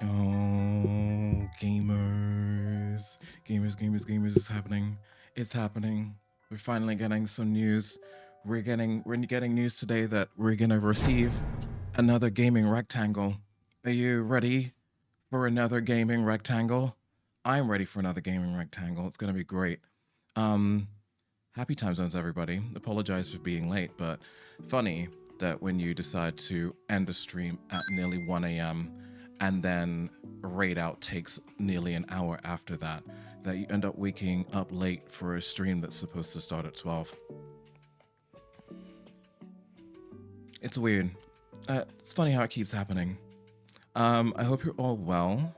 Oh, gamers. Gamers, it's happening. It's happening. We're finally getting some news. We're getting news today that we're gonna receive another gaming rectangle. Are you ready for another gaming rectangle? I'm ready for another gaming rectangle. It's gonna be great. Um, Happy time zones, everybody. Apologize for being late, but funny that when you decide to end the stream at nearly 1 a.m. and then raid out takes nearly an hour after that, that you end up waking up late for a stream that's supposed to start at 12. It's weird. It's funny how it keeps happening. I hope you're all well.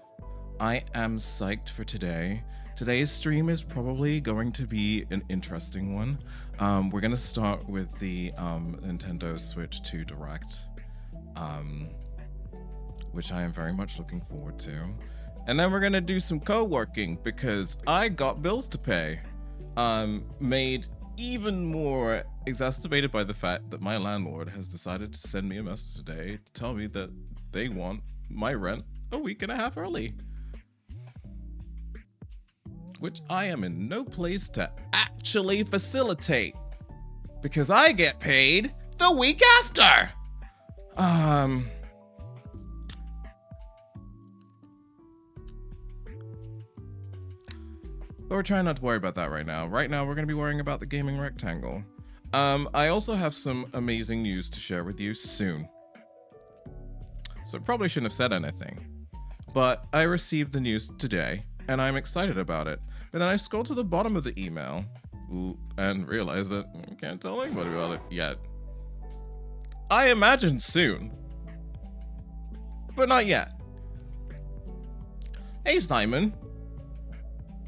I am psyched for today. Today's stream is probably going to be an interesting one. We're going to start with the Nintendo Switch 2 Direct, which I am very much looking forward to. And then we're going to do some co-working because I got bills to pay. Made even more exacerbated by the fact that my landlord has decided to send me a message today to tell me that they want my rent a week and a half early. Which I am in no place to actually facilitate because I get paid the week after. But we're trying not to worry about that right now. Right now, we're going to be worrying about the gaming rectangle. I also have some amazing news to share with you soon. So I probably shouldn't have said anything. But I received the news today, and I'm excited about it. But then I scrolled to the bottom of the email and realized that I can't tell anybody about it yet. I imagine soon. But not yet. Hey, Simon.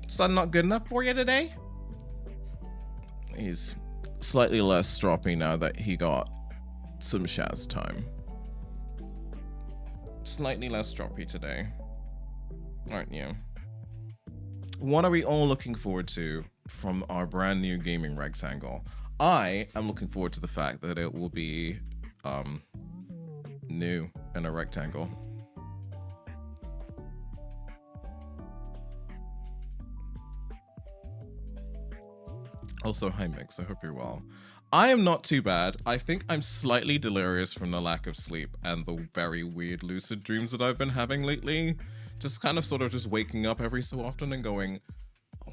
Sun not good enough for you today? He's slightly less stroppy now that he got some Shaz time. Slightly less stroppy today. Aren't you? What are we all looking forward to from our brand new gaming rectangle? I am looking forward to the fact that it will be new in a rectangle. Also, hi Mix, I hope you're well. I am not too bad. I think I'm slightly delirious from the lack of sleep and the very weird lucid dreams that I've been having lately. Just kind of sort of just waking up every so often and going,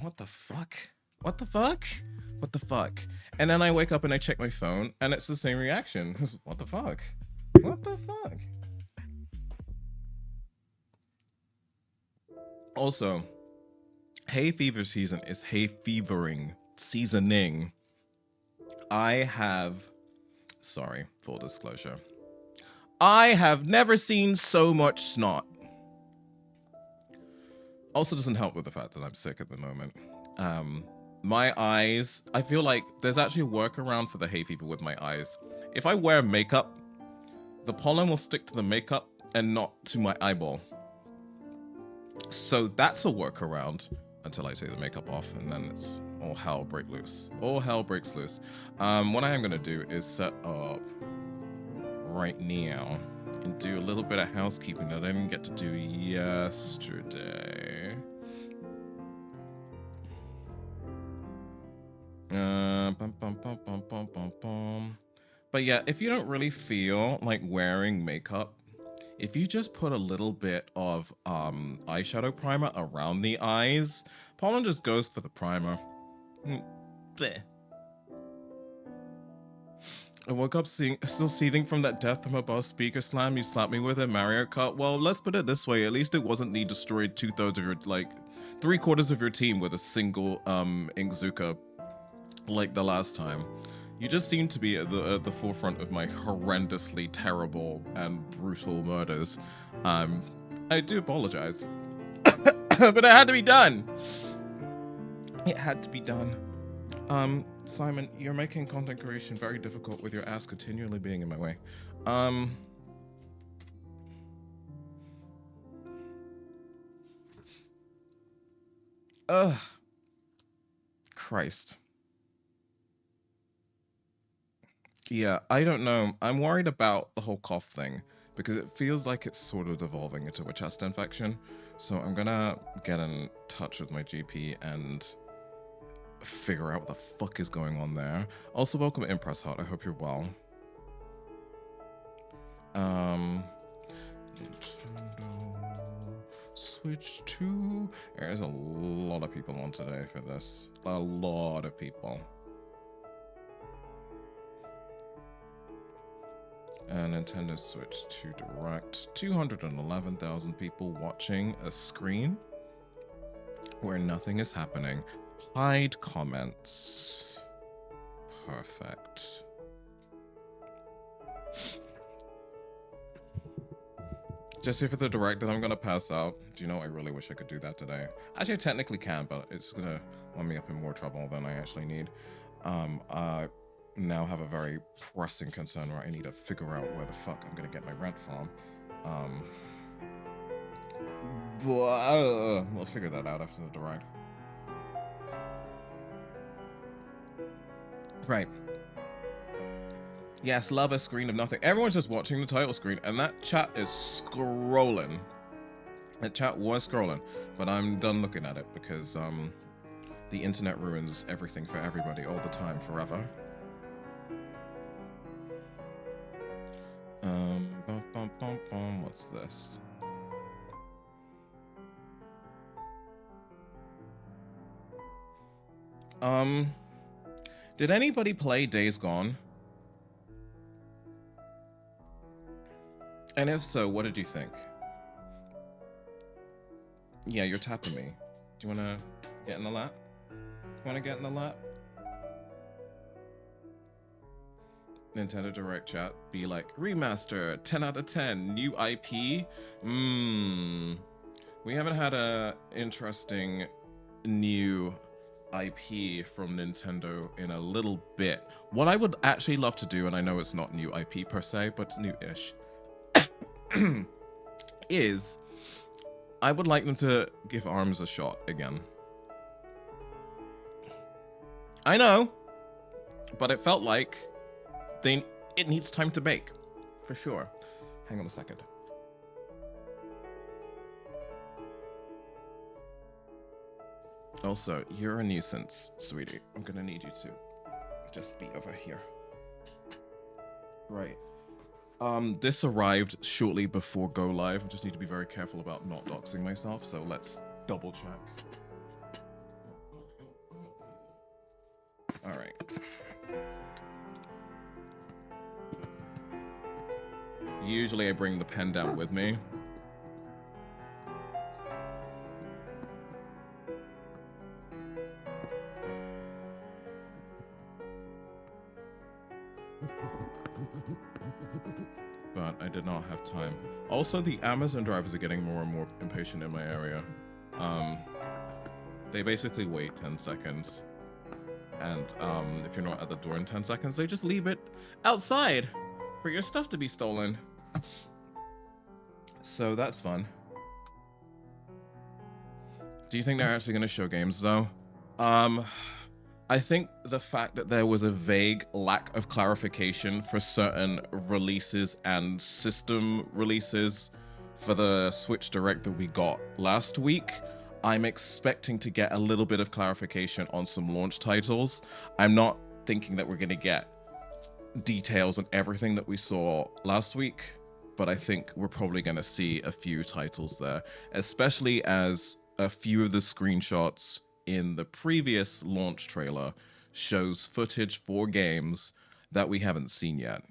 what the fuck? What the fuck? What the fuck? And then I wake up and I check my phone and it's the same reaction. What the fuck? What the fuck? Also, hay fever season is hay fevering seasoning. Sorry, full disclosure. I have never seen so much snot. Also doesn't help with the fact that I'm sick at the moment. My eyes, I feel like there's actually a workaround for the hay fever with my eyes. If I wear makeup, the pollen will stick to the makeup and not to my eyeball. So that's a workaround until I take the makeup off, and then it's all hell break loose. All hell breaks loose. What I am gonna do is set up right now and do a little bit of housekeeping that I didn't get to do yesterday. But yeah, if you don't really feel like wearing makeup, if you just put a little bit of eyeshadow primer around the eyes, pollen just goes for the primer. Bleh. I woke up still seething from that death from above speaker slam you slapped me with at Mario Kart. Well, let's put it this way. At least it wasn't the destroyed 2/3 of your, like, 3/4 of your team with a single Inkzuka like the last time. You just seem to be at the forefront of my horrendously terrible and brutal murders. I do apologize. But it had to be done. It had to be done. Simon, you're making content creation very difficult with your ass continually being in my way. Christ. Yeah, I don't know. I'm worried about the whole cough thing because it feels like it's sort of devolving into a chest infection. So I'm gonna get in touch with my GP and figure out what the fuck is going on there. Also, welcome to Impress Hut. I hope you're well. Switch to... There's a lot of people on today for this. A lot of people. And Nintendo Switch to Direct. 211,000 people watching a screen where nothing is happening. Hide comments. Perfect. Just here for the direct that I'm gonna pass out. Do you know, I really wish I could do that today. Actually, I technically can, but it's gonna wind me up in more trouble than I actually need. I now have a very pressing concern where I need to figure out where the fuck I'm gonna get my rent from. We'll figure that out after the direct. Right. Yes, love a screen of nothing. Everyone's just watching the title screen, and that chat is scrolling. That chat was scrolling, but I'm done looking at it because the internet ruins everything for everybody all the time, forever. What's this? Did anybody play Days Gone? And if so, what did you think? Yeah, you're tapping me. Do you want to get in the lap? Want to get in the lap? Nintendo Direct chat be like, remaster, 10 out of 10, new IP? We haven't had a interesting new IP from Nintendo in a little bit. What I would actually love to do, and I know it's not new IP per se, but it's new-ish, is I would like them to give ARMS a shot again. I know, but it felt like it needs time to bake, for sure. Hang on a second. Also, you're a nuisance, sweetie. I'm gonna need you to just be over here. Right. This arrived shortly before go live. I just need to be very careful about not doxing myself, so let's double check. All right. Usually I bring the pen down with me. But I did not have time. Also, the Amazon drivers are getting more and more impatient in my area. They basically wait 10 seconds. And if you're not at the door in 10 seconds, they just leave it outside for your stuff to be stolen. So that's fun. Do you think they're actually going to show games, though? I think the fact that there was a vague lack of clarification for certain releases and system releases for the Switch Direct that we got last week, I'm expecting to get a little bit of clarification on some launch titles. I'm not thinking that we're going to get details on everything that we saw last week, but I think we're probably going to see a few titles there, especially as a few of the screenshots in the previous launch trailer shows footage for games that we haven't seen yet.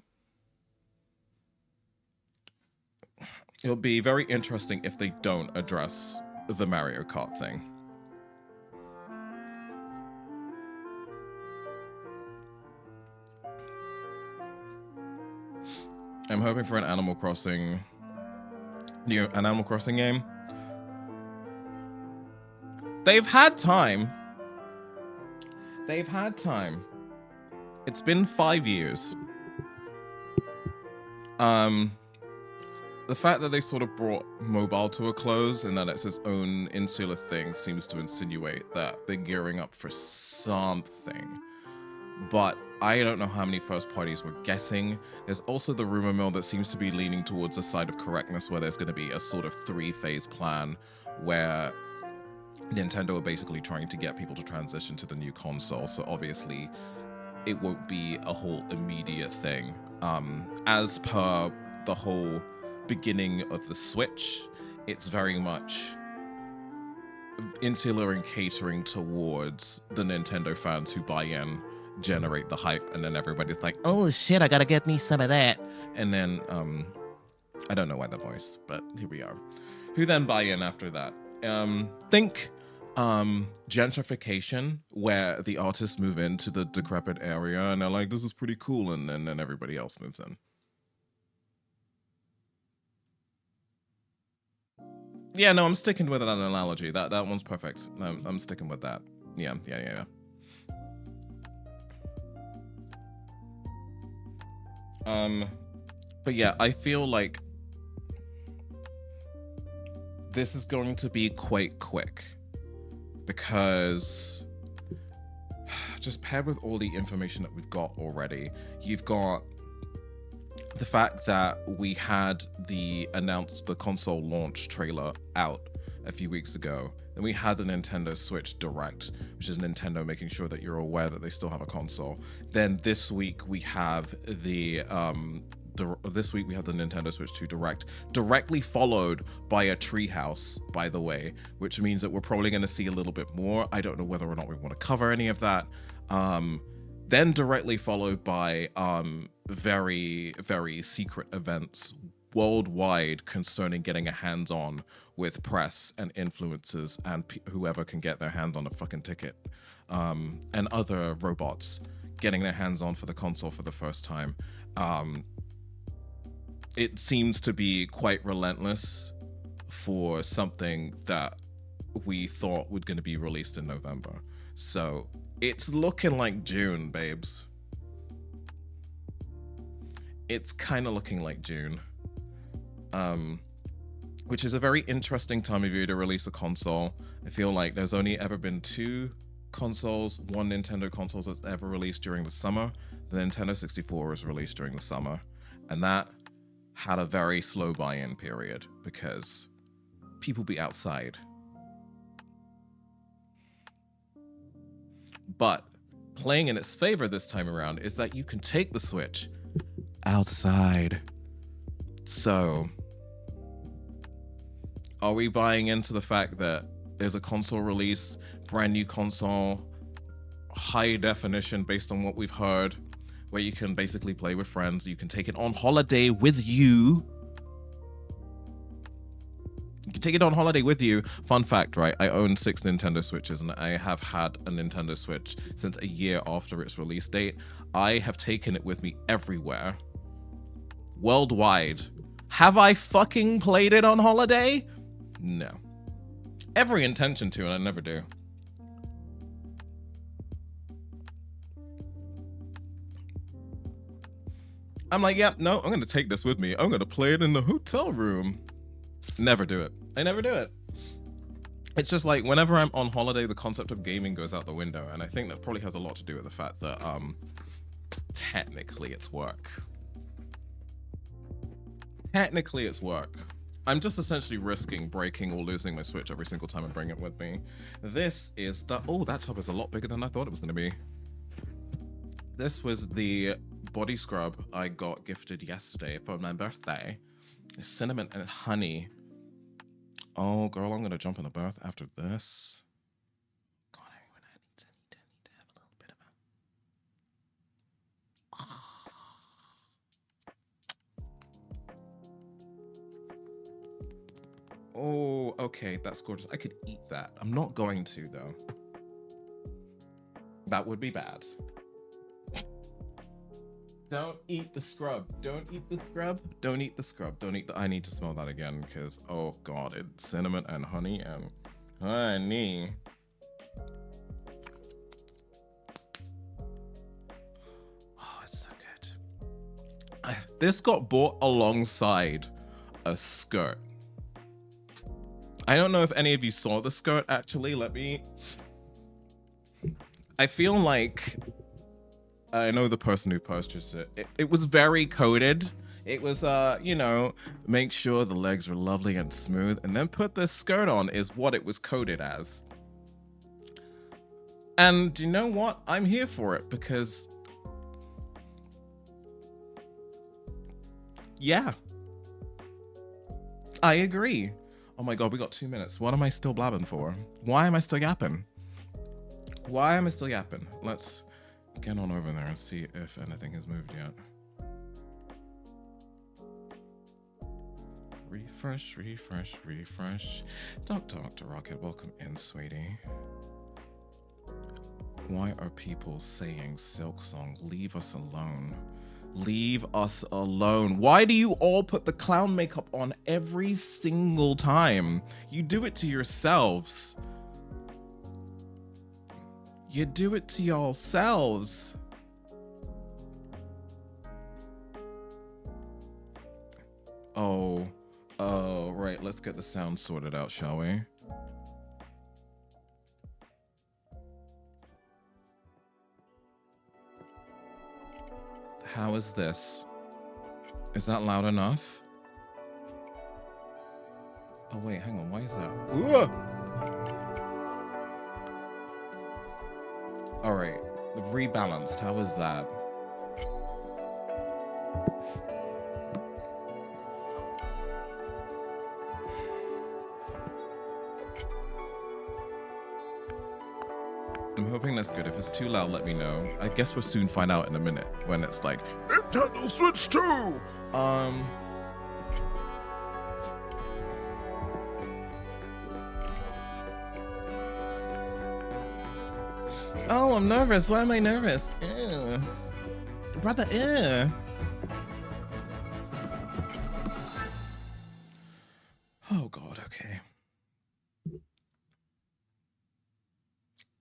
It'll be very interesting if they don't address the Mario Kart thing. I'm hoping for an Animal Crossing game. They've had time. They've had time. It's been 5 years. The fact that they sort of brought mobile to a close and that it's its own insular thing seems to insinuate that they're gearing up for something. But I don't know how many first parties we're getting. There's also the rumor mill that seems to be leaning towards the side of correctness, where there's going to be a sort of 3-phase plan where Nintendo are basically trying to get people to transition to the new console. So obviously it won't be a whole immediate thing. As per the whole beginning of the Switch, it's very much insular and catering towards the Nintendo fans who buy in, generate the hype, and then everybody's like, oh shit, I gotta get me some of that. And then, I don't know why the voice, but here we are. Who then buy in after that? Think gentrification, where the artists move into the decrepit area and they're like, this is pretty cool, and then everybody else moves in. Yeah, no, I'm sticking with that analogy. That one's perfect. I'm sticking with that. Yeah. But yeah, I feel like this is going to be quite quick, because just paired with all the information that we've got already, you've got the fact that we had the console launch trailer out a few weeks ago. Then we had the Nintendo Switch Direct, which is Nintendo making sure that you're aware that they still have a console. Then this week we have the Nintendo Switch 2 Direct, directly followed by a Treehouse, by the way, which means that we're probably going to see a little bit more. I don't know whether or not we want to cover any of that. Then directly followed by very, very secret events worldwide concerning getting a hands-on with press and influencers and whoever can get their hands on a fucking ticket, and other robots getting their hands on for the console for the first time. It seems to be quite relentless for something that we thought was going to be released in November. So it's looking like June, babes. It's kind of looking like June. Which is a very interesting time of year to release a console. I feel like there's only ever been one Nintendo console that's ever released during the summer. The Nintendo 64 was released during the summer, and that had a very slow buy-in period because people be outside. But playing in its favor this time around is that you can take the Switch outside. So are we buying into the fact that there's a console release, brand new console, high definition based on what we've heard, where you can basically play with friends, you can take it on holiday with you? You can take it on holiday with you. Fun fact, right? I own 6 Nintendo Switches, and I have had a Nintendo Switch since a year after its release date. I have taken it with me everywhere. Worldwide. Have I fucking played it on holiday? No. Every intention to, and I never do. I'm like, yep, no, I'm gonna take this with me. I'm gonna play it in the hotel room. Never do it. I never do it. It's just like whenever I'm on holiday, the concept of gaming goes out the window, and I think that probably has a lot to do with the fact that technically it's work. Technically it's work. I'm just essentially risking breaking or losing my Switch every single time I bring it with me. This is the, oh, that tub is a lot bigger than I thought it was gonna be. This was the body scrub I got gifted yesterday for my birthday. Cinnamon and honey. Oh, girl, I'm gonna jump in the bath after this. God, I need to have a little bit of a... Oh, okay, that's gorgeous. I could eat that. I'm not going to, though. That would be bad. Don't eat the scrub. Don't eat the scrub. Don't eat the scrub. Don't eat the... I need to smell that again because, oh God, it's cinnamon and honey and honey. Oh, it's so good. This got bought alongside a skirt. I don't know if any of you saw the skirt, actually. Let me... I feel like... I know the person who purchased it. It was very coded. It was, you know, make sure the legs were lovely and smooth, and then put this skirt on is what it was coded as. And you know what? I'm here for it because, yeah, I agree. Oh my God, we got 2 minutes. What am I still blabbing for? Why am I still yapping? Why am I still yapping? Let's get on over there and see if anything has moved yet. Refresh, refresh, refresh. Dr. Rocket, welcome in, sweetie. Why are people saying Silk Song? Leave us alone. Leave us alone. Why do you all put the clown makeup on every single time? You do it to yourselves. You do it to yourselves. Oh, right. Let's get the sound sorted out, shall we? How is this? Is that loud enough? Oh wait, hang on. Why is that? Ooh! All right, rebalanced. How is that? I'm hoping that's good. If it's too loud, let me know. I guess we'll soon find out in a minute when it's like Nintendo Switch 2. Oh, I'm nervous. Why am I nervous? Ew. Brother, ew. Oh God, okay.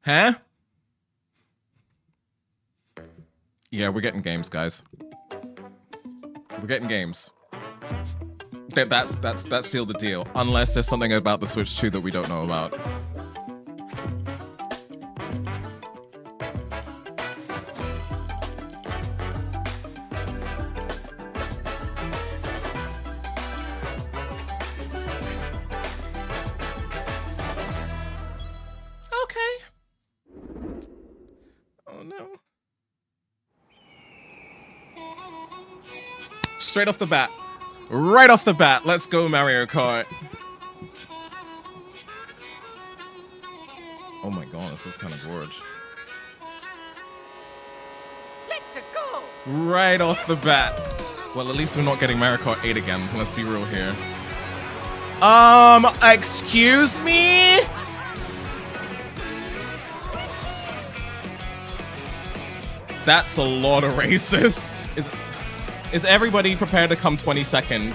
Huh? Yeah, we're getting games, guys. We're getting games. That's sealed the deal. Unless there's something about the Switch 2 that we don't know about. Straight off the bat. Right off the bat. Let's go, Mario Kart. Oh my God, this is kind of gorgeous. Let's go. Right off the bat. Well, at least we're not getting Mario Kart 8 again. Let's be real here. Excuse me? That's a lot of races. Is everybody prepared to come 22nd?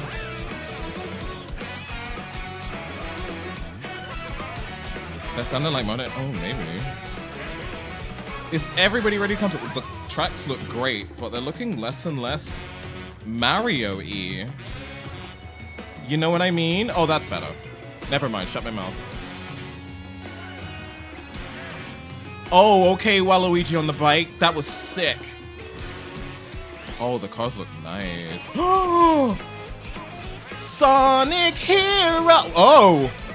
That sounded like Monday. Oh, maybe. Is everybody ready to come to... The tracks look great, but they're looking less and less Mario-y. You know what I mean? Oh, that's better. Never mind. Shut my mouth. Oh, okay, Waluigi on the bike. That was sick. Oh, the cars look nice. Oh, Sonic Hero.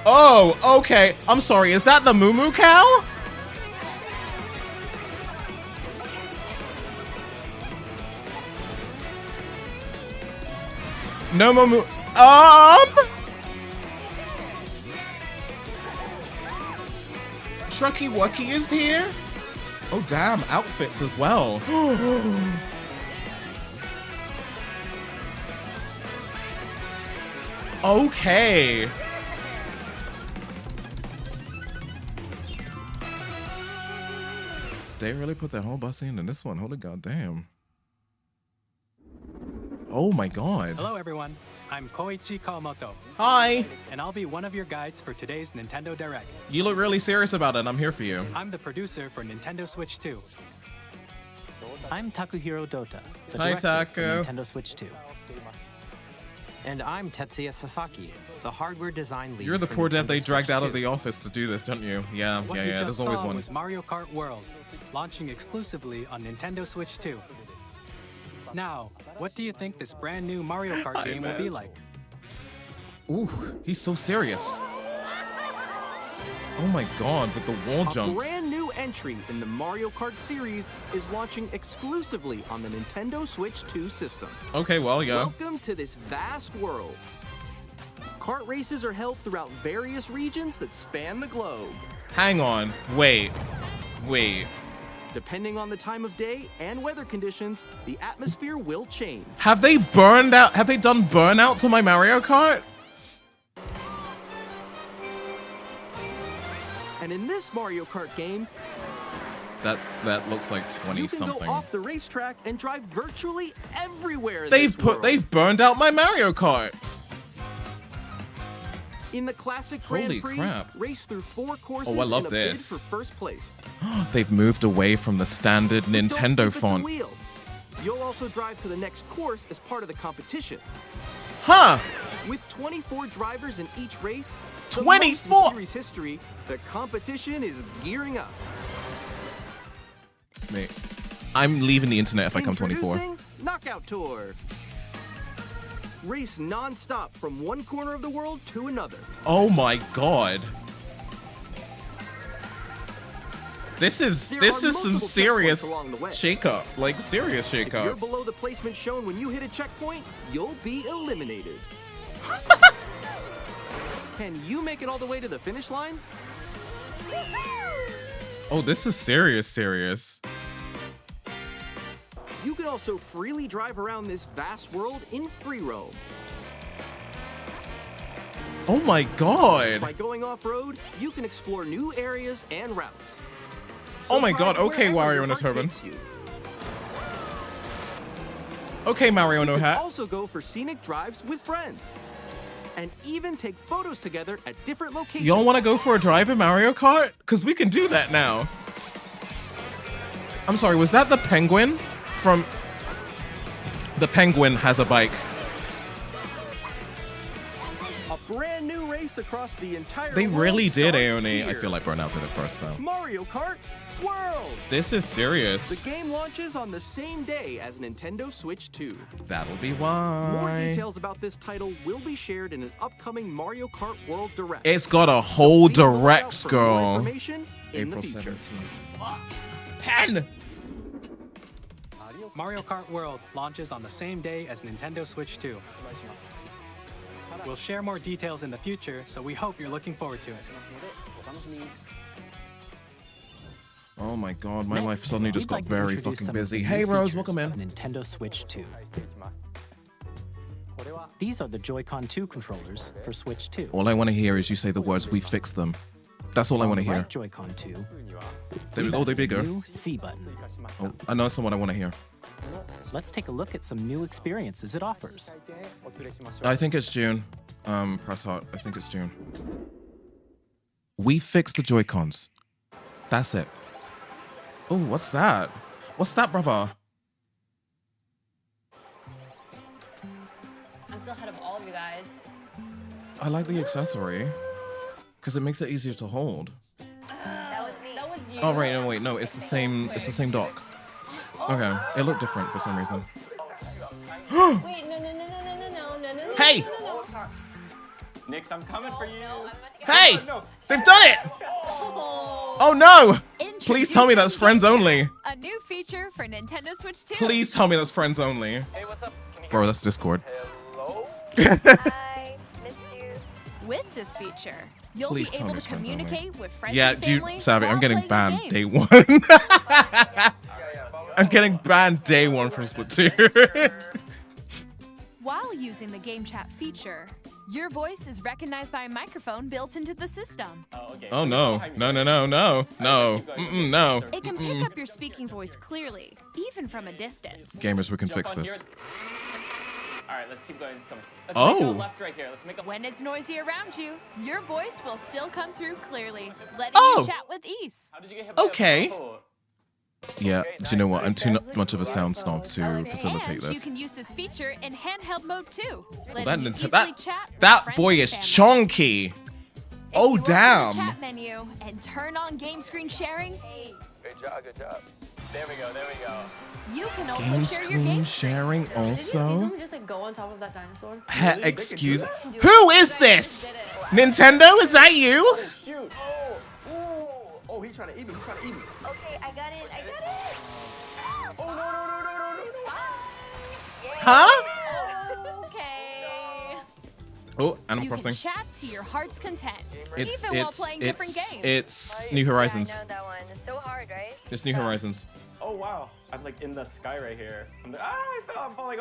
Oh, okay. I'm sorry. Is that the Moo Moo cow? No Moo Moo. Trucky Wucky is here. Oh, damn. Outfits as well. Okay. They really put that whole bus in this one. Holy goddamn. Oh my God. Hello everyone. I'm Koichi Kawamoto. Hi. And I'll be one of your guides for today's Nintendo Direct. You look really serious about it. I'm here for you. I'm the producer for Nintendo Switch 2. I'm Takuhiro Dota, the Hi, director Taku. for Nintendo Switch 2. And I'm Tetsuya Sasaki, the hardware design lead. You're the for poor dad Nintendo they dragged Switch out of 2. the office to do this, don't you? Yeah, What yeah, you yeah. just There's always saw one. was Mario Kart World, launching exclusively on Nintendo Switch 2. Now, what do you think this brand new Mario Kart game will be like? Ooh, he's so serious. Oh my god, with the wall A jumps. brand new entry in the Mario Kart series is launching exclusively on the Nintendo Switch 2 system. Okay, well, yeah. Welcome to this vast world. Kart races are held throughout various regions that span the globe. Hang on. Wait. Depending on the time of day and weather conditions, the atmosphere will change. Have they burned out? Have they done burnout to my Mario Kart? And in this Mario Kart game, That looks like 20 you can something. go off the racetrack and drive virtually everywhere in this world. They've burned out my Mario Kart. In the classic Holy Grand Prix, crap. race through 4 courses Oh, I love in a bid this. for first place. They've moved away from the standard But don't Nintendo sleep at the font. wheel. You'll also drive to the next course as part of the competition. Huh? With 24 drivers in each race, the 24? most in series history, the competition is gearing up. Mate, I'm leaving the internet if I come 24. Introducing Knockout Tour. Race non-stop from one corner of the world to another. Oh my god. This is There are some multiple serious checkpoints along the way. shake-up. Like, serious If you're shake-up. below the placement shown when you hit a checkpoint, you'll be eliminated. Can you make it all the way to the finish line? Oh, this is serious. You can also freely drive around this vast world in free roam. Oh my god. By going off-road, you can explore new areas and routes. Oh my god, drive okay, wherever Wario in your a heart turban. takes you. Okay, Mario no You can hat. also go for scenic drives with friends. And even take photos together at different locations. Y'all want to go for a drive in Mario Kart? Because we can do that now. I'm sorry, was that the penguin from... The penguin has a bike. A brand new race across the entire They world really did, starts Aoni. I here. feel like Burnout did it first, though. Mario Kart World. This is serious. The game launches on the same day as Nintendo Switch 2. That'll be More why. details about this title will be shared in an upcoming Mario Kart World Direct. It's got a whole Be on the lookout direct, for more girl. information in the April future. 17th. Pen! Mario Kart World launches on the same day as Nintendo Switch 2. We'll share more details in the future, so we hope you're looking forward to it. Oh my god, my Next, life suddenly just we'd got like to very introduce fucking some of busy. the Hey new Rose, features welcome in. of Nintendo Switch 2. These are the Joy-Con 2 controllers for Switch 2. All I want to hear is you say the words, we fixed them. That's all I want to On the hear. right Joy-Con 2, They're bigger. new C button. Oh, I know someone I want to hear. Let's take a look at some new experiences it offers. I think it's June. Press hot. I think it's June. We fixed the Joy-Cons. That's it. Oh, what's that? What's that, brother? I'm still ahead of all of you guys. I like the accessory. Because it makes it easier to hold. That was me. That was you. Oh, right, no, wait, no, it's the same dock. Okay, it looked different for some reason. Wait, no. Hey! No. Nix, I'm coming for you. No, I'm about to get Hey! No. They've done it! Oh no! Please tell me that's friends only. A new feature for Nintendo Switch 2. Please tell me that's friends only. Hey, what's up? Can you Bro, that's Discord. Hello? Hi, missed you. With this feature, you'll Please be tell able me to it's friends only. communicate with friends Yeah, and dude, family Savvy, I'm while getting playing banned the day game. one. I'm getting banned day one from Splatoon. While using the game chat feature, your voice is recognized by a microphone built into the system. Oh, okay. Oh no, no. Mm-mm, no. It can pick up your speaking voice clearly, even from a distance. Gamers, we can Jump fix on this. here. All right, let's keep going. It's coming. Let's Oh. make a left right here. Let's make a. When it's noisy around you, your voice will still come through clearly, letting Oh. you chat with ease. How did you get hit? Okay. By a... Yeah, Okay, do you know what? I'm too Does look much of a sound rough, snob though. to Okay. facilitate And you this. can use this feature in handheld mode too. That, letting you Nintendo- easily chat with that friends boy and is family. chonky. If Oh, you open the damn. chat menu and turn on game screen sharing, Good job, good job. There we go, there we go. you can also Game share your screen game. sharing Did you see also? someone just like go on top of that dinosaur? Excuse. Who is this? Nintendo? Is that you? Oh, shoot. Oh, he's trying to eat me. He's trying to eat me. Okay, I got it. I got it. Oh, no. Huh? Okay. Oh, Animal You can Crossing. chat to your heart's content, It's even while playing different games. it's New Horizons. Yeah, I know that one. It's so hard, right? It's New Horizons. Oh, wow. I'm like in the sky right here. I'm like, I fell. I'm falling.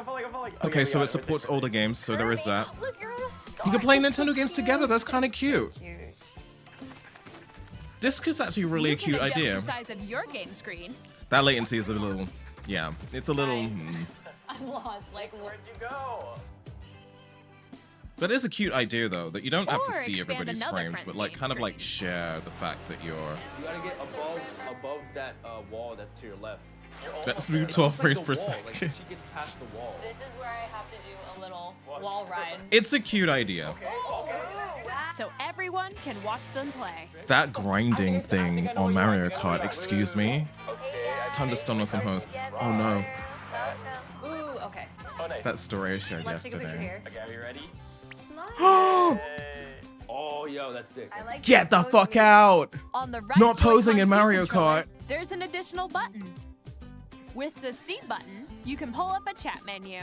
Okay, we so got it supports older games, so there is that. Look, you're on a star. You can play That's so Nintendo games cute. together. That's kind of cute. Cute. This is actually really you a cute can adjust idea. the size of your game screen. That latency is a little, yeah, it's a little. Nice. I'm lost. Like, Where'd you go? That is a cute idea though, that you don't have to Or see expand everybody's another frames, friend's but like game kind of like screen. share the fact that you're. You gotta get above that wall that's to your left. Let's move It's 12 just like frames per the wall. Like, second. she gets past the wall. this is where I have to do a little wall ride. It's a cute idea. So everyone can watch them play. That grinding thing on Mario Kart, excuse me. Time to stun on some hoes. Oh no, Ooh, okay. Oh, nice. that story I shared Let's take a picture yesterday. here. Okay, are you ready? Smile. Oh, yo, that's sick. I like Get the pose fuck with- out! On the right Not posing in Joy-Con 2 Mario controller, Kart. There's an additional button. With the C button, you can pull up a chat menu.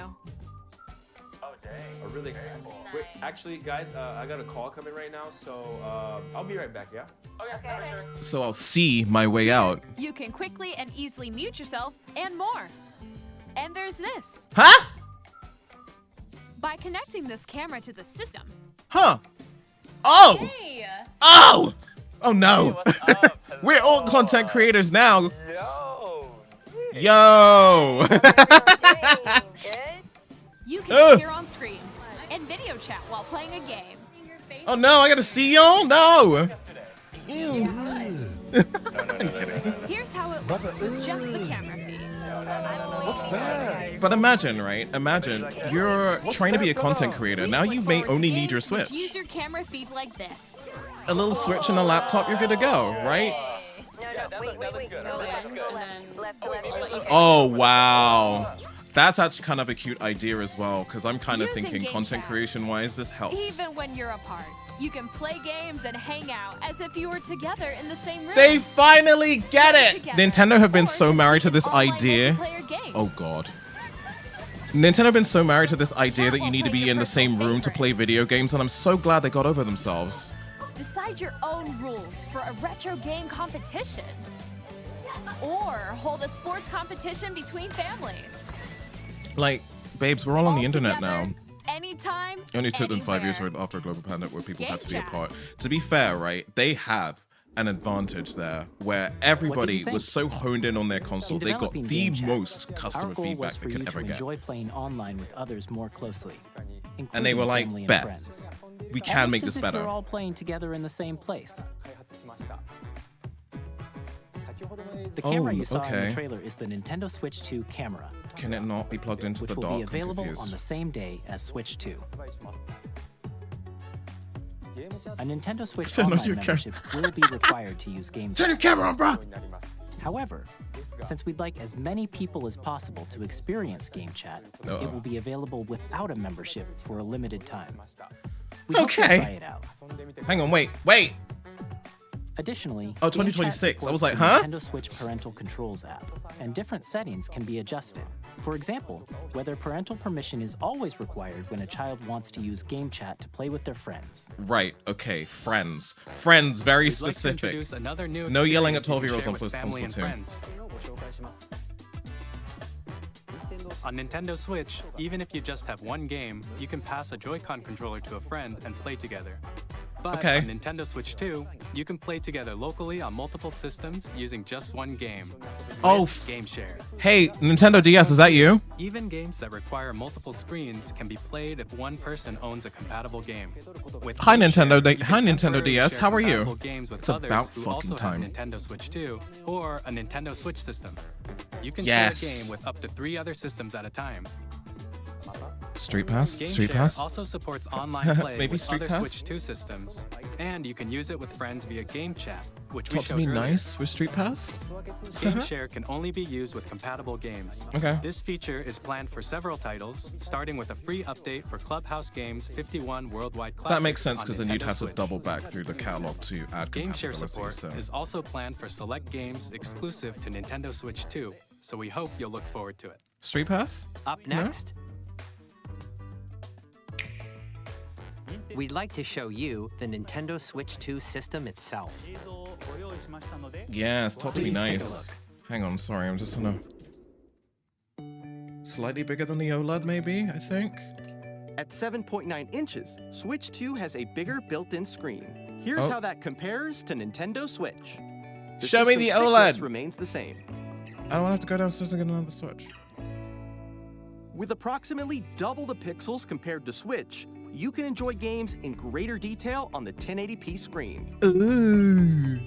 Oh, dang. Oh, really? Wait, actually, guys, I got a call coming right now, so I'll be right back, yeah? Okay, sure. So I'll see my way out. You can quickly and easily mute yourself and more. And there's this. Huh? By connecting this camera to the system, Huh? Oh! Hey. Oh! Oh no! What's up? We're all Hello. content creators now. Yo. Yo! Good. you can Ugh. appear on screen and video chat while playing a game. Oh no, I gotta see y'all? No! Here's how it looks with just the camera feed. What's that? But imagine, right? Imagine you're trying to be a content creator. Now you may only need your Switch. Use your camera feed like this. A little Switch and a laptop, you're good to go, right? No, wait. good. Go That left, looks go good. left. Left. Oh wow. That's actually kind of a cute idea as well, because I'm kind of Using thinking game content chat. creation wise, this helps. Even when you're apart, you can play games and hang out as if you were together in the same room. They finally get it! Together. Nintendo have been Or so you married to can this online idea. multiplayer games. Oh god. Nintendo have been so married to this idea Chat that you while need to playing be your in the same personal room to play favorites. video games, and I'm so glad they got over themselves. Decide your own rules for a retro game competition. Or hold a sports competition between families. Like, babes, we're all on the All internet together, now. Anytime. It only took them 5 years anywhere. after a global pandemic where people had to be Game chat. apart. To be fair, right, they have an advantage there where everybody was so honed in on their console, In they got developing the Game Chat, most our customer goal feedback was for they you could to ever get. enjoy playing online with others more closely, And they were including like, family and bet, friends. we can Almost make as this if better. We're all playing together in the same place. The camera you saw in okay. the trailer is the Nintendo Switch 2 camera, Can it not be plugged into which the will dock? be I'm available confused. on the same day as Switch 2. A Nintendo Switch Turn on Online your membership will be required to use Game Turn Chat. your camera on, bro! However, since we'd like as many people as possible to experience Game Chat, Uh-oh. it will be available without a membership for a limited time. We hope you'll Okay. try it out. Hang on, wait. Additionally, Oh, Game Chat 2026. I was supports like, the huh? Nintendo Switch Parental Controls app, and different settings can be adjusted. For example, whether parental permission is always required when a child wants to use Game Chat to play with their friends. Right, okay, friends. Friends, very We'd like to specific. introduce another new No yelling at experience you 12-year-olds can on share with family and Splatoon. friends. On Nintendo Switch, even if you just have one game, you can pass a Joy-Con controller to a friend and play together. But Okay. on Nintendo Switch 2, you can play together locally on multiple systems using just one game. Oh, with Game Share. Hey, Nintendo DS, is that you? Even games that require multiple screens can be played if one person owns a compatible game. With Hi, Game Share, Nintendo you can Hi, Nintendo temporarily DS. share How are you? compatible Games with It's others about who fucking also time. have Nintendo Switch 2 or a Nintendo Switch system. You can Yes. share a game with up to 3 other systems at a time. Street Pass? Game Street Share Pass? also supports online play Maybe with Street other Pass? Switch 2 systems, and you can use it with friends via Game Chat, which we Talk to showed me earlier. nice with Street Pass? Game Share can only be used with compatible games. Okay. This feature is planned for several titles, starting with a free update for Clubhouse Games 51 Worldwide Classics. That makes sense on because then you'd Nintendo have to Switch. double back through the catalog to add Game Share compatibility. support So. is also planned for select games exclusive to Nintendo Switch 2, so we hope you'll look forward to it. Street Pass? Up next, we'd like to show you the Nintendo Switch 2 system itself. Yes, talk to me Please take a nice. look. Hang on, sorry, I'm just gonna... Slightly bigger than the OLED, maybe, I think? At 7.9 inches, Switch 2 has a bigger built-in screen. Here's Oh. how that compares to Nintendo Switch. The Show me system's the thickness OLED. remains the same. I don't have to go downstairs and get another Switch. With approximately double the pixels compared to Switch, you can enjoy games in greater detail on the 1080p screen. Ooh.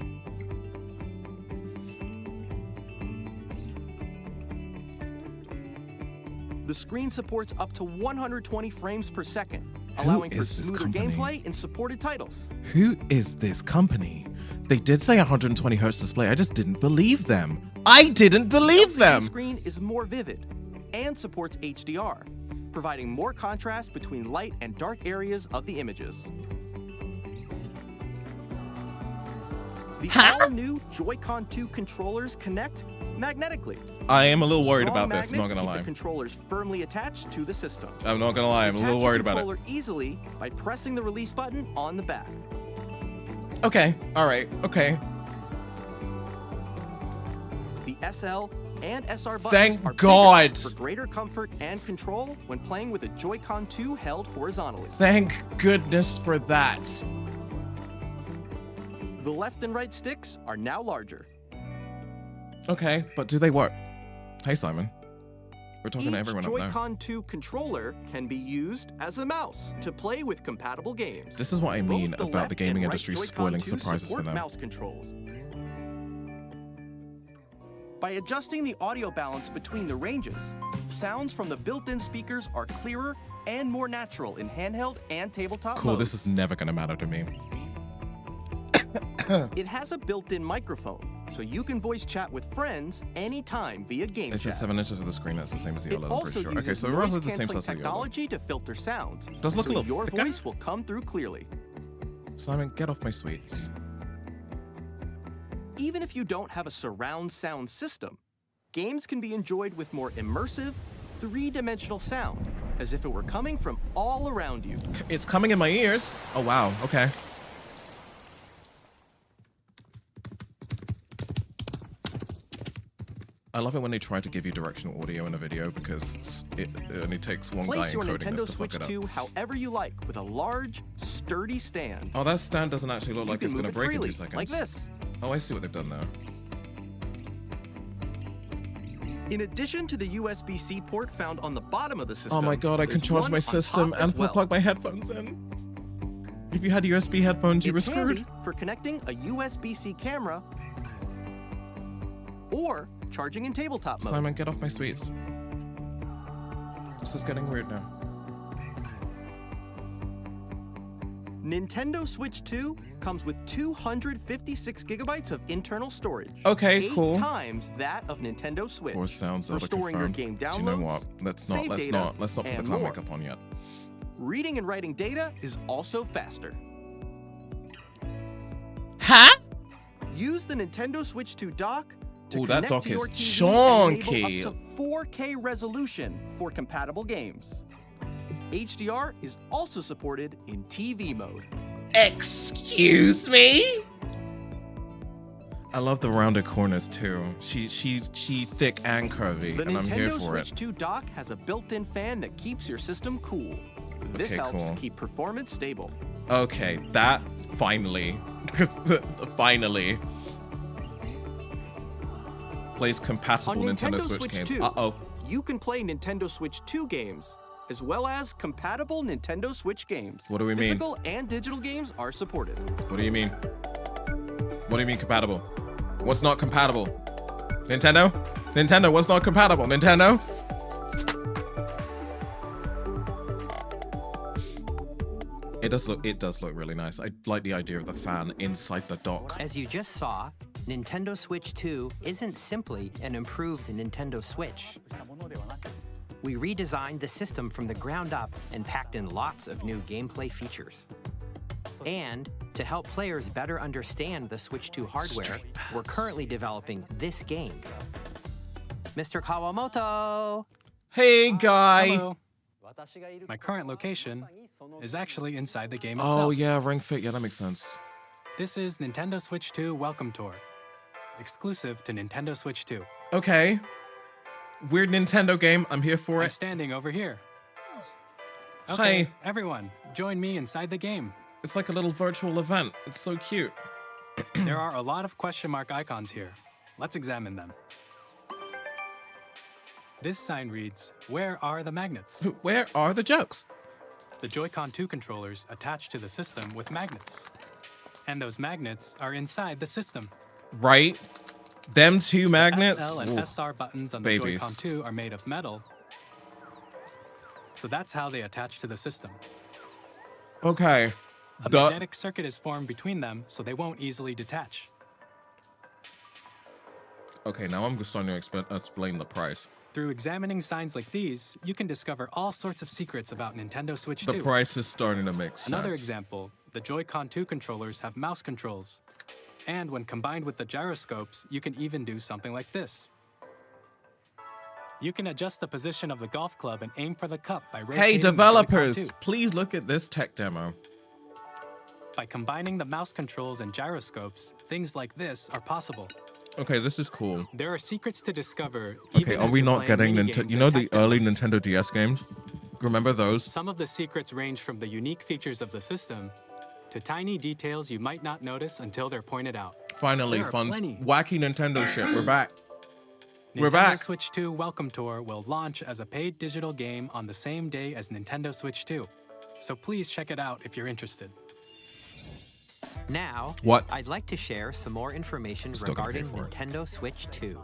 The screen supports up to 120 frames per second, allowing for is this smoother company? gameplay in supported titles. Who is this company? They did say 120 hertz display, I just didn't believe them. I didn't believe LCD them! screen is more vivid and supports HDR, providing more contrast between light and dark areas of the images. The all-new Joy-Con 2 controllers connect magnetically. I am a little worried Strong about this, I'm not magnets gonna keep lie. the controllers firmly attached to the system. I'm not gonna lie, I'm a Attach little your worried about it. controller easily by pressing the release button on the back. Okay, alright, okay. The SL and SR buttons Thank are God. bigger for greater comfort and control when playing with a Joy-Con 2 held horizontally. Thank goodness for that. The left and right sticks are now larger. Okay, but do they work? Hey, Simon. We're talking to Each everyone up there. Joy-Con 2 controller can be used as a mouse to play with compatible games. This is what I mean Both the about left the gaming and right industry Joy-Con spoiling 2 surprises for support them. mouse controls. By adjusting the audio balance between the ranges, sounds from the built-in speakers are clearer and more natural in handheld and tabletop Cool, modes. this is never gonna matter to me. It has a built-in microphone, so you can voice chat with friends anytime via game It's chat. just 7 inches of the screen, that's the same as the It OLED, I'm also pretty sure. Okay, uses so roughly the same noise-canceling size as the OLED. technology to filter sounds, Does look a so little your thicker. voice will come through clearly. Simon, get off my sweets. Even if you don't have a surround sound system, games can be enjoyed with more immersive, three-dimensional sound, as if it were coming from all around you. It's coming in my ears. Oh, wow, okay. I love it when they try to give you directional audio in a video because it only takes one guy Place your encoding Nintendo this to fuck Switch it up. 2 however you like with a large, sturdy stand. Oh, that stand doesn't actually look You like can it's move gonna it break freely, in 2 seconds. like this. Oh, I see what they've done there. In addition to the USB-C port found on the bottom of the system, Oh my god, I can there's charge one my on system top as and well. plug my headphones in. If you had USB headphones, you were It's screwed. handy for connecting a USB-C camera or charging in tabletop mode. Simon, get off my sweets. This is getting weird now. Nintendo Switch 2 comes with 256 gigabytes of internal storage. Okay, 8 cool. times that of Nintendo Switch. Or sounds for Zelda storing your confirmed. game downloads, Do you know what? Let's not save put data, the and clown more. makeup on yet. Reading and writing data is also faster. Huh? Use the Nintendo Switch 2 dock to Ooh, that connect dock to your is TV and enable chonky. up to 4K resolution for compatible games. HDR is also supported in TV mode. Excuse me? I love the rounded corners too. She thick and curvy, The and I'm here Nintendo for Switch it. 2 dock has a built-in fan that keeps your system cool. This Okay, helps cool. keep performance stable. Okay, that Finally. Finally. Plays compatible On Nintendo Switch games. 2, Uh-oh. you can play Nintendo Switch 2 games, as well as compatible Nintendo Switch games. What do we mean? Physical and digital games are supported. What do you mean? What do you mean compatible? What's not compatible? Nintendo? Nintendo, what's not compatible? Nintendo? It does look really nice. I like the idea of the fan inside the dock. As you just saw, Nintendo Switch 2 isn't simply an improved Nintendo Switch. We redesigned the system from the ground up and packed in lots of new gameplay features. And to help players better understand the Switch 2 hardware, we're currently developing this game. Mr. Kawamoto! Hey, guy! Hello. My current location is actually inside the game Oh, itself. yeah, Ring Fit. Yeah, that makes sense. This is Nintendo Switch 2 Welcome Tour, exclusive to Nintendo Switch 2. Okay. Weird Nintendo game. I'm here for I'm it. standing over here. Hi. Okay, everyone, join me inside the game. It's like a little virtual event. It's so cute. There are a lot of question mark icons here. Let's examine them. This sign reads, "Where are the magnets?" Where are the jokes? The Joy-Con 2 controllers attach to the system with magnets. And those magnets are inside the system. Right? Them two magnets? SL and Ooh, SR buttons on the babies. Joy-Con 2 are made of metal. So that's how they attach to the system. Okay. A magnetic circuit is formed between them, so they won't easily detach. Okay, now I'm starting to explain the price. Through examining signs like these, you can discover all sorts of secrets about Nintendo Switch 2. The price is starting to make sense. Another example, the Joy-Con 2 controllers have mouse controls. And when combined with the gyroscopes, you can even do something like this. You can adjust the position of the golf club and aim for the cup by rotating Hey, the Joy-Con developers, 2. please look at this tech demo. By combining the mouse controls and gyroscopes, things like this are possible. Okay, this is cool. There are secrets to discover. Okay, even are as we you're not playing getting mini Nintendo? games You and know the text early demos. Nintendo DS games? Remember those? Some of the secrets range from the unique features of the system to tiny details you might not notice until they're pointed out. Finally, There are fun, plenty. wacky Nintendo shit. We're back. We're Nintendo back. Switch 2 Welcome Tour will launch as a paid digital game on the same day as Nintendo Switch 2. So please check it out if you're interested. Now, What? I'd like to share some more information Still gonna pay regarding for it. Nintendo Switch 2.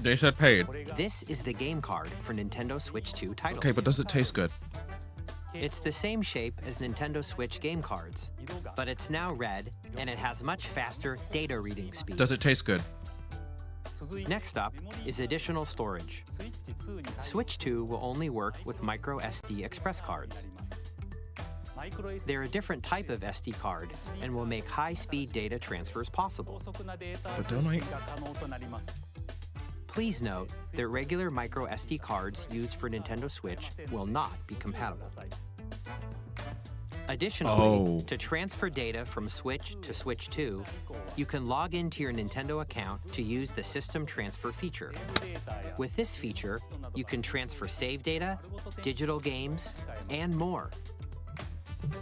They said paid. This is the game card for Nintendo Switch 2 titles. Okay, but does it taste good? It's the same shape as Nintendo Switch game cards, but it's now red and it has much faster data reading speeds. Does it taste good? Next up is additional storage. Switch 2 will only work with micro SD express cards. They're a different type of SD card and will make high-speed data transfers possible. But don't I? Please note that regular micro SD cards used for Nintendo Switch will not be compatible. Additionally, to transfer data from Switch to Switch 2, you can log into your Nintendo account to use the System Transfer feature. With this feature, you can transfer save data, digital games, and more.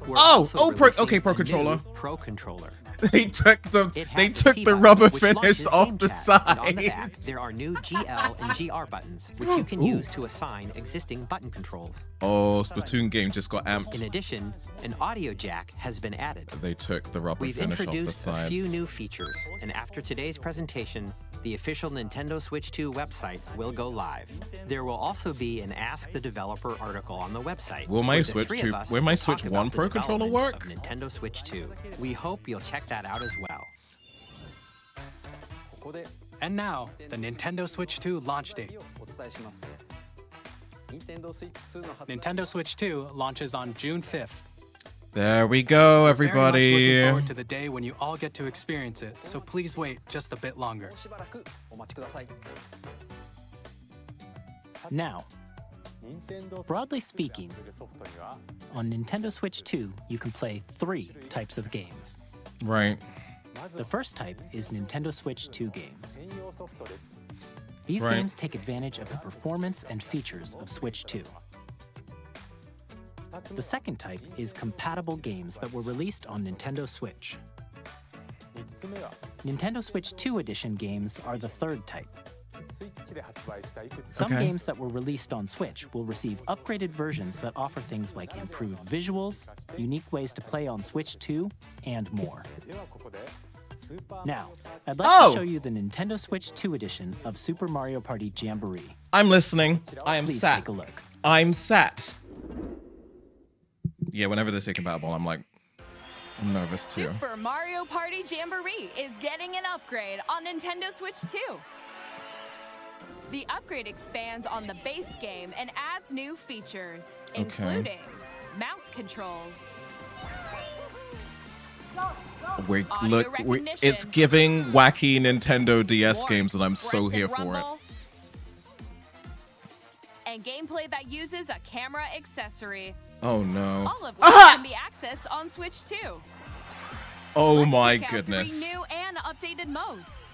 We're also releasing okay, Pro a new Controller. Pro Controller. They took the It has they a took C the button, rubber which finish launches off game the chat, and on the side. back, there are new GL and GR buttons, which you can use to assign existing button controls. Oh, Splatoon game just got amped. In addition, an audio jack has been added. They took the rubber We've finish off the introduced a sides. few new features, and after today's presentation, the official Nintendo Switch 2 website will go live. There will also be an Ask the Developer article on the website. Will my where the Switch three 2 of us will my will Switch talk 1 about the Pro Controller development work? of Nintendo Switch 2. We hope you'll check that out as well. And now, the Nintendo Switch 2 launch date. Nintendo Switch 2 launches on June 5th. There we go, Very everybody. much looking forward to the day when you all get to experience it, so please wait just a bit longer. Now, broadly speaking, on Nintendo Switch 2, you can play 3 types of games. Right. The first type is Nintendo Switch 2 games. These Right. games take advantage of the performance and features of Switch 2. The second type is compatible games that were released on Nintendo Switch. Nintendo Switch 2 edition games are the third type. Some Okay. games that were released on Switch will receive upgraded versions that offer things like improved visuals, unique ways to play on Switch 2, and more. Now, I'd like Oh! to show you the Nintendo Switch 2 edition of Super Mario Party Jamboree. I'm listening. I am Please sat. take a look. I'm sat. Yeah, whenever they say compatible, I'm like, I'm nervous too. Super Mario Party Jamboree is getting an upgrade on Nintendo Switch 2. The upgrade expands on the base game and adds new features, including mouse controls. Audio It's recognition. giving wacky Nintendo DS More games, and I'm so expressive here for it. rumble, and gameplay that uses a camera accessory, Oh no. all of which can be accessed on Switch 2. Oh Let's my check out goodness. 3 new and updated modes.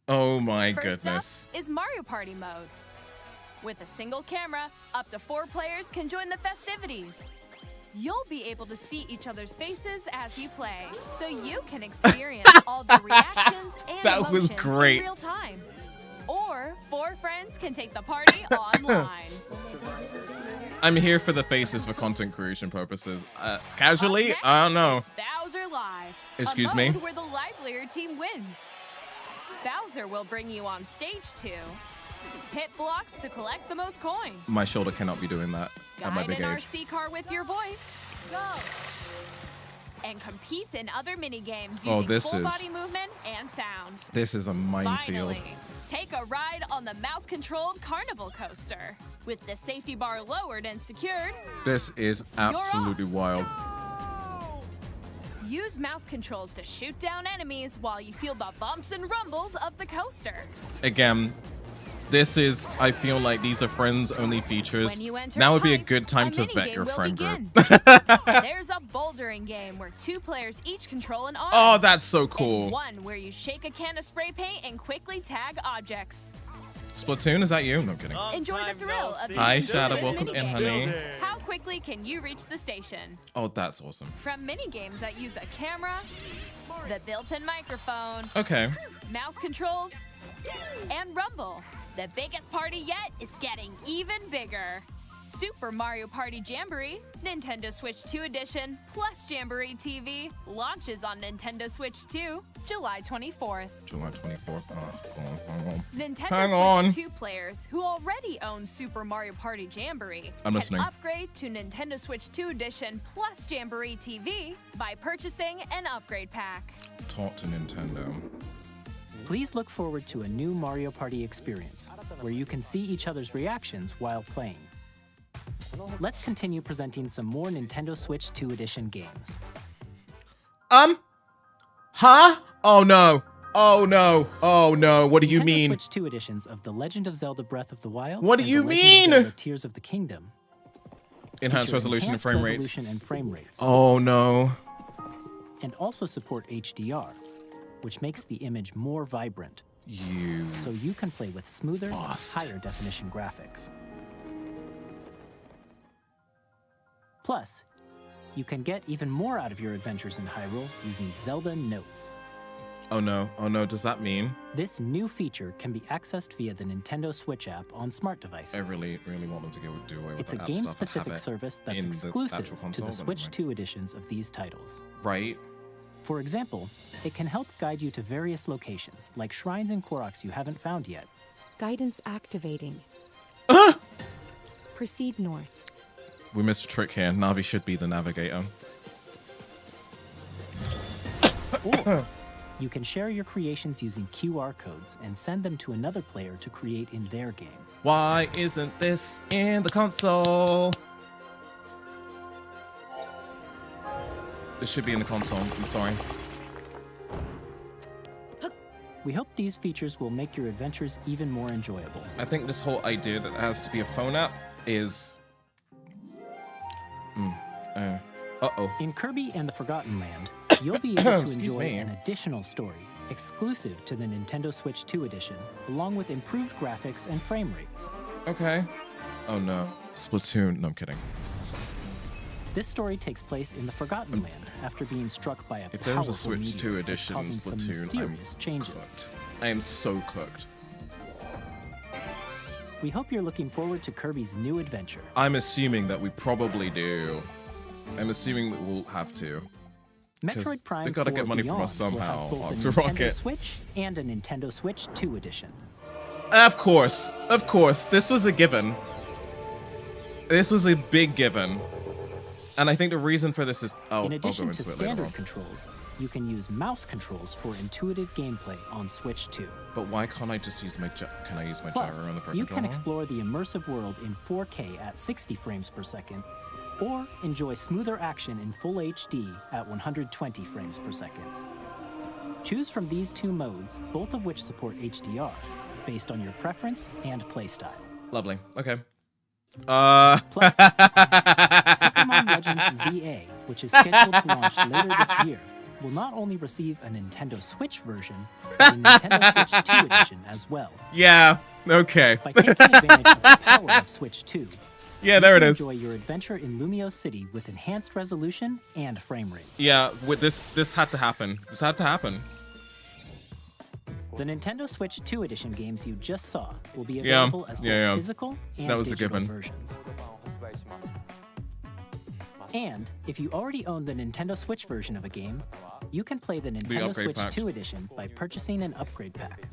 Oh my First up goodness. is Mario Party mode. With a single camera, up to 4 players can join the festivities. You'll be able to see each other's faces as you play, so you can experience all the reactions and That was emotions great. in real time. Or 4 friends can take the party online. I'm here for the faces for content creation purposes. Casually, Up next, I don't know. It's Bowser Live. Excuse a me? mode where the livelier team wins. Bowser will bring you on stage to hit blocks to collect the most coins. My shoulder cannot be doing that at my Guide big an age. RC car with your voice. Go. And compete in other mini games Oh, using this full is- body movement and sound. This is a minefield. Finally, take a ride on the mouse-controlled carnival coaster. With the safety bar lowered and secured, This is absolutely off. wild. use mouse controls to shoot down enemies while you feel the bumps and rumbles of the coaster. Again, this is, I feel like these are friends-only features. When you enter Now would be a pipe, good time a to vet minigame your will friend begin. group. There's a bouldering game where 2 players each control an arm. Oh, that's so cool. And one where you shake a can of spray paint and quickly tag objects. Splatoon, is that you? No, I'm kidding. Enjoy the thrill of these Hi, intuitive Shadow, welcome in, minigames. honey. How quickly can you reach the station? Oh, that's awesome. From minigames that use a camera, the built-in microphone, Okay. mouse controls, and rumble. The biggest party yet is getting even bigger. Super Mario Party Jamboree, Nintendo Switch 2 Edition, plus Jamboree TV, launches on Nintendo Switch 2, July 24th. July 24th. Oh, Nintendo Hang Switch on. 2 players who already own Super Mario Party Jamboree I'm can listening. upgrade to Nintendo Switch 2 Edition plus Jamboree TV by purchasing an upgrade pack. Talk to Nintendo. Please look forward to a new Mario Party experience, where you can see each other's reactions while playing. Let's continue presenting some more Nintendo Switch 2 Edition games. Huh? Oh no. Oh no. Oh no. What do you Nintendo mean? Switch 2 editions of The Legend of Zelda Breath of the Wild What do and you The Legend mean? of Zelda Tears of the Kingdom Enhanced feature resolution and enhanced frame rates. resolution and frame rates, Oh no. and also support HDR, which makes the image more vibrant, You. so you can play with smoother, Bastards. higher definition graphics. Plus, you can get even more out of your adventures in Hyrule using Zelda Notes. Oh no. Oh no. Does that mean? This new feature can be accessed via the Nintendo Switch app on smart devices. I really, really want them to go do away with It's a that app stuff and have game-specific it service that's in the exclusive actual to console, the but Switch anyway. 2 editions of these titles. Right. For example, it can help guide you to various locations, like shrines and Koroks you haven't found yet. Guidance activating. Proceed north. We missed a trick here. Navi should be the navigator. Or you can share your creations using QR codes and send them to another player to create in their game. Why isn't this in the console? This should be in the console. I'm sorry. We hope these features will make your adventures even more enjoyable. I think this whole idea that it has to be a phone app is. Uh-oh. In Kirby and the Forgotten Land, you'll be able to Excuse enjoy me. an additional story exclusive to the Nintendo Switch 2 edition, along with improved graphics and frame rates. Okay. Oh no. Splatoon. No, I'm kidding. This story takes place in the Forgotten Land after being struck by a If there was a powerful Switch 2 meteor that's edition causing some Splatoon, mysterious I'm changes. cooked. I am so cooked. We hope you're looking forward to Kirby's new adventure. I'm assuming that we probably do. I'm assuming that we'll have to. Metroid Prime they gotta 4 get money Beyond from us somehow. will have both To a Nintendo Rocket. Switch and a Nintendo Switch 2 edition. Of course. This was a given. This was a big given. And I think the reason for this is... Oh, In addition I'll go to into it later standard on. controls, you can use mouse controls for intuitive gameplay on Switch 2. But why can't I just use my... Can I use my Plus, gyro on the Pro you can controller? explore the immersive world in 4K at 60 frames per second, or enjoy smoother action in Full HD at 120 frames per second. Choose from these two modes, both of which support HDR, based on your preference and playstyle. Lovely. Okay. Plus, Pokemon Legends ZA, which is scheduled to launch later this year, will not only receive a Nintendo Switch version, but a Nintendo Switch 2 edition as well. Yeah. Okay. By taking advantage of the power of Switch 2, yeah, there it you is. can enjoy your adventure in Lumio City with enhanced resolution and frame rate. Yeah, with this had to happen. This had to happen. The Nintendo Switch 2 edition games you just saw will be Yeah, available as both yeah. physical and That was a digital given. versions. And if you already own the Nintendo Switch version of a game, you can play the Nintendo upgrade Switch pack. 2 edition by purchasing an upgrade pack.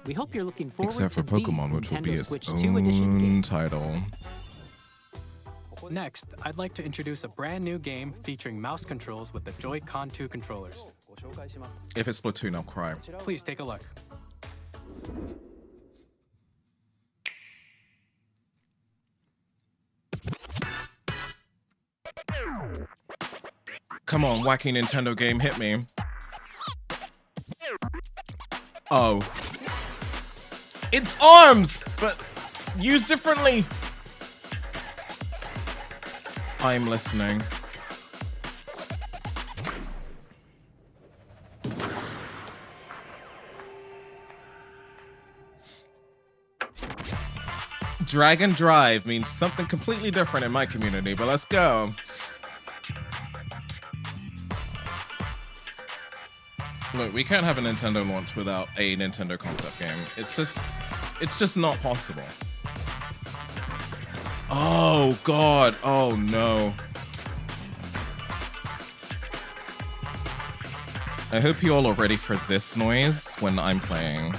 We hope you're looking forward Except for to these Pokemon, which will Nintendo be its Switch 2 edition own games. title. Next, I'd like to introduce a brand new game featuring mouse controls with the Joy-Con 2 controllers. If it's Splatoon, I'll cry. Please take a look. Come on, wacky Nintendo game, hit me. Oh. It's arms, but used differently. I'm listening. Drag and drive means something completely different in my community, but let's go. Look, we can't have a Nintendo launch without a Nintendo concept game. It's just not possible. Oh God, oh no. I hope you all are ready for this noise when I'm playing.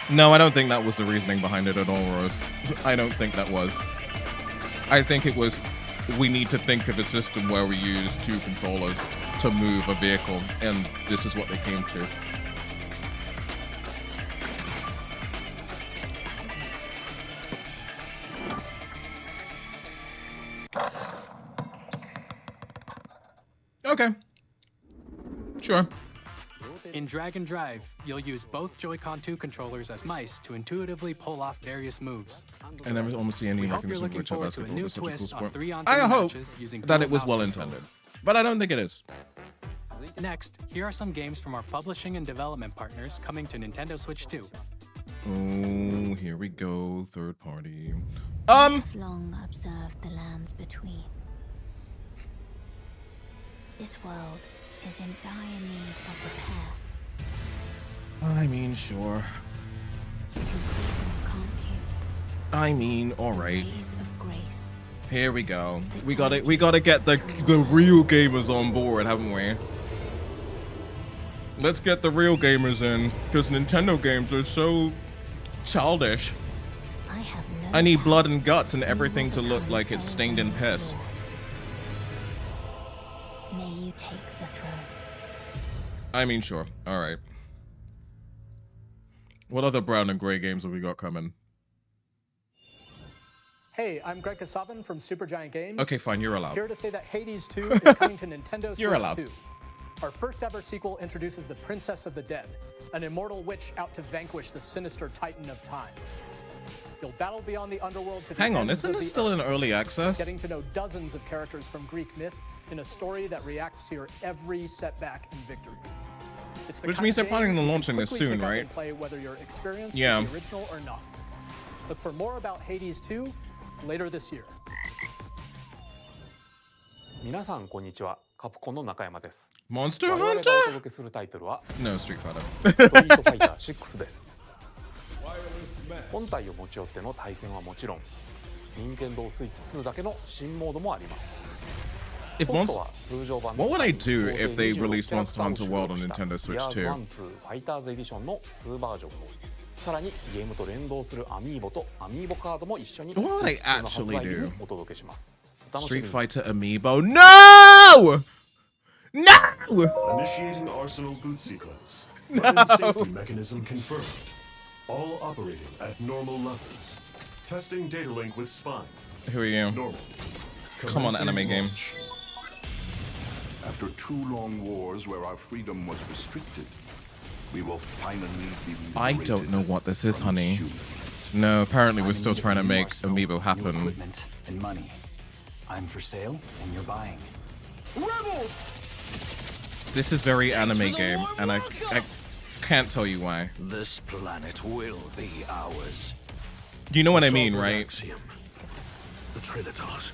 No, I don't think that was the reasoning behind it at all, Rose. I don't think that was. I think it was, we need to think of a system where we use two controllers to move a vehicle, and this is what they came to. Okay. Sure. In Drag and Drive, you'll use both Joy-Con 2 controllers as mice to intuitively pull off various moves. I never almost see any We hope you're mechanism looking which forward to a basketball new was such a cool twist on sport. 3-on-3 I hope matches using that dual it was mouse well controls. intended, but I don't think it is. Next, here are some games from our publishing and development partners coming to Nintendo Switch 2. Oh, here we go, third party. I've long observed the lands between. This world is in dire need of repair. I mean, sure. You can see them, can't you? I mean, all right. Rays of grace. Here we go. We gotta get the real gamers on board, haven't we? Let's get the real gamers in, because Nintendo games are so childish. I need blood and guts and everything to look like it's stained in piss. May you take the throne. I mean, sure. All right. What other brown and gray games have we got coming? Hey, I'm Greg Kasavin from Supergiant Games. Okay, fine, you're allowed. Here to say that Hades 2 is coming to Nintendo You're Switch allowed. 2. Our first ever sequel introduces the Princess of the Dead, an immortal witch out to vanquish the sinister Titan of Time. You'll battle beyond the underworld to the Hang on, ends isn't of it the still earth, in early access? getting to know dozens of characters from Greek myth in a story that reacts to your every setback and victory. It's the Which kind means of they're planning game on you launching this quickly soon, pick up right? and play whether you're experienced Yeah. with the original or not. Look for more about Hades 2 later this year. 皆さんこんにちは。カプコンの中山です。 Monster 我々がお Hunter? 届けするタイトルは No, Street Fighter. ストリートファイター6です。本体を持ち寄っての対戦はもちろん、任天堂スイッチ2だけの新モードもあります。 If ソフ Monster, トは通常版 what would I do if they 総勢 released 26 Monster Hunter キャ World ラ on クター Nintendo を Switch 使った 2? Gears 1、2ファイターズエディションの2バージョンを、さらにゲームと連動するアミーボとアミーボカードも一緒に What would I スイッチ2の発 actually 売日 do? にお届けします。お楽しみ Street に。 Fighter Amiibo? No! No! Initiating Arsenal boot sequence. No. Weapon safety mechanism confirmed. All operating at normal levels. Testing data link with spine. Who are you? Normal. Come on, Commencing anime game. launch. After 2 long wars where our freedom was restricted, we will finally be I liberated don't know what this is, from honey. humans. No, apparently we're still I'm in trying to new make arsenal, Amiibo new happen. equipment and money. I'm for sale, and you're buying. Rebels! This is very anime game, and I can't tell you why. This planet will be ours. You know what I The mean, Sovereign right? Axiom. The Trinitas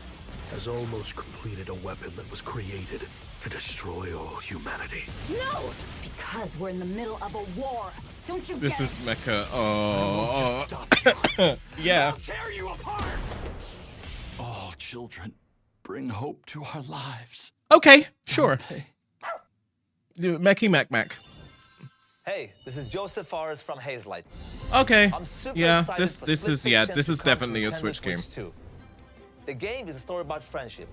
has almost completed a weapon that was created to destroy all humanity. No! Because we're in the middle of a war. Don't you This get is it? Mecha. I won't just Oh. stop you. Yeah. I'll tear you apart. All children bring hope to our lives. Okay, sure. Mecky Mac. Hey, this is Joseph Forrest from Hazelight. Okay. I'm super Yeah, excited this for this Split is yeah, Fiction this to is come to definitely a Nintendo Switch game. 2. The game is a story about friendship.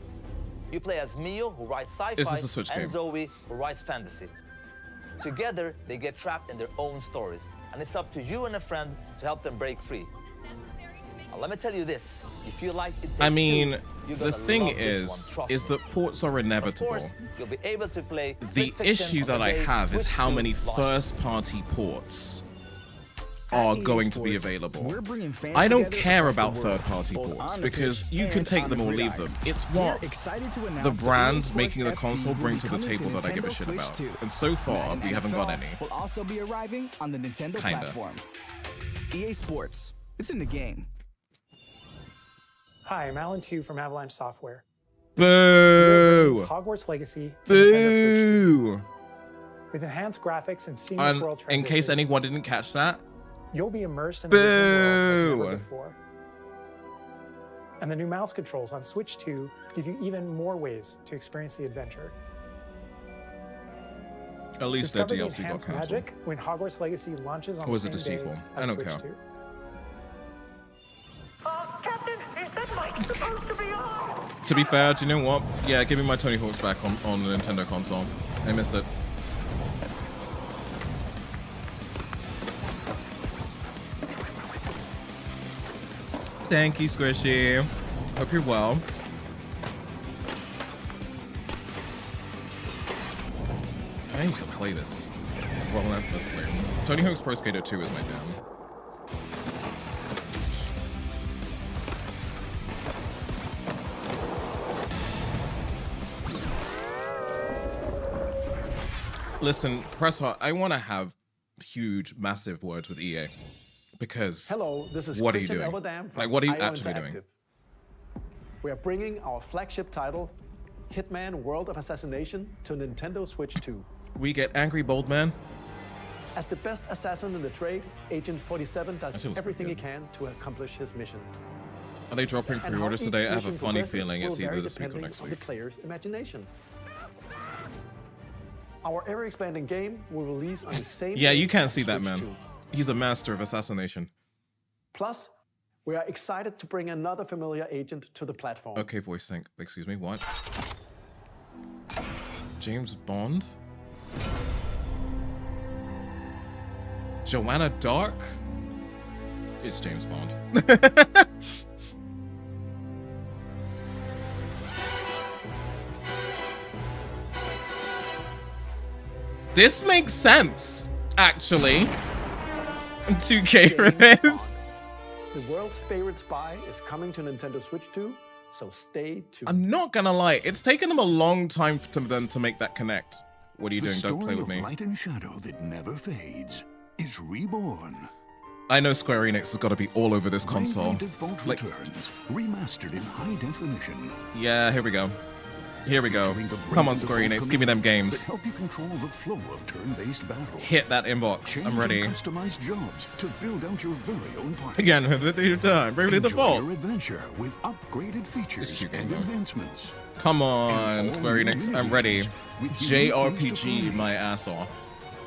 You play as Mio, who writes sci-fi, This is a Switch and game. Zoe, who writes fantasy. Together, they get trapped in their own stories, and it's up to you and a friend to help them break free. Now, let me tell you this: if you like It Takes I mean, Two, you're the gonna thing love this is one, trust me. that ports are Of inevitable. course, you'll be able to play The Split Fiction issue on that the I day have is Switch how 2 many launches. first-party ports At are EA going to be Sports, available. we're bringing fans I don't together care across the about world, third-party both ports on the because pitch you can and take on them the or leave gridiron. them. It's We're what excited to the announce that brands EA making the Sports console FC bring will to be the coming table to that I give a Nintendo shit Switch about. 2. And so far, And we haven't got NFL any. will also be arriving on the Nintendo Kinda. platform. EA Sports. It's in the game. Hi, I'm Alan Tu from Avalanche Software. Boo! Hogwarts Legacy to Nintendo Switch 2. Boo! With enhanced graphics and seamless world In transitions, case anyone didn't catch that, you'll be immersed in the Disney world like never Boo! before. And the new mouse controls on Switch 2 give you even more ways to experience the adventure. at least their Discover the DLC got enhanced cancelled. magic when Hogwarts Legacy launches on Or was the it same a day sequel? I as don't Switch care. 2. Captain, is that mic supposed to be on? To be fair, do you know what? Yeah, give me my Tony Hawk's back on the Nintendo console. I miss it. Thank you, Squishy. Hope you're well. I need to play this relentlessly. Tony Hawk's Pro Skater 2 is my jam. Listen, press hot. I want to have huge, massive words with EA because Hello, this is what Christian are you doing? Elberdam from Like, what are you IO actually Interactive. doing? We are bringing our flagship title, Hitman World of Assassination, to Nintendo Switch 2. We get Angry Bold Man. As the best assassin in the trade, Agent 47 That does seems everything he pretty can to accomplish his mission. Are they dropping And how pre-orders each today? I have a mission funny progresses feeling it's will vary either this week or depending next on week. the player's imagination. Our ever-expanding game will release on the same Yeah, day you can't as see that, Switch man. 2. He's a master of assassination. Plus, we are excited to bring another familiar agent to the platform. Okay, voice sync. Excuse me, what? James Bond? Joanna Dark? It's James Bond. This makes sense, actually. 2K release. The world's favorite spy is coming to Nintendo Switch 2, so stay tuned. I'm not gonna lie, it's taken them a long time for them to make that connect. What are you doing? Don't play with me. The story of light and shadow that never fades is reborn. I know Square Enix has got to be all over this console. Default returns, remastered in high definition. Yeah, here we go. Here we go. Come on, Square Enix, give me them games. Help you control the flow of turn-based battles. Hit that inbox. I'm ready. Customized jobs to build out your very own party. Again, your time. Bravely Default. Your adventure with upgraded features and advancements. Come on, Square Enix, I'm ready. JRPG my ass off.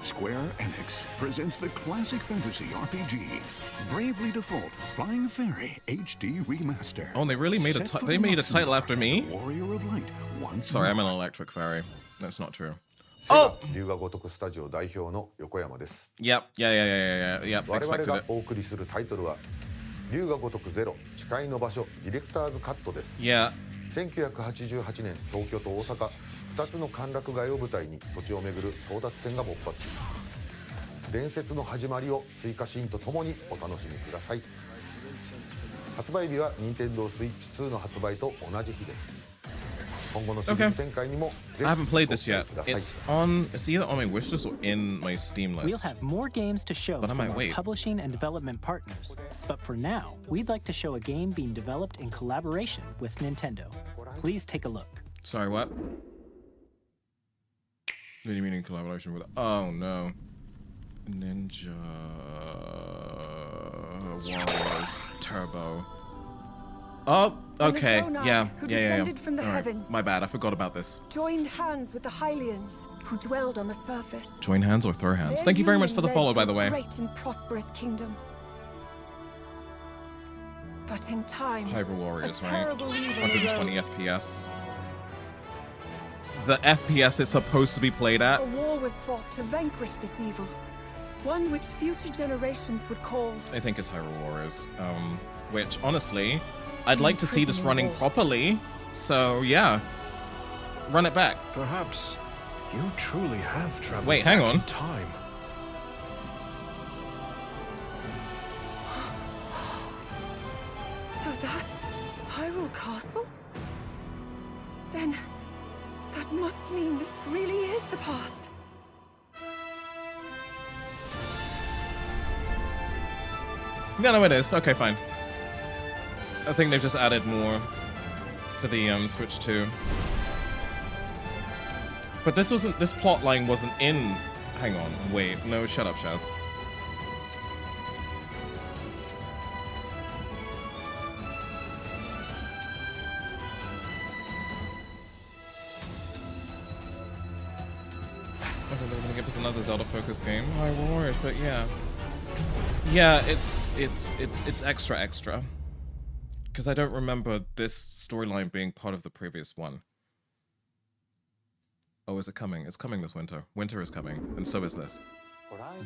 Square Enix presents the classic fantasy RPG, Bravely Default Flying Fairy HD Remaster. Oh, they really made a title after me? Warrior of Light. Sorry, I'm an electric fairy. That's not true. Oh! Yep, yeah. Expected it. 我々がお送りするタイトルは龍が如くゼロ誓いの場所ディレクターズカットです。Yeah. 1988年東京と大阪2つの歓楽街を舞台に土地を巡る争奪戦が勃発。伝説の始まりを追加シーンとともにお楽しみください。発売日は任天堂スイッチ2の発売と同じ日です。 I haven't played this yet. It's either on my wish list or in my Steam list. We'll have more games to show but from our wait. publishing and development partners. But for now, we'd like to show a game being developed in collaboration with Nintendo. Please take a look. Sorry, what? What do you mean in collaboration with? Oh no, Ninja Warriors Turbo. Oh, okay, yeah. From the heavens, my bad, I forgot about this. Joined hands with the Hylians, who dwelled on the surface. Join hands or throw hands? Thank you very much for the follow, by the way. Great and prosperous kingdom. But in time, Hyrule Warriors, right? 120 FPS. The FPS it's supposed to be played at. A war was fought to vanquish this evil, one which future generations would call. I think it's Hyrule Warriors. Which honestly, I'd like to see this running properly. So yeah, run it back. Perhaps you truly have traveled. Wait, hang on. Time. So that's Hyrule Castle? Then that must mean this really is the past. No, it is. Okay, fine. I think they've just added more for the Switch 2. But this plot line wasn't in. Hang on, wait, no, shut up, Shaz. I think they're gonna give us another Zelda-focused game. I worry, but yeah. Yeah, it's extra. Because I don't remember this storyline being part of the previous one. Oh, is it coming? It's coming this winter. Winter is coming, and so is this.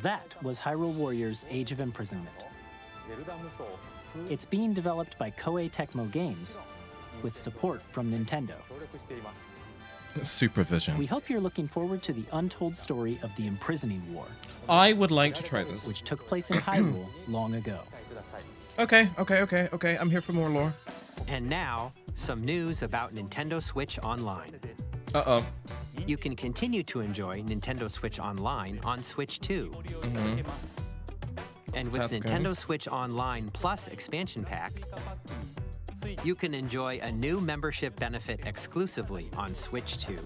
That was Hyrule Warriors Age of Imprisonment. It's being developed by Koei Tecmo Games, with support from Nintendo. Supervision. We hope you're looking forward to the untold story of the Imprisoning War. I would like to try this. Which took place in Hyrule long ago. Okay. I'm here for more lore. And now, some news about Nintendo Switch Online. Uh-oh. You can continue to enjoy Nintendo Switch Online on Switch 2. And with Nintendo Switch Online Plus expansion pack, you can enjoy a new membership benefit exclusively on Switch 2.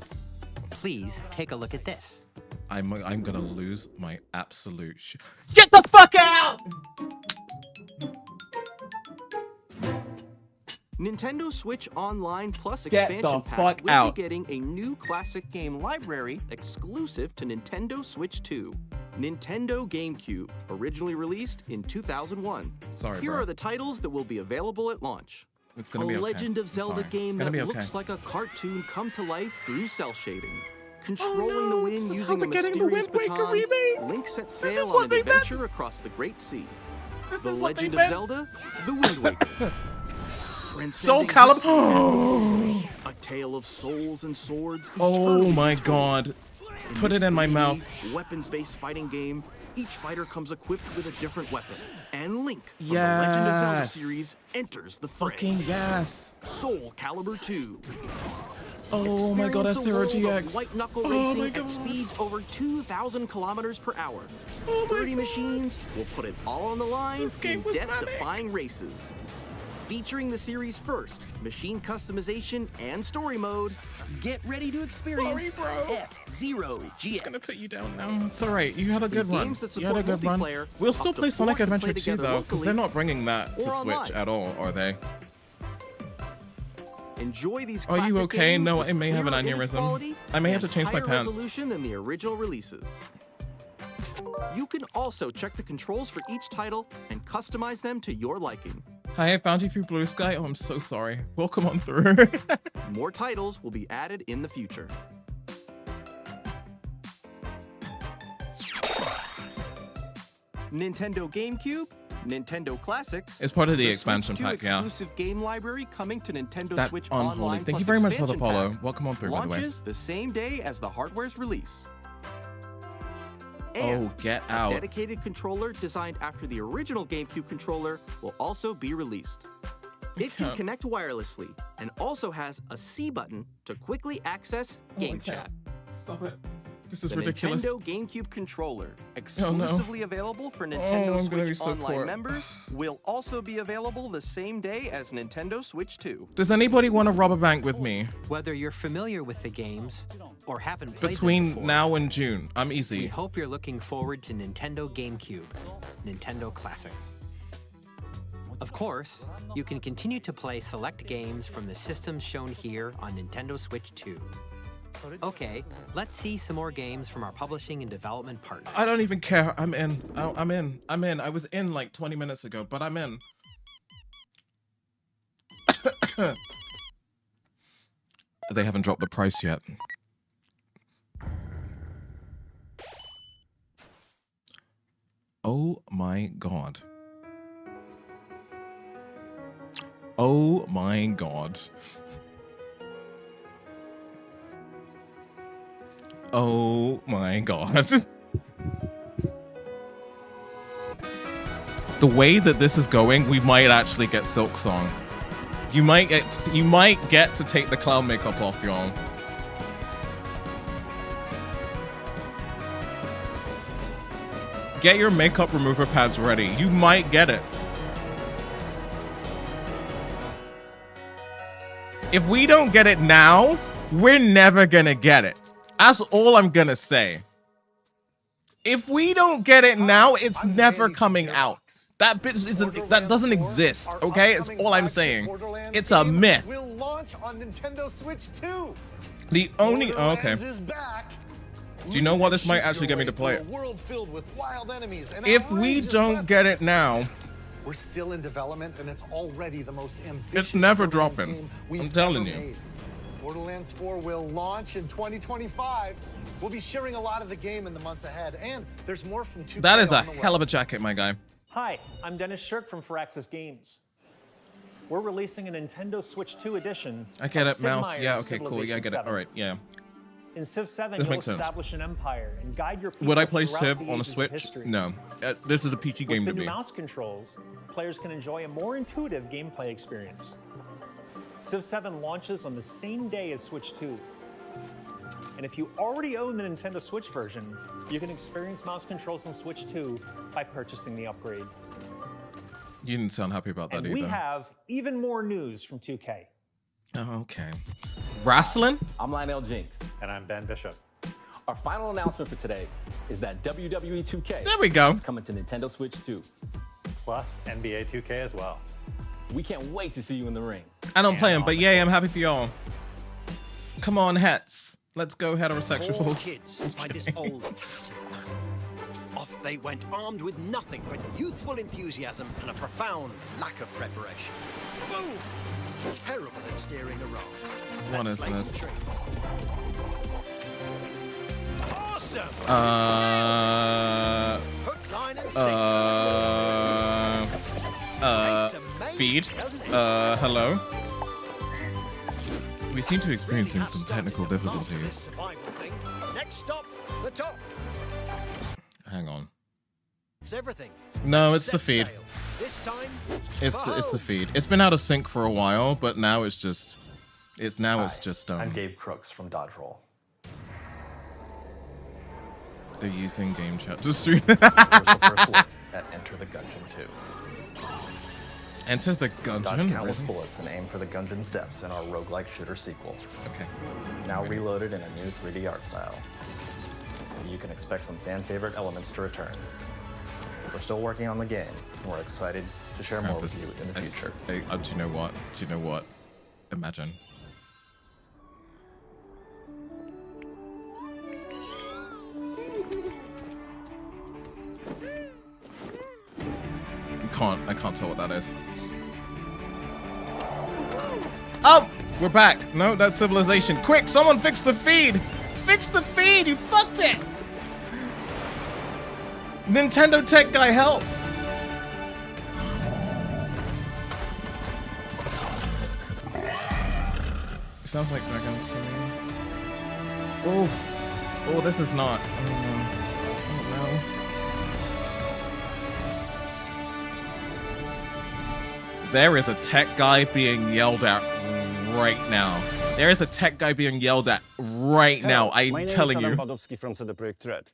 Please take a look at this. I'm gonna lose my absolute Get the fuck out! Nintendo Switch Online Plus Get expansion the pack fuck will out. be getting a new classic game library exclusive to Nintendo Switch 2. Nintendo GameCube, originally released in 2001. Sorry, Here bro. are the titles that will be available at launch. It's gonna be okay. Legend of I'm Zelda sorry. game It's that gonna be okay. looks like a cartoon come to life through cell shading. Controlling the wind This is using how a we're getting the mysterious Wind Waker baton, remake. Link sets This is sail what on an they meant. adventure across the Great Sea. This The is what they Legend of meant. Zelda, The Wind Waker. Soul Transcending Calibur. history. A tale of souls and swords. Oh eternally my told. god. Put this it in my 3D mouth. Weapons-based fighting game, each fighter comes equipped with a different weapon. And Link from the Legend of Zelda Yes. series enters the fray. Fucking yes. Soul Calibur 2. Oh my god, Experience a S.2025 world GX. of white knuckle Oh racing my at god. speeds over 2,000 kilometers per hour. 30 machines will put it all on the line in death-defying races. Featuring the series' first machine customization and story mode, get ready to experience F-Zero GX. I'm just gonna put you down now. It's alright, you had a good run. Games that You had a support good run. multiplayer, We'll up still to play 4 Sonic can play Adventure 2 together though, because they're locally not bringing that to or Switch online. at all, are they? Enjoy these Are you classic okay? games No, with I may have an clearer image aneurysm. quality I may have to and change my higher pants. resolution than the original releases. You can also check the controls for each title and customize them to your liking. Hi, I found you through Blue Sky. Oh, I'm so sorry. Welcome on through. More titles will be added in the future. Nintendo GameCube, Nintendo Classics. It's part of the Switch expansion 2 pack, yeah. exclusive game library coming to Nintendo That Switch unholy. Online. Thank you plus very much for the expansion follow. pack. Welcome on through, by the way. Launches the same day as the hardware's release. Oh, And get a out. dedicated controller designed after the original GameCube controller will also be released. It can connect wirelessly and also has a C button to quickly access game chat. Stop it. This is the ridiculous. Nintendo GameCube controller, Oh, no. exclusively available for Nintendo I'm gonna be Switch so Online poor. members, will also be available the same day as Nintendo Switch 2. Does anybody want a rubber bank with me? Whether you're familiar with the games or haven't played them Between before, now and June. I'm we easy. hope you're looking forward to Nintendo GameCube, Nintendo Classics. Of course, you can continue to play select games from the systems shown here on Nintendo Switch 2. Okay, let's see some more games from our publishing and development partners. I don't even care. I'm in. I'm in. I'm in. I was in like 20 minutes ago, but I'm in. They haven't dropped the price yet. Oh my god. Oh my god. Oh my god. The way that this is going, we might actually get Silk Song. You might get to take the clown makeup off, y'all. Get your makeup remover pads ready. You might get it. If we don't get it now, we're never gonna get it. That's all I'm gonna say. If we don't get it now, it's never coming out. That bitch isn't. That doesn't exist. Okay, it's all I'm saying. It's a myth. Will launch on Nintendo Switch 2. The only okay. Is back. Do you know what? This might actually get me to play it. A world filled with wild enemies and If we outrageous don't get it weapons. now, We're still in development, and it's already the most ambitious. it's never Borderlands dropping. game we've I'm telling ever you. made. Borderlands 4 will launch in 2025. We'll be sharing a lot of the game in the months ahead, and there's more from 2K That is a on the way. hell of a jacket, my guy. Hi, I'm Dennis Shirk from Firaxis Games. We're releasing a Nintendo Switch 2 edition. I get of it, Sid mouse. Meier's Yeah, okay, cool. Yeah, I Civilization get it. 7. All right, yeah. In Civ 7, This you'll makes sense. establish an empire and guide your people Would I play throughout Civ the on a ages of Switch? history. No. This is a peachy With game the to new me. mouse controls, players can enjoy a more intuitive gameplay experience. Civ 7 launches on the same day as Switch 2. And if you already own the Nintendo Switch version, you can experience mouse controls on Switch 2 by purchasing the upgrade. You didn't sound happy about that And either. we have even more news from 2K. Oh, okay. Wrestling? I'm Lionel Jinx. And I'm Ben Bishop. Our final announcement for today is that WWE 2K There we go. is coming to Nintendo Switch 2. Plus NBA 2K as well. We can't wait to see you in the ring. I don't play him, but yay, I'm happy for y'all. Come on, hets. Let's go, heterosexuals. Four kids by this old tattooed man. Off they went armed with nothing but youthful enthusiasm and a profound lack of preparation. Boom! Terrible at steering a raft. What and is slaying some this? trees. Awesome! Hook, line, and sinker. Feed. Hello. We seem to be experiencing some technical difficulties. Survival thing. Next stop, the top. Hang on. It's everything. No, it's the Set feed. sail. This time, It's the feed. It's been out of sync for a while, but now it's just It's now it's just I'm Dave Crooks from thro. They're using game chat to stream. Here's the first look at Enter the Gungeon 2. Enter the Gungeon? Dodge countless bullets and aim for the Gungeon's depths in our roguelike shooter sequel. Okay. Now reloaded in a new 3D art style. You can expect some fan favorite elements to return. We're still working on the game, and we're excited to share more with you in the future. Do you know what? Do you know what? Imagine. I can't tell what that is. Oh! We're back. No, that's Civilization. Quick, someone fix the feed! Fix the feed! You fucked it! Nintendo tech guy, help! Sounds like they're gonna say. Oh, oh, this is not. Oh no. Oh no. There is a tech guy being yelled at right now. There is a tech guy being yelled at right now. I'm telling you. My name is Adam Badowski from CD Projekt Red.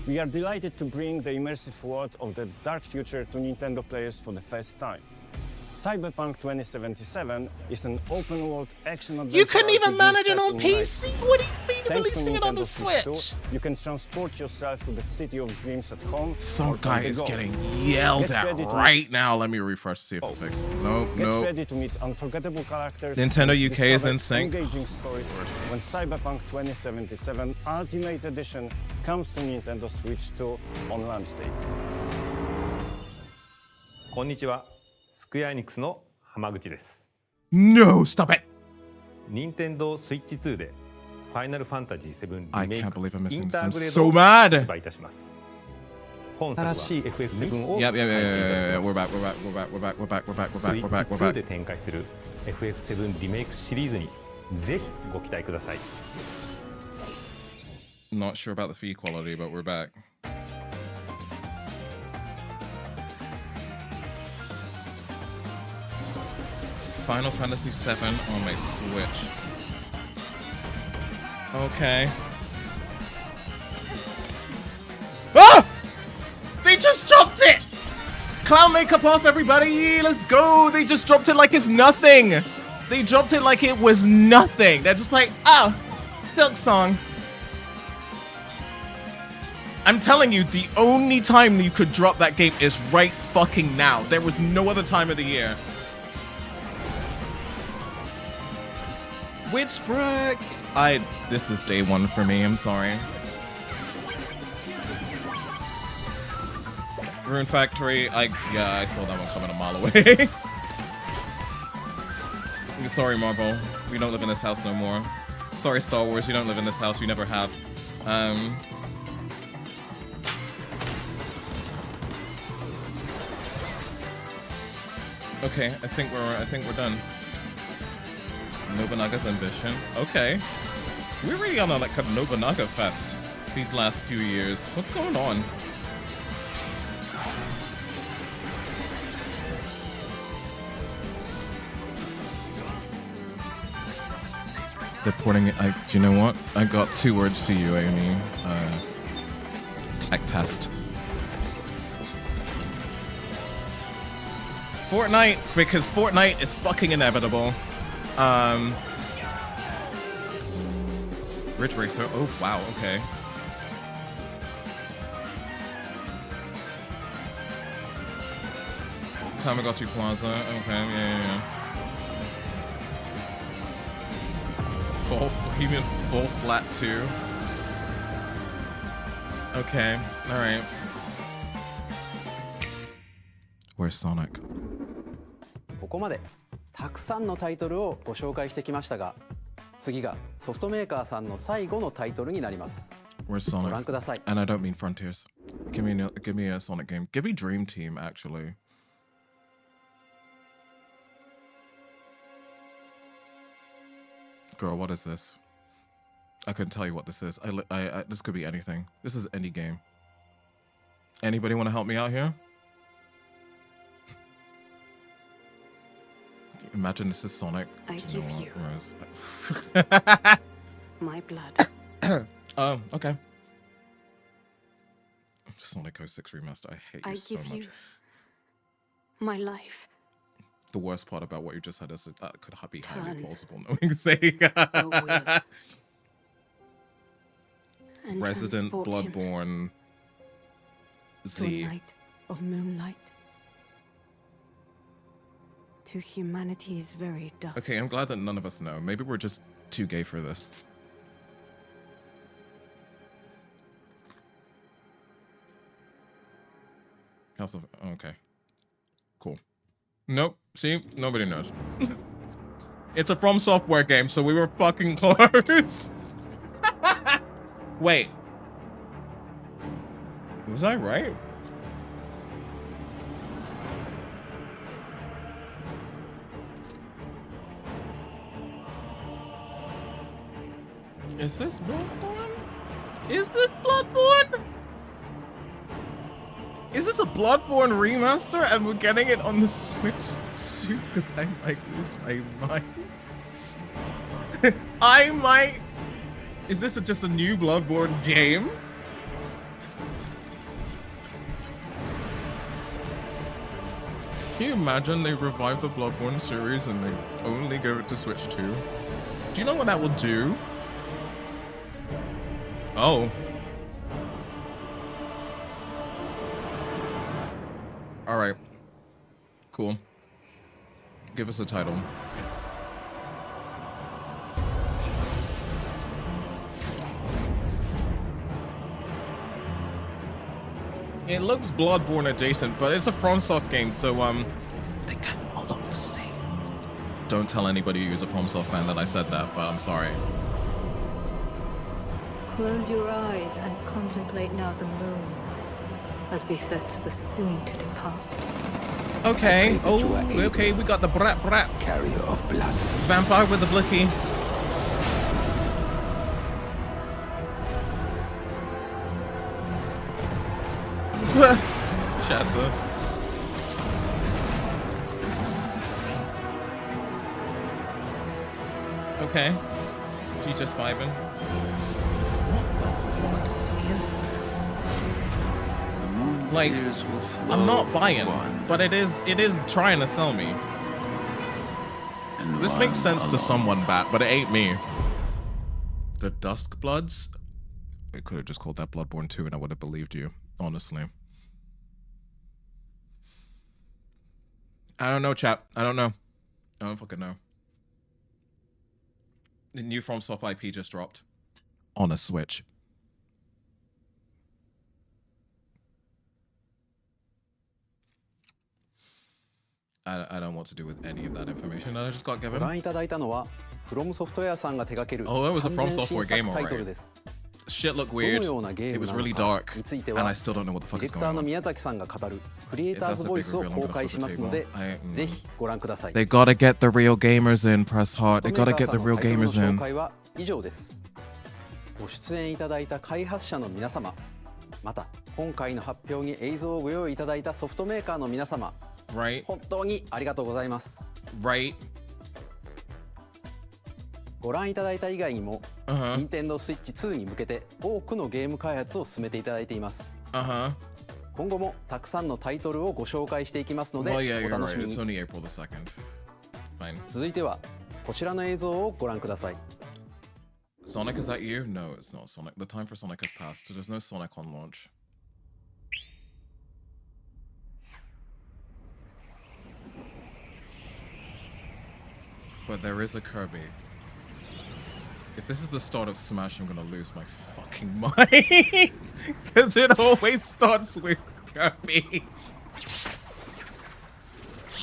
We are delighted to bring the immersive world of the dark future to Nintendo players for the first time. Cyberpunk 2077 is an open-world action-adventure. You couldn't even RPG manage it set on in PC? night. What do you mean Thanks to releasing it on the Nintendo Switch? 2, you can transport yourself to the city of dreams at home. Some or guy on the is go. getting yelled Get at ready to right now. Let me refresh to see if it fixed. Nope, Get nope. ready to meet unforgettable characters. Nintendo and UK is discover in sync. Engaging stories when Cyberpunk 2077 Ultimate Edition comes to Nintendo Switch 2 on launch day. こんにちは。スクエアエニックスの浜口です。 No, stop it! 任天堂スイッチ2でファイナルファンタジー7リ I メイ can't ク believe I'm イ missing ンター this. グ I'm レー so ドを mad! 発売いたします。本作は FF7 を Yep. We're 配 back. 信 We're back. We're back. We're back. We're back. We're ス back. イ We're ッ back. チ We're 2で back. 展開する FF7 リメイクシリーズにぜひご期待ください。 Not sure about the feed quality, but we're back. Final Fantasy VII on my Switch. Okay. Ah! They just dropped it! Clown makeup off, everybody! Let's go! They just dropped it like it's nothing! They dropped it like it was nothing! They're just like, ah! Silk Song. I'm telling you, the only time you could drop that game is right fucking now. There was no other time of the year. Witchbrook! This is day one for me, I'm sorry. Rune Factory, yeah, I saw that one coming a mile away. Sorry, Marvel. We don't live in this house no more. Sorry, Star Wars, you don't live in this house, you never have. Okay, I think we're done. Nobunaga's ambition. Okay. We're really on a like a Nobunaga fest these last few years. What's going on? They're porting it. Do you know what? I got 2 words for you, Amy. Tech test. Fortnite, because Fortnite is fucking inevitable. Ridge Racer. Oh, wow. Okay. Tamagotchi Plaza. Okay. Yeah. You mean full flat 2? Okay. All right. Where's Sonic? ここまでたくさんのタイトルをご紹介してきましたが、次がソフトメーカーさんの最後のタイトルになります。 Where's Sonic? ご覧ください。 And I don't mean Frontiers. Give me a Sonic game. Give me Dream Team, actually. Girl, what is this? I couldn't tell you what this is. This could be anything. This is any game. Anybody want to help me out here? Imagine this is Sonic. I Do you know give what, Rose? My blood. Oh, okay. Sonic 06 Remaster. I hate you I so give much. you my life. The worst part about what you just said is that could be highly Turn. plausible. Knowing say Your will. And Resident transport him Bloodborne to a Z. night of moonlight. To humanity's very dust. Okay, I'm glad that none of us know. Maybe we're just too gay for this. House of... Okay. Cool. Nope. See? Nobody knows. It's a From Software game, so we were fucking close. Wait. Was I right? Is this Bloodborne? Is this Bloodborne? Is this a Bloodborne remaster and we're getting it on the Switch too? Because I might lose my mind. I might... Is this just a new Bloodborne game? Can you imagine they revive the Bloodborne series and they only give it to Switch 2? Do you know what that will do? Oh. Alright. Cool. Give us a title. It looks Bloodborne adjacent, but it's a FromSoft game, so they kind of all look the same. Don't tell anybody who's a FromSoft fan that I said that, but I'm sorry. Close your eyes and contemplate now the moon, as befits the soon to depart. Okay. Oh, okay. We got the brat. Carrier of blood. Vampire with the blicky. Shatter. Okay. She's just vibing. Like, I'm not buying, but it is trying to sell me. This makes sense to someone, Bat, but it ain't me. The Dusk Bloods? It could have just called that Bloodborne 2 and I would have believed you, honestly. I don't know, chap. I don't know. I don't fucking know. The new FromSoft IP just dropped. On a Switch. I don't want to do with any of that information that I just got given. ご覧いただいたのは From Software さんが手掛ける Oh, it was a 完 From 全新 Software 作 game, タイトル alright. です。 Shit looked どの weird. ようなゲ It ーム was なの really か dark, について and I は still don't know what the ディ fuck レ is クター going の on. 宮崎さんが語るクリエイターズボイスを公開しますのでぜひご覧ください。 They gotta get the real gamers in, press hard. They gotta get the real タイトルの gamers 紹 in. 介は以上です。ご出演いただいた開発者の皆様、また今回の発表に映像をご用意いただいたソフトメーカーの皆様、本当にありがとうございます。ご覧いただいた以外にも、Nintendo Switch 2に向けて多くのゲーム開発を進めていただいています。今後もたくさんのタイトルをご紹介していきますので、 Well, yeah, お you're 楽し right. み It's に。 only April the 2nd. Fine. 続いてはこちらの映像をご覧ください。 Sonic, is that you? No, it's not Sonic. The time for Sonic has passed. There's no Sonic on launch. But there is a Kirby. If this is the start of Smash, I'm gonna lose my fucking mind. Because it always starts with Kirby.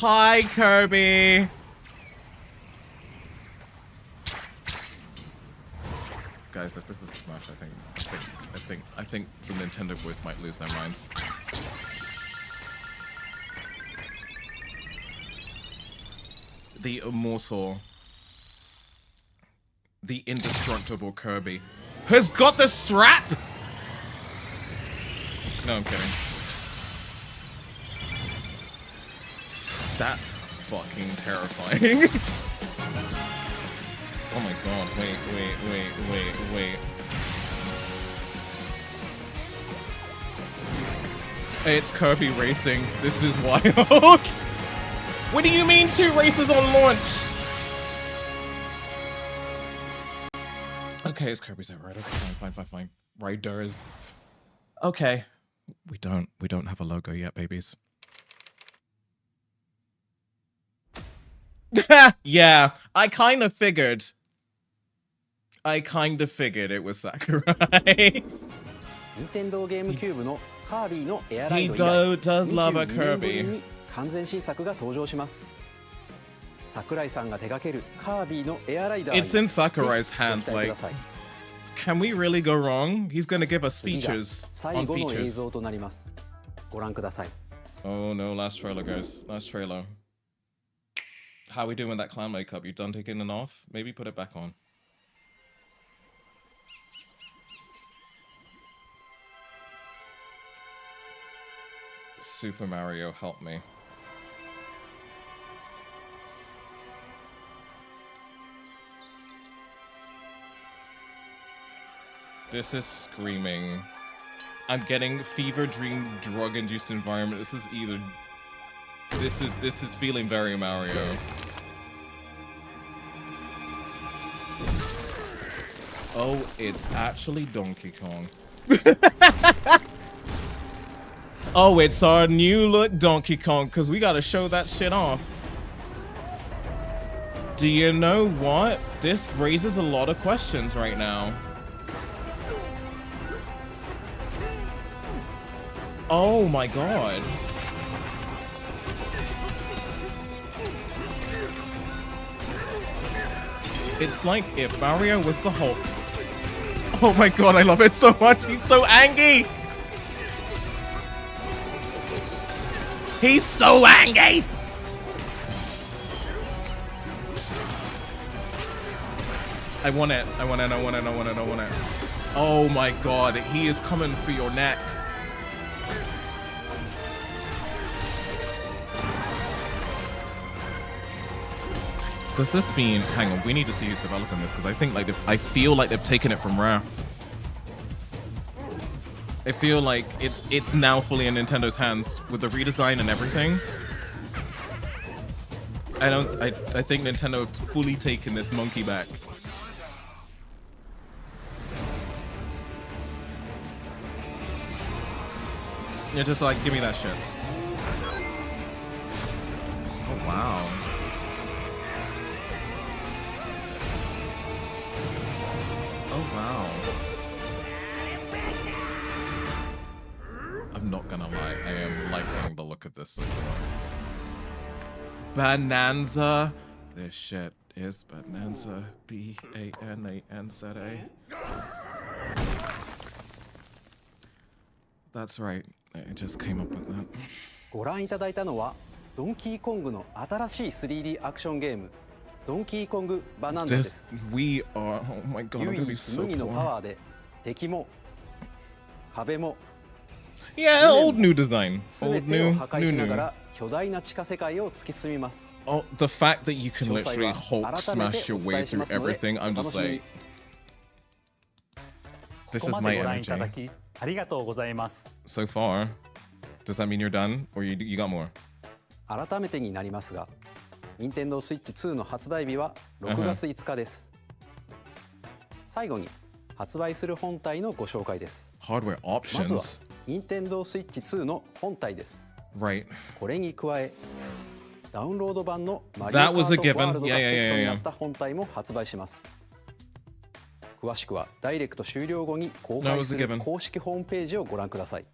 Hi, Kirby. Guys, if this is Smash, I think the Nintendo boys might lose their minds. The immortal, the indestructible Kirby has got the strap! No, I'm kidding. That's fucking terrifying. Oh my god, wait. It's Kirby racing. This is wild. What do you mean 2 races on launch? Okay, it's Kirby's over. Right? Okay, fine. Riders. Okay. We don't have a logo yet, babies. Yeah, I kind of figured it was Sakurai. Nintendo GameCube のカービィのエアラ He イド以来 does love a 22年ぶり Kirby. に完全新作が登場します。桜井さんが手掛けるカービィのエアライダーに It's in Sakurai's ぜひご期 hands. 待く Like, ださい。 can we really go wrong? He's gonna give us 次が features 最 on 後の映 features. 像となります。ご覧ください。 Oh no, last trailer, guys. Last trailer. How we doing with that clown makeup? You done taking it off? Maybe put it back on. Super Mario, help me. This is screaming. I'm getting fever dream drug-induced environment. This is either... This is feeling very Mario. Oh, it's actually Donkey Kong. Oh, it's our new look Donkey Kong, because we gotta show that shit off. Do you know what? This raises a lot of questions right now. Oh my god. It's like if Mario was the Hulk. Oh my god, I love it so much. He's so angry. He's so angry. I want it. I want it. I want it. I want it. I want it. Oh my god, he is coming for your neck. Does this mean? Hang on, we need to see who's developing this because I think like I feel like they've taken it from Rare. I feel like it's now fully in Nintendo's hands with the redesign and everything. I think Nintendo has fully taken this monkey back. Yeah, just like give me that shit. Oh wow. Oh wow. I'm not gonna lie, I am liking the look of this so far. Bonanza. This shit is Bonanza. B-A-N-A-N-Z-A. That's right. I just came up with that. ご覧いただいたのはドンキーコングの新しい 3D アクションゲームドンキーコングバナンザです。We are. Oh my god, I'm gonna be 唯一 so 無二のパ poor. ワーで敵も壁も Yeah, old new design. 全 Old てを new, 破壊 new, しなが new. ら巨大な地下世界を突き進みます。 Oh, the fact that you can 詳細 literally は Hulk 改め smash てお your 伝 way えし through ますので everything. お I'm 楽 just しみに。 like, こ this こ is ま my でご覧いただ energy. きありがとうございます。 So far, does that mean you're done, or you got more? 改めてになりますが Nintendo Switch 2の発売日は6月5日です。最後に発売する本体のご紹介です。 Hardware まずは options. Nintendo Switch 2の本体です。 Right. これに加えダウンロード版のマリオ That カ was a ート given. ワールドが Yeah, セ yeah, ットに yeah, な yeah. った本体も発売します。詳しくはダイレクト終了後に公 That 開 was す a る given. 公式ホームページをご覧ください。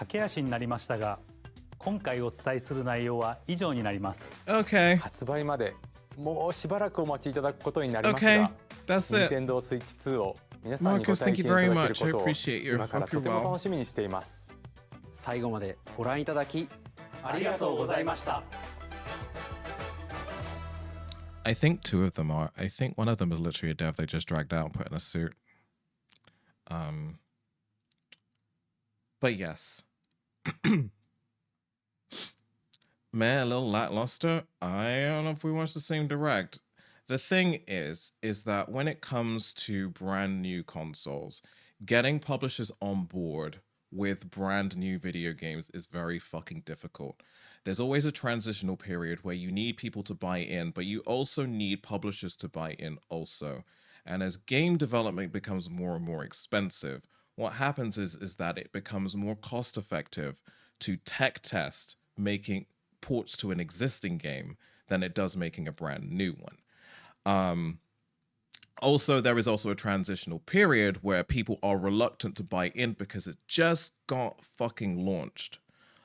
駆け足になりましたが、今回お伝えする内容は以上になります。Okay. 発売までもうしばらくお待ちいただくことになりますが、 Okay, that's it. Nintendo Switch 2を皆さんにご Marcus, 体 thank you 験いた very だける much. I ことを appreciate you. 今から Hope と you're ても well. 楽しみにしています。最後までご覧いただきありがとうございました。 I think two of them are. I think one of them is literally a dev they just dragged out and put in a suit. But yes. Man, a little lackluster. I don't know if we watched the same direct. The thing is that when it comes to brand new consoles, getting publishers on board with brand new video games is very fucking difficult. There's always a transitional period where you need people to buy in, but you also need publishers to buy in also. And as game development becomes more and more expensive, what happens is that it becomes more cost effective to tech test making ports to an existing game than it does making a brand new one. Also, there is also a transitional period where people are reluctant to buy in because it just got fucking launched.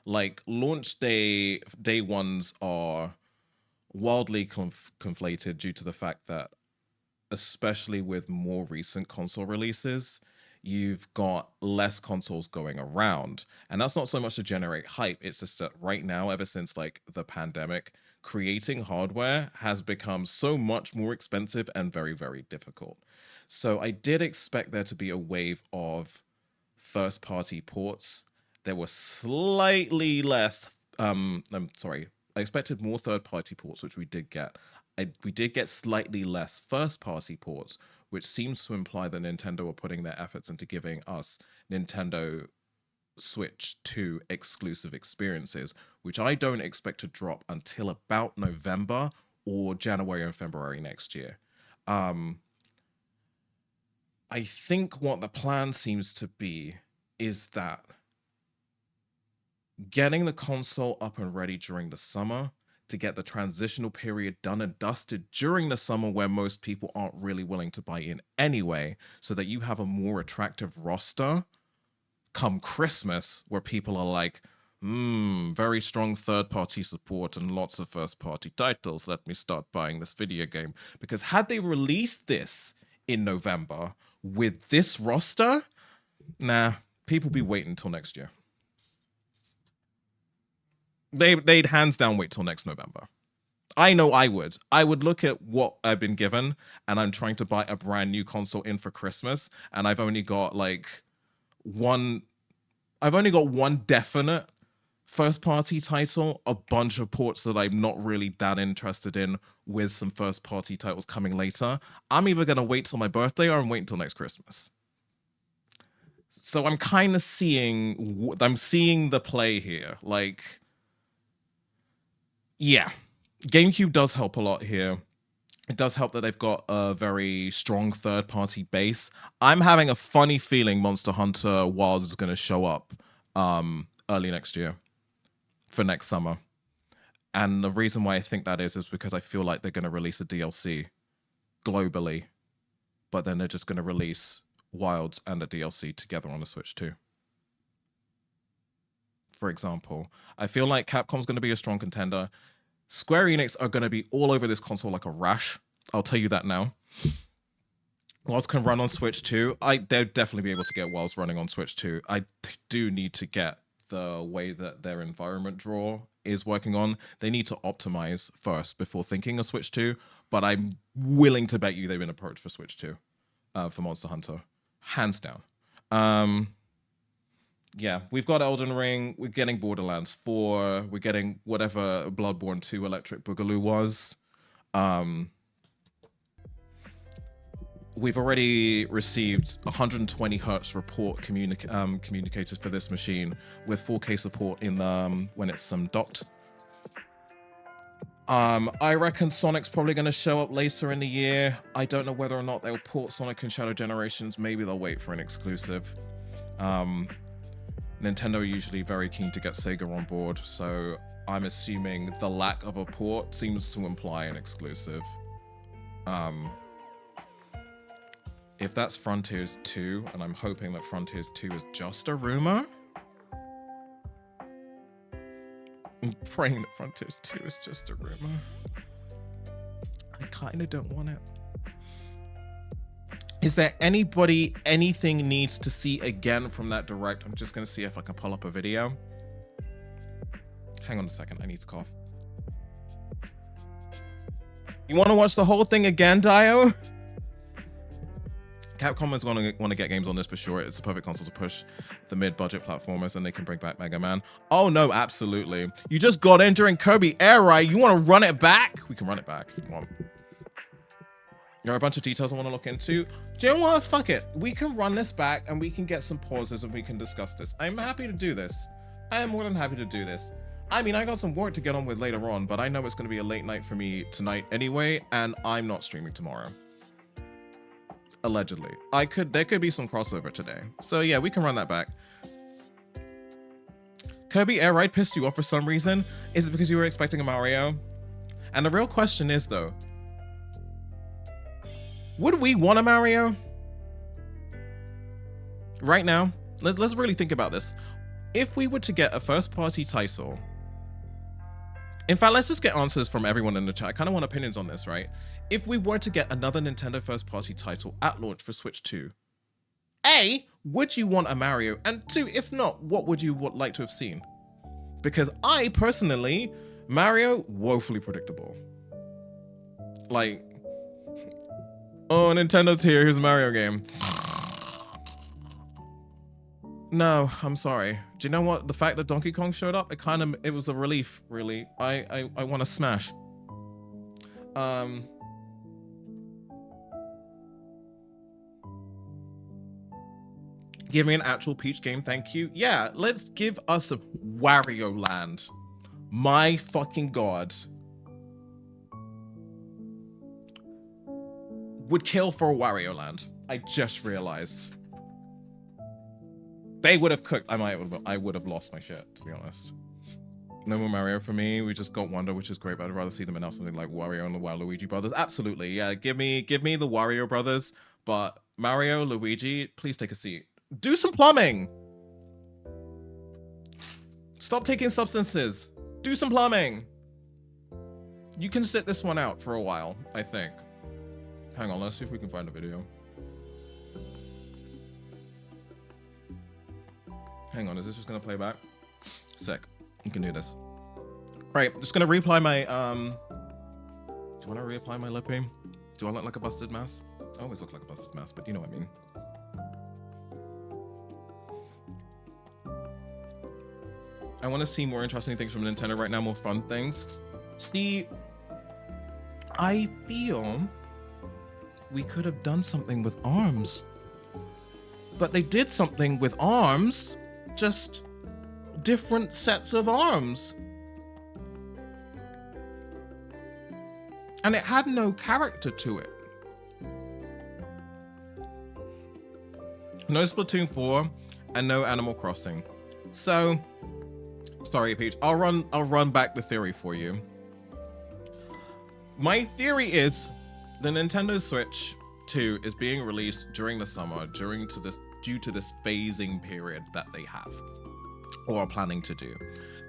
Like, launch day ones are wildly conflated due to the fact that, especially with more recent console releases, you've got less consoles going around. And that's not so much to generate hype. It's just that right now, ever since like the pandemic, creating hardware has become so much more expensive and very, very difficult. So I did expect there to be a wave of first-party ports. There were slightly less, I'm sorry, I expected more third-party ports, which we did get. We did get slightly less first-party ports, which seems to imply that Nintendo are putting their efforts into giving us Nintendo Switch 2 exclusive experiences, which I don't expect to drop until about November or January and February next year. I think what the plan seems to be is that getting the console up and ready during the summer to get the transitional period done and dusted during the summer where most people aren't really willing to buy in anyway, so that you have a more attractive roster come Christmas where people are like, very strong third-party support and lots of first-party titles. Let me start buying this video game. Because had they released this in November with this roster, nah, people be waiting until next year. They'd hands down wait till next November. I know I would. I would look at what I've been given, and I'm trying to buy a brand new console in for Christmas, and I've only got like one definite first-party title, a bunch of ports that I'm not really that interested in, with some first-party titles coming later. I'm either going to wait till my birthday or I'm waiting till next Christmas. So I'm kind of seeing the play here. Like, yeah, GameCube does help a lot here. It does help that they've got a very strong third-party base. I'm having a funny feeling Monster Hunter Wilds is going to show up early next year for next summer. And the reason why I think that is because I feel like they're going to release a DLC globally, but then they're just going to release Wilds and a DLC together on the Switch too. For example, I feel like Capcom's going to be a strong contender. Square Enix are going to be all over this console like a rash. I'll tell you that now. Wilds can run on Switch 2. They'll definitely be able to get Wilds running on Switch 2. I do need to get the way that their environment draw is working on. They need to optimize first before thinking of Switch 2, but I'm willing to bet you they've been approached for Switch 2 for Monster Hunter. Hands down. Yeah, we've got Elden Ring, we're getting Borderlands 4, we're getting whatever Bloodborne 2 Electric Boogaloo was. We've already received 120 Hz report communicators for this machine with 4K support in when it's docked. I reckon Sonic's probably going to show up later in the year. I don't know whether or not they'll port Sonic and Shadow Generations. Maybe they'll wait for an exclusive. Nintendo are usually very keen to get Sega on board, so I'm assuming the lack of a port seems to imply an exclusive. If that's Frontiers 2, and I'm hoping that Frontiers 2 is just a rumor, I'm praying that Frontiers 2 is just a rumor. I kind of don't want it. Is there anything needs to see again from that direct? I'm just going to see if I can pull up a video. Hang on a second, I need to cough. You want to watch the whole thing again, Dio? Capcom is going to want to get games on this for sure. It's the perfect console to push the mid-budget platformers, and they can bring back Mega Man. Oh no, absolutely. You just got in during Kirby Air Ride. You want to run it back? We can run it back if you want. There are a bunch of details I want to look into. Do you know what? Fuck it. We can run this back and we can get some pauses and we can discuss this. I'm happy to do this. I am more than happy to do this. I mean, I got some work to get on with later on, but I know it's going to be a late night for me tonight anyway, and I'm not streaming tomorrow. Allegedly. There could be some crossover today. So yeah, we can run that back. Kirby Air Ride pissed you off for some reason? Is it because you were expecting a Mario? And the real question is though, would we want a Mario? Right now, let's really think about this. If we were to get a first-party title, in fact, let's just get answers from everyone in the chat. I kind of want opinions on this, right? If we were to get another Nintendo first-party title at launch for Switch 2, A, would you want a Mario? And 2, if not, what would you like to have seen? Because I, personally, Mario, woefully predictable. Like, oh, Nintendo's here, here's a Mario game. No, I'm sorry. Do you know what? The fact that Donkey Kong showed up, it was a relief, really. I want to smash. Give me an actual Peach game, thank you. Yeah, let's give us a Wario Land. My fucking god. Would kill for a Wario Land. I just realized. They would have cooked. I would have lost my shit, to be honest. No more Mario for me. We just got Wonder, which is great, but I'd rather see them announce something like Wario and the Waluigi Brothers. Absolutely, yeah. Give me the Wario Brothers, but Mario, Luigi, please take a seat. Do some plumbing. Stop taking substances. Do some plumbing. You can sit this one out for a while, I think. Hang on, let's see if we can find a video. Hang on, is this just gonna play back? Sick. You can do this. Right, just gonna reapply my do you wanna reapply my lippy? Do I look like a busted mess? I always look like a busted mess, but you know what I mean. I want to see more interesting things from Nintendo right now, more fun things. See, I feel we could have done something with ARMS. But they did something with ARMS, just different sets of arms. And it had no character to it. No Splatoon 4 and no Animal Crossing. So, sorry Peach, I'll run back the theory for you. My theory is the Nintendo Switch 2 is being released during the summer, due to this phasing period that they have or are planning to do.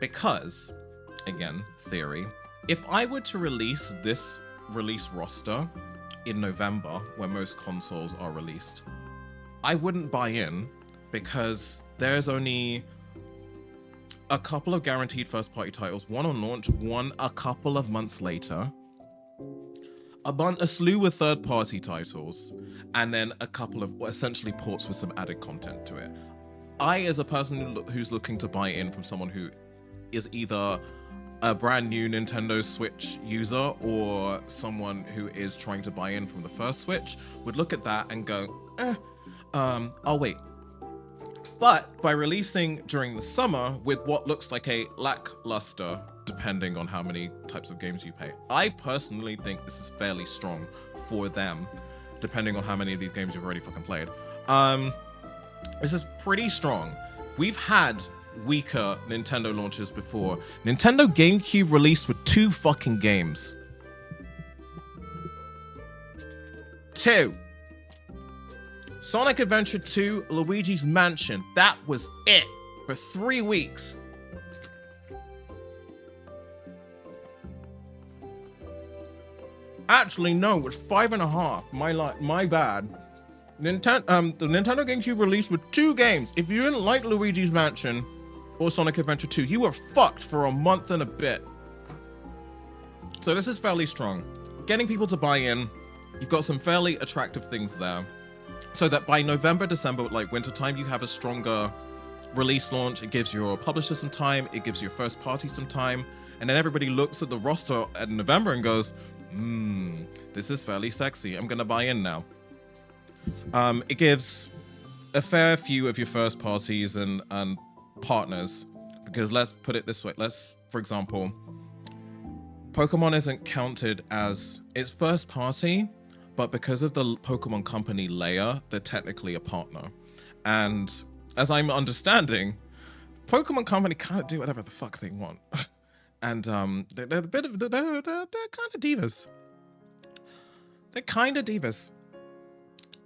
Because, again, theory, if I were to release this release roster in November, when most consoles are released, I wouldn't buy in because there's only a couple of guaranteed first-party titles, one on launch, one a couple of months later, a slew of third-party titles, and then a couple of essentially ports with some added content to it. I, as a person who's looking to buy in from someone who is either a brand new Nintendo Switch user or someone who is trying to buy in from the first Switch, would look at that and go, I'll wait. But by releasing during the summer with what looks like a lackluster, depending on how many types of games you pay, I personally think this is fairly strong for them, depending on how many of these games you've already fucking played. This is pretty strong. We've had weaker Nintendo launches before. Nintendo GameCube released with 2 fucking games. 2. Sonic Adventure 2, Luigi's Mansion. That was it for 3 weeks. Actually, no, it was 5.5. My bad. The Nintendo GameCube released with 2 games. If you didn't like Luigi's Mansion or Sonic Adventure 2, you were fucked for a month and a bit. So this is fairly strong. Getting people to buy in. You've got some fairly attractive things there. so that by November, December, like wintertime, you have a stronger release launch. It gives your publisher some time. It gives your first party some time. And then everybody looks at the roster in November and goes, this is fairly sexy. I'm going to buy in now. It gives a fair few of your first parties and partners, because let's put it this way. For example, Pokemon isn't counted as its first party, but because of the Pokemon Company layer, they're technically a partner. And as I'm understanding, Pokemon Company kind of do whatever the fuck they want. And they're a bit of, they're kind of divas. They're kind of divas.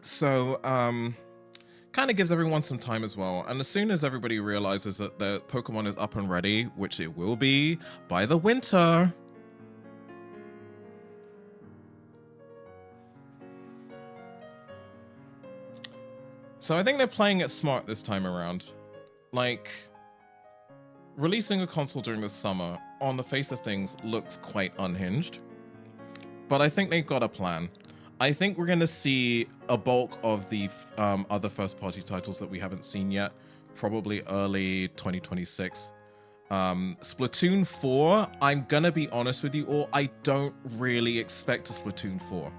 So, kind of gives everyone some time as well. And as soon as everybody realizes that the Pokemon is up and ready, which it will be by the winter, so I think they're playing it smart this time around. Like, releasing a console during the summer, on the face of things, looks quite unhinged. But I think they've got a plan. I think we're going to see a bulk of the other first-party titles that we haven't seen yet, probably early 2026. Splatoon 4, I'm going to be honest with you all, I don't really expect a Splatoon 4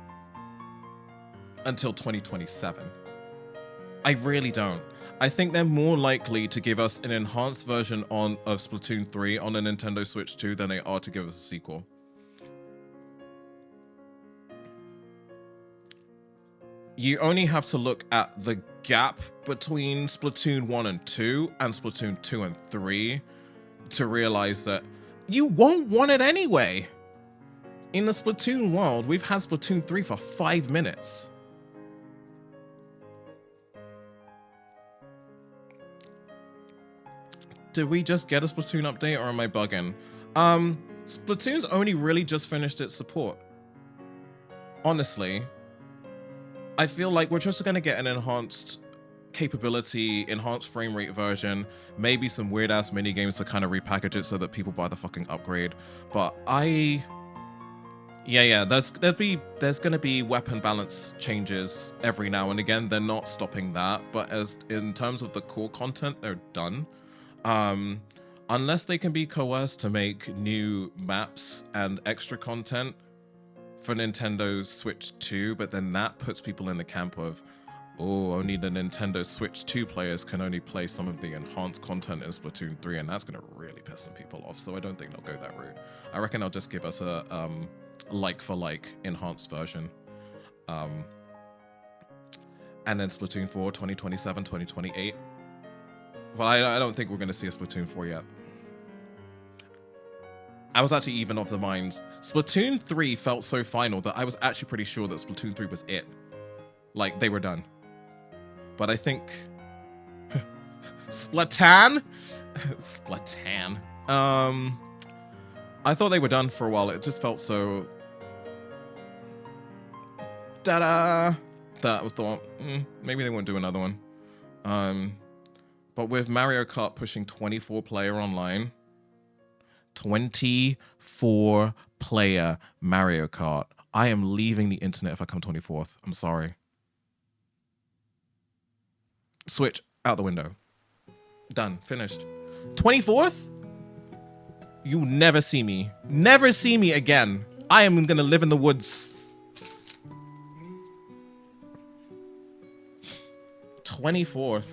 until 2027. I really don't. I think they're more likely to give us an enhanced version of Splatoon 3 on the Nintendo Switch 2 than they are to give us a sequel. You only have to look at the gap between Splatoon 1 and 2 and Splatoon 2 and 3 to realize that you won't want it anyway. In the Splatoon world, we've had Splatoon 3 for 5 minutes. Did we just get a Splatoon update, or am I bugging? Splatoon's only really just finished its support. Honestly, I feel like we're just going to get an enhanced capability, enhanced frame rate version, maybe some weird ass mini games to kind of repackage it so that people buy the fucking upgrade. But yeah, there's going to be weapon balance changes every now and again. They're not stopping that, but as in terms of the core content, they're done. Unless they can be coerced to make new maps and extra content for Nintendo Switch 2, but then that puts people in the camp of, oh, only the Nintendo Switch 2 players can only play some of the enhanced content in Splatoon 3, and that's going to really piss some people off, so I don't think they'll go that route. I reckon they'll just give us a like-for-like enhanced version. And then Splatoon 4, 2027, 2028. Well, I don't think we're going to see a Splatoon 4 yet. I was actually even of the mind. Splatoon 3 felt so final that I was actually pretty sure that Splatoon 3 was it. Like, they were done. But I think... Splatan? Splatan. I thought they were done for a while. It just felt so... Da-da! That was the one. Maybe they won't do another one. But with Mario Kart pushing 24-player online... 24-player Mario Kart. I am leaving the internet if I come 24th. I'm sorry. Switch out the window. Done. Finished. 24th? You never see me. Never see me again. I am going to live in the woods. 24th.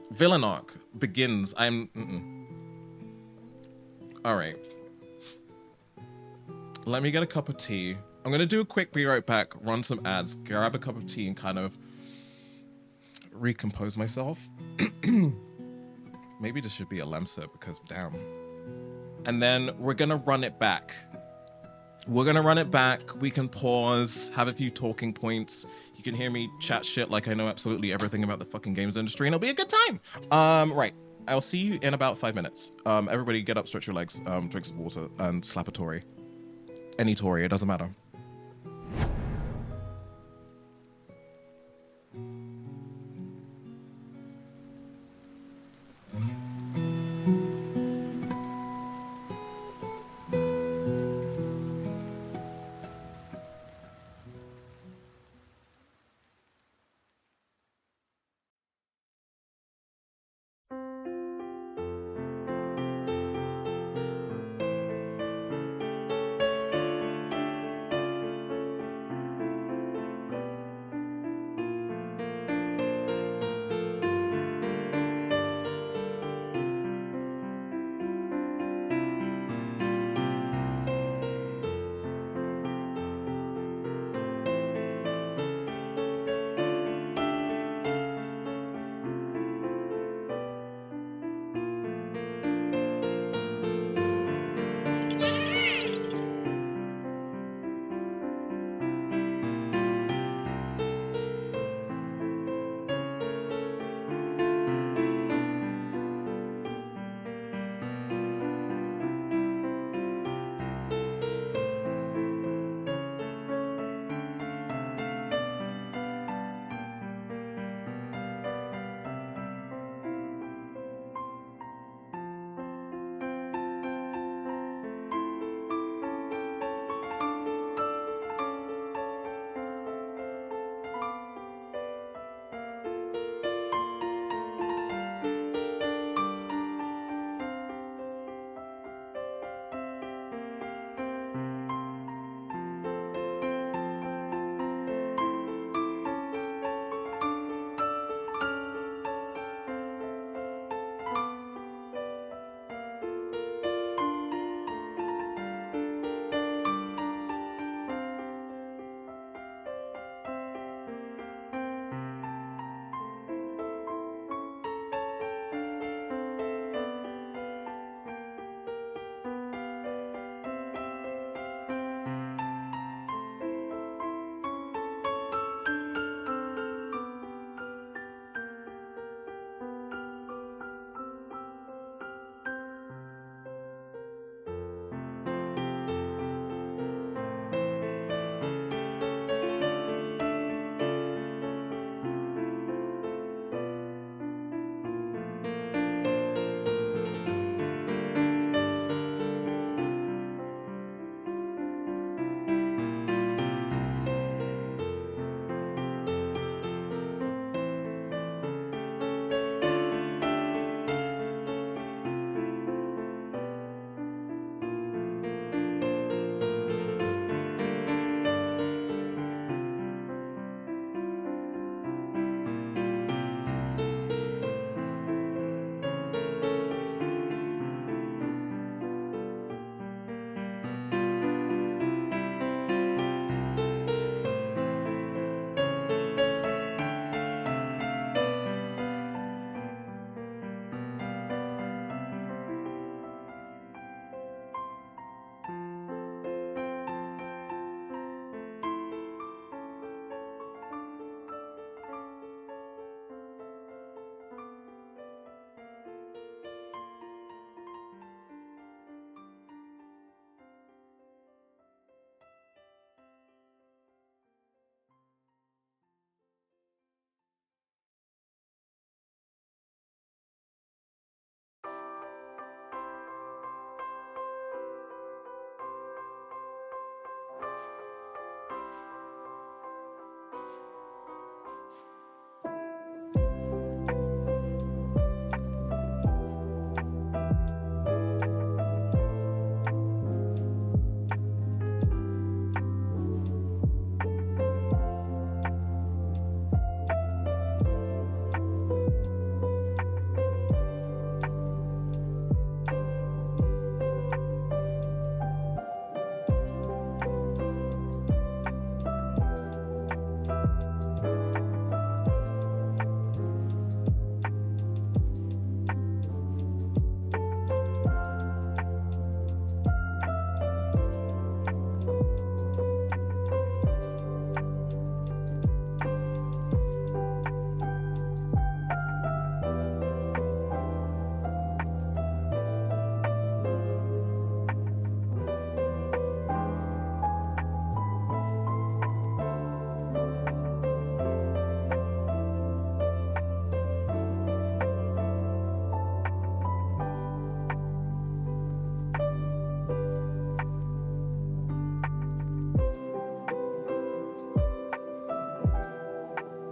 Villain arc begins. All right. Let me get a cup of tea. I'm going to do a quick be right back, run some ads, grab a cup of tea, and kind of recompose myself. Maybe this should be a Lemsip because damn. And then we're going to run it back. We're going to run it back. We can pause, have a few talking points. You can hear me chat shit like I know absolutely everything about the fucking games industry, and it'll be a good time. Right. I'll see you in about 5 minutes. Everybody get up, stretch your legs, drink some water, and slap a Tory. Any Tory, it doesn't matter.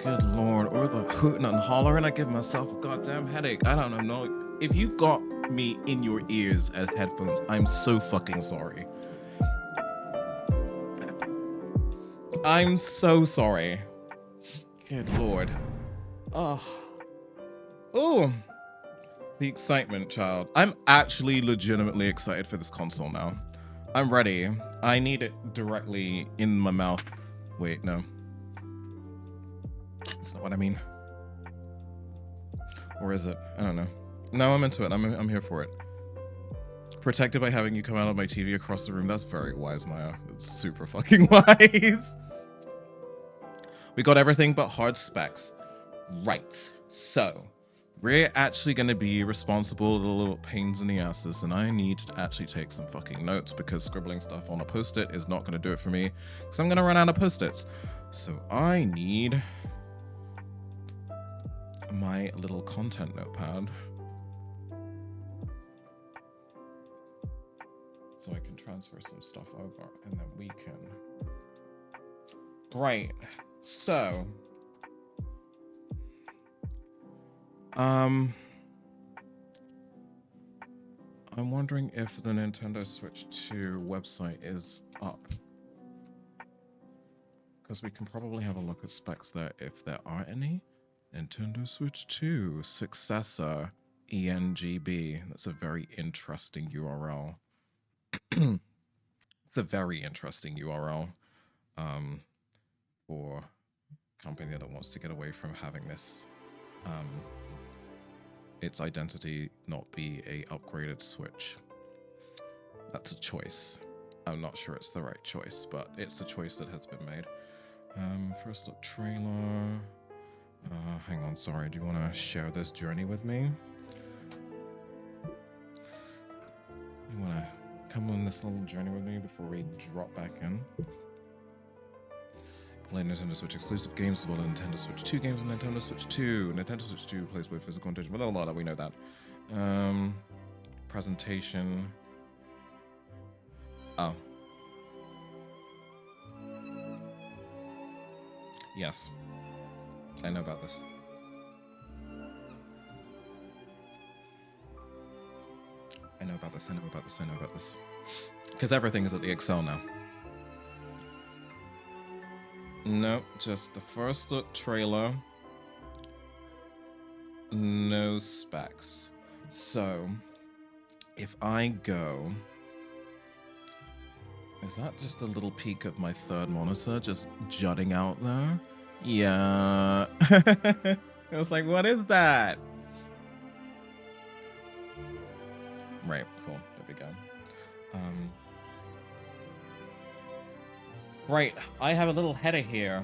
Good lord, or the hooting and hollering. I give myself a goddamn headache. I don't know. If you got me in your ears as headphones, I'm so fucking sorry. I'm so sorry. Good lord. Oh. Oh. The excitement, child. I'm actually legitimately excited for this console now. I'm ready. I need it directly in my mouth. Wait, no. That's not what I mean. Or is it? I don't know. No, I'm into it. I'm here for it. Protected by having you come out of my TV across the room. That's very wise, Maya. It's super fucking wise. We got everything but hard specs. Right. So, we're actually going to be responsible for the little pains in the asses, and I need to actually take some fucking notes because scribbling stuff on a post-it is not going to do it for me because I'm going to run out of post-its. So I need my little content notepad so I can transfer some stuff over and then we can. Right. So, I'm wondering if the Nintendo Switch 2 website is up. Because we can probably have a look at specs there if there are any. Nintendo Switch 2 successor ENGB. That's a very interesting URL. It's a very interesting URL for a company that wants to get away from having this its identity not be a upgraded Switch. That's a choice. I'm not sure it's the right choice, but it's a choice that has been made. First look trailer. Hang on, sorry, do you want to share this journey with me? You want to come on this little journey with me before we drop back in? Play Nintendo Switch exclusive games as well as Nintendo Switch 2 games on Nintendo Switch 2. Nintendo Switch 2 plays both physical and digital. Blah, blah, blah, we know that. Presentation. Oh. Yes. I know about this. I know about this, I know about this, I know about this. Because everything is at the Excel now. Nope, just the first look trailer. No specs. So, if I go... Is that just a little peek of my third monitor just jutting out there? Yeah. I was like, what is that? Right, cool. There we go. Right, I have a little header here.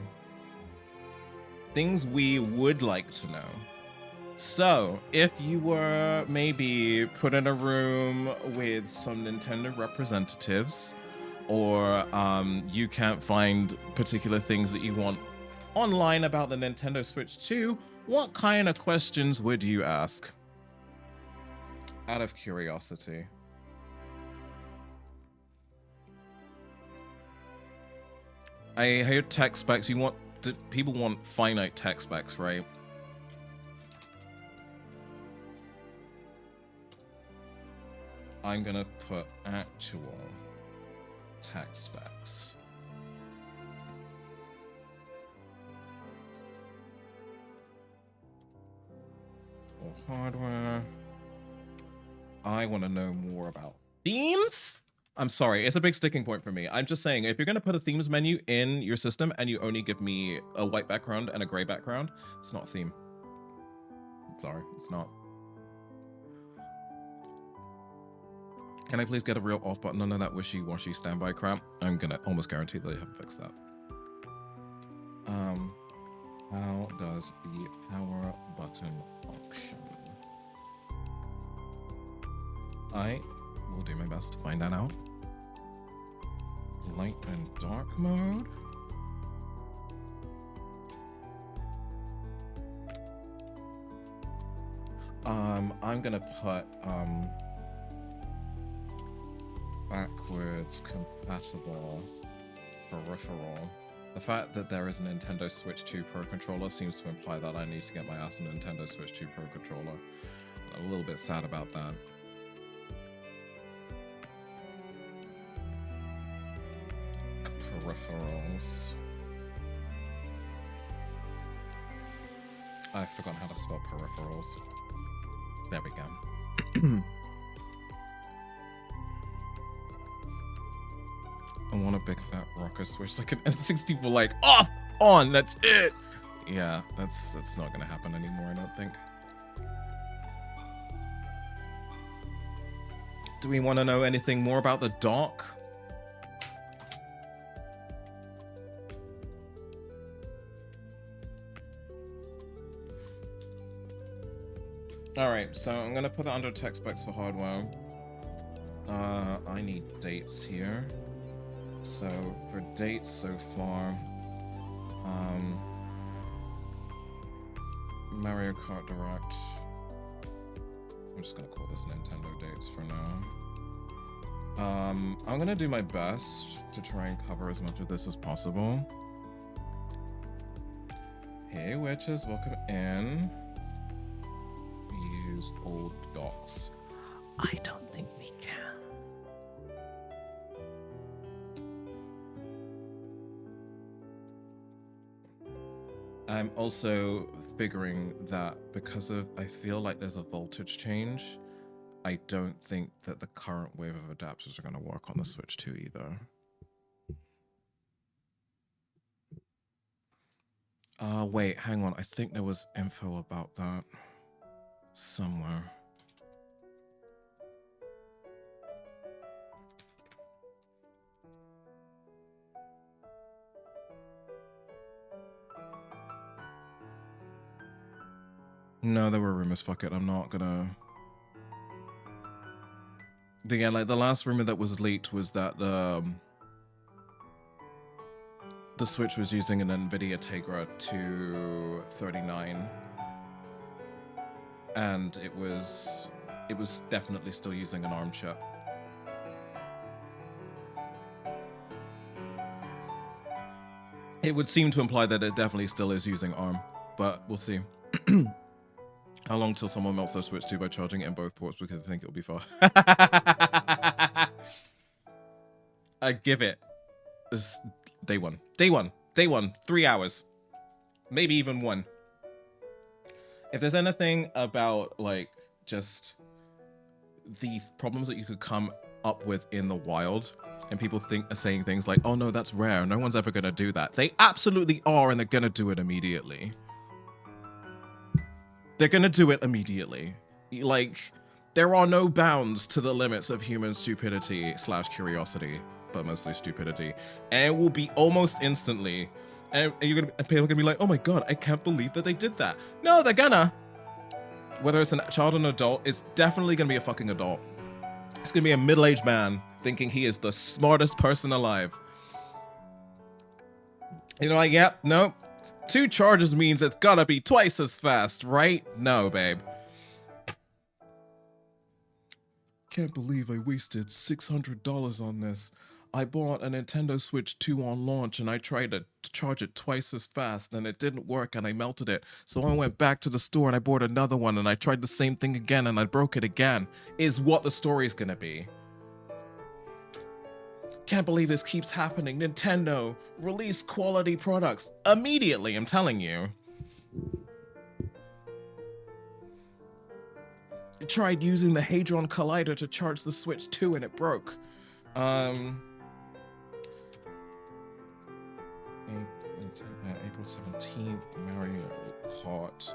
Things we would like to know. So, if you were maybe put in a room with some Nintendo representatives, or you can't find particular things that you want online about the Nintendo Switch 2, what kind of questions would you ask? Out of curiosity. I hear tech specs. People want finite tech specs, right? I'm gonna put actual tech specs. For hardware. I want to know more about themes. I'm sorry, it's a big sticking point for me. I'm just saying, if you're going to put a themes menu in your system and you only give me a white background and a gray background, it's not a theme. Sorry, it's not. Can I please get a real off button? None of that wishy-washy standby crap. I'm going to almost guarantee they haven't fixed that. How does the power button function? I will do my best to find that out. Light and dark mode. I'm gonna put backwards compatible peripheral. The fact that there is a Nintendo Switch 2 Pro controller seems to imply that I need to get my ass a Nintendo Switch 2 Pro controller. I'm a little bit sad about that. Peripherals. I've forgotten how to spell peripherals. There we go. I want a big fat rocker switch like an N64, like off, on, that's it. Yeah, that's not gonna happen anymore, I don't think. Do we want to know anything more about the dock? Alright, so I'm gonna put it under tech specs for hardware. I need dates here. So for dates so far, Mario Kart Direct. I'm just gonna call this Nintendo dates for now. I'm gonna do my best to try and cover as much of this as possible. Hey witches, welcome in. Use old docs. I don't think we can. I'm also figuring that because of, I feel like there's a voltage change, I don't think that the current wave of adapters are going to work on the Switch 2 either. Wait, hang on. I think there was info about that somewhere. No, there were rumors. Fuck it. I'm not gonna. Yeah, like the last rumor that was leaked was that the Switch was using an NVIDIA Tegra 239, and it was definitely still using an ARM chip. It would seem to imply that it definitely still is using ARM, but we'll see. How long till someone melts their Switch 2 by charging it in both ports because I think it'll be far. I give it this day one, 3 hours, maybe even 1. If there's anything about like just the problems that you could come up with in the wild, and people are saying things like, "Oh no, that's rare. No one's ever gonna do that." They absolutely are, and they're gonna do it immediately. They're gonna do it immediately. Like, there are no bounds to the limits of human stupidity / curiosity, but mostly stupidity. And it will be almost instantly. And people are gonna be like, "Oh my god, I can't believe that they did that." No, they're gonna. Whether it's a child or an adult, it's definitely gonna be a fucking adult. It's gonna be a middle-aged man thinking he is the smartest person alive. You know, like, yep, nope. 2 charges means it's gotta be twice as fast, right? No, babe. Can't believe I wasted $600 on this. I bought a Nintendo Switch 2 on launch and I tried to charge it twice as fast and it didn't work and I melted it. So I went back to the store and I bought another one and I tried the same thing again and I broke it again. Is what the story's gonna be. Can't believe this keeps happening. Nintendo, release quality products immediately, I'm telling you. I tried using the Hadron Collider to charge the Switch 2 and it broke. April 17th, Mario Kart.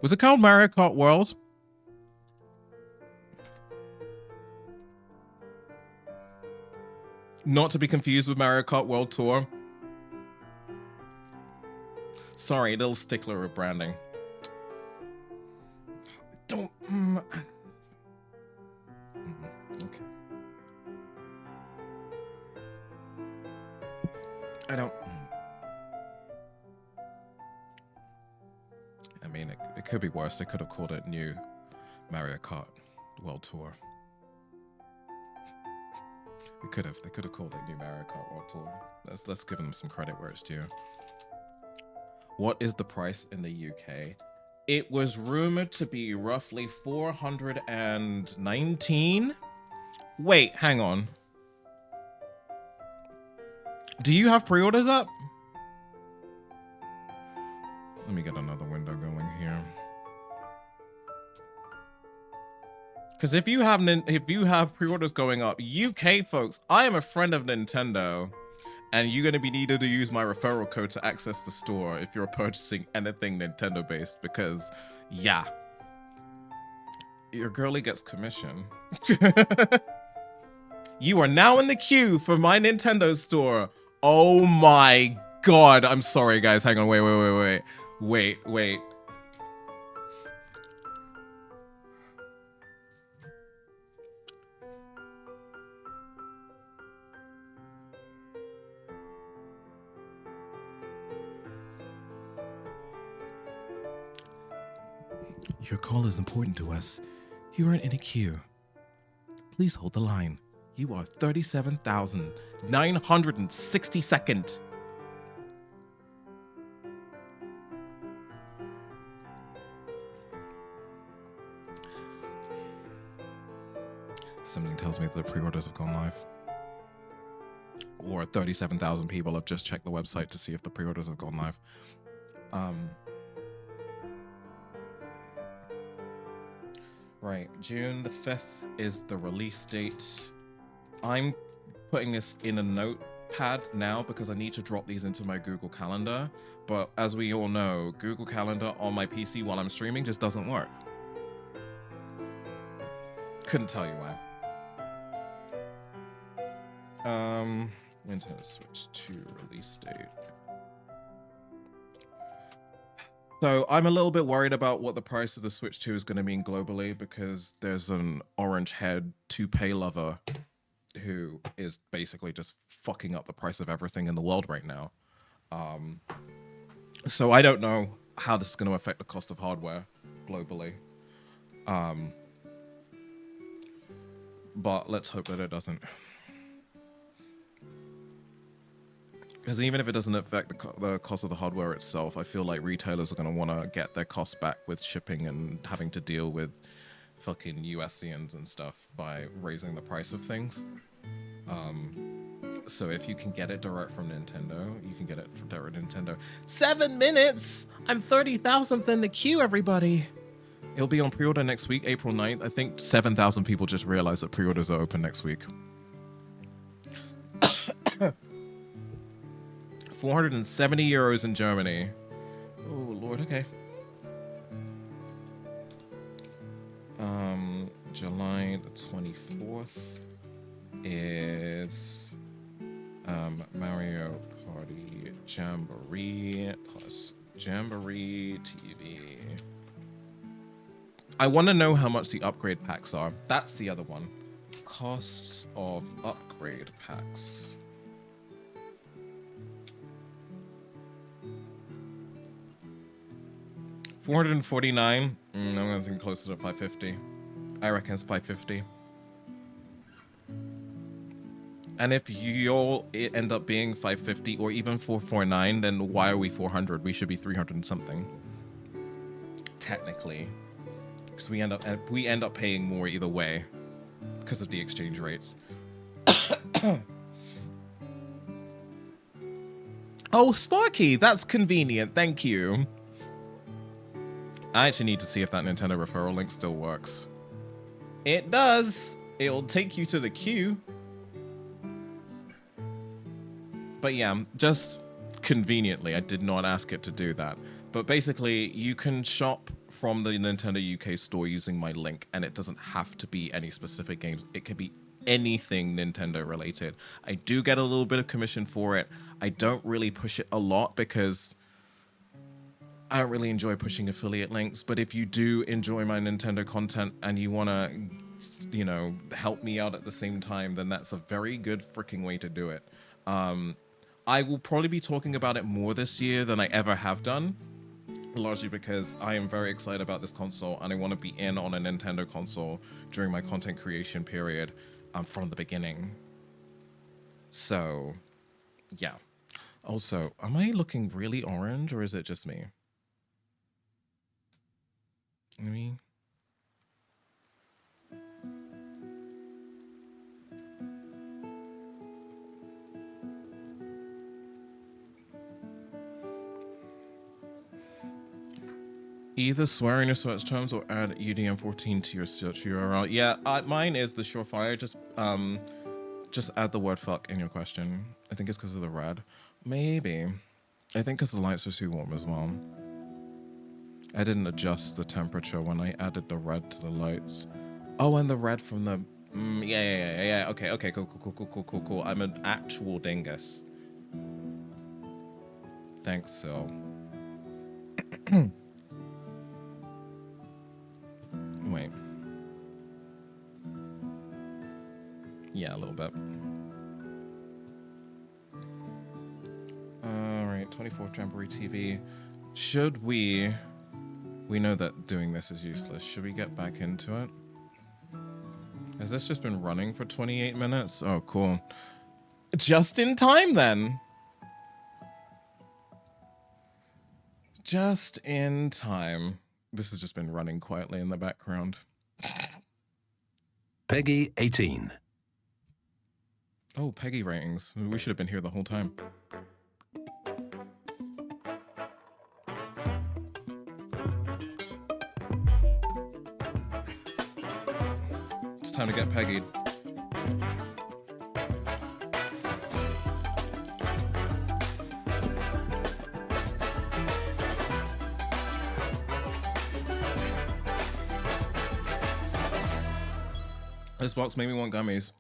Was it called Mario Kart World? Not to be confused with Mario Kart World Tour. Sorry, little stickler of branding. Don't. Okay. I don't. I mean, it could be worse. They could have called it New Mario Kart World Tour. They could have called it New Mario Kart World Tour. Let's give them some credit where it's due. What is the price in the UK? It was rumored to be roughly 419. Wait, hang on. Do you have pre-orders up? Let me get another window going here. Because if you have pre-orders going up, UK folks, I am a friend of Nintendo, and you're going to be needed to use my referral code to access the store if you're purchasing anything Nintendo based. Because, yeah, your girlie gets commission. You are now in the queue for my Nintendo store. Oh my god! I'm sorry, guys. Hang on. Wait. Your call is important to us. You are in a queue. Please hold the line. You are 37,962nd. Something tells me that the pre-orders have gone live. Or 37,000 people have just checked the website to see if the pre-orders have gone live. Right, June the 5th is the release date. I'm putting this in a notepad now because I need to drop these into my Google Calendar. But as we all know, Google Calendar on my PC while I'm streaming just doesn't work. Couldn't tell you why. Nintendo Switch 2 release date. So I'm a little bit worried about what the price of the Switch 2 is going to mean globally because there's an orange-haired toupee lover who is basically just fucking up the price of everything in the world right now. So I don't know how this is going to affect the cost of hardware globally. But let's hope that it doesn't. Because even if it doesn't affect the cost of the hardware itself, I feel like retailers are going to want to get their costs back with shipping and having to deal with fucking USians and stuff by raising the price of things. So if you can get it direct from Nintendo, you can get it from direct Nintendo. 7 minutes! I'm 30,000th in the queue, everybody! It'll be on pre-order next week, April 9th. I think 7,000 people just realized that pre-orders are open next week. 470 euros in Germany. Oh, Lord, okay. July the 24th is Mario Party Jamboree plus Jamboree TV. I want to know how much the upgrade packs are. That's the other one. Costs of upgrade packs. $449. I'm gonna think closer to 550. I reckon it's 550. And if you'll end up being 550 or even 449, then why are we 400? We should be 300 and something. Technically, because we end up paying more either way because of the exchange rates. Oh, Sparky, that's convenient. Thank you. I actually need to see if that Nintendo referral link still works. It does. It'll take you to the queue. But yeah, just conveniently, I did not ask it to do that. But basically, you can shop from the Nintendo UK store using my link, and it doesn't have to be any specific games. It can be anything Nintendo related. I do get a little bit of commission for it. I don't really push it a lot because I don't really enjoy pushing affiliate links, but if you do enjoy my Nintendo content and you want to, you know, help me out at the same time, then that's a very good freaking way to do it. I will probably be talking about it more this year than I ever have done, largely because I am very excited about this console and I want to be in on a Nintendo console during my content creation period from the beginning. So, yeah. Also, am I looking really orange or is it just me? Either swear in your search terms or add UDM14 to your search URL. Yeah, mine is the surefire. Just add the word fuck in your question. I think it's because of the red. Maybe. I think because the lights are too warm as well. I didn't adjust the temperature when I added the red to the lights. Oh, and the red from the... yeah. Okay, cool. I'm an actual dingus. Thanks, Sil. Wait. Yeah, a little bit. Alright, 24th Jamboree TV. Should we know that doing this is useless. Should we get back into it? Has this just been running for 28 minutes? Oh, cool. Just in time, then. Just in time. This has just been running quietly in the background. Peggy 18. Oh, Peggy ratings. We should have been here the whole time. It's time to get Peggy'd. This box made me want gummies.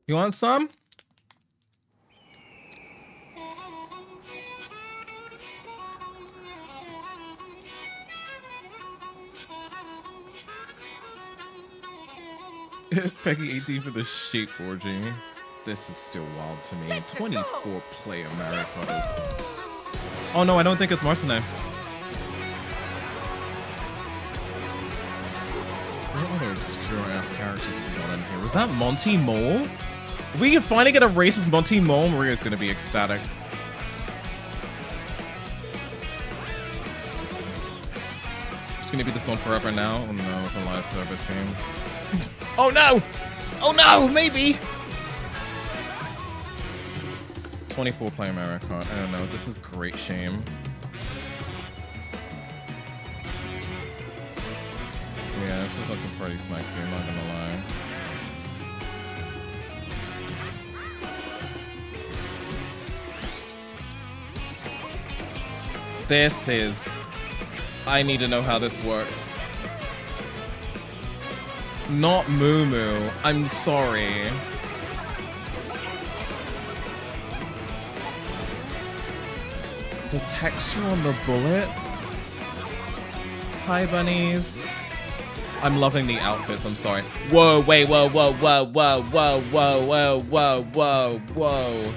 You want some? Peggy 18 for the shape orgy. This is still wild to me. 24 play America. Oh no, I don't think it's Martinet. What other obscure ass characters have we got in here? Was that Monty Mole? If we can finally get a racist Monty Mole, Maria's gonna be ecstatic. It's gonna be this one forever now. Oh no, it's a live service game. Oh no! Oh no, maybe! 24 play America. I don't know, this is great shame. Yeah, this is looking pretty smexy, I'm not gonna lie. This is... I need to know how this works. Not Moo Moo. I'm sorry. The texture on the bullet. Hi, bunnies. I'm loving the outfits. I'm sorry. Whoa, wait, whoa, whoa, whoa, whoa, whoa, whoa, whoa, whoa, whoa, whoa.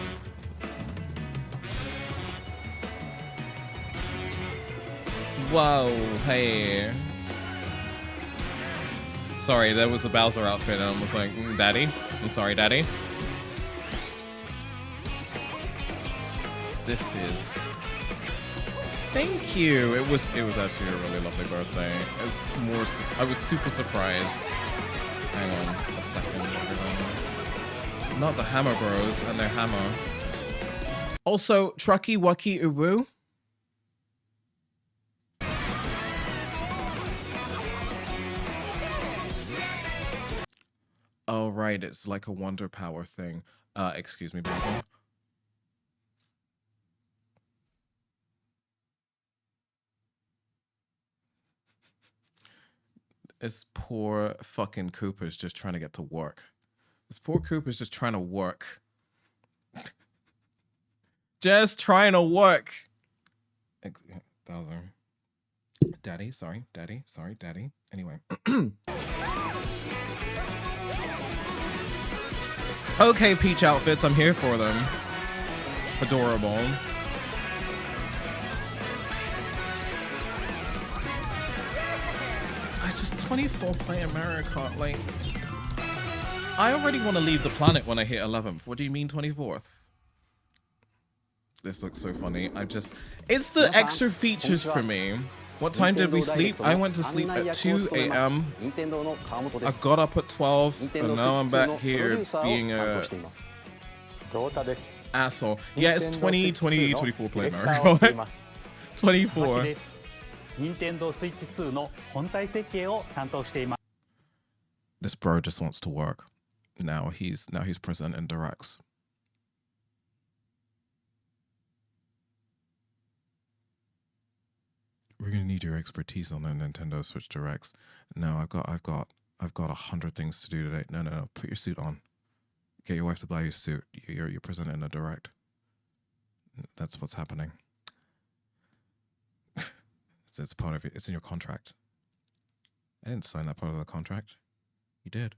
Whoa, hey. Sorry, that was a Bowser outfit, and I was like, Daddy? I'm sorry, Daddy. This is... Thank you! It was actually a really lovely birthday. I was super surprised. Hang on a second, everyone. Not the Hammer Bros and their hammer. Also, Trucky Wucky Uwu. Oh, right, it's like a Wonder Power thing. Excuse me, Basil. This poor fucking Cooper's just trying to get to work. This poor Cooper's just trying to work. Just trying to work. Bowser. Daddy, sorry, Daddy, sorry, Daddy. Anyway. Okay, Peach outfits, I'm here for them. Adorable. I just 24 play America, like... I already want to leave the planet when I hit 11th. What do you mean 24th? This looks so funny. It's the extra features for me. What time did we sleep? I went to sleep at 2 a.m. I got up at 12, and now I'm back here being a asshole. Yeah, it's 2024 play Mario Kart. 24. This bro just wants to work. Now he's presenting directs. We're gonna need your expertise on the Nintendo Switch Directs. No, I've got 100 things to do today. No. Put your suit on. Get your wife to buy you a suit. You're presenting a direct. That's what's happening. It's part of it. It's in your contract. I didn't sign that part of the contract. You did.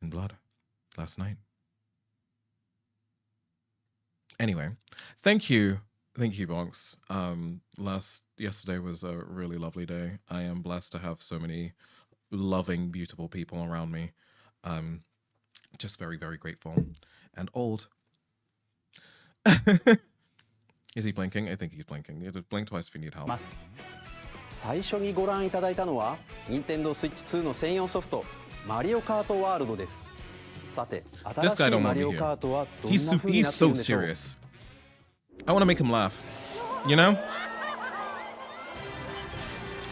In blood. Last night. Anyway, thank you. Thank you, Bonks. Yesterday was a really lovely day. I am blessed to have so many loving, beautiful people around me. Just very, very grateful. And old. Is he blinking? I think he's blinking. You have to blink twice if you need help. 最初にご覧いただいたのは Nintendo Switch 2の専用ソフトマリオカートワールドです。さて、新しいマリオカートはどんな風になっているんでしょう。 He's so serious. I want to make him laugh. You know?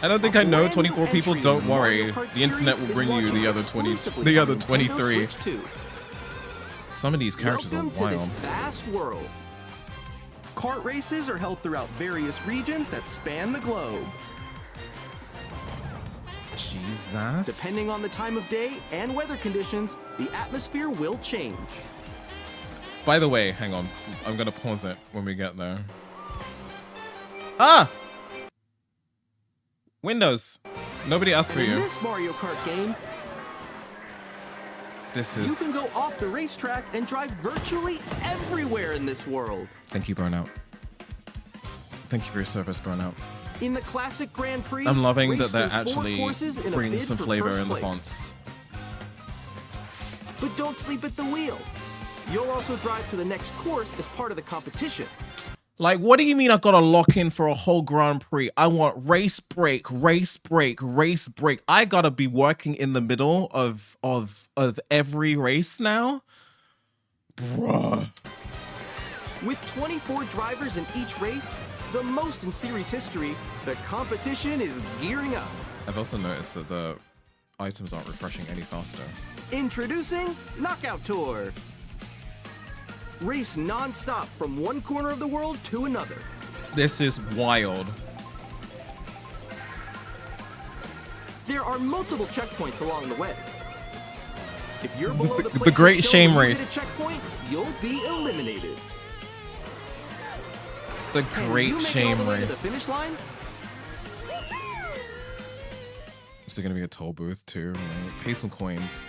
I don't think I know 24 people. Don't worry. The internet will bring you the other 23. Some of these characters are Welcome to this wild. vast world. Kart races are held throughout various regions that span the globe. Jesus. Depending on the time of day and weather conditions, the atmosphere will change. By the way, hang on. I'm gonna pause it when we get there. Ah! Windows. Nobody asked for In you. this Mario Kart game, you can go off the racetrack and drive virtually everywhere in this world. Thank you, Burnout. Thank you for your service, Burnout. In the classic Grand Prix, I'm loving that race they're through 4 actually courses in a bringing bid some for flavor first in the place. fonts. But don't sleep at the wheel. You'll also drive to the next course as part of the competition. Like, what do you mean I gotta lock in for a whole Grand Prix? I want race break, race break, race break. I gotta be working in the middle of every race now? Bruh. With 24 drivers in each race, the most in series history, the competition is gearing up. I've also noticed that the items aren't refreshing any faster. Introducing Knockout Tour. Race non-stop from one corner of the world to another. This is wild. There are multiple checkpoints along the way. If you're below the The Great shown Shame when you Race. hit a checkpoint, you'll be eliminated. The Can Great you make it all Shame the way to the Race. finish line? Is there gonna be a toll booth too? Pay some coins.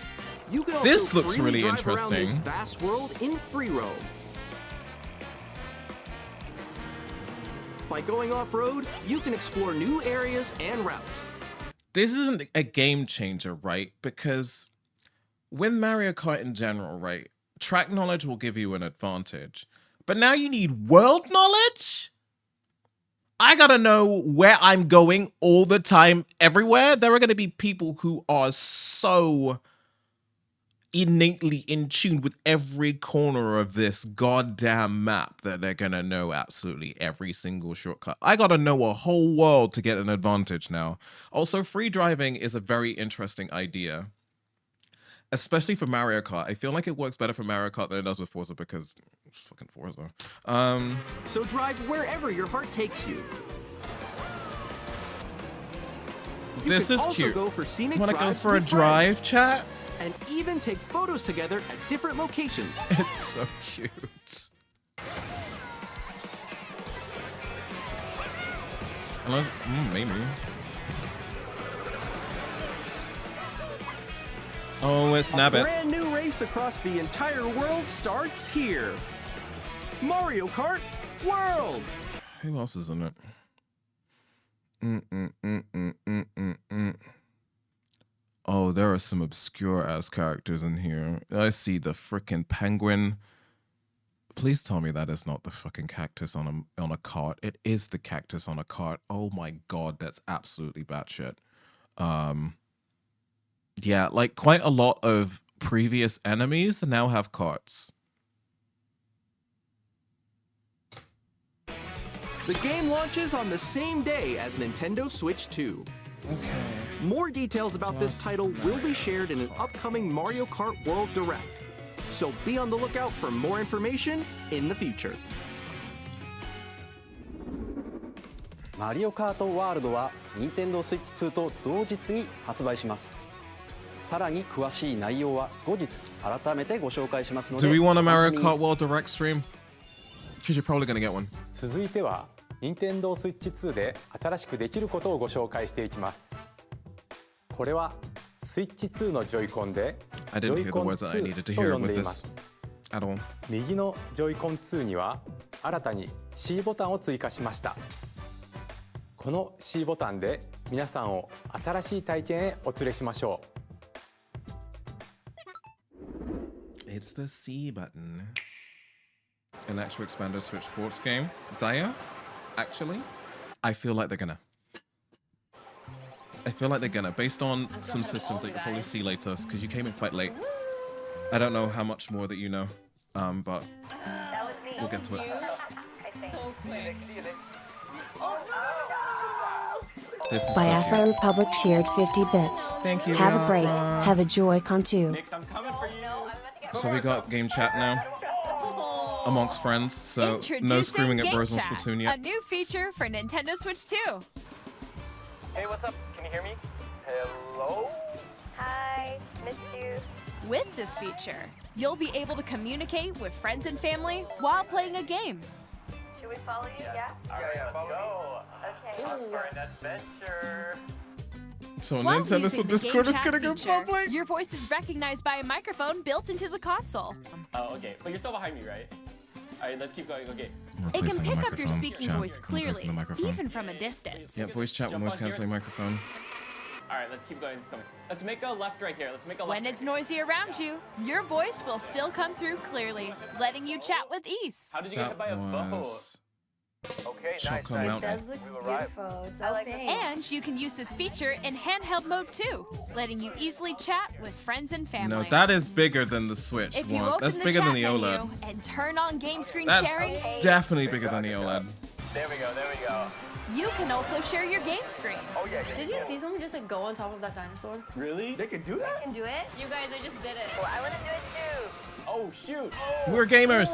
You can also This looks freely really drive around this interesting. vast world in free roam. By going off-road, you can explore new areas and routes. This isn't a game changer, right? Because with Mario Kart in general, right, track knowledge will give you an advantage. But now you need world knowledge? I gotta know where I'm going all the time, everywhere. There are gonna be people who are so innately in tune with every corner of this goddamn map that they're gonna know absolutely every single shortcut. I gotta know a whole world to get an advantage now. Also, free driving is a very interesting idea, especially for Mario Kart. I feel like it works better for Mario Kart than it does with Forza because it's fucking Forza. So drive wherever your heart takes you. You This can is also cute. go for scenic Wanna go drives for a with drive, friends, chat? and even take photos together at different locations. It's so cute. Hello? Maybe. Oh, it's A Nabbit. brand new race across the entire world starts here. Mario Kart World. Who else is in it? Oh, there are some obscure ass characters in here. I see the freaking penguin. Please tell me that is not the fucking cactus on a cart. It is the cactus on a cart. Oh my god, that's absolutely batshit. Yeah, like quite a lot of previous enemies now have carts. The game launches on the same day as Nintendo Switch 2. Okay. More details about this title will be shared in an upcoming Mario Kart World Direct. So be on the lookout for more information in the future. マリオカートワールドは Nintendo Switch 2と同日に発売します。さらに詳しい内容は後日改めてご紹介しますので。 Do we want a Mario Kart World Direct stream? Because you're probably gonna get one. 続いては Nintendo Switch 2で新しくできることをご紹介していきます。これは Switch 2のジョイコンで ジョイコン2と呼んでいます。右のジョイコン2には新たに C ボタンを追加しました。この C ボタンで皆さんを新しい体験へお連れしましょう。It's the C button. An actual Expander Switch sports game. Daya, actually, I feel like they're gonna. Based on some systems that you'll probably see later, because you came in quite late. I don't know how much more that you know, but we'll get to it. So quick. Biafra Republic shared 50 bits. Thank you. Have a break. Have a Joy-Con too. So we got game chat now amongst friends, so no screaming at bros on Splatoon yet. A new feature for Nintendo Switch 2. Hey, what's up? Can you hear me? Hello? Hi, missed you. With this feature, you'll be able to communicate with friends and family while playing a game. Should we follow you? Yeah? Alright, let's go. Okay. Up for an adventure. So While Nintendo using the Discord game is gonna chat go feature, public? your voice is recognized by a microphone built into the console. Oh, okay. But you're still behind me, right? Alright, let's keep going. Okay. It can Replacing the pick up your microphone. speaking Chat. voice clearly, Replacing the microphone. even from a distance. Yeah, voice chat with Jump noise on here. cancelling microphone. Alright, let's keep going. It's coming. Let's make a left right here. Let's make a left. When it's noisy around you, your voice will still come through clearly, letting you chat with ease. How did you get hit by a boat? Okay, nice. Shotgun Mountain. It does look beautiful. It's okay. And you can use this feature in handheld mode too, letting you easily chat with friends and family. No, that is bigger than the Switch If you one. open That's the bigger chat than the menu OLED. and turn on game screen That's sharing, definitely bigger than the OLED. There we go, there we go. you can also share your game screen. Oh, yeah. Did you see someone just like go on top of that dinosaur? Really? They can do that? I can do it. You guys, I just did it. Oh, I want to do it too. Oh, shoot. We're gamers.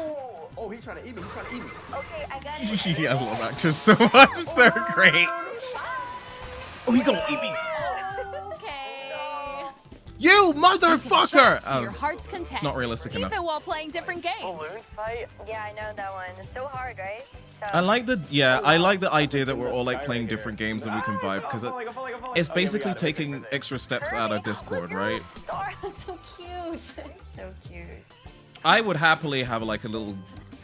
Oh, he's trying to eat me. He's trying to eat me. Okay, I got it. Yeah, I love actors so much. They're great. Oh, he gonna eat me. Okay. You motherfucker! To your heart's content. It's not realistic enough. Even while playing different games. Balloon fight? Yeah, I know that one. It's so hard, right? I like the idea that we're all like playing different games and we can vibe because it's basically taking extra steps out of Discord, right? That's so cute. So cute. I would happily have like a little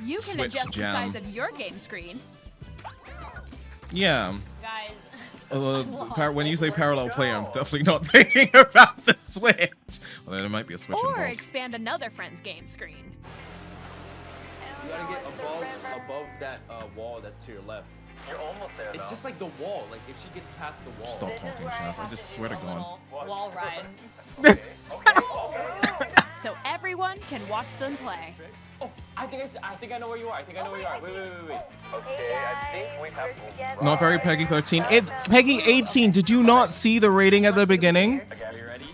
You can Switch adjust jam. the size of your game screen. Yeah. Guys. When you say parallel play, I'm definitely not thinking about the Switch. Well, there might be a Switch Or involved. expand another friend's game screen. You gotta get above that wall that's to your left. You're almost there, It's just like the wall. Like if she gets past the wall. Stop talking, Shaz. I just swear to God. Wall ride. So everyone can watch them play. Oh, I think I know where you are. I think I know where you are. Wait. Okay, I think we have to Not very Peggy 13. It's Peggy 18. Did you not see the rating at the beginning? Okay, are you ready?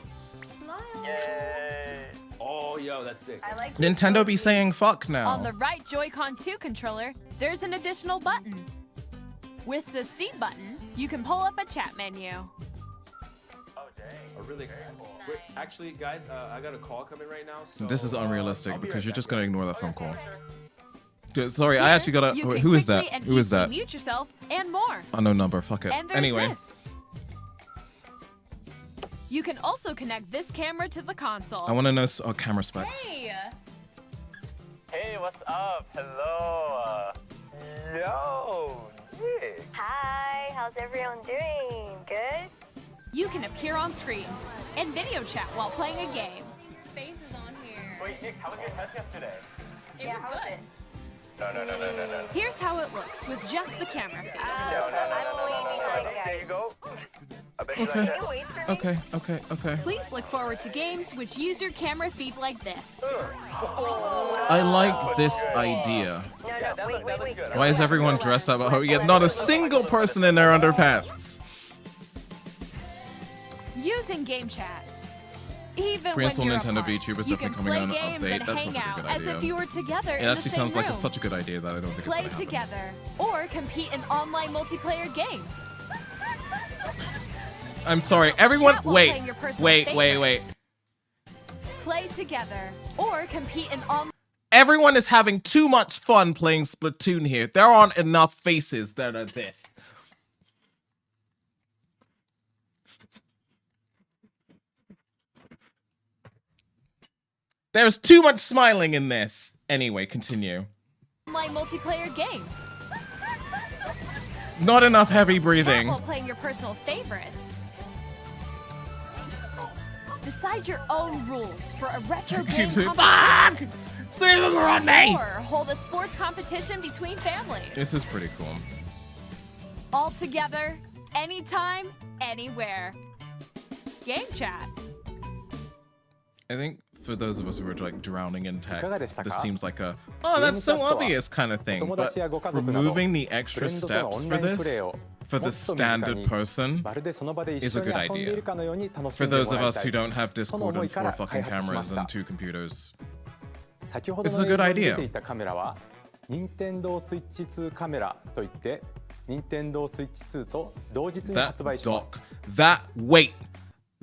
Oh, yo, that's sick. Nintendo be saying fuck now. On the right Joy-Con 2 controller, there's an additional button. With the C button, you can pull up a chat menu. Oh, really? Wait, actually, guys, I got a call coming right now. So, This is unrealistic I'll be because right you're back. just gonna ignore that phone call. Dude, sorry, I actually gotta. You Wait, can who is that? quickly and Who is easily that? Mute yourself and more. Unknown number. Fuck it. And there's Anyway. this. You can also connect this camera to the console. I want to know camera specs. Hey! Hey, what's up? Hello. Yo, Nick. Hi, how's everyone doing? Good? You can appear on screen and video chat while playing a game. Face is on here. Wait, Nick, how was your test yesterday? It was good. No. Here's how it looks with just the camera feed. No. There you go. I bet you like that. Okay. Please look forward to games which use your camera feed like this. I like this idea. Wait. Why is everyone dressed up? Oh, yet not a single person in their underpants. Using game chat. Even Pre-install when you're Nintendo apart, VTuber is you definitely can coming play on an games update. and That hang sounds like a out good as idea. if you were together It in the actually same sounds like room. such a good idea that I don't think Play it's gonna happen. together or compete in online multiplayer games. I'm sorry, everyone. Chat while Wait. playing your personal Wait. Play together or compete in online. Everyone is having too much fun playing Splatoon here. There aren't enough faces that are this. There's too much smiling in this. Anyway, continue. Online multiplayer games. Not enough heavy Chat breathing. while playing your personal favorites. Decide your own rules for a retro game competition. Fuck! 3 of them are on me! Or hold a sports competition between families. This is pretty cool. All together, anytime, anywhere. Game chat. I think for those of us who are like drowning in tech, いかがでしたか？ this seems like a, oh, that's so obvious kind of thing. お友 But 達やご家族など removing the extra フレンドとのオ steps ン for ラインプレ this, ーを for も the っと身近 standard に person, まるでその場で一 is 緒 a に good 遊んでい idea. るかのように楽し For んで those も of らい us た who い don't have その Discord 思 and いか 4 fucking ら開発しま cameras した and 2 computers. 先ほど This の is a 映 good 像に出 idea. ていたカメラは任天堂スイッチ2カメラといって任天堂スイッチ2と同日に That 発売します wait.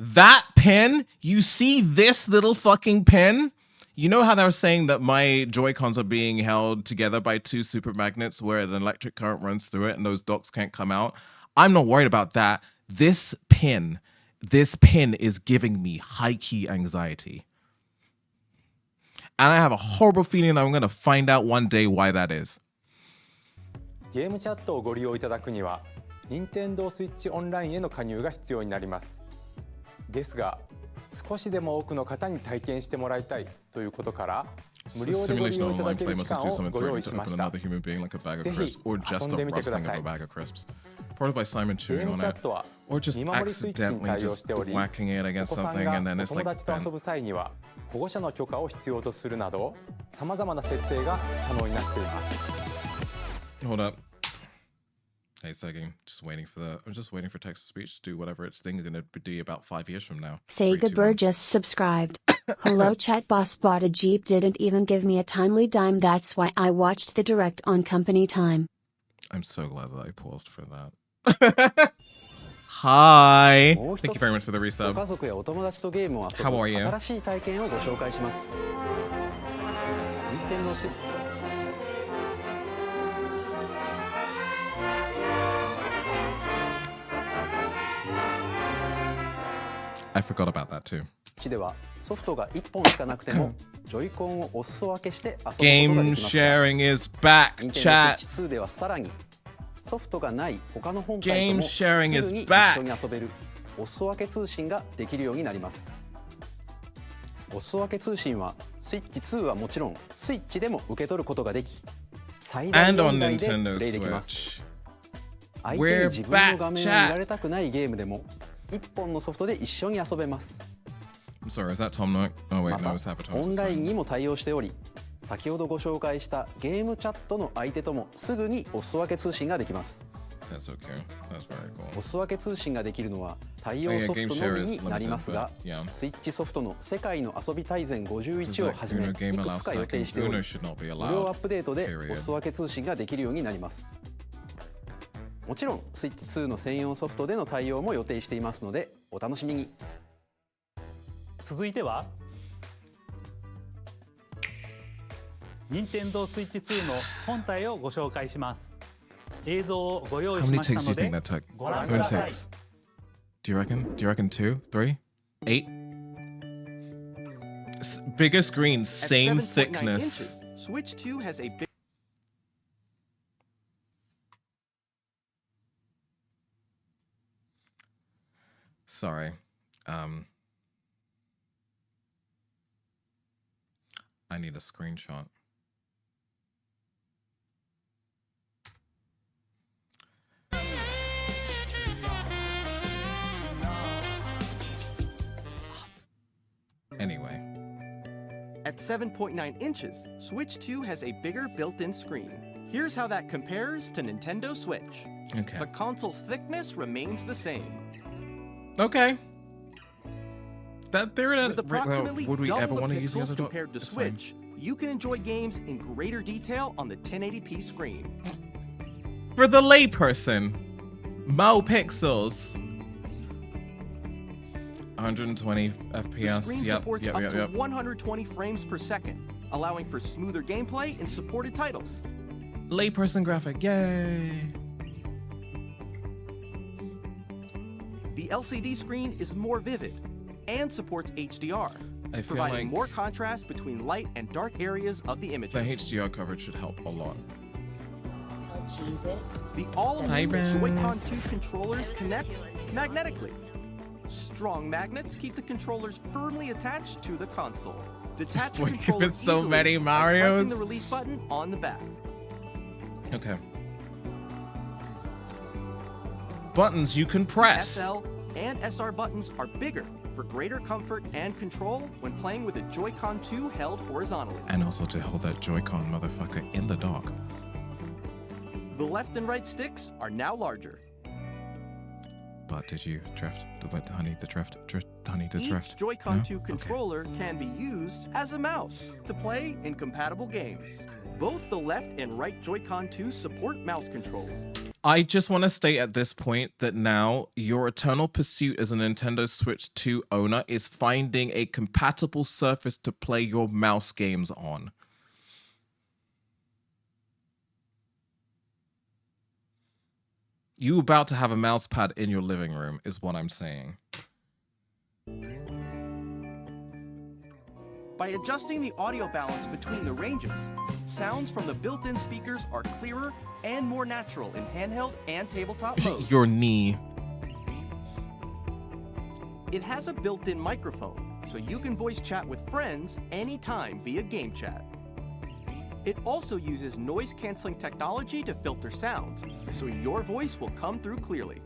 That pin? You see this little fucking pin? You know how they were saying that my Joy-Cons are being held together by 2 super magnets where an electric current runs through it and those docks can't come out? I'm not worried about that. This pin is giving me high-key anxiety. And I have a horrible feeling I'm going to find out one day why that is. ゲームチャットをご利用いただくには任天堂スイッチオンラインへの加入が必要になりますですが少しでも多くの方に体験してもらいたいということから無料でご利用いただける期間をご用意しましたぜひ遊んでみてください Probably by Simon ゲー chewing ム on チャ it, ットは or just 見守りスイッチに accidentally 対応 just しており whacking it お against 子さん something が and then お it's 友 like 達と遊 bent. ぶ際には保護者の許可を必要とするなどさまざまな設定が可能になっています Hold up. Hey, Segi, I'm just waiting for text-to-speech to do whatever its thing is going to be about 5 years from now. Sega Burgess subscribed. Hello chat boss bought a Jeep, didn't even give me a timely dime, that's why I watched the direct on company time. I'm so glad that I paused for that. Hi. Thank you very much for the ご resub. 家族やお友達とゲームを遊 How are ぶ you? 新しい体験をご紹介します任天堂スイッチ I forgot about that too. ではソフトが1本しかなくてもジョイコンをお裾分けして遊ぶことがで Game きますが sharing is back, 任天堂スイッ chat. チ2ではさらにソフトがない他の本体と Game もす sharing ぐ is に一 back. 緒に遊べるお裾分け通信ができるようになりますお裾分け通信はスイッチ2はもちろんスイッチでも受け取ることができ最大 And on 4台でプ Nintendo レイできます Switch. 相手に We're 自分の画 back, 面を見られたくないゲームでも1本のソフトで一緒に遊べます I'm sorry, is that Tom Nook? Oh wait, ま no, た it's Avatar. オンラインにも対応しており先ほどご紹介したゲームチャットの相手ともすぐにお裾分け通信ができます That's okay. That's very cool. お裾分け通信ができるのは対応ソフトのみになりますが、スイッチソフトの世界の遊び大全51をはじめいくつか予定しており、無料アップデートでお裾分け通信ができるようになります。もちろんスイッチ2の専用ソフトでの対応も予定していますので、お楽しみに。続いては任天堂スイッチ2の本体をご紹介します。映像をご用意 How し many ました takes do の you で think that took? ご覧 How く many ださい。 takes? Do you reckon 2, 3, 8? Bigger screen, same At 7.9 thickness. inches, Switch 2 has a big Sorry. I need a screenshot. Anyway. At 7.9 inches, Switch 2 has a bigger built-in screen. Here's how that compares to Nintendo Switch. Okay. The console's thickness remains the same. Okay. With approximately would we double ever the want to use the pixels other compared to That's Switch, you can enjoy games in greater detail on the 1080p screen. For the layperson, more pixels. 120 FPS. The screen supports up to 120 frames per second, allowing for smoother gameplay in supported titles. Layperson graphic, yay! The LCD screen is more vivid and supports HDR, I feel providing like more contrast between light and dark areas of the images. the HDR coverage should help a lot. Jesus. The all-new Ren. Joy-Con 2 controllers connect magnetically. Strong magnets keep the controllers firmly attached to the console. Detach your Wait, controller it's so easily many by pressing Marios. the release button on the back. Okay. Buttons you can press. SL and SR buttons are bigger for greater comfort and control when playing with a Joy-Con 2 held horizontally. And also to hold that Joy-Con motherfucker in the dock. The left and right sticks are now larger. But did you drift? Honey, the drift. Honey, the drift. Each Joy-Con No? 2 controller can be used as a mouse to play in compatible games. Both the left and right Joy-Con 2 support mouse controls. I just want to state at this point that now your eternal pursuit as a Nintendo Switch 2 owner is finding a compatible surface to play your mouse games on. You about to have a mouse pad in your living room is what I'm saying. By adjusting the audio balance between the ranges, sounds from the built-in speakers are clearer and more natural in handheld and tabletop modes. Your knee. It has a built-in microphone, so you can voice chat with friends anytime via game chat. It also uses noise-canceling technology to filter sounds, so your voice will come through clearly.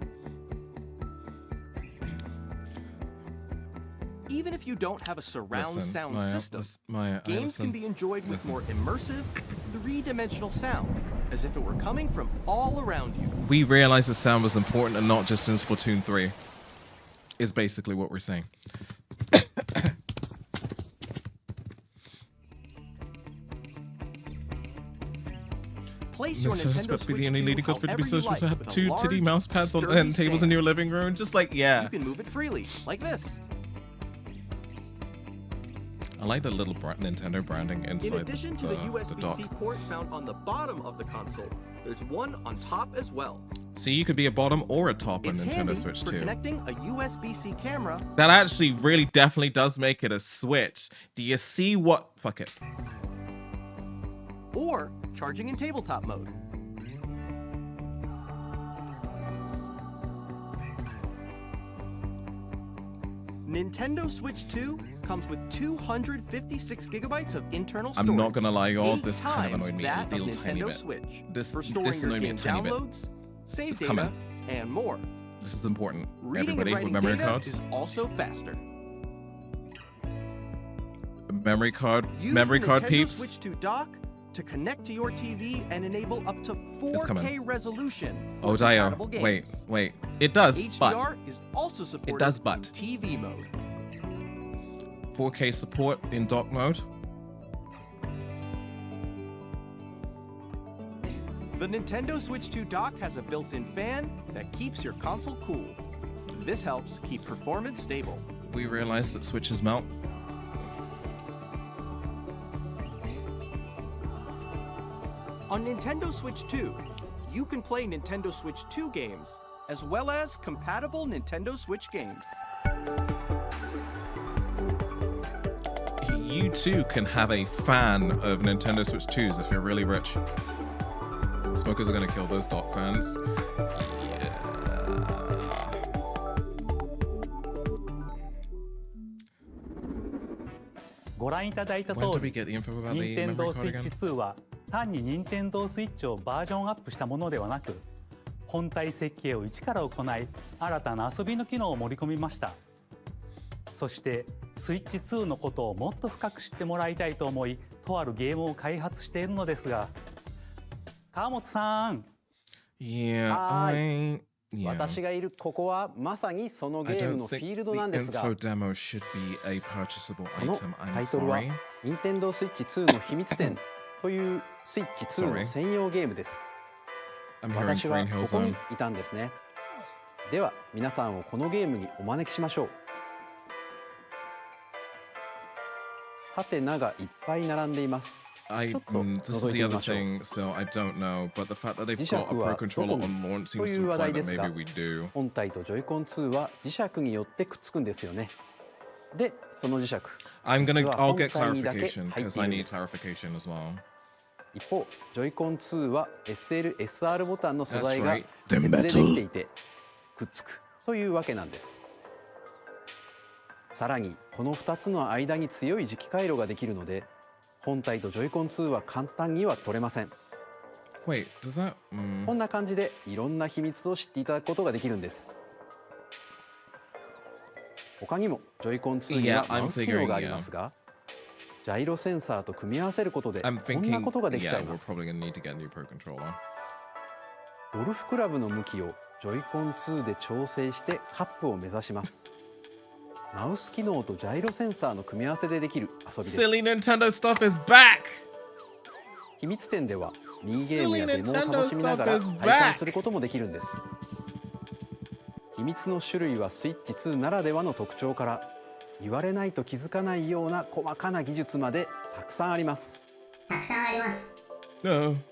Even if you don't have a surround sound system, games can be enjoyed with more immersive, three-dimensional sound, as if it were coming from all around you. We realized that sound was important and not just in Splatoon 3, is basically what we're saying. Place your Nintendo Switch 2 however you like, have with a two large, titty mouse pads on sturdy end tables in stand. your living room. Just like, yeah. You can move it freely, like this. I like the little Nintendo branding inside In addition to the dock. USB-C port found on the bottom of the console, there's one on top as well. So you could be a bottom or a top on It's Nintendo handy Switch for 2. connecting a USB-C camera. That actually really definitely does make it a Switch. Do you see what? Fuck it. Or charging in tabletop mode. Nintendo Switch 2 comes with 256 gigabytes of internal storage. I'm not gonna lie, y'all. 8 This kind of times annoyed me that a little of tiny Nintendo bit. Switch This for storing your annoyed me a game tiny bit. downloads, save It's data, coming. and more. This is important. Reading Everybody and with writing memory data cards. is also faster. Memory card Use the Nintendo peeps. Switch 2 dock to connect to your TV and enable up to 4K coming. resolution for Oh, Dio. compatible games. Wait. It does, HDR but is also supported it does, in but TV mode. 4K support in dock mode. The Nintendo Switch 2 dock has a built-in fan that keeps your console cool. This helps keep performance stable. We realized that switches melt. On Nintendo Switch 2, you can play Nintendo Switch 2 games, as well as compatible Nintendo Switch games. You too can have a fan of Nintendo Switch 2s if you're really rich. Smokers are gonna kill those dock fans. Yeah. ご覧いただいた通 When did we り、 get the info about the Nintendo memory card again? Switch 2は単に Nintendo Switch をバージョンアップしたものではなく、本体設計を一から行い、新たな遊びの機能を盛り込みました。そして、Switch 2のことをもっと深く知ってもらいたいと思い、とあるゲームを開発しているのですが、川本さん。Yeah, 私がいるここはまさにそのゲームのフィールドなんですが、そのタイトルは任天堂スイッチ2の秘密展というスイッチ2の専用ゲームです。私はここにいたんですね。では皆さんをこのゲームにお招きしましょう。ハテナがいっぱい並んでいます。this is the other thing, so I don't know. But the fact that they've got a Pro Controller on launch seems to imply that maybe we do. 本体とジョイコン2は磁石によってくっつくんですよね。で、その磁石。I'll get clarification because I need clarification as well. 一方、ジョイコン2は SL、SR ボタンの素材が鉄でできていてくっつくというわけなんです。さらにこの2つの間に強い磁気回路ができるので、本体とジョイコン2は簡単には取れません。Wait, does that? こんな感じでいろんな秘密を知っていただくことができるんです。他にもジョイコン2にはマウス機能がありますが、ジャイロセンサーと組み合わせることでこんなことができちゃいます。ゴルフクラブの向きをジョイコン2で調整してカップを目指します。マウス機能とジャイロセンサーの組み合わせでできる遊びです。Silly Nintendo stuff is back! 秘密展ではミニゲームやデモを楽しみながら体感することもできるんです。秘密の種類はスイッチ2ならではの特徴から、言われないと気づかないような細かな技術までたくさんあります。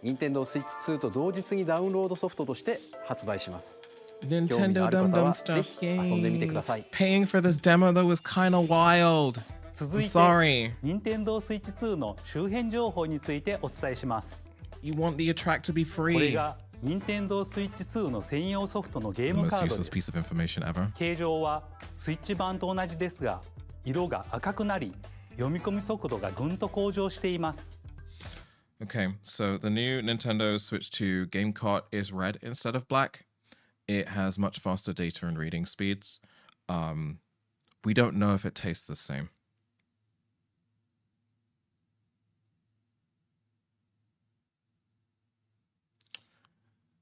任天堂スイッチ2と同日にダウンロードソフトとして発売します。Nintendo Dum Dum stuff. 遊んでみてください。Paying for this demo though was kind of wild. 続いて、任天堂スイッチ2の周辺情報についてお伝えします。You want the attract to be free. これが任天堂スイッチ2の専用ソフトのゲームカードです。形状はスイッチ版と同じですが、色が赤くなり、読み込み速度がぐんと向上しています。Okay, so the new Nintendo Switch 2 game cart is red instead of black. It has much faster data and reading speeds. We don't know if it tastes the same.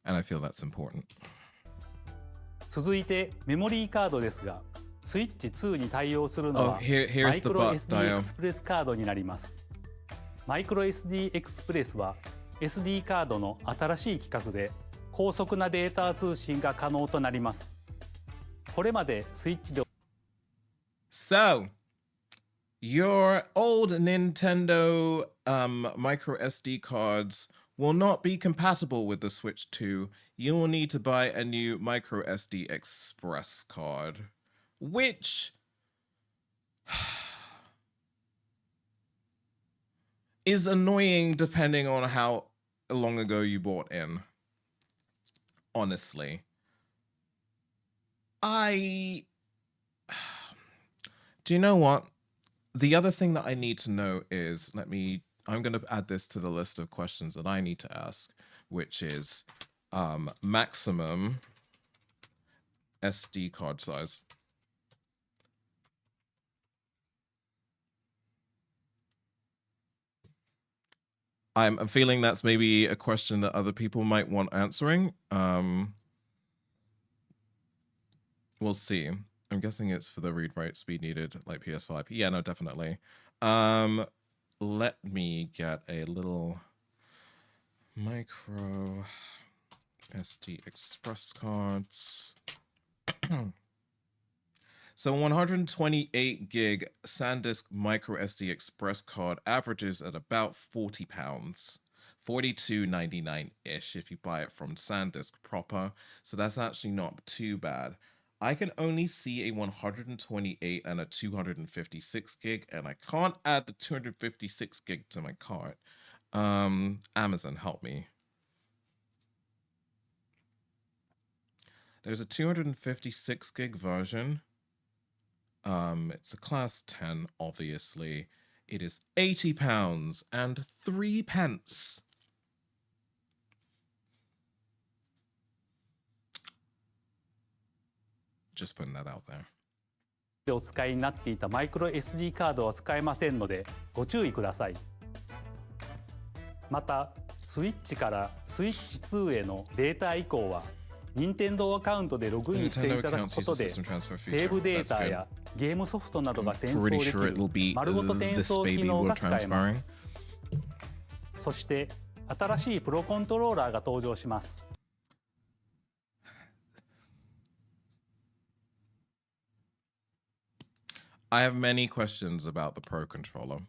And I feel that's important. 続いてメモリーカードですが、スイッチ2に対応するのはマイクロ SD エクスプレスカードになります。マイクロ SD エクスプレスは SD カードの新しい規格で、高速なデータ通信が可能となります。これまでスイッチで So, your old Nintendo micro SD cards will not be compatible with the Switch 2. You will need to buy a new micro SD Express card, which is annoying depending on how long ago you bought in. Honestly, do you know what? The other thing that I need to know is, I'm going to add this to the list of questions that I need to ask, which is maximum SD card size. I'm feeling that's maybe a question that other people might want answering. We'll see. I'm guessing it's for the read-write speed needed, like PS5. Yeah, no, definitely. Let me get a little micro SD Express cards. So 128 gig SanDisk micro SD Express card averages at about £40, $42.99-ish if you buy it from SanDisk proper. So that's actually not too bad. I can only see a 128 and a 256 gig, and I can't add the 256 gig to my cart. Amazon, help me. There's a 256 gig version. It's a class 10, obviously. It is £80 and 3 pence. Just putting that out there. お使いになっていたマイクロ SD カードは使えませんのでご注意ください。また、スイッチからスイッチ2へのデータ移行は、任天堂アカウントでログインしていただくことで、セーブデータやゲームソフトなどが転送できる丸ごと転送機能が使えます。そして、新しいプロコントローラーが登場します。I have many questions about the Pro Controller.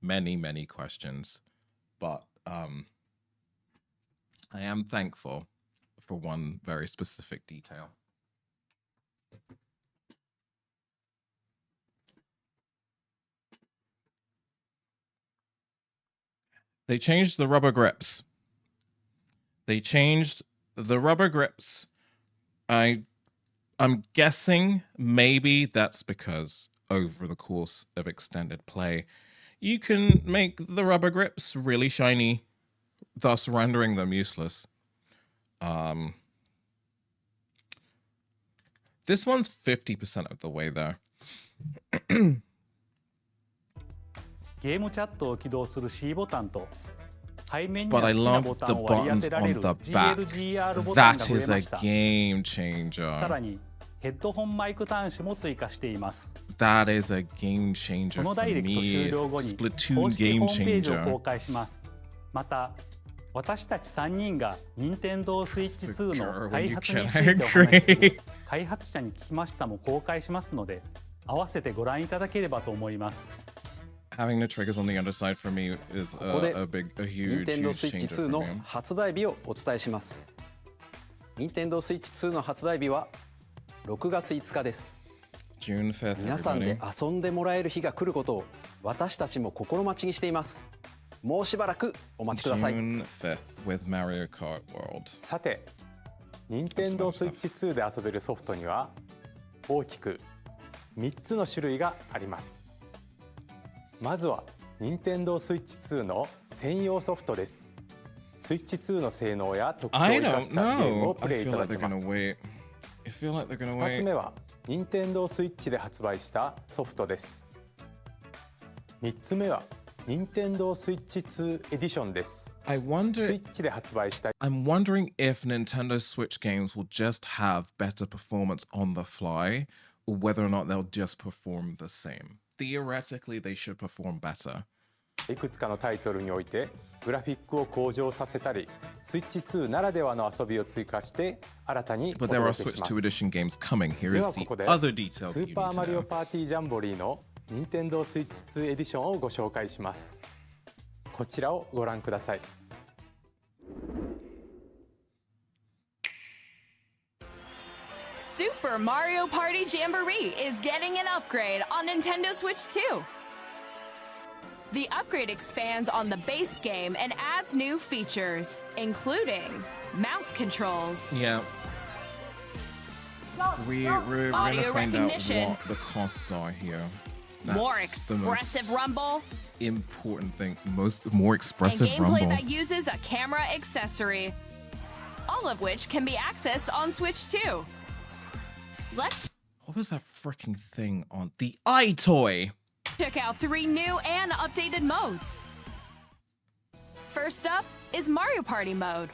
Many questions. But I am thankful for one very specific detail. They changed the rubber grips. I'm guessing maybe that's because over the course of extended play, you can make the rubber grips really shiny, thus rendering them useless. This one's 50% of the way there. ゲームチャットを起動する C ボタンと背面に But は I 好きな love ボ the タンを割り当 buttons てられ on る the back. GLGR ボタンが That 増え is ま a した。 game さ changer. らにヘッドホンマイク端子も追加しています。 That is a game changer この for ダイレクト終 me. 了後に Splatoon 公式 game ホームページを公 changer. 開します。また、私たち3人が任天堂スイッチ2の開発についてお話しする開発者に聞きましたも公開しますので、合わせてご覧いただければと思います。Having the triggers on the underside for me is ここで a huge 任天堂スイッチ changer 2 for の me. 発売日をお伝えします。任天堂スイッチ2の発売日は6月5日です。June 5th, 皆さんで everybody. 遊んでもらえる日が来ることを私たちも心待ちにしています。もうしばらくお待ちください。 June 5th with Mario Kart World. さて、任天堂スイッチ2で遊べるソフトには大きく3つの種類があります。まずは任天堂スイッチ2の専用ソフトです。スイッチ2の性能や特徴を I 生か don't したゲームを know. プレイ I い feel ただ like け they're ま gonna す。 wait. I feel like they're gonna 2つ目 wait. は任天堂スイッチで発売したソフトです。3つ目は任天堂スイッチ2エディションです。 I スイ wonder. ッチで発売した I'm wondering if Nintendo Switch games will just have better performance on the fly, or whether or not they'll just perform the same. Theoretically, they should perform better. いくつかのタイトルにおいてグラフィックを向上させたり、スイッチ2ならではの遊びを追加して新たにお But there are 届け Switch します。 2 edition games coming. Here で is はこ the こで other detail ス that you ーパー need マ to リオ know. パーティージャンボリーの任天堂スイッチ2エディションをご紹介します。こちらをご覧ください。Super Mario Party Jamboree is getting an upgrade on Nintendo Switch 2. The upgrade expands on the base game and adds new features, including mouse controls. Yeah. We're gonna Audio find out recognition. what the costs are here. More That's the expressive most rumble, important thing. More and expressive gameplay rumble. that uses a camera accessory. All of which can be accessed on Switch 2. Let's What was that freaking thing on the iToy? check out 3 new and updated modes. First up is Mario Party mode.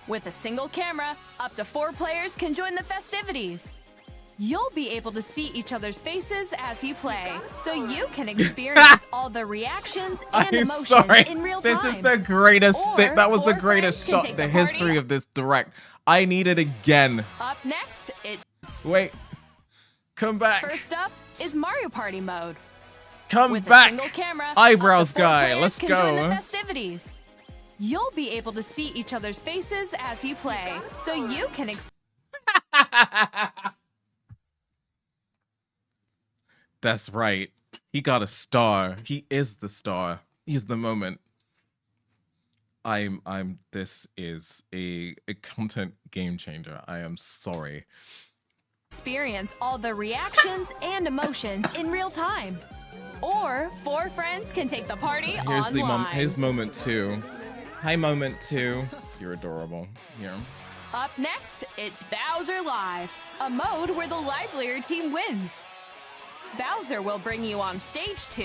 With a single camera, up to 4 players can join the festivities. You'll be able to see each other's faces as you play, so you can experience all the reactions and I'm emotions sorry. in real This time. is the greatest thing. Or That was the 4 greatest friends shot can in the take the party. history of this direct. I need it again. Up next, it's Wait. Come back. First up is Mario Party mode. Come With back. a single camera, Eyebrows up to 4 guy. players Let's can join the go. festivities. You'll be able to see each other's faces as you play, so you can That's right. He got a star. He is the star. He's the moment. This is a content game changer. I am sorry. Experience all the reactions and emotions in real time. Or 4 friends can take the party online. Here's moment 2. Hi, moment 2. You're adorable. Here. Up next, it's Bowser Live, a mode where the livelier team wins. Bowser will bring you on stage 2.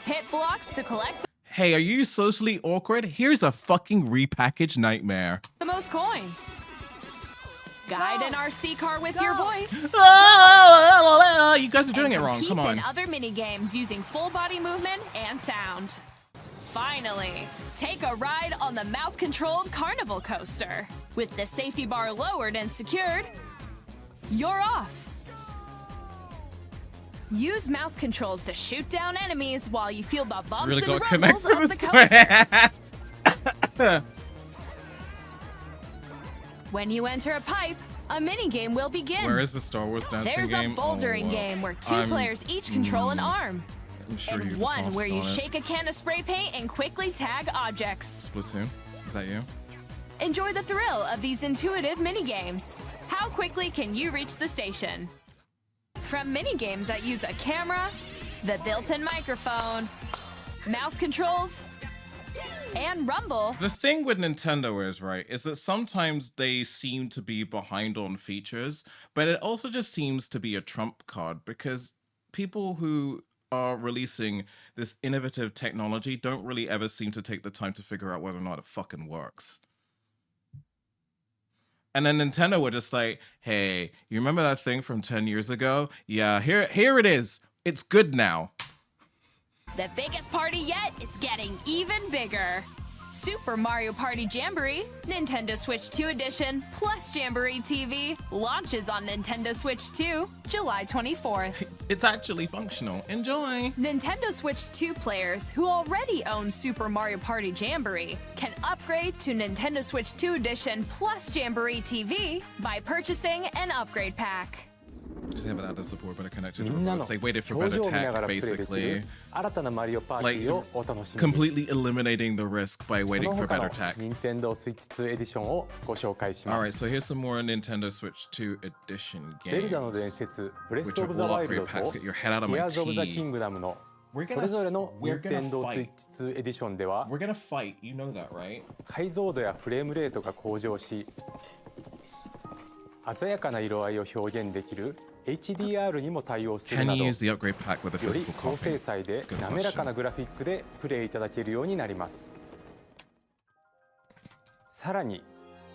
Hit blocks to collect Hey, are you socially awkward? Here's a fucking repackaged nightmare. the most coins. Guide an RC car with your voice. You guys are doing it wrong. Come on. Compete in other mini games using full body movement and sound. Finally, take a ride on the mouse-controlled carnival coaster. With the safety bar lowered and secured, you're off. Use mouse controls to shoot down enemies while you feel the bumps and rumbles of the coaster. When you enter a pipe, a minigame will begin. Where is the Star Wars dancing There's game? A bouldering game where 2 players each control an arm. I'm sure and one where you shake a can of spray paint and quickly tag objects. Splatoon? Is that you? Enjoy the thrill of these intuitive minigames. How quickly can you reach the station? From minigames that use a camera, the built-in microphone, mouse controls, and rumble. The thing with Nintendo is that sometimes they seem to be behind on features, but it also just seems to be a trump card because people who are releasing this innovative technology don't really ever seem to take the time to figure out whether or not it fucking works. And then Nintendo were just like, hey, you remember that thing from 10 years ago? Yeah, here it is. It's good now. The biggest party yet is getting even bigger. Super Mario Party Jamboree, Nintendo Switch 2 Edition, plus Jamboree TV launches on Nintendo Switch 2, July 24th. It's actually functional. Enjoy! Nintendo Switch 2 players who already own Super Mario Party Jamboree can upgrade to Nintendo Switch 2 Edition plus Jamboree TV by purchasing an upgrade pack. Just have added support but connected to remote. They waited for better tech, basically. Like, completely eliminating the risk by waiting for better tech. Alright, so here's some more Nintendo Switch 2 Edition games, which are all upgrade packs. Get your head out of my tea. We're gonna fight, you know that, right? 解像度やフレームレートが向上し、鮮やかな色合いを表現できる HDR にも対応するなど、より高精細で滑らかなグラフィックでプレイいただけるようになります。さらに、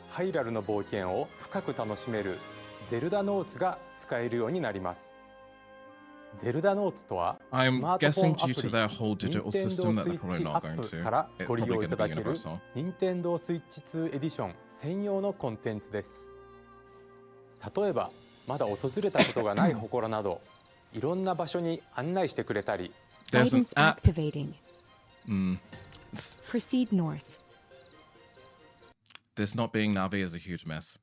ハイラルの冒険を深く楽しめるゼルダノーツが使えるようになります。ゼルダノーツとは、スマートフォンアプリ、Nintendo Switch アップからご利用いただける Nintendo Switch 2 Edition 専用のコンテンツです。例えば、まだ訪れたことがない祠など、いろんな場所に案内してくれたり。Guidance activating. Proceed north. This not being Navi is a huge mess.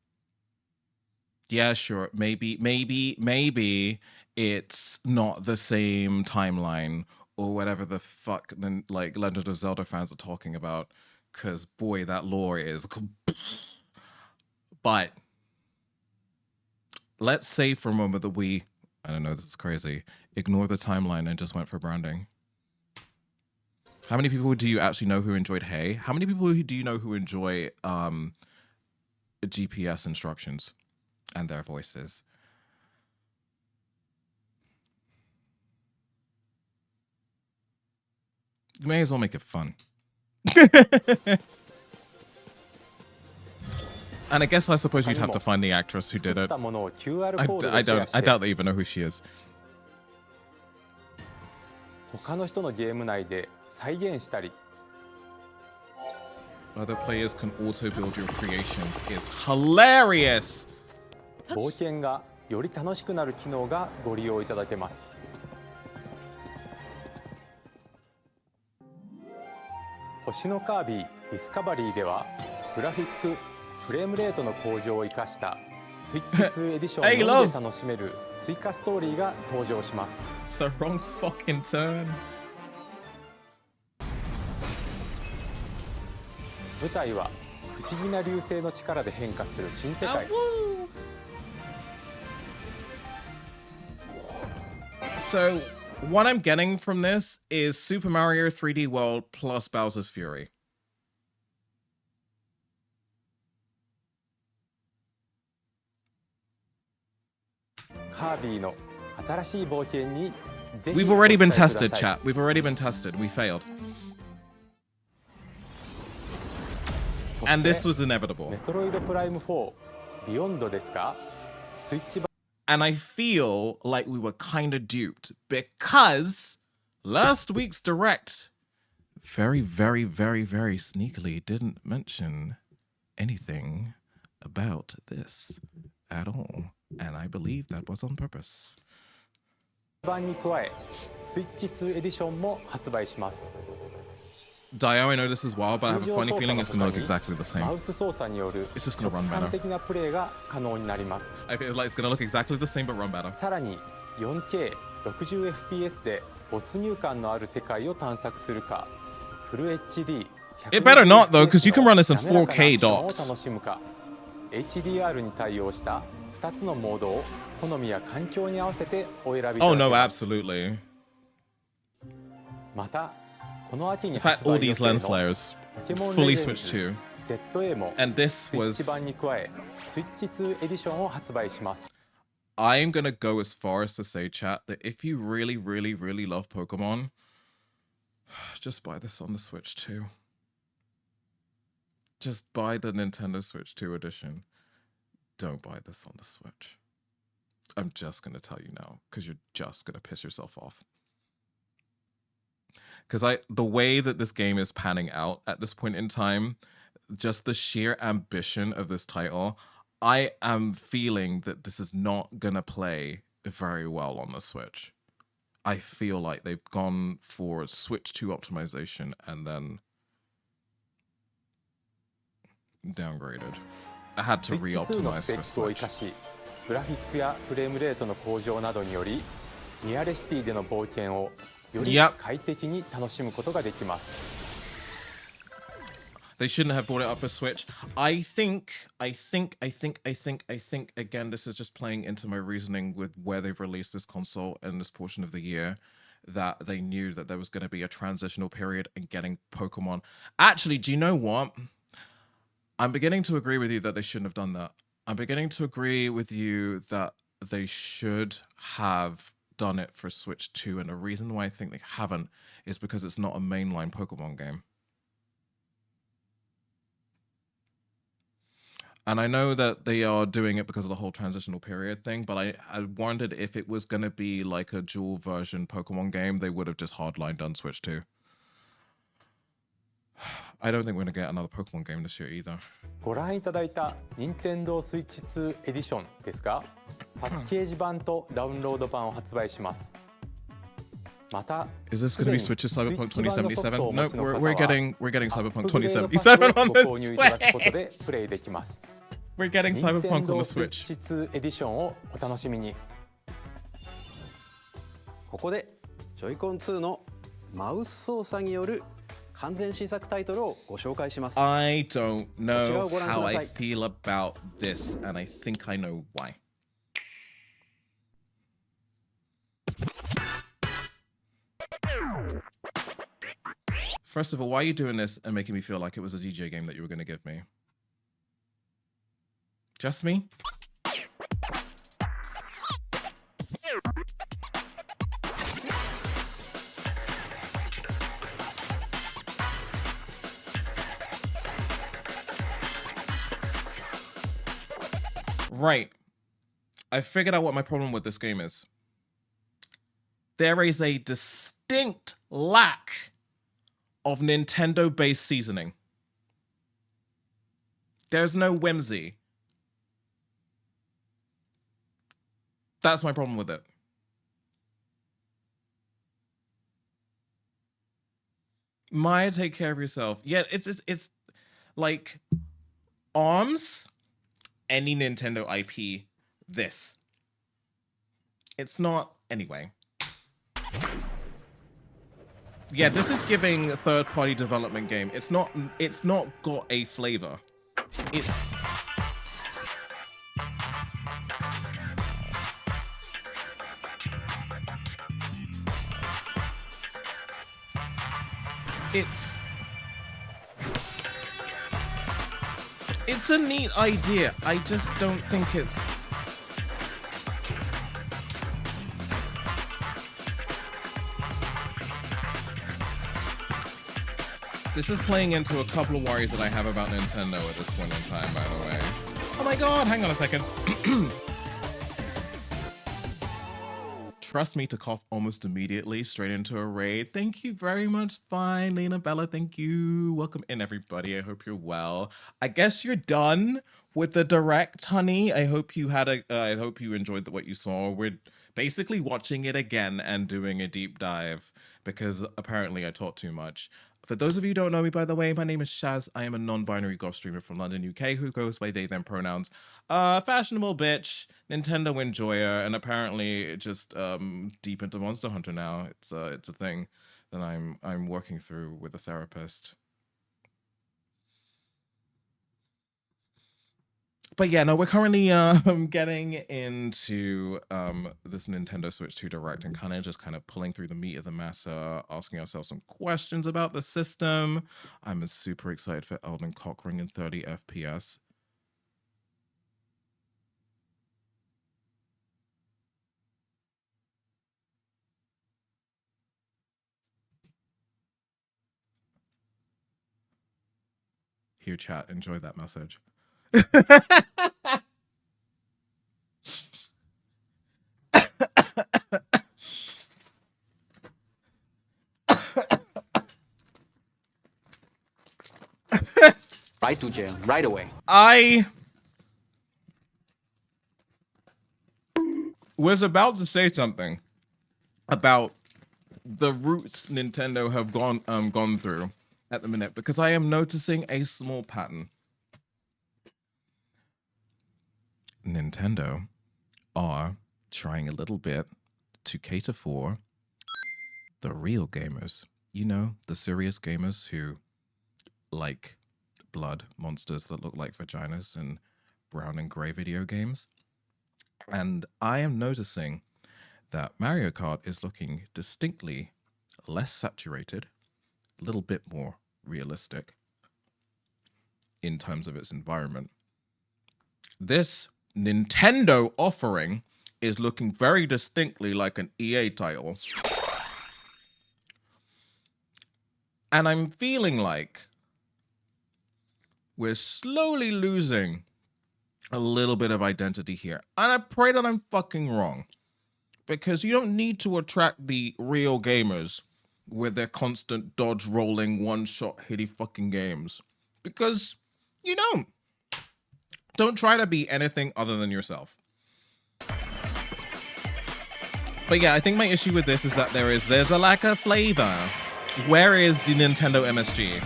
Yeah, sure. Maybe it's not the same timeline or whatever the fuck like Legend of Zelda fans are talking about. Because boy, that lore is. But let's say for a moment that we, I don't know, this is crazy, ignore the timeline and just went for branding. How many people do you actually know who enjoyed Hey? How many people do you know who enjoy GPS instructions and their voices? You may as well make it fun. And I guess I suppose you'd have to find the actress who did it. I doubt they even know who she is. 他の人のゲーム内で再現したり。Other players can also build your creations. It's hilarious! 冒険がより楽しくなる機能がご利用いただけます。星のカービィディスカバリーではグラフィックフレームレートの向上を生かしたスイッチ2エディションのみで楽しめる追加ストーリーが登場します。It's the wrong fucking turn. 舞台は不思議な流星の力で変化する新世界。So what I'm getting from this is Super Mario 3D World plus Bowser's Fury. We've already been tested, chat. We've already been tested. We failed. And this was inevitable. And I feel like we were kind of duped because last week's Direct very, very, very, very sneakily didn't mention anything about this at all. And I believe that was on purpose. Dio, I know this is wild, but I have a funny feeling it's going to look exactly the same. It's just going to run better. I feel like it's going to look exactly the same, but run better. 4K 60fps で没入感のある世界を探索するか、フル HD It better not though, because you can run this in 4K docked. HDR に対応した2つのモードを好みや環境に合わせてお選びいただけます。 Oh no, absolutely. また In fact, all these lens flares fully switched to. And this was... I'm gonna go as far as to say, chat, that if you really, really, really love Pokemon, just buy this on the Switch 2. Just buy the Nintendo Switch 2 edition. Don't buy this on the Switch. I'm just gonna tell you now, because you're just gonna piss yourself off. Because the way that this game is panning out at this point in time, just the sheer ambition of this title, I am feeling that this is not gonna play very well on the Switch. I feel like they've gone for Switch 2 optimization and then downgraded. I had to re-optimize for Switch. グラフィックやフレームレートの向上などにより、リアルシティでの冒険をより快適に楽しむことができます。 They shouldn't have brought it up for Switch. I think, again, this is just playing into my reasoning with where they've released this console in this portion of the year, that they knew that there was going to be a transitional period in getting Pokemon. Actually, do you know what? I'm beginning to agree with you that they shouldn't have done that. I'm beginning to agree with you that they should have done it for Switch 2, and the reason why I think they haven't is because it's not a mainline Pokemon game. And I know that they are doing it because of the whole transitional period thing, but I wondered if it was going to be like a dual version Pokemon game, they would have just hardline done Switch 2. I don't think we're going to get another Pokemon game this year either. ご覧いただいた Nintendo Switch 2 エディションですが、パッケージ版とダウンロード版を発売します。また、 Is this going to be Switch's Cyberpunk 2077? No, we're getting Cyberpunk 2077 on the Switch. We're getting Cyberpunk on the Switch. Switch 2 エディションをお楽しみに。ここでジョイコン2のマウス操作による完全新作タイトルをご紹介します。 I don't know how I feel about this, and I think I know why. First of all, why are you doing this and making me feel like it was a DJ game that you were going to give me? Just me? Right. I figured out what my problem with this game is. There is a distinct lack of Nintendo-based seasoning. There's no whimsy. That's my problem with it. Maya, take care of yourself. Yeah, it's like ARMS, any Nintendo IP, this. It's not, anyway. Yeah, this is giving a third-party development game. It's not got a flavor. It's... It's a neat idea. I just don't think it's... This is playing into a couple of worries that I have about Nintendo at this point in time, by the way. Oh my god, hang on a second. Trust me to cough almost immediately straight into a raid. Thank you very much. Fine, Lena Bella, thank you. Welcome in, everybody. I hope you're well. I guess you're done with the direct, honey. I hope you had I hope you enjoyed what you saw. We're basically watching it again and doing a deep dive because apparently I talked too much. For those of you who don't know me, by the way, my name is Shaz. I am a non-binary goth streamer from London, UK, who goes by they, them pronouns. Fashionable bitch, Nintendo enjoyer, and apparently just deep into Monster Hunter now. It's a thing that I'm working through with a therapist. But yeah, no, we're currently getting into this Nintendo Switch 2 Direct and kind of pulling through the meat of the matter, asking ourselves some questions about the system. I'm super excited for Elden Cockring in 30 FPS. Here, chat, enjoy that message. Right to jail, right away. I was about to say something about the routes Nintendo have gone through at the minute because I am noticing a small pattern. Nintendo are trying a little bit to cater for the real gamers. You know, the serious gamers who like blood monsters that look like vaginas and brown and gray video games. And I am noticing that Mario Kart is looking distinctly less saturated, a little bit more realistic in terms of its environment. This Nintendo offering is looking very distinctly like an EA title. And I'm feeling like we're slowly losing a little bit of identity here. And I pray that I'm fucking wrong. Because you don't need to attract the real gamers with their constant dodge rolling one-shot hitty fucking games. Because you don't. Don't try to be anything other than yourself. But yeah, I think my issue with this is that there's a lack of flavor. Where is the Nintendo MSG?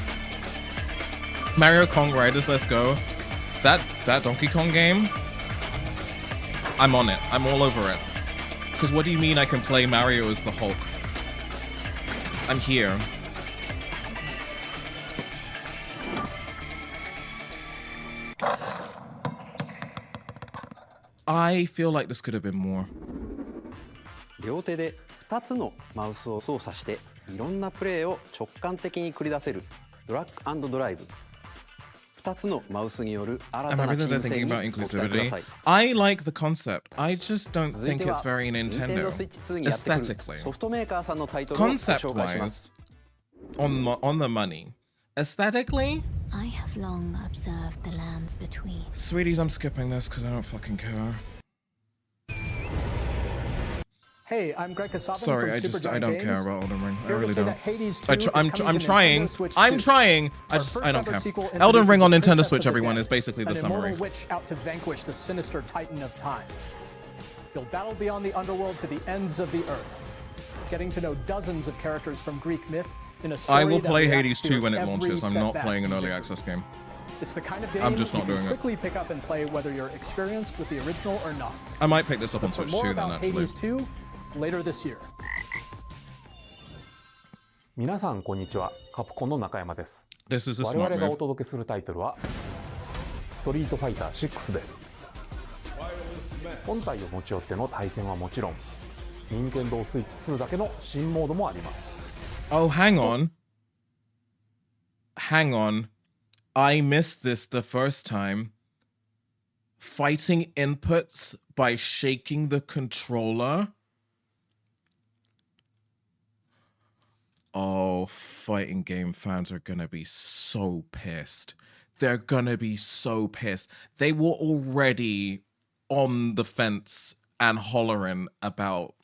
Mario Kong Riders, let's go. That Donkey Kong game, I'm on it. I'm all over it. Because what do you mean I can play Mario as the Hulk? I'm here. I feel like this could have been more. 両手で2つのマウスを操作していろんなプレーを直感的に繰り出せるドラッグ&ドライブ。2つのマウスによる新たなチーム戦にご期待ください。I like the concept. I just don't think it's very Nintendo. Aesthetically. ソフトメーカーさんのタイトルをご紹介します。On the money. Aesthetically? I have long observed the lands between. Sweeties, I'm skipping this because I don't fucking care. Hey, I'm Greg Kasabin Sorry, from Supergiant I don't Games. care about Elden Ring. I Here to really say don't. that Hades 2 I'm trying. I'm trying. I don't care. Sequel Elden Ring on introduces Nintendo the Switch, Princess of everyone, the is basically the Dead, an summary. immortal witch out to vanquish the sinister titan of time. You'll battle beyond the underworld to the ends of the earth, getting to know dozens of characters from Greek myth in a story I will that play reacts Hades to 2 when it every launches. I'm not setback playing an you early do. access game. It's the kind of game I'm just not you doing can it. quickly pick up and play whether you're experienced with the original or not. I might pick this up on But for Switch more 2 then, about actually. Hades 2 later this year. 皆さんこんにちは。カプコンの中山です。 This is a 我 smart 々が move. お届けするタイトルはストリートファイター6です。本体を持ち寄っての対戦はもちろん、任天堂スイッチ2だけの新モードもあります。Oh, hang on. hang on. I missed this the first time. Fighting inputs by shaking the controller. Oh, fighting game fans are gonna be so pissed. They're gonna be so pissed. They were already on the fence and hollering about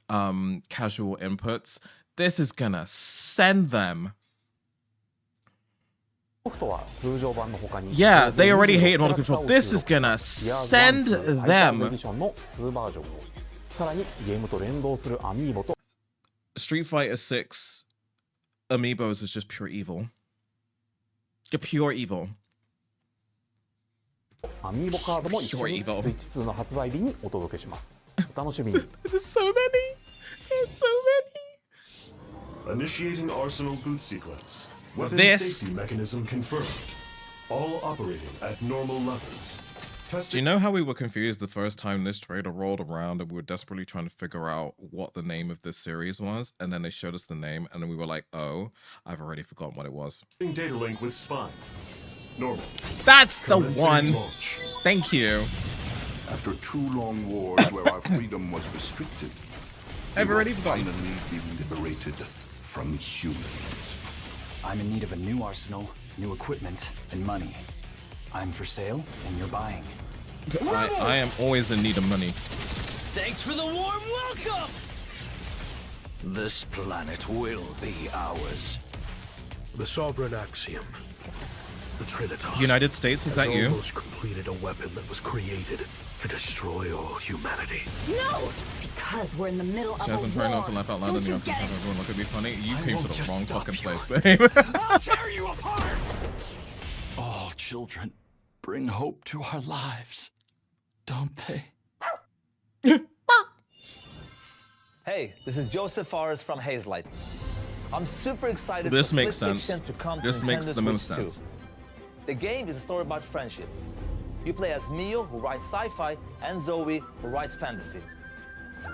casual inputs. This is gonna send them. Yeah, they already hated motor control. This is gonna send them. Street Fighter 6 Amiibos is just pure evil. Pure evil. Pure evil. There's so many. There's so many. Initiating Arsenal boot sequence. Weapon safety mechanism confirmed. All operating at normal levels. Do you know how we were confused the first time this trailer rolled around and we were desperately trying to figure out what the name of this series was, and then they showed us the name and then we were like, oh, I've already forgotten what it was. Data link with spine. Normal. That's the one. Launch. Thank you. After 2 long wars where our freedom was restricted, I've already finally be liberated from humans. I'm in need of a new arsenal, new equipment, and money. I'm for sale, and you're buying. I am always in need of money. Thanks for the warm welcome! This planet will be ours. The sovereign axiom. The Trinitas. United States, is that you? Almost completed a weapon that was created to destroy all humanity. No! Because we're in the middle of a war. I'm trying not to laugh out loud in the office. Everyone look at me funny. You came to the wrong fucking place, babe. I'll tear you apart! All children bring hope to our lives, don't they? Hey, this is Joseph Fares from Hazelight. I'm super excited this for makes Split sense. Fiction to come This to makes Nintendo the most Switch sense. 2. The game is a story about friendship. You play as Mio, who writes sci-fi, and Zoe, who writes fantasy.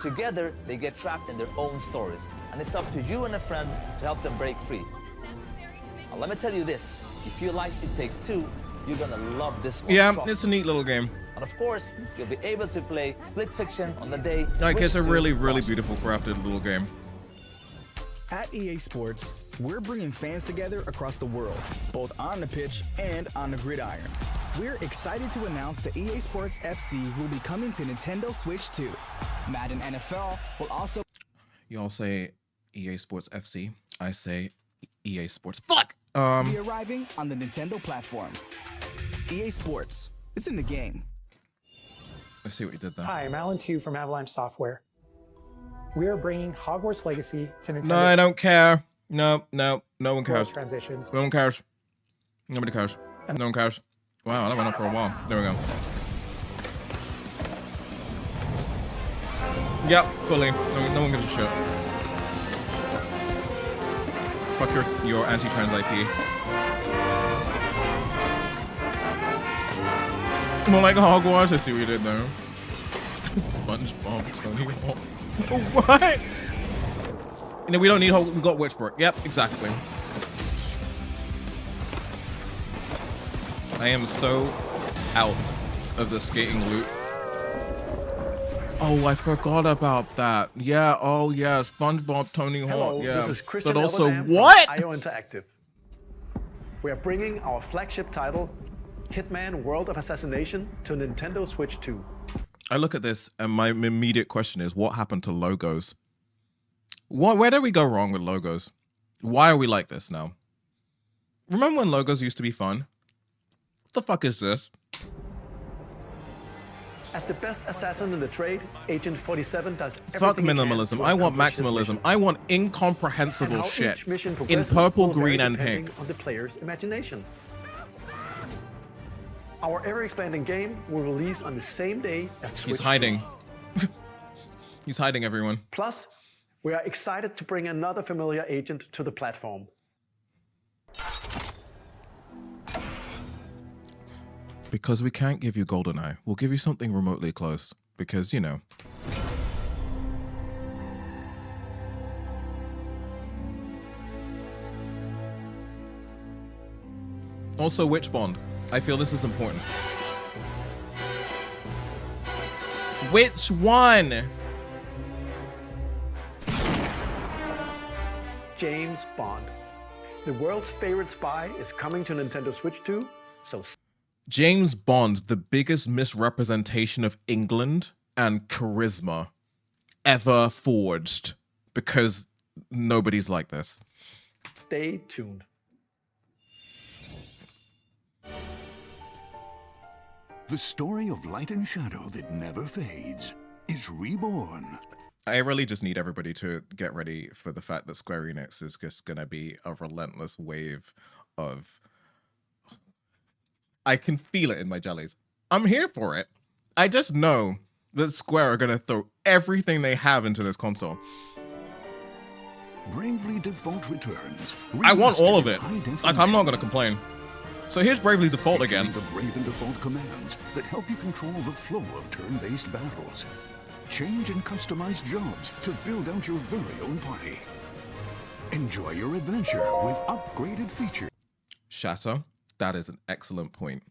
Together, they get trapped in their own stories, and it's up to you and a friend to help them break free. Now, let me tell you this. If you like It Takes Two, you're gonna love this one. Yeah, it's a neat little game. And of course, you'll be able to play Split Fiction on the day. Like, it's a Switch 2 really, really launches. beautiful crafted little game. At EA Sports, we're bringing fans together across the world, both on the pitch and on the gridiron. We're excited to announce that EA Sports FC will be coming to Nintendo Switch 2. Madden NFL will also... Y'all say EA Sports FC. I say EA Sports. Fuck! be arriving on the Nintendo platform. EA Sports. It's in the game. Let's see what you did there. Hi, I'm Alan Tu from Avalanche Software. We are bringing Hogwarts Legacy to Nintendo. No, I don't care. No one cares. Transitions. No one cares. Nobody cares. No one cares. Wow, that went on for a while. There we go. Yep, fully. No one gives a shit. Fuck your anti-trans IP. More like Hogwarts. I see what you did there. SpongeBob, Tony Hawk. What? No, we don't need Hogwarts. We got Witchbrook. Yep, exactly. I am so out of the skating loop. Oh, I forgot about that. Yeah, oh yeah, SpongeBob, Tony Hawk. Hello, Yeah. this is Christian But also, Elverdam what? from IO Interactive. We are bringing our flagship title, Hitman World of Assassination, to Nintendo Switch 2. I look at this and my immediate question is, what happened to logos? Where did we go wrong with logos? Why are we like this now? Remember when logos used to be fun? What the fuck is this? As the best assassin in the trade, Agent 47 does everything Fuck he can minimalism. to I want accomplish his maximalism. mission. I want And incomprehensible how shit each mission in progresses purple, will vary green, and depending pink. on the player's imagination. Our ever-expanding game will release on the same day as Switch He's 2. hiding. He's hiding, everyone. Plus, we are excited to bring another familiar agent to the platform. Because we can't give you GoldenEye. We'll give you something remotely close. Because, you know. Also, which Bond? I feel this is important. Which one? James Bond. The world's favorite spy is coming to Nintendo Switch 2, so... James Bond, the biggest misrepresentation of England and charisma ever forged, because nobody's like this. Stay tuned. The story of light and shadow that never fades is reborn. I really just need everybody to get ready for the fact that Square Enix is just going to be a relentless wave of... I can feel it in my jellies. I'm here for it. I just know that Square are going to throw everything they have into this console. Bravely Default returns. I want all of it. Like, I'm not going to complain. So here's Bravely Default again. The Brave and Default commands that help you control the flow of turn-based battles. Change and customize jobs to build out your very own party. Enjoy your adventure with upgraded features. Shatter, that is an excellent point.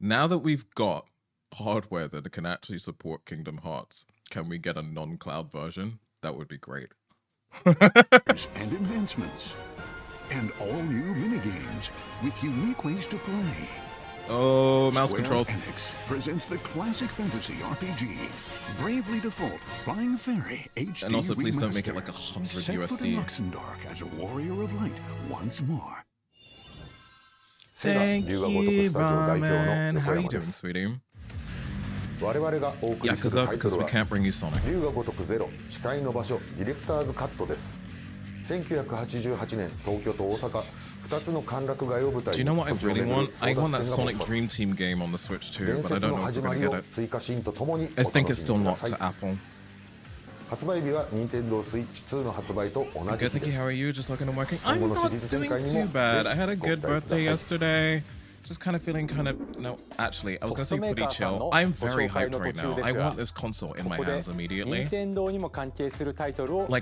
Now that we've got hardware that can actually support Kingdom Hearts, can we get a non-cloud version? That would be great. And advancements. And all new minigames with unique ways to play. Oh, mouse Square controls. Enix presents the classic fantasy RPG, Bravely Default Flying Fairy HD And also, please don't Remastered. make it like 100 Set foot in USD. Luxembourg as a warrior of light once more. Thank you, Ramen. How are you doing, sweetie? Yakuza, because we can't bring you Sonic. 龍が如くゼロ誓いの場所ディレクターズカットです。1988年東京と大阪2つの歓楽街を舞台 Do you know what I really want? I want that Sonic Dream Team game on the Switch too, but I don't know if we're gonna get it. 追加シーンとともに I think it's still locked to Apple. 発売日は Nintendo Switch 2の発売と同じ Good, thank you. How are you? Just looking and working. I'm not doing too bad. I had a good birthday yesterday. Just kind of feeling no, actually, I was going to say pretty chill. I'm very hyped right now. I want this console in my hands immediately. Like,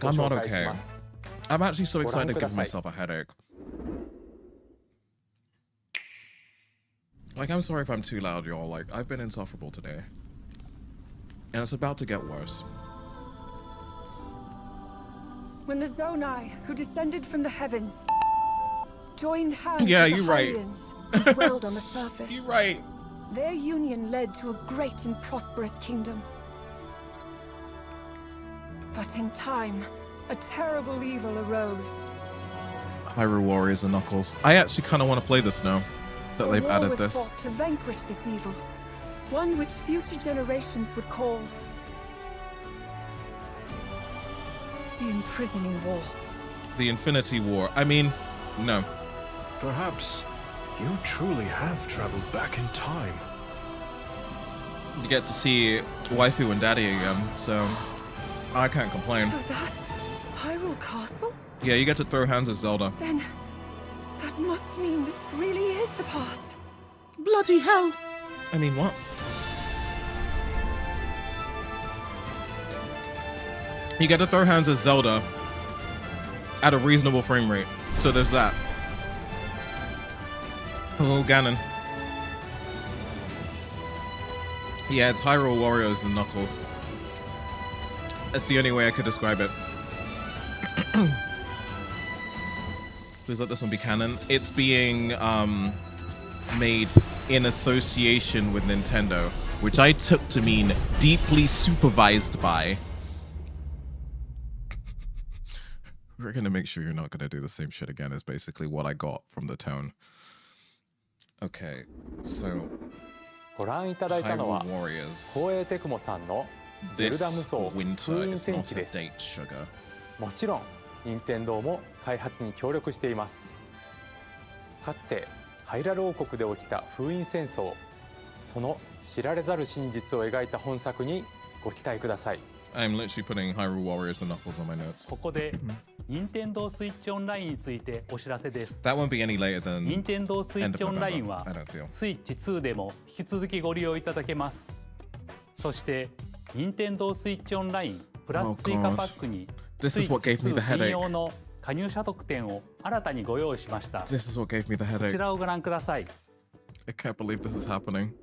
I'm not okay. I'm actually so excited to give myself a headache. Like, I'm sorry if I'm too loud, y'all. Like, I've been insufferable today. And it's about to get worse. When the Zonai, who descended from the heavens, joined hands Yeah, with the you're right. Hylians, who dwelled on the surface. You're right. Their union led to a great and prosperous kingdom. But in time, a terrible evil arose. Hyrule Warriors and Knuckles. I actually kind of want to play this now that they've added this. A war was fought to vanquish this evil, one which future generations would call the Imprisoning War. The Infinity War. I mean, no. Perhaps you truly have traveled back in time. You get to see waifu and daddy again, so I can't complain. So that's Hyrule Castle? Yeah, you get to throw hands as Zelda. Then that must mean this really is the past. Bloody hell! I mean, what? You get to throw hands as Zelda at a reasonable frame rate. So there's that. Oh, Ganon. Yeah, it's Hyrule Warriors and Knuckles. That's the only way I could describe it. Please let this one be canon. It's being made in association with Nintendo, which I took to mean deeply supervised by. We're gonna make sure you're not gonna do the same shit again is basically what I got from the tone. Okay, so ご覧いただいたのは Hyrule Warriors. 東映テクモさんのゼルダ無双 This winter 封印 is 戦 not 記 a です。 date, sugar. もちろん任天堂も開発に協力しています。かつてハイラル王国で起きた封印戦争、その知られざる真実を描いた本作にご期待ください。I'm literally putting Hyrule Warriors and Knuckles on my notes. ここで任天堂スイッチオンラインについてお知らせです。 That won't be any later than 任天堂スイッチオンラインは I don't feel. スイッチ2でも引き続きご利用いただけます。そして任天堂スイッチオンラインプラス追加パックに This スイ is what ッチ gave me the 2専 headache. 用の加入者特典を新たにご用意しました。 This is what gave me the こち headache. らをご覧ください。I can't believe this is happening.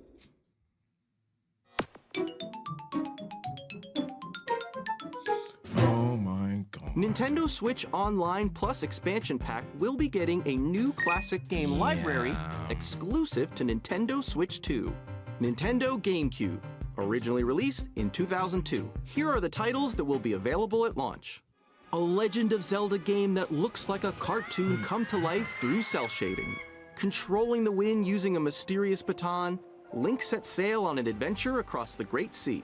Oh my god. Nintendo Switch Online Plus Expansion Pack will be getting a new classic game library exclusive to Nintendo Switch 2. Nintendo GameCube, originally released in 2002. Here are the titles that will be available at launch. A Legend of Zelda game that looks like a cartoon come to life through cell shading. Controlling the wind using a mysterious baton, Link sets sail on an adventure across the Great Sea.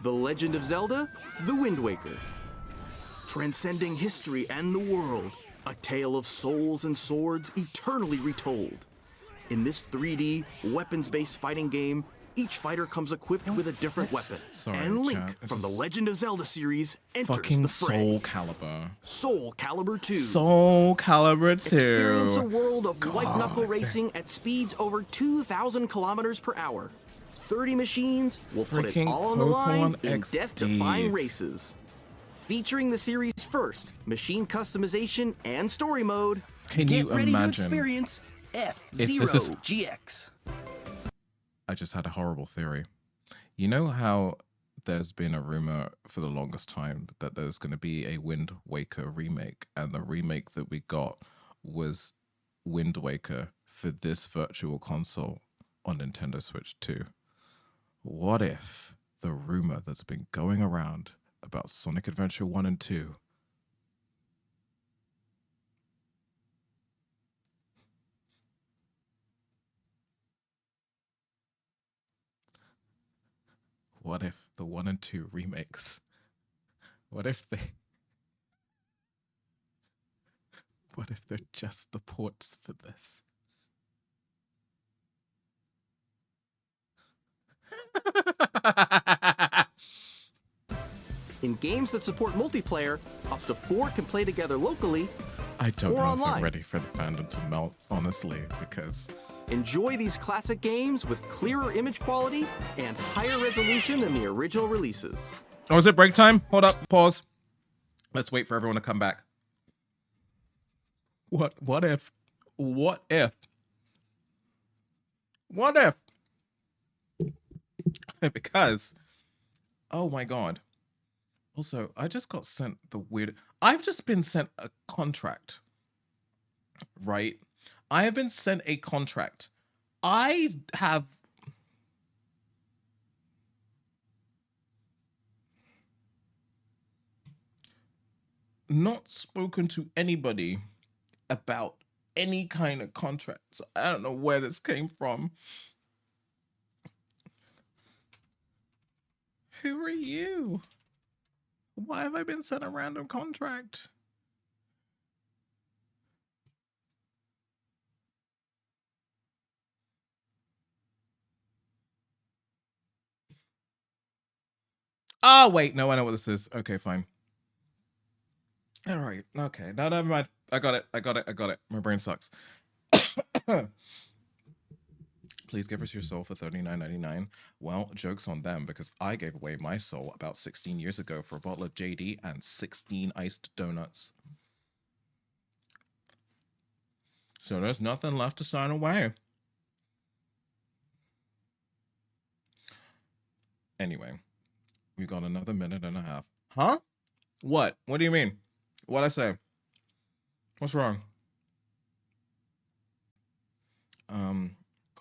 The Legend of Zelda: The Wind Waker. Transcending history and the world, a tale of souls and swords eternally retold. In this 3D, weapons-based fighting game, each fighter comes equipped with a different weapon. And Link from the Legend of Zelda series enters the fray. Soul Calibur. Soul Calibur 2. Soul Calibur 2. Experience a world of white-knuckle racing at speeds over 2,000 kilometers per hour. 30 machines will put it all on the line in death-defying races. Featuring the series' first machine customization and story mode, get ready to experience F-Zero GX. I just had a horrible theory. You know how there's been a rumor for the longest time that there's going to be a Wind Waker remake, and the remake that we got was Wind Waker for this virtual console on Nintendo Switch 2. What if the rumor that's been going around about Sonic Adventure 1 and 2 what if the 1 and 2 remakes, what if they're just the ports for this? In games that support multiplayer, up to 4 can play together locally I don't or know online. if I'm ready for the fandom to melt, honestly, because... Enjoy these classic games with clearer image quality and higher resolution than the original releases. Oh, is it break time? Hold up, pause. Let's wait for everyone to come back. What if? Because, oh my god. Also, I just got sent I've just been sent a contract, right? I have been sent a contract. I have not spoken to anybody about any kind of contract. So I don't know where this came from. Who are you? Why have I been sent a random contract? Oh, wait. No, I know what this is. Okay, fine. All right. Okay. No, never mind. I got it. My brain sucks. Please give us your soul for $39.99. Well, joke's on them, because I gave away my soul about 16 years ago for a bottle of JD and 16 iced donuts. So there's nothing left to sign away. Anyway, we got another minute and a half. Huh? What? What do you mean? What'd I say? What's wrong?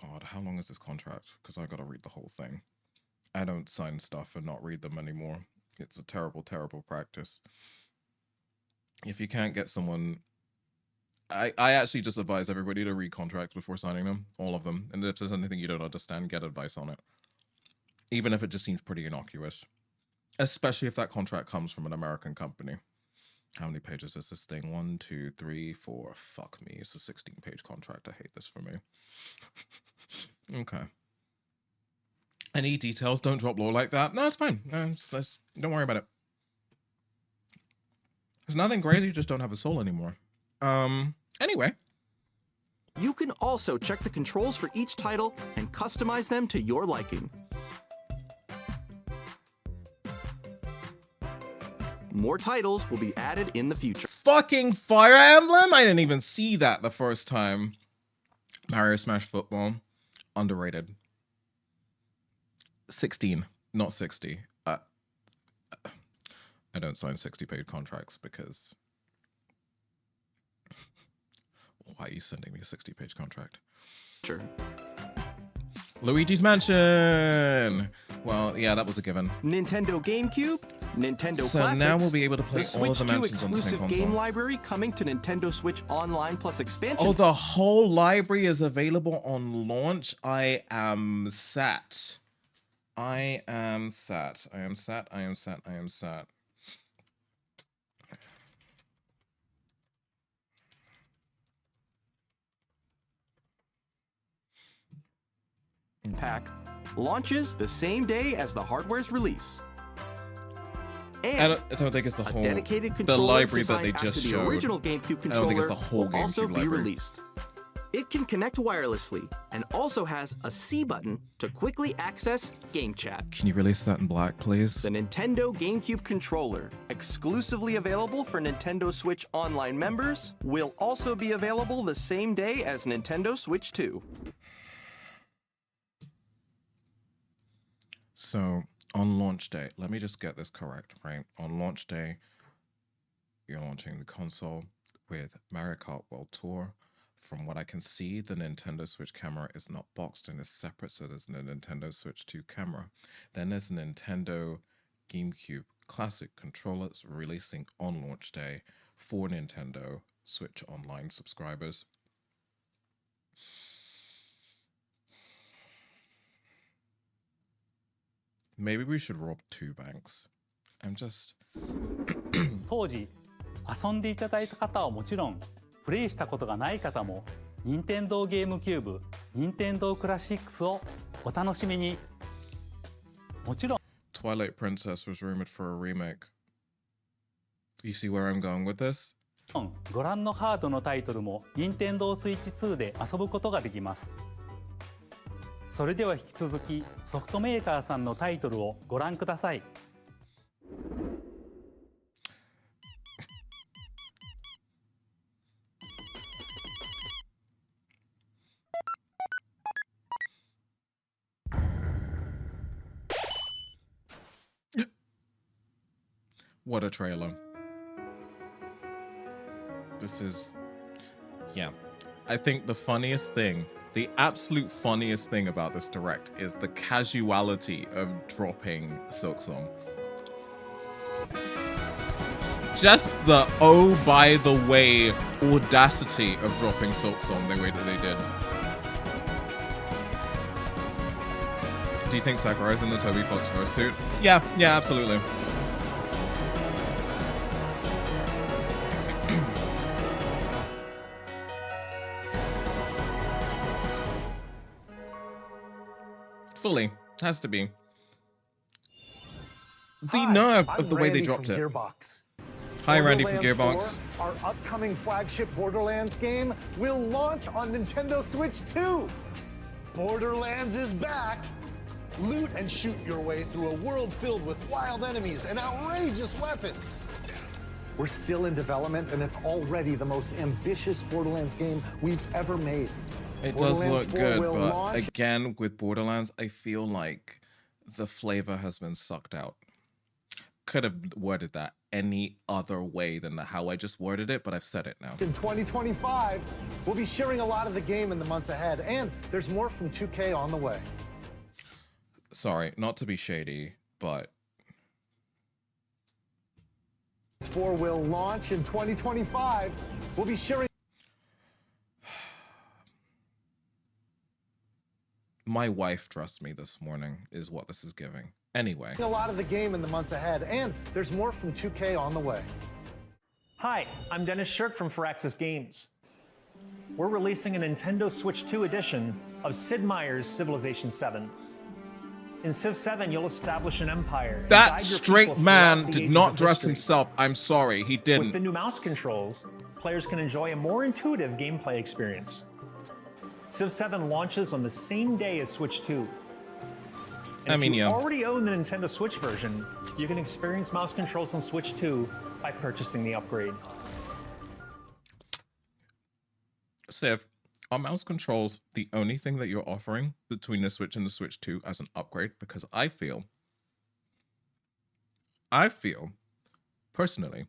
God, how long is this contract? Because I gotta read the whole thing. I don't sign stuff and not read them anymore. It's a terrible, terrible practice. If you can't get someone... I actually just advise everybody to read contracts before signing them. All of them. And if there's anything you don't understand, get advice on it. Even if it just seems pretty innocuous. Especially if that contract comes from an American company. How many pages is this thing? 1, 2, 3, 4. Fuck me. It's a 16-page contract. I hate this for me. Okay. Any details? Don't drop law like that. No, it's fine. No, don't worry about it. There's nothing crazy. You just don't have a soul anymore. Anyway. You can also check the controls for each title and customize them to your liking. More titles will be added in the future. Fucking Fire Emblem? I didn't even see that the first time. Mario Smash Football. underrated. 16, not 60. I don't sign 60 paid contracts because why are you sending me a 60-page contract? Sure. Luigi's Mansion. Well, yeah, that was a given. Nintendo GameCube, Nintendo so Classics. Now we'll be able to play the all of the Switch 2 mansions on the same exclusive console. game library coming to Nintendo Switch Online plus expansion. Oh, the whole library is available on launch. I am sat. I am sat. I am sat. I am sat. I am sat. Pack launches the same day as the hardware's release. And I don't think it's the whole dedicated the controller library that they designed just after showed. the original GameCube I don't think it's controller the whole will also GameCube be library. released. It can connect wirelessly and also has a C button to quickly access Game Chat. Can you release that in black, please? The Nintendo GameCube controller, exclusively available for Nintendo Switch Online members, will also be available the same day as Nintendo Switch 2. So, on launch day, let me just get this correct, right? On launch day, you're launching the console with Mario Kart World Tour. From what I can see, the Nintendo Switch camera is not boxed and is separate, so there's a Nintendo Switch 2 camera. Then there's a Nintendo GameCube Classic controllers releasing on launch day for Nintendo Switch Online subscribers. Maybe we should rob 2 banks. I'm just... 当時遊んでいただいた方はもちろんプレイしたことがない方も任天堂ゲームキューブ、任天堂クラシックスをお楽しみに。もちろん Twilight Princess was rumored for a remake. You see where I'm going with this? ご覧のハードのタイトルも任天堂スイッチ2で遊ぶことができます。それでは引き続きソフトメーカーさんのタイトルをご覧ください。What a trailer. This is... Yeah. I think the funniest thing, the absolute funniest thing about this direct is the casuality of dropping Silksong. Just the oh by the way audacity of dropping Silksong the way that they did. Do you think Sakurai's in the Toby Fox fursuit? Yeah, absolutely. Fully. Has to be. The nerve of the way they dropped it. Gearbox. Hi, Randy from Gearbox. 4, our upcoming flagship Borderlands game, will launch on Nintendo Switch 2. Borderlands is back. Loot and shoot your way through a world filled with wild enemies and outrageous weapons. We're still in development, and it's already the most ambitious Borderlands game we've ever made. It does look good, but again, with Borderlands, I feel like the flavor has been sucked out. Could have worded that any other way than how I just worded it, but I've said it now. In 2025, we'll be sharing a lot of the game in the months ahead, and there's more from 2K on the way. Sorry, not to be shady, but... 4 will launch in 2025. We'll be sharing... My wife dressed me this morning, is what this is giving. Anyway. A lot of the game in the months ahead, and there's more from 2K on the way. Hi, I'm Dennis Shirk from Firaxis Games. We're releasing a Nintendo Switch 2 edition of Sid Meier's Civilization 7. In Civ 7, you'll establish an empire. That straight man did not dress himself. I'm sorry, he didn't. With the new mouse controls, players can enjoy a more intuitive gameplay experience. Civ 7 launches on the same day as Switch 2. And if you already own the Nintendo Switch version, you can experience mouse controls on Switch 2 by purchasing the upgrade. Civ, Are mouse controls the only thing that you're offering between the Switch and the Switch 2 as an upgrade? Because I feel personally,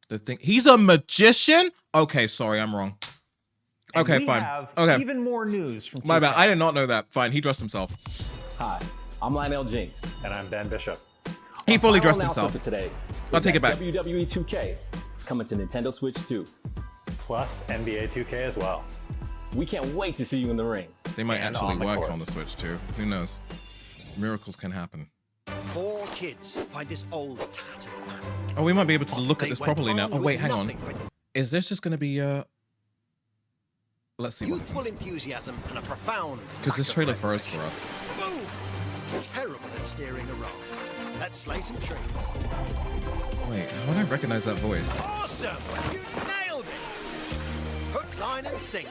the thing, he's a magician? Okay, sorry, I'm wrong. And okay, we fine. Have okay. Even more news from 2K. My bad. I did not know that. Fine, he dressed himself. Hi, I'm Lionel Jinx. And I'm Ben Bishop. He fully Final dressed himself. For today I'll take it back. WWE 2K is coming to Nintendo Switch 2. Plus NBA 2K as well. We can't wait to see you in the ring. They might actually work on the Switch too. Who knows? Miracles can happen. 4 kids find this old tattered man. Oh, we might be able to look at this properly now. Oh wait, hang on. Is this just going to be let's see. Youthful enthusiasm and a profound. Because this trailer froze for us. Boom! Terrible at steering a raft. Let's slay some trees. Wait, how would I recognize that voice? Awesome! You nailed it! Hook, line, and sinker.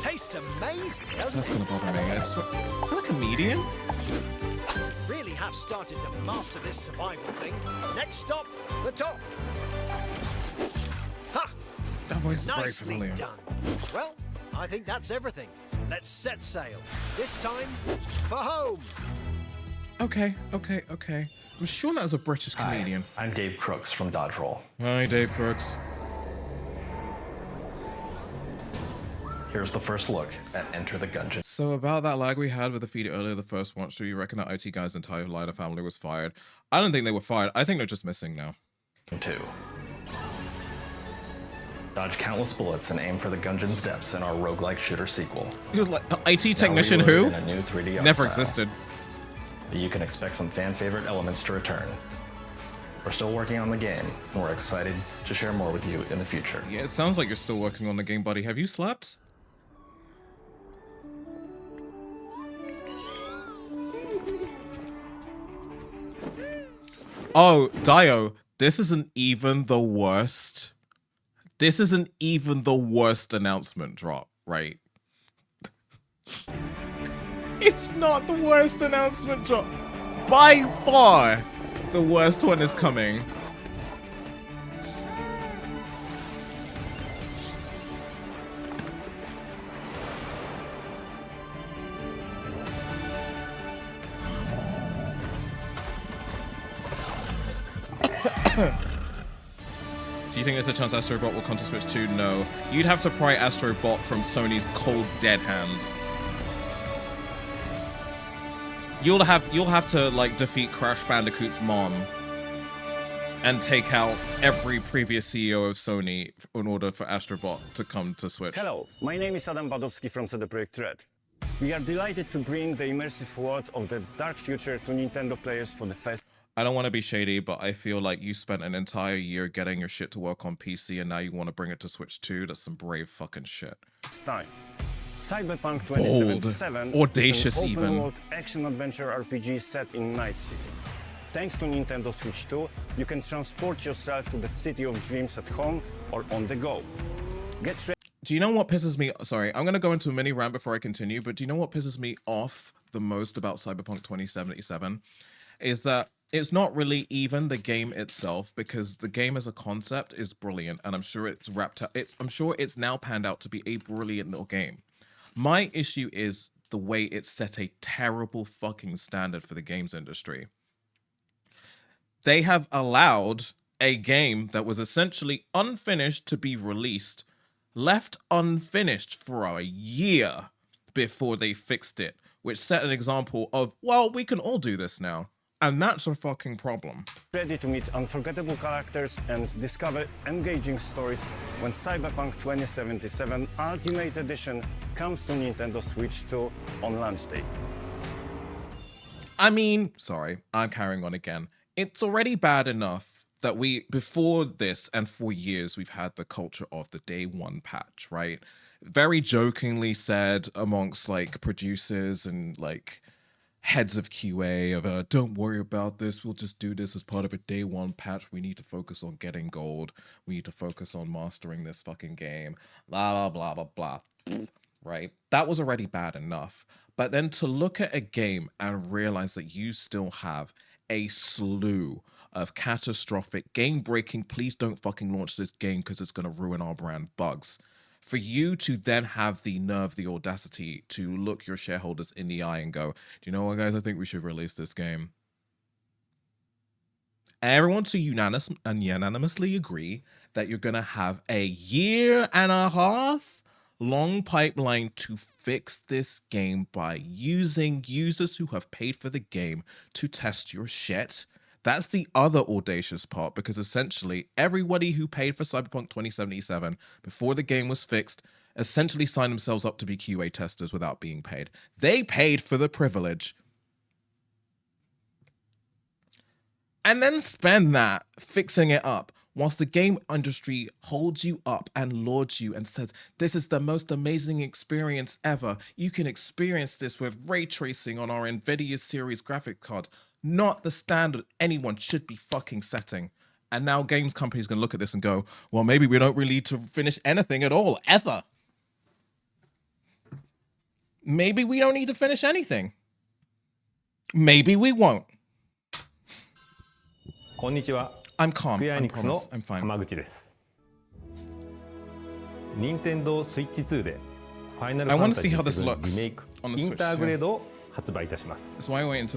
Tastes amazing, doesn't That's it? gonna bother me. Is that a comedian? Really have started to master this survival thing. Next stop, the top. Ha! That voice is Nicely very familiar. done. Well, I think that's everything. Let's set sail. This time for home. Okay. I'm sure that was a British comedian. Hi, I'm Dave Crooks from thro. Hi, Dave Crooks. Here's the first look at Enter the Gungeon. So about that lag we had with the feed earlier, the first watch, do you reckon that IT guy's entire Lighter family was fired? I don't think they were fired. I think they're just missing now. 2. Dodge countless bullets and aim for the Gungeon's depths in our roguelike shooter sequel. He was like, IT technician who? In a new 3D art Never style. existed. You can expect some fan favorite elements to return. We're still working on the game, and we're excited to share more with you in the future. Yeah, it sounds like you're still working on the game, buddy. Have you slept? Oh, Dio, this isn't even the worst. This isn't even the worst announcement drop, right? It's not the worst announcement drop. By far, the worst one is coming. Do you think there's a chance Astro Bot will come to Switch 2? No. You'd have to pry Astro Bot from Sony's cold dead hands. You'll have to like defeat Crash Bandicoot's mom and take out every previous CEO of Sony in order for Astro Bot to come to Switch. Hello, my name is Adam Badowski from CD Projekt Red. We are delighted to bring the immersive world of the dark future to Nintendo players for the first. I don't want to be shady, but I feel like you spent an entire year getting your shit to work on PC and now you want to bring it to Switch 2. That's some brave fucking shit. Time. Cyberpunk 2077 Bold. Audacious is an even. open-world action-adventure RPG set in Night City. Thanks to Nintendo Switch 2, you can transport yourself to the city of dreams at home or on the go. Get ready. Do you know what pisses me... Sorry, I'm going to go into a mini rant before I continue, but do you know what pisses me off the most about Cyberpunk 2077? Is that it's not really even the game itself, because the game as a concept is brilliant, and I'm sure it's wrapped up. I'm sure it's now panned out to be a brilliant little game. My issue is the way it set a terrible fucking standard for the games industry. They have allowed a game that was essentially unfinished to be released, left unfinished for a year before they fixed it, which set an example of, well, we can all do this now. And that's a fucking problem. Ready to meet unforgettable characters and discover engaging stories when Cyberpunk 2077 Ultimate Edition comes to Nintendo Switch 2 on launch day. I mean, sorry, I'm carrying on again. It's already bad enough that before this and for years, we've had the culture of the day one patch, right? Very jokingly said amongst like producers and like heads of QA of don't worry about this, we'll just do this as part of a day one patch. We need to focus on getting gold. We need to focus on mastering this fucking game. Blah, blah, blah, blah, blah. Right? That was already bad enough. But then to look at a game and realize that you still have a slew of catastrophic, game-breaking, please don't fucking launch this game because it's going to ruin our brand bugs. For you to then have the nerve, the audacity to look your shareholders in the eye and go, do you know what, guys, I think we should release this game. Everyone to unanimously agree that you're going to have a 1.5 year long pipeline to fix this game by using users who have paid for the game to test your shit. That's the other audacious part, because essentially everybody who paid for Cyberpunk 2077 before the game was fixed essentially signed themselves up to be QA testers without being paid. They paid for the privilege. And then spend that fixing it up, whilst the game industry holds you up and lauds you and says, this is the most amazing experience ever. You can experience this with ray tracing on our NVIDIA series graphic card. Not the standard anyone should be fucking setting. And now games companies can look at this and go, well, maybe we don't really need to finish anything at all, ever. Maybe we don't need to finish anything. Maybe we won't. こんにちは。 I'm calm. スクエアエニックスの I'm fine. 浜口です。任天堂スイッチ2でファイナルファンタジー7リメイクインターグレードを発売いたします。今作はミ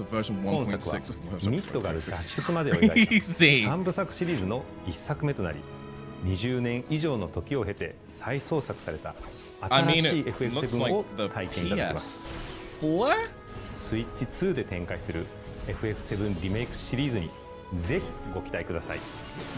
ッドガル脱出までを描いた3部作シリーズの1作目となり、20年以上の時を経て再創作された新しい FF7 を体験いただきます。スイッチ2で展開する FF7 リメイクシリーズにぜひご期待ください。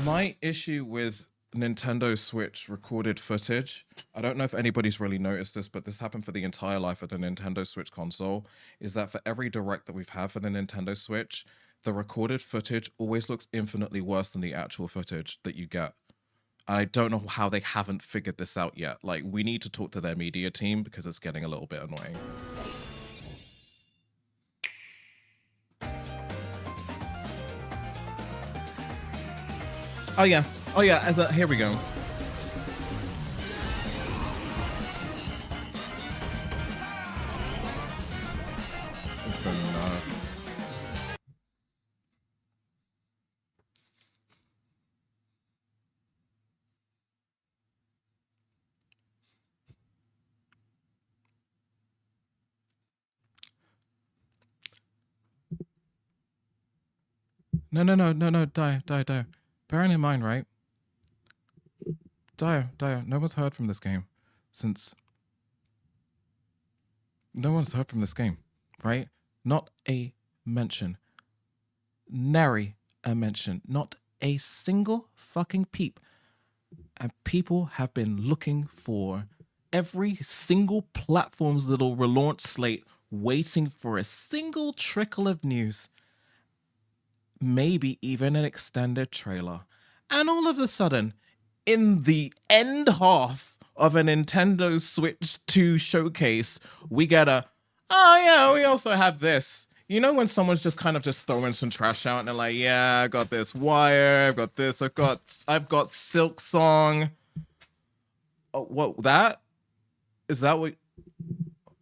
My issue with Nintendo Switch recorded footage, I don't know if anybody's really noticed this, but this happened for the entire life of the Nintendo Switch console, is that for every direct that we've had for the Nintendo Switch, the recorded footage always looks infinitely worse than the actual footage that you get. I don't know how they haven't figured this out yet. Like, we need to talk to their media team because it's getting a little bit annoying. Oh yeah, here we go. No, Dio. Bearing in mind, right? Dio, no one's heard from this game since... No one's heard from this game, right? Not a mention. Nary a mention. Not a single fucking peep. And people have been looking for every single platform's little relaunch slate, waiting for a single trickle of news. Maybe even an extended trailer. And all of a sudden, in the end half of a Nintendo Switch 2 showcase, we get a, oh yeah, we also have this. You know when someone's just kind of just throwing some trash out and they're like, yeah, I got this Wire, I've got this, I've got Silk Song. Oh, what, that? Is that what...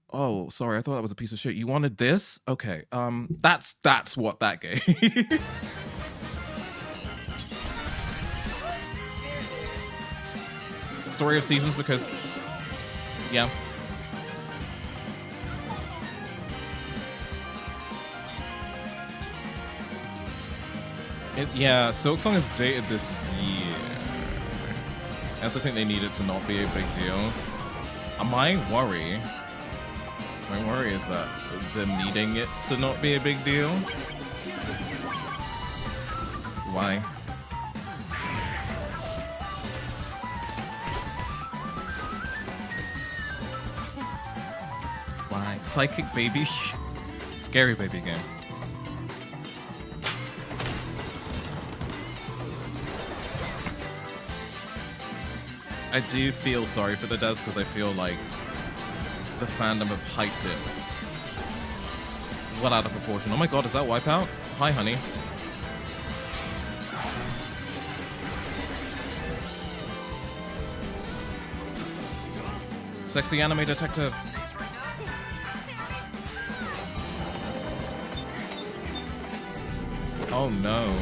Oh, sorry, I thought that was a piece of shit. You wanted this? Okay, that's what that gave. Story of Seasons, because, yeah. Yeah, Silk Song is dated this year. I also think they need it to not be a big deal. My worry is that them needing it to not be a big deal. Why? Why? Psychic Baby? Scary baby game. I do feel sorry for the devs because I feel like the fandom have hyped it well out of proportion. Oh my god, is that Wipeout? Hi, honey. Sexy anime detective. Oh no.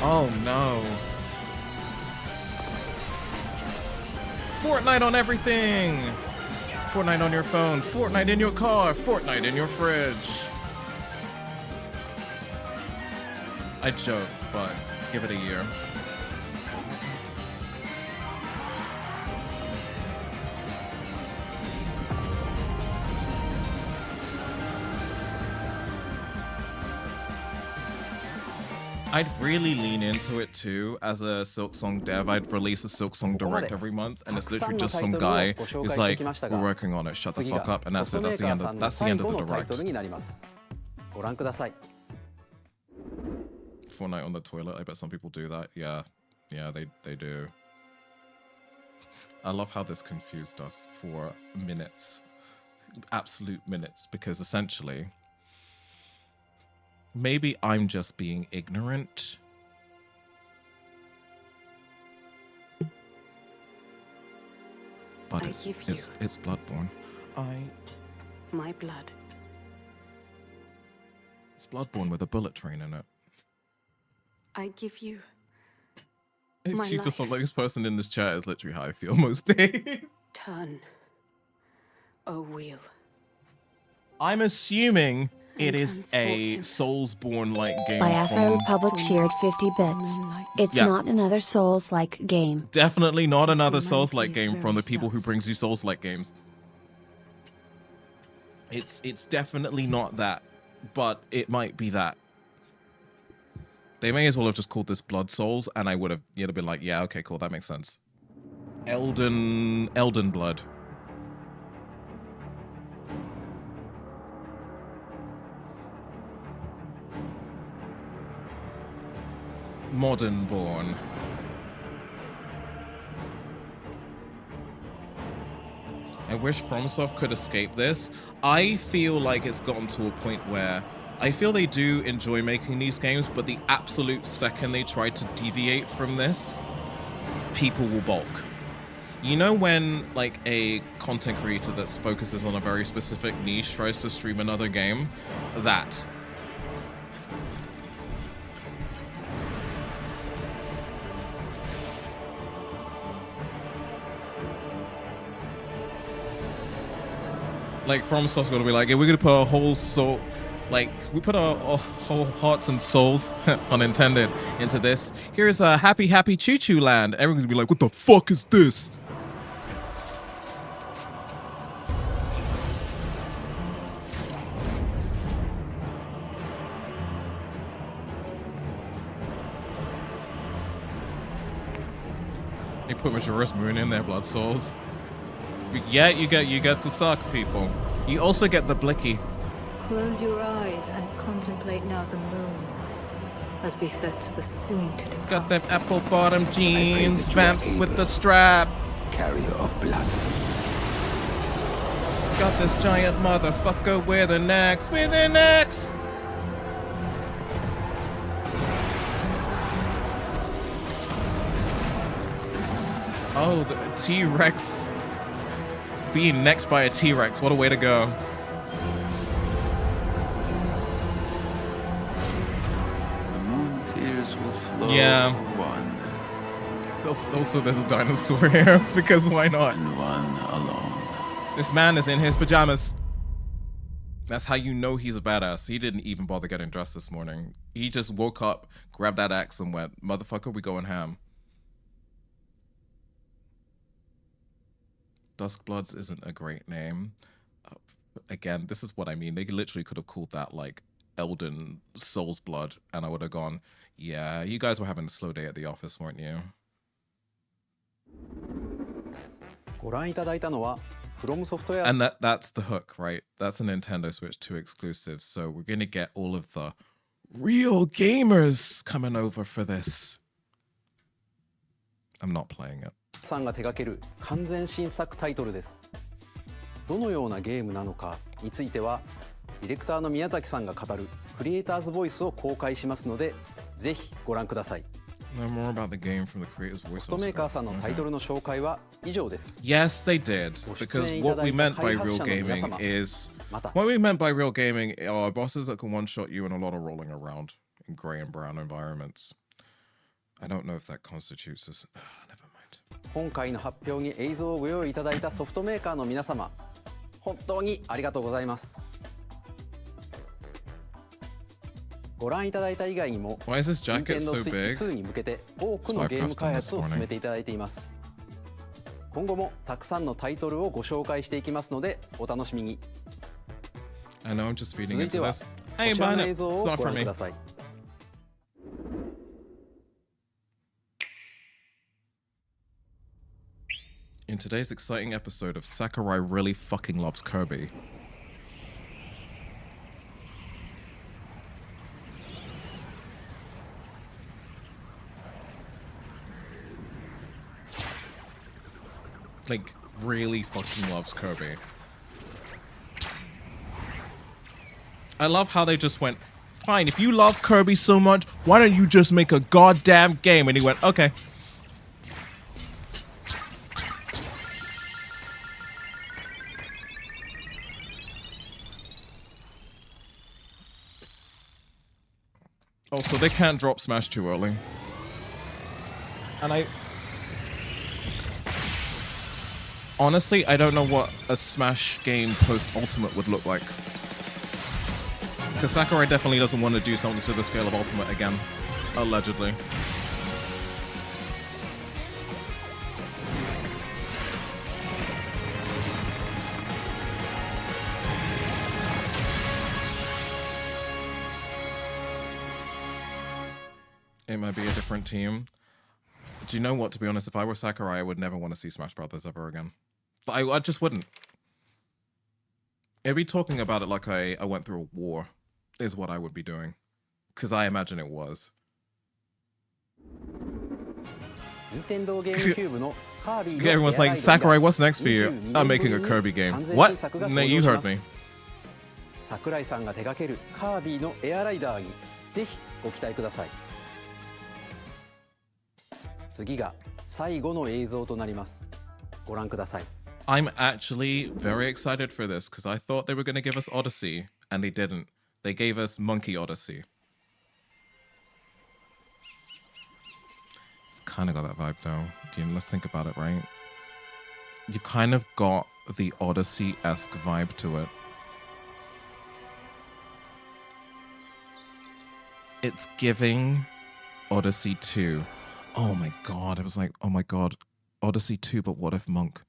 Oh no. Fortnite on everything. Fortnite on your phone. Fortnite in your car. Fortnite in your fridge. I joke, but give it a year. I'd really lean into it too. As a Silksong dev, I'd release a Silksong Direct every month, and it's literally just some guy who's like, "We're working on it. Shut the fuck up," and that's it. That's the end of the Direct. Fortnite on the toilet. I bet some people do that. Yeah, they do. I love how this confused us for minutes, absolute minutes, because essentially, maybe I'm just being ignorant. But it's Bloodborne. My blood. It's Bloodborne with a bullet train in it. I give you my life. For some, like, this person in this chat is literally how I feel most days. Turn, O wheel. I'm assuming it is a Soulsborne-like game. By Afro Republic shared 50 bits. It's not another Souls-like game. Definitely not another Souls-like game from the people who brings you Souls-like games. It's definitely not that, but it might be that. They may as well have just called this Blood Souls, and I would have been like, yeah, okay, cool, that makes sense. Elden Blood. Modernborn. I wish FromSoft could escape this. I feel like it's gotten to a point where I feel they do enjoy making these games, but the absolute second they try to deviate from this, people will balk. You know when, like, a content creator that focuses on a very specific niche tries to stream another game? That. Like, FromSoft's gonna be like, yeah, we're gonna put our whole soul, like, we put our whole hearts and souls, pun intended, into this. Here's a happy Choo Choo Land. Everyone's gonna be like, what the fuck is this? They put Majora's Moon in there, Blood Souls. Yeah, you get to suck, people. You also get the blicky. Close your eyes and contemplate now the moon, as befits the soon-to-depart. Got them apple-bottom jeans, vamps with the strap. Carrier of blood. Got this giant motherfucker with an axe, Oh, the T-Rex. Being necked by a T-Rex, what a way to go. Will flow. Yeah. Also, there's a dinosaur here because why not? And one alone. This man is in his pajamas. That's how you know he's a badass. He didn't even bother getting dressed this morning. He just woke up, grabbed that axe, and went, "Motherfucker, we going ham." Duskbloods isn't a great name. Again, this is what I mean. They literally could have called that like Elden Soul's Blood, and I would have gone, yeah, you guys were having a slow day at the office, weren't you? And that's the hook, right? That's a Nintendo Switch 2 exclusive, so we're gonna get all of the real gamers coming over for this. I'm not playing it. さんが手掛ける完全新作タイトルです。どのようなゲームなのかについてはディレクターの宮崎さんが語るクリエイターズボイスを公開しますのでぜひご覧ください。ソフトメーカーさんのタイトルの紹介は以上です。Yes, they did. Because what we meant by real gaming is what we meant by real gaming are bosses that can one-shot you and a lot of rolling around in grey and brown environments. I don't know if that constitutes as... never mind. 今回の発表に映像をご用意いただいたソフトメーカーの皆様、本当にありがとうございます。ご覧いただいた以外にも、Why is this jacket Nintendo so Switch big? 2に向けて多くのゲーム開発を進めていただいています。今後もたくさんのタイトルをご紹介していきますので、お楽しみに。I know I'm just feeding 続い into ては、 this. こ I ain't ちら buying の it. 映像 It's を not ご for 覧 me. ください。In today's exciting episode of Sakurai Really Fucking Loves Kirby. Like, really fucking loves Kirby. I love how they just went, fine, if you love Kirby so much, why don't you just make a goddamn game? And he went, okay. Oh, so they can't drop Smash too early. And honestly, I don't know what a Smash game post-Ultimate would look like. Because Sakurai definitely doesn't want to do something to the scale of Ultimate again. Allegedly. It might be a different team. Do you know what, to be honest, if I were Sakurai, I would never want to see Smash Brothers ever again. I just wouldn't. It'd be talking about it like I went through a war, is what I would be doing. Because I imagine it was. Everyone's like, Sakurai, what's next for you? I'm making a Kirby game. What? No, you heard me. 桜井さんが手掛けるカービィのエアライダーにぜひご期待ください。次が最後の映像となります。ご覧ください。I'm actually very excited for this because I thought they were going to give us Odyssey and they didn't. They gave us Monkey Odyssey. It's kind of got that vibe though. Let's think about it, right? You've kind of got the Odyssey-esque vibe to it. It's giving Odyssey 2. Oh my god, it was like, oh my god, Odyssey 2, but what if Monk?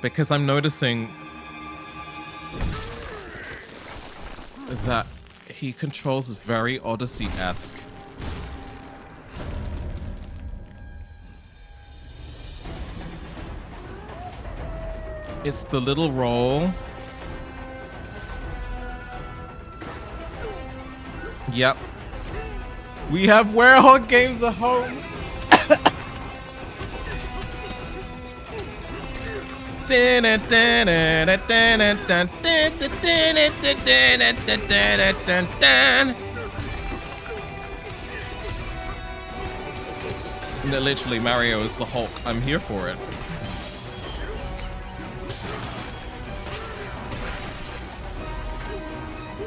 Because I'm noticing that he controls very Odyssey-esque. It's the little roll. Yep. We have Werehog games at home. Literally, Mario is the Hulk. I'm here for it.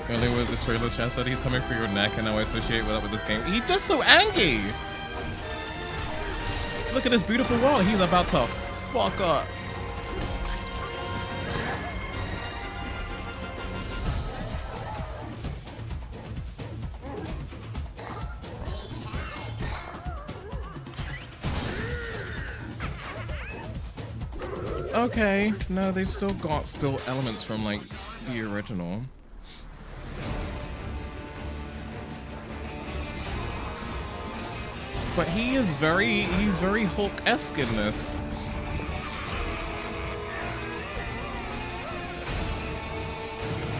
Earlier with this trailer, Chad said he's coming for your neck, and now I associate that with this game. He's just so angry. Look at this beautiful wall. He's about to fuck up. Okay, no, they've still got elements from like the original. But he's very Hulk-esque in this.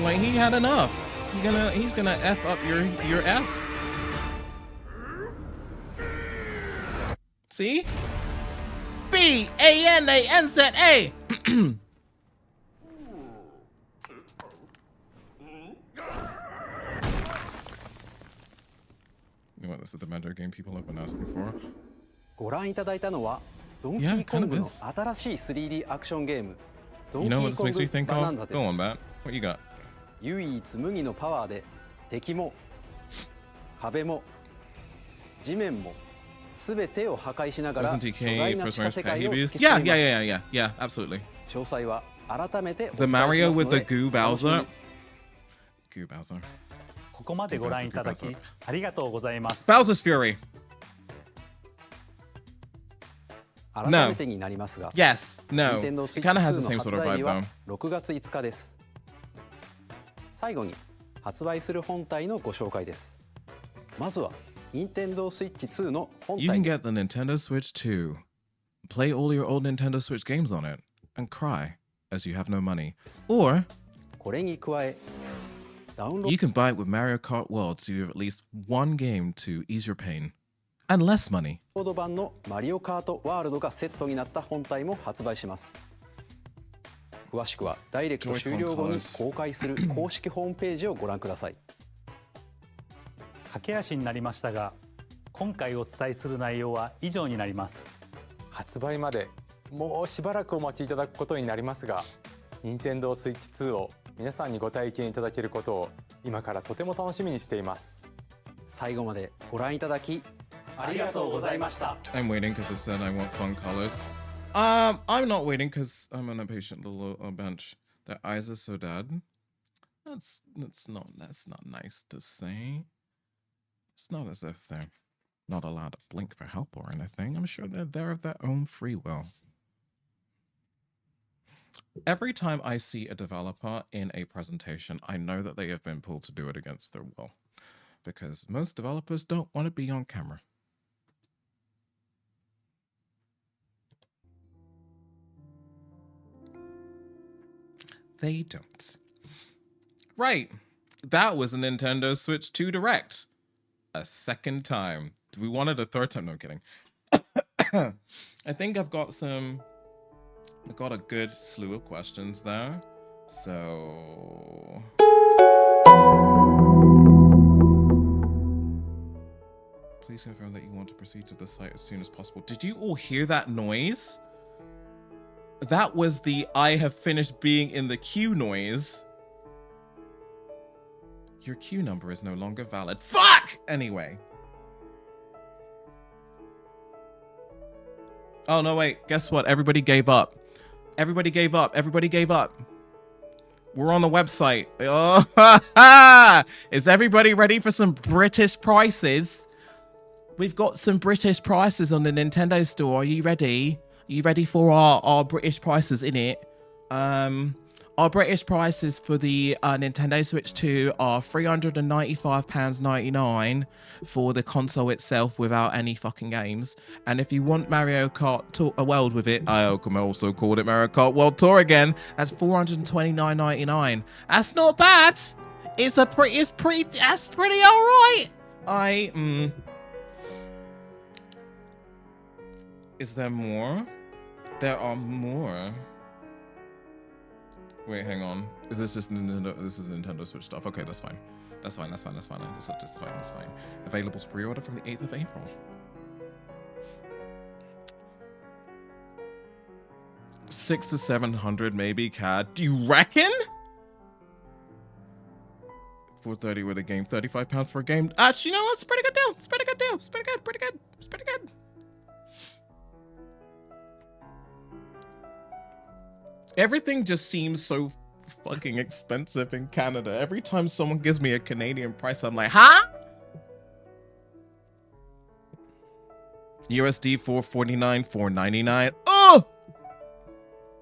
Like he had enough. He's gonna F up your ass. See? B-A-N-A-N-Z-A. You know what, this is the Mando game people have been asking for. ご覧いただいたのはドンキーコングの新しい 3D アクションゲーム、ドンキ You know what ー this コン makes me グ think バナン of? ザで Go on, す。 Matt. What you got? 唯一無二のパワーで敵も壁も地面もすべてを破壊しながら Wasn't 巨大 TK な first 地下 Mario 世 Japan 界を he 突 used? き進 Yeah, みます。 yeah, absolutely. 詳細は改めてお The 伝えします Mario の with the で Goo 楽しみに Bowser. Goo Bowser. ここまでご覧いただきありがとうございます。 Bowser's Fury. 改めてになりますが、 Yes, no. Nintendo It Switch kind of has 2 the の same 発 sort of 売 vibe 日は though. 6月5日です。最後に発売する本体のご紹介です。まずは Nintendo Switch 2の本 You 体 can get the Nintendo Switch 2. Play all your old Nintendo Switch games on it and cry as you have no money. Or これに加えダウンロー you can buy it with Mario Kart World so you have at least one game to ease your pain and less money. ド版のマリオカートワールドがセットになった本体も発売します。詳しくはダイレクト終了後に公開する公式ホームページをご覧ください。駆け足になりましたが、今回お伝えする内容は以上になります。発売までもうしばらくお待ちいただくことになりますが、Nintendo Switch 2を皆さんにご体験いただけることを今からとても楽しみにしています。最後までご覧いただきありがとうございました。 I'm waiting because it said I want fun colors. I'm not waiting because I'm on a patient little bench. Their eyes are so dead. That's not nice to say. It's not as if they're not allowed to blink for help or anything. I'm sure they're there of their own free will. Every time I see a developer in a presentation, I know that they have been pulled to do it against their will. Because most developers don't want to be on camera. They don't. Right. That was a Nintendo Switch 2 Direct. A second time. We wanted a third time. No kidding. I think I've got a good slew of questions there. So please confirm that you want to proceed to the site as soon as possible. Did you all hear that noise? That was the I have finished being in the queue noise. Your queue number is no longer valid. Fuck! Anyway. Oh, no, wait. Guess what? Everybody gave up. Everybody gave up. Everybody gave up. We're on the website. Oh, is everybody ready for some British prices? We've got some British prices on the Nintendo store. Are you ready? Are you ready for our British prices in it? Our British prices for the Nintendo Switch 2 are £395.99 for the console itself without any fucking games. And if you want Mario Kart World with it, I also called it Mario Kart World Tour again, that's £429.99. That's not bad. That's pretty alright. Is there more? There are more. Wait, hang on. Is this just Nintendo? This is Nintendo Switch stuff. Okay, that's fine. That's fine. That's fine. Available to pre-order from the 8th of April. $600 to $700 maybe, CAD. Do you reckon? $430 with a game. £35 for a game. Actually, you know what? It's a pretty good deal. It's a pretty good deal. It's pretty good. It's pretty good. Everything just seems so fucking expensive in Canada. Every time someone gives me a Canadian price, I'm like, huh? USD $449, $499. Oh!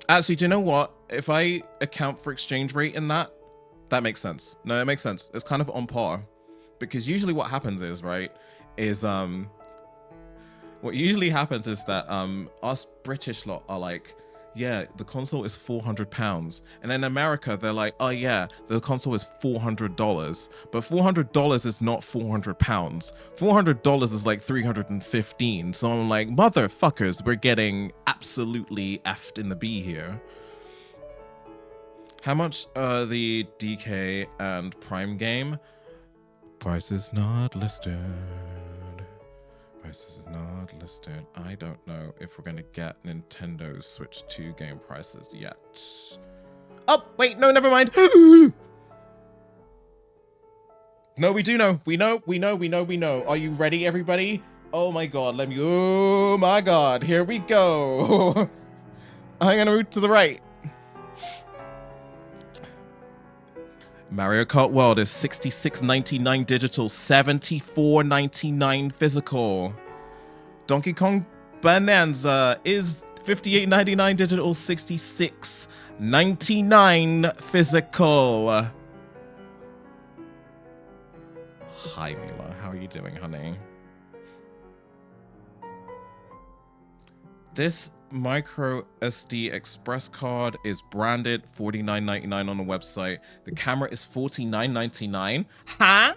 Actually, do you know what? If I account for exchange rate in that makes sense. No, it makes sense. It's kind of on par. Because usually what happens is, right, is what usually happens is that us British lot are like, yeah, the console is £400. And in America, they're like, oh yeah, the console is $400. But $400 is not £400. $400 is like $315. So I'm like, motherfuckers, we're getting absolutely effed in the B here. How much the DK and Prime game? Price is not listed. prices is not listed. I don't know if we're going to get Nintendo Switch 2 game prices yet. Oh, wait, no, never mind. No, we do know. We know. Are you ready, everybody? Oh my god, oh my god, here we go. I'm gonna move to the right. Mario Kart World is $66.99 digital, $74.99 physical. Donkey Kong Bonanza is $58.99 digital, $66.99 physical. Hi, Mila. How are you doing, honey? This micro SD express card is branded $49.99 on the website. The camera is $49.99. Huh?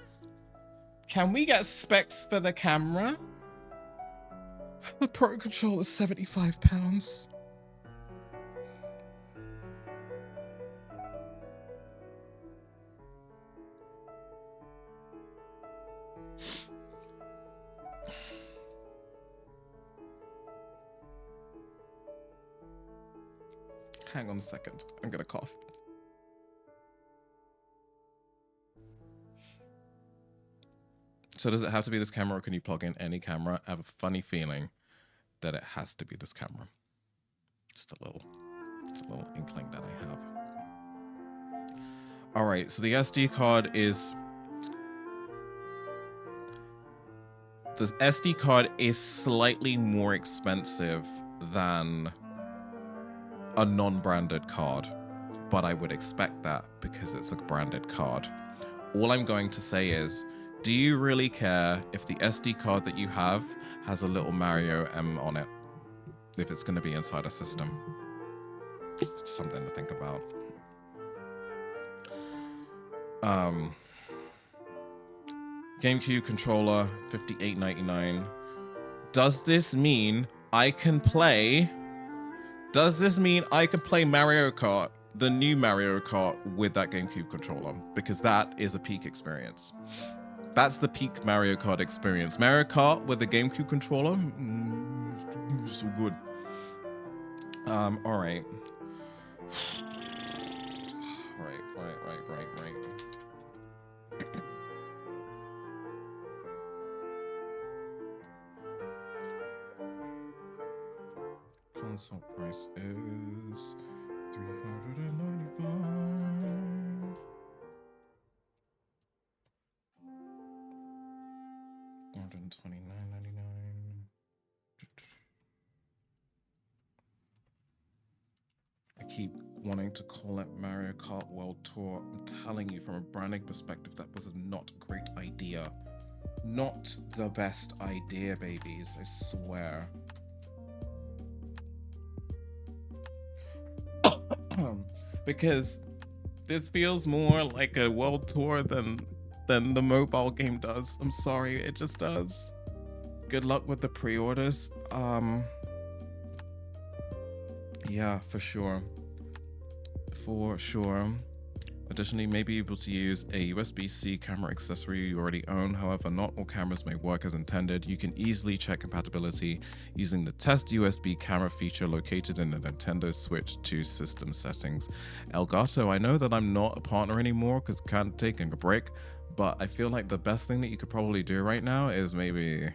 Can we get specs for the camera? The Pro Controller is £75. Hang on a second. I'm gonna cough. So does it have to be this camera or can you plug in any camera? I have a funny feeling that it has to be this camera. Just a little inkling that I have. All right, so the SD card is... The SD card is slightly more expensive than a non-branded card, but I would expect that because it's a branded card. All I'm going to say is, do you really care if the SD card that you have has a little Mario M on it? If it's going to be inside a system? It's something to think about. GameCube controller, $58.99. Does this mean I can play... Does this mean I can play Mario Kart, the new Mario Kart, with that GameCube controller? Because that is a peak experience. That's the peak Mario Kart experience. Mario Kart with the GameCube controller, so good. All right. Right. Console price is $395. $129.99. I keep wanting to call it Mario Kart World Tour. I'm telling you, from a branding perspective, that was not a great idea. Not the best idea, babies, I swear. Because this feels more like a world tour than the mobile game does. I'm sorry, it just does. Good luck with the pre-orders. Yeah, for sure. Additionally, you may be able to use a USB-C camera accessory you already own. However, not all cameras may work as intended. You can easily check compatibility using the Test USB camera feature located in the Nintendo Switch 2 system settings. Elgato, I know that I'm not a partner anymore because I'm kind of taking a break, but I feel like the best thing that you could probably do right now is maybe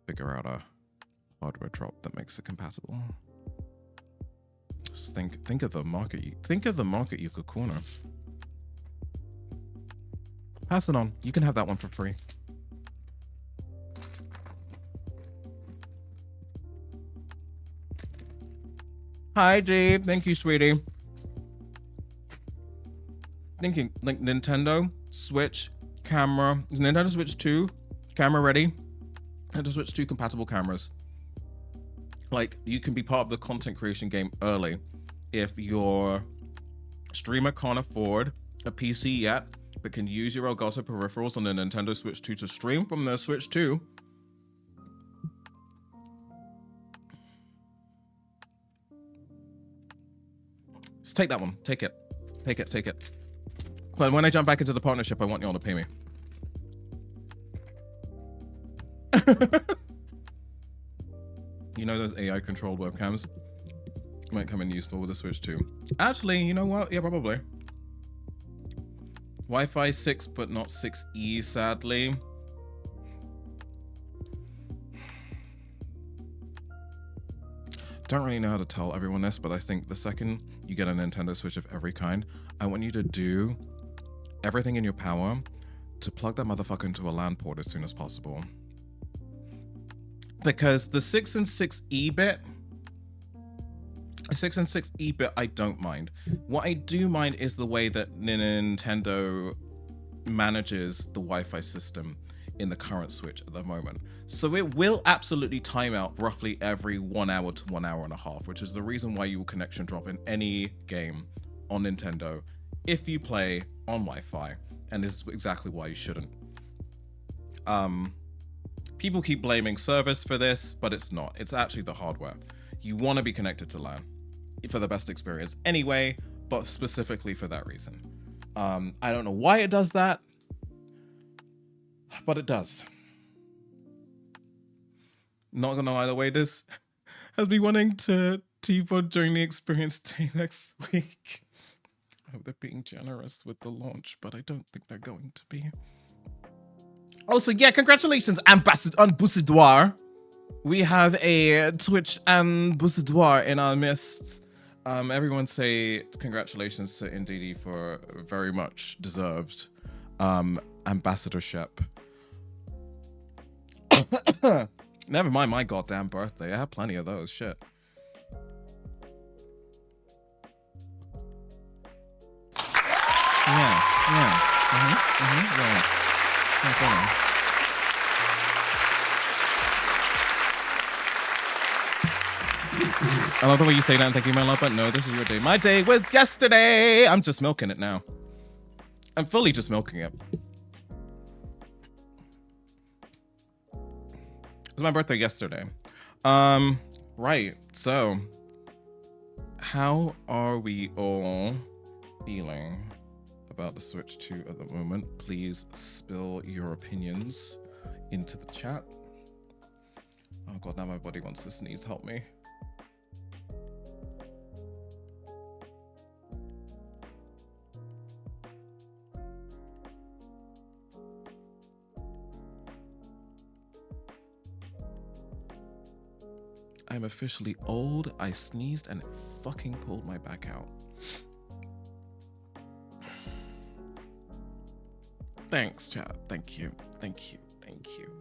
figure out a hardware drop that makes it compatible. Just think of the market you could corner. Pass it on. You can have that one for free. Hi, Jade. Thank you, sweetie. Thinking like Nintendo Switch camera. Is Nintendo Switch 2 camera ready? Nintendo Switch 2 compatible cameras. Like, you can be part of the content creation game early if your streamer can't afford a PC yet, but can use your Elgato peripherals on the Nintendo Switch 2 to stream from their Switch 2. Just take that one. Take it. But when I jump back into the partnership, I want y'all to pay me. You know those AI controlled webcams might come in useful with the Switch 2. Actually, you know what? Yeah, probably. Wi-Fi 6, but not 6E, sadly. Don't really know how to tell everyone this, but I think the second you get a Nintendo Switch of every kind, I want you to do everything in your power to plug that motherfucker into a LAN port as soon as possible. Because the 6 and 6E bit, 6 and 6E bit, I don't mind. What I do mind is the way that Nintendo manages the Wi-Fi system in the current Switch at the moment. So it will absolutely time out roughly every 1 hour to 1 hour and a half, which is the reason why you will connection drop in any game on Nintendo if you play on Wi-Fi, and this is exactly why you shouldn't. People keep blaming service for this, but it's not. It's actually the hardware. You want to be connected to LAN for the best experience anyway, but specifically for that reason. I don't know why it does that, but it does. Not gonna lie, the way this has me wanting to T-Pod during the experience day next week. I hope they're being generous with the launch, but I don't think they're going to be. Also, yeah, congratulations, Ambassador. We have a Twitch Ambassador in our midst. Everyone say congratulations to NDD for very much deserved ambassadorship. Never mind my goddamn birthday. I have plenty of those. Shit. Yeah. I love the way you say that and thank you, my love, but no, this is your day. My day was yesterday. I'm just milking it now. I'm fully just milking it. It was my birthday yesterday. Right. So, how are we all feeling about the Switch 2 at the moment? Please spill your opinions into the chat. Oh god, now my body wants to sneeze. Help me. I'm officially old. I sneezed and it fucking pulled my back out. Thanks, chat. Thank you. Thank you. Thank you.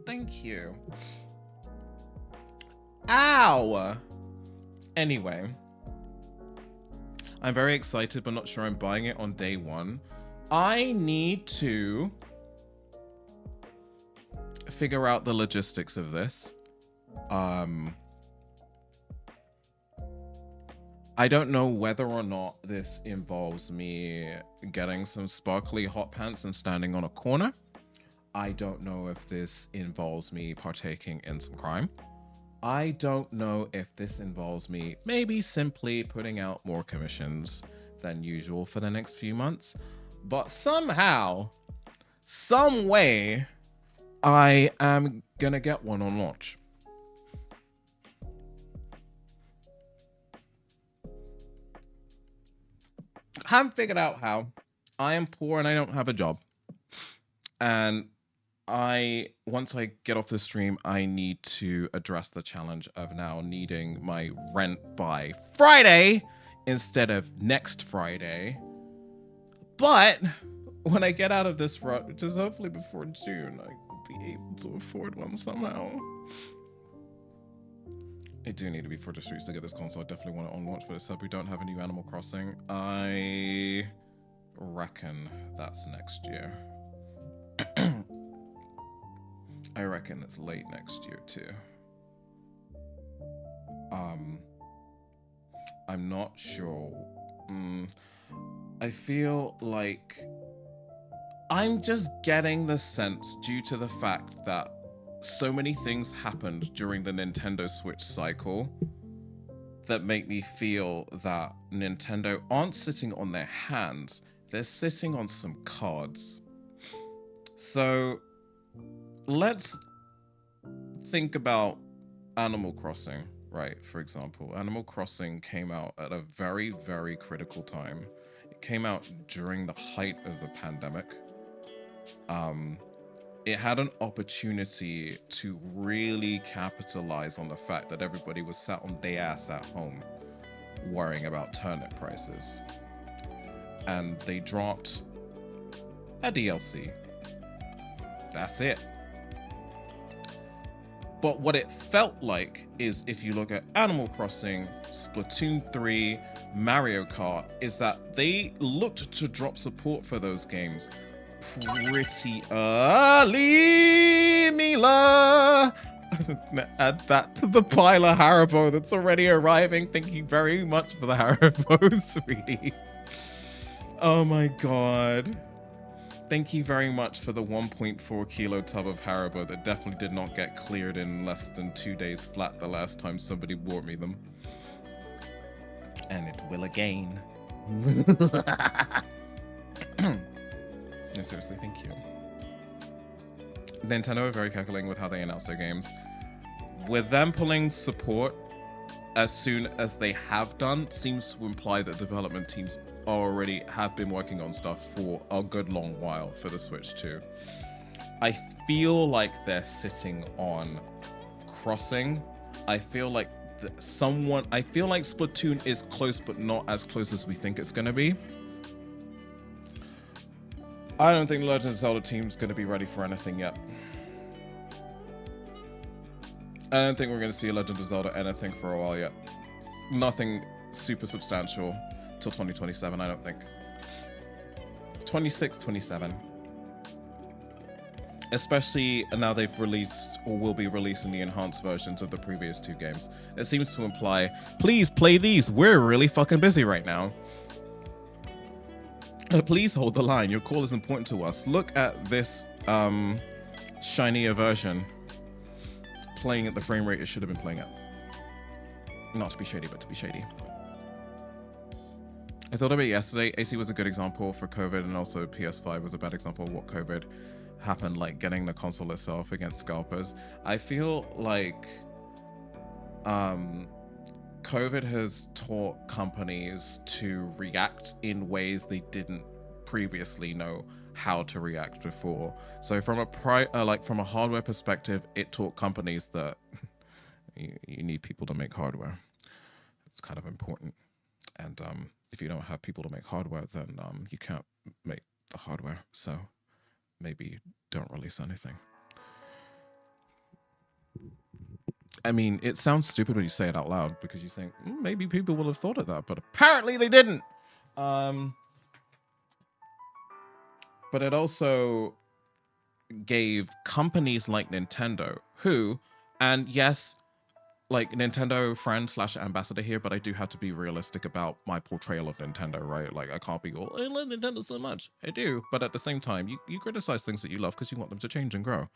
Thank you. Ow! Anyway. I'm very excited, but not sure I'm buying it on day one. I need to figure out the logistics of this. I don't know whether or not this involves me getting some sparkly hot pants and standing on a corner. I don't know if this involves me partaking in some crime. I don't know if this involves me maybe simply putting out more commissions than usual for the next few months. But somehow, some way, I am gonna get one on launch. Haven't figured out how. I am poor and I don't have a job. And once I get off the stream, I need to address the challenge of now needing my rent by Friday instead of next Friday. But when I get out of this rut, which is hopefully before June, I will be able to afford one somehow. I do need to be for the streets to get this console. I definitely want it on launch, but it said we don't have a new Animal Crossing. I reckon that's next year. I reckon it's late next year too. I'm not sure. I feel like I'm just getting the sense, due to the fact that so many things happened during the Nintendo Switch cycle, that make me feel that Nintendo aren't sitting on their hands. they're sitting on some cards. So let's think about Animal Crossing, right? For example, Animal Crossing came out at a very, very critical time. It came out during the height of the pandemic. It had an opportunity to really capitalize on the fact that everybody was sat on their ass at home worrying about turnip prices. And they dropped a DLC. That's it. But what it felt like is, if you look at Animal Crossing, Splatoon 3, Mario Kart, is that they looked to drop support for those games pretty early, Mila. Add that to the pile of Haribo that's already arriving. Thank you very much for the Haribo, sweetie. Oh my god. Thank you very much for the 1.4 kilo tub of Haribo that definitely did not get cleared in less than 2 days flat the last time somebody bought me them. And it will again. No, seriously, thank you. Nintendo are very calculating with how they announce their games. With them pulling support as soon as they have done, seems to imply that development teams already have been working on stuff for a good long while for the Switch 2. I feel like they're sitting on Crossing. I feel like I feel like Splatoon is close, but not as close as we think it's going to be. I don't think the Legend of Zelda team's going to be ready for anything yet. I don't think we're going to see a Legend of Zelda anything for a while yet. Nothing super substantial till 2027, I don't think. 26, 27. Especially now they've released or will be releasing the enhanced versions of the previous two games. It seems to imply, please play these. We're really fucking busy right now. Please hold the line. Your call is important to us. Look at this shinier version playing at the frame rate it should have been playing at. Not to be shady, but to be shady. I thought about it yesterday. AC was a good example for COVID, and also PS5 was a bad example of what COVID happened, like getting the console itself against scalpers. I feel like COVID has taught companies to react in ways they didn't previously know how to react before. So from a hardware perspective, it taught companies that you need people to make hardware. It's kind of important. And if you don't have people to make hardware, then you can't make the hardware. So maybe don't release anything. I mean, it sounds stupid when you say it out loud because you think maybe people will have thought of that, but apparently they didn't. But it also gave companies like Nintendo, who, and yes, like Nintendo friend / ambassador here, but I do have to be realistic about my portrayal of Nintendo, right? Like I can't be all, I love Nintendo so much. I do, but at the same time, you criticize things that you love because you want them to change and grow.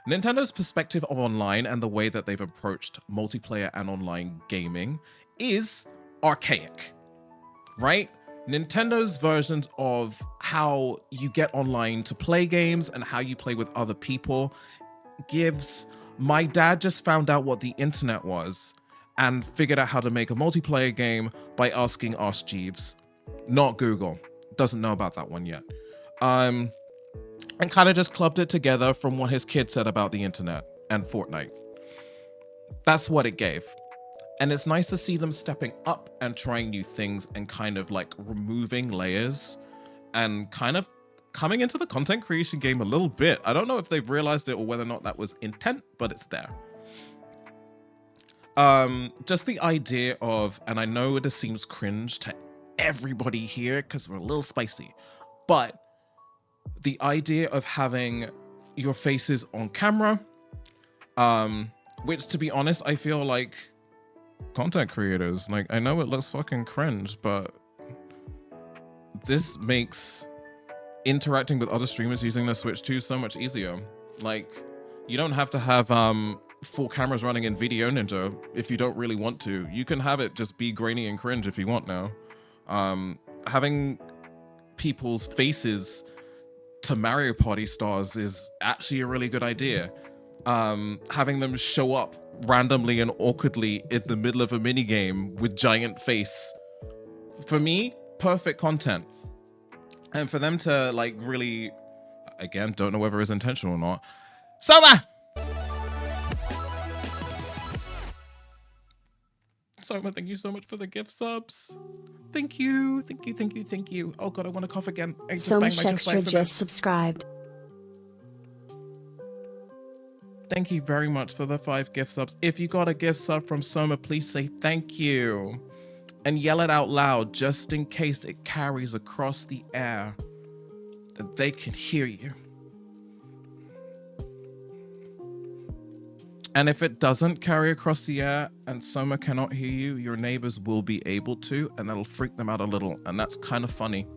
Nintendo's perspective of online and the way that they've approached multiplayer and online gaming is archaic, right? Nintendo's versions of how you get online to play games and how you play with other people gives, my dad just found out what the internet was and figured out how to make a multiplayer game by asking Ask Jeeves, not Google. Doesn't know about that one yet. And kind of just clubbed it together from what his kid said about the internet and Fortnite. That's what it gave. And it's nice to see them stepping up and trying new things and kind of like removing layers and kind of coming into the content creation game a little bit. I don't know if they've realized it or whether or not that was intent, but it's there. Just the idea of, and I know it seems cringe to everybody here because we're a little spicy, but the idea of having your faces on camera, which to be honest, I feel like content creators, like I know it looks fucking cringe, but this makes interacting with other streamers using the Switch 2 so much easier. Like you don't have to have 4 cameras running in Video Ninja if you don't really want to. You can have it just be grainy and cringe if you want now. Having people's faces to Mario Party stars is actually a really good idea. Having them show up randomly and awkwardly in the middle of a minigame with giant face. For me, perfect content. And for them to like really, again, don't know whether it's intentional or not. Soma! Soma, thank you so much for the gift subs. Thank you, thank you, thank you, thank you. Oh god, I want to cough again. So much extra just subscribed. Thank you very much for the 5 gift subs. If you got a gift sub from Soma, please say thank you. And yell it out loud just in case it carries across the air and they can hear you. And if it doesn't carry across the air and Soma cannot hear you, your neighbors will be able to, and that'll freak them out a little, and that's kind of funny.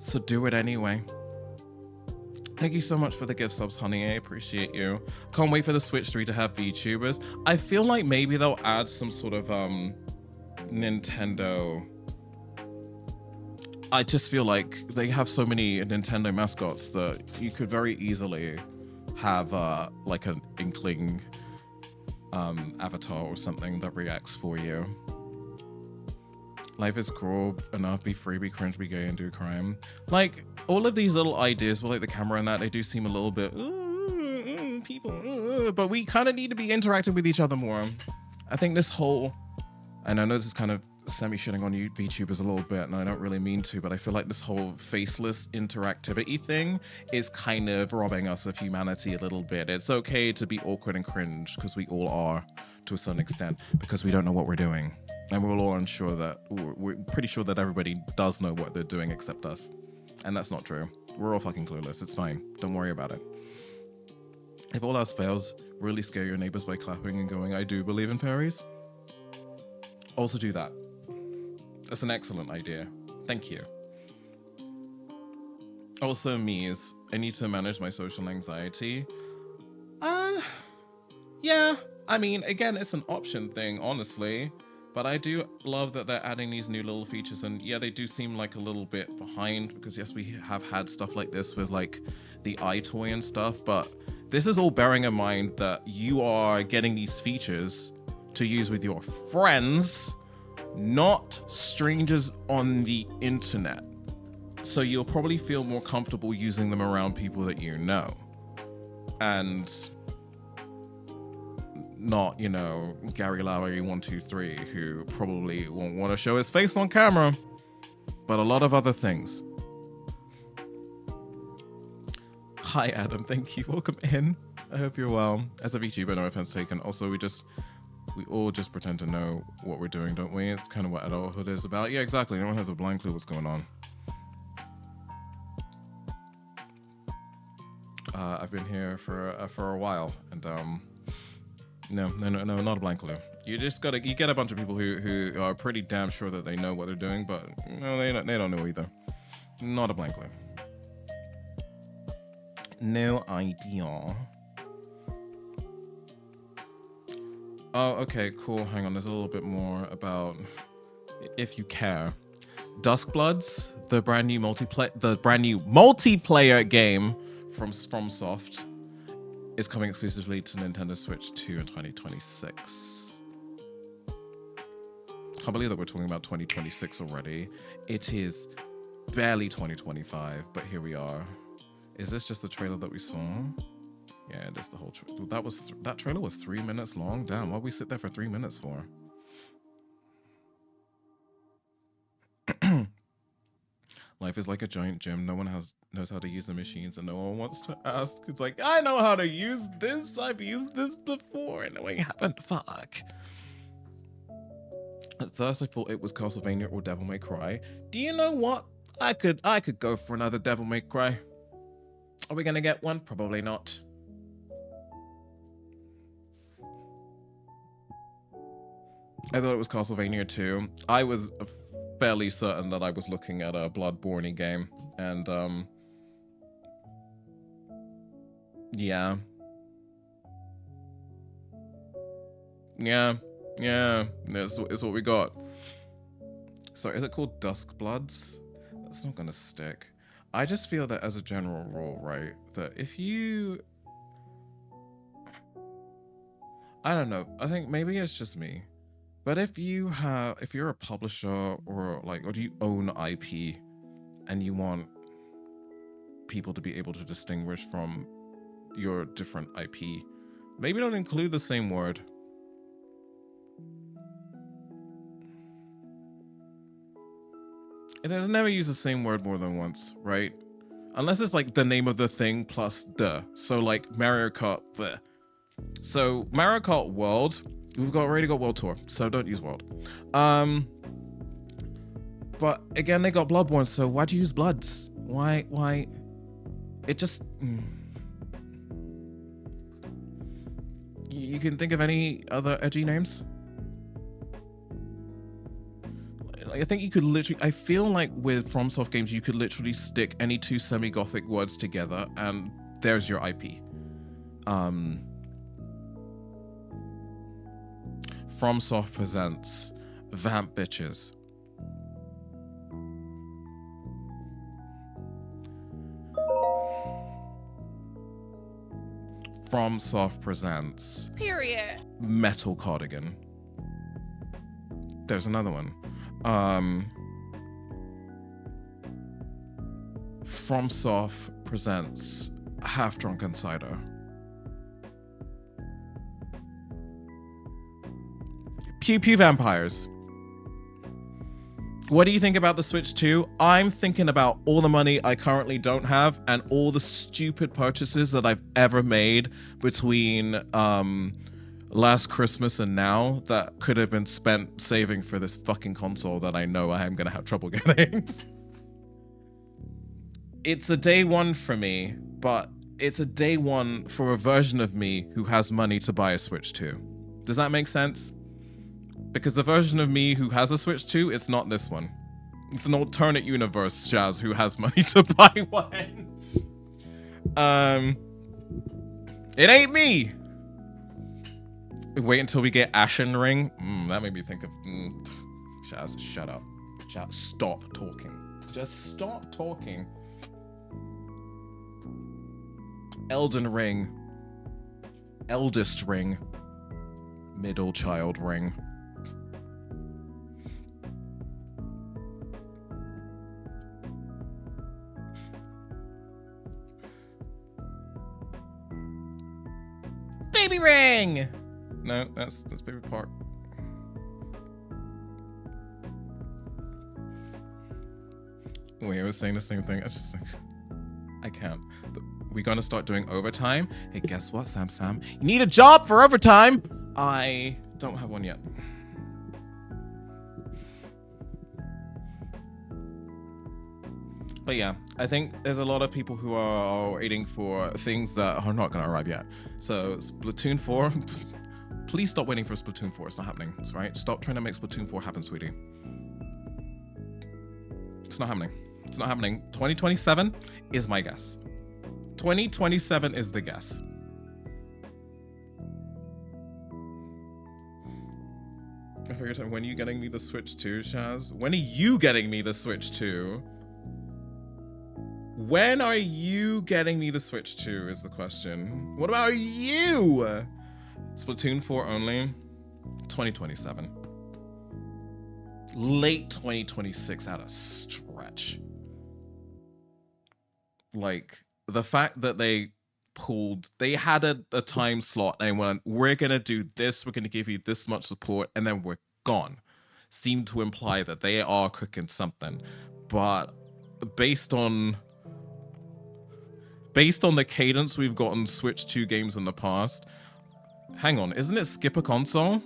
So do it anyway. Thank you so much for the gift subs, honey. I appreciate you. Can't wait for the Switch 3 to have VTubers. I feel like maybe they'll add some sort of Nintendo. I just feel like they have so many Nintendo mascots that you could very easily have like an Inkling avatar or something that reacts for you. Life is cruel enough, be free, be cringe, be gay, and do crime. Like, all of these little ideas with like the camera and that, they do seem a little bit, people, but we kind of need to be interacting with each other more. I think this whole, and I know this is kind of semi-shitting on you VTubers a little bit, and I don't really mean to, but I feel like this whole faceless interactivity thing is kind of robbing us of humanity a little bit. It's okay to be awkward and cringe, because we all are, to a certain extent, because we don't know what we're doing. And we're all unsure that, we're pretty sure that everybody does know what they're doing except us. And that's not true. We're all fucking clueless. It's fine. Don't worry about it. If all else fails, really scare your neighbors by clapping and going, I do believe in fairies. Also do that. That's an excellent idea. Thank you. Also, Mies, I need to manage my social anxiety. Yeah. I mean, again, it's an option thing, honestly. But I do love that they're adding these new little features, and yeah, they do seem like a little bit behind because yes, we have had stuff like this with like the iToy and stuff, but this is all bearing in mind that you are getting these features to use with your friends, not strangers on the internet. So you'll probably feel more comfortable using them around people that you know. And not, you know, Gary Lowry 123, who probably won't want to show his face on camera, but a lot of other things. Hi, Adam. Thank you. Welcome in. I hope you're well. As a VTuber, no offense taken. Also, we all just pretend to know what we're doing, don't we? It's kind of what adulthood is about. Yeah, exactly. No one has a blind clue what's going on. I've been here for a while, and no, not a blank clue. You get a bunch of people who are pretty damn sure that they know what they're doing, but no, they don't know either. Not a blank clue. No idea. Oh, okay, cool. Hang on, there's a little bit more about, if you care. Duskbloods, the brand new multiplayer game from FromSoft, is coming exclusively to Nintendo Switch 2 in 2026. Can't believe that we're talking about 2026 already. It is barely 2025, but here we are. Is this just the trailer that we saw? Yeah, it is the whole trailer. That trailer was 3 minutes long. Damn, why'd we sit there for 3 minutes for? Life is like a giant gym. No one knows how to use the machines, and no one wants to ask. It's like, I know how to use this. I've used this before. No, I haven't. Fuck. At first, I thought it was Castlevania or Devil May Cry. Do you know what? I could go for another Devil May Cry. Are we gonna get one? Probably not. I thought it was Castlevania 2. I was fairly certain that I was looking at a Bloodborne game, and yeah, it's what we got. So is it called Dusk Bloods? That's not gonna stick. I just feel that as a general rule, right, that if you, I don't know, I think maybe it's just me, but if you're a publisher or do you own IP and you want people to be able to distinguish from your different IP, maybe don't include the same word. It has never used the same word more than once, right? Unless it's like the name of the thing plus the. So like Mario Kart, bleh. So Mario Kart World, we've already got World Tour, so don't use World. But again, they got Bloodborne, so why do you use Bloods? Why? It just... You can think of any other edgy names? I think you could literally, I feel like with FromSoft games, you could literally stick any two semi-gothic words together and there's your IP. FromSoft presents Vamp Bitches. FromSoft presents Period. Metal Cardigan. There's another one. FromSoft presents Half Drunken Cider. Pew Pew Vampires. What do you think about the Switch 2? I'm thinking about all the money I currently don't have and all the stupid purchases that I've ever made between last Christmas and now that could have been spent saving for this fucking console that I know I am going to have trouble getting. It's a day one for me, but it's a day one for a version of me who has money to buy a Switch 2. Does that make sense? Because the version of me who has a Switch 2, it's not this one. It's an alternate universe Shaz who has money to buy one. It ain't me. Wait until we get Ashen Ring. That made me think of... Shaz, shut up. Shaz, stop talking. Just stop talking. Elden Ring. Eldest Ring. Middle Child Ring. Baby Ring! No, that's Baby Park. Wait, I was saying the same thing. I just like, I can't. We're gonna start doing overtime. Hey, guess what, Sam? You need a job for overtime! I don't have one yet. But yeah, I think there's a lot of people who are waiting for things that are not going to arrive yet. So Splatoon 4, please stop waiting for Splatoon 4. It's not happening, right? Stop trying to make Splatoon 4 happen, sweetie. It's not happening. It's not happening. 2027 is my guess. 2027 is the guess. I figured out, when are you getting me the Switch 2, Shaz? When are you getting me the Switch 2? When are you getting me the Switch 2 is the question. What about you? Splatoon 4 only. 2027. Late 2026 at a stretch. Like, the fact that they had a time slot and went, we're going to do this, we're going to give you this much support, and then we're gone. Seemed to imply that they are cooking something. But based on the cadence we've gotten Switch 2 games in the past, hang on, isn't it skip a console?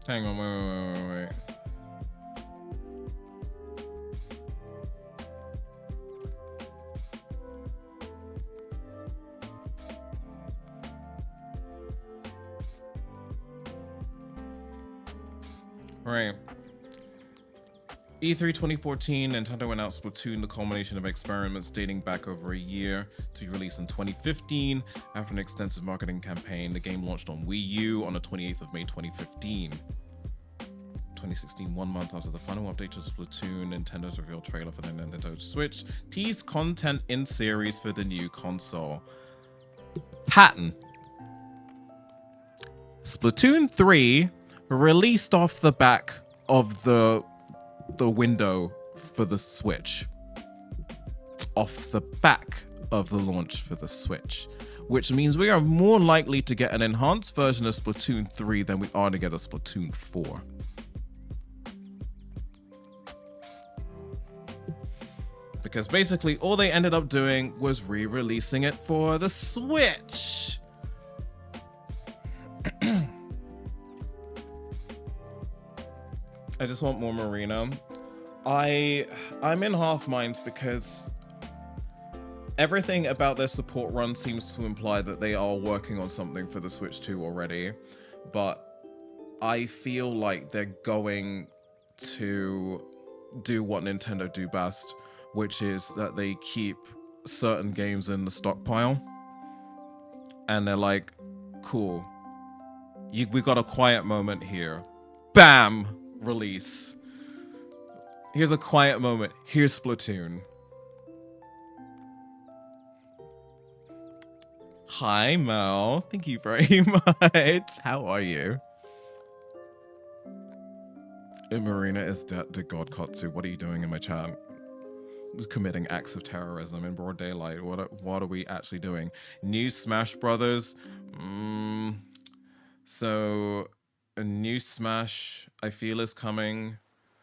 Hang on, wait. Right. E3 2014, Nintendo announced Splatoon, the culmination of experiments dating back over a year, to be released in 2015. After an extensive marketing campaign, the game launched on Wii U on the 28th of May 2015. 2016, 1 month after the final update to Splatoon, Nintendo's reveal trailer for the Nintendo Switch teased content in series for the new console. Pattern. Splatoon 3 released off the back of the window for the Switch. Off the back of the launch for the Switch. Which means we are more likely to get an enhanced version of Splatoon 3 than we are to get a Splatoon 4. Because basically all they ended up doing was re-releasing it for the Switch. I just want more Marina. I'm in half minds because everything about their support run seems to imply that they are working on something for the Switch 2 already, but I feel like they're going to do what Nintendo do best, which is that they keep certain games in the stockpile and they're like, cool, we got a quiet moment here, bam, release. Here's a quiet moment. Here's Splatoon. Hi, Mel. Thank you very much. How are you? Marina is dead to God Kotsu. What are you doing in my chat? Committing acts of terrorism in broad daylight. What are we actually doing? New Smash Brothers. So a new Smash I feel is coming.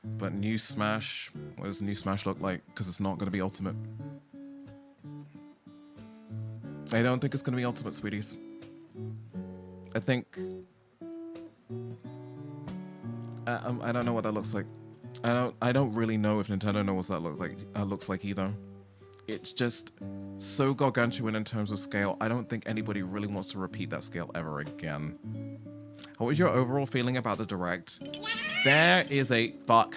But new Smash, what does new Smash look like? Because it's not going to be Ultimate. I don't think it's going to be Ultimate, sweeties. I think... I don't know what that looks like. I don't really know if Nintendo knows what that looks like either. It's just so gargantuan in terms of scale. I don't think anybody really wants to repeat that scale ever again. What was your overall feeling about the Direct? There is a fuck.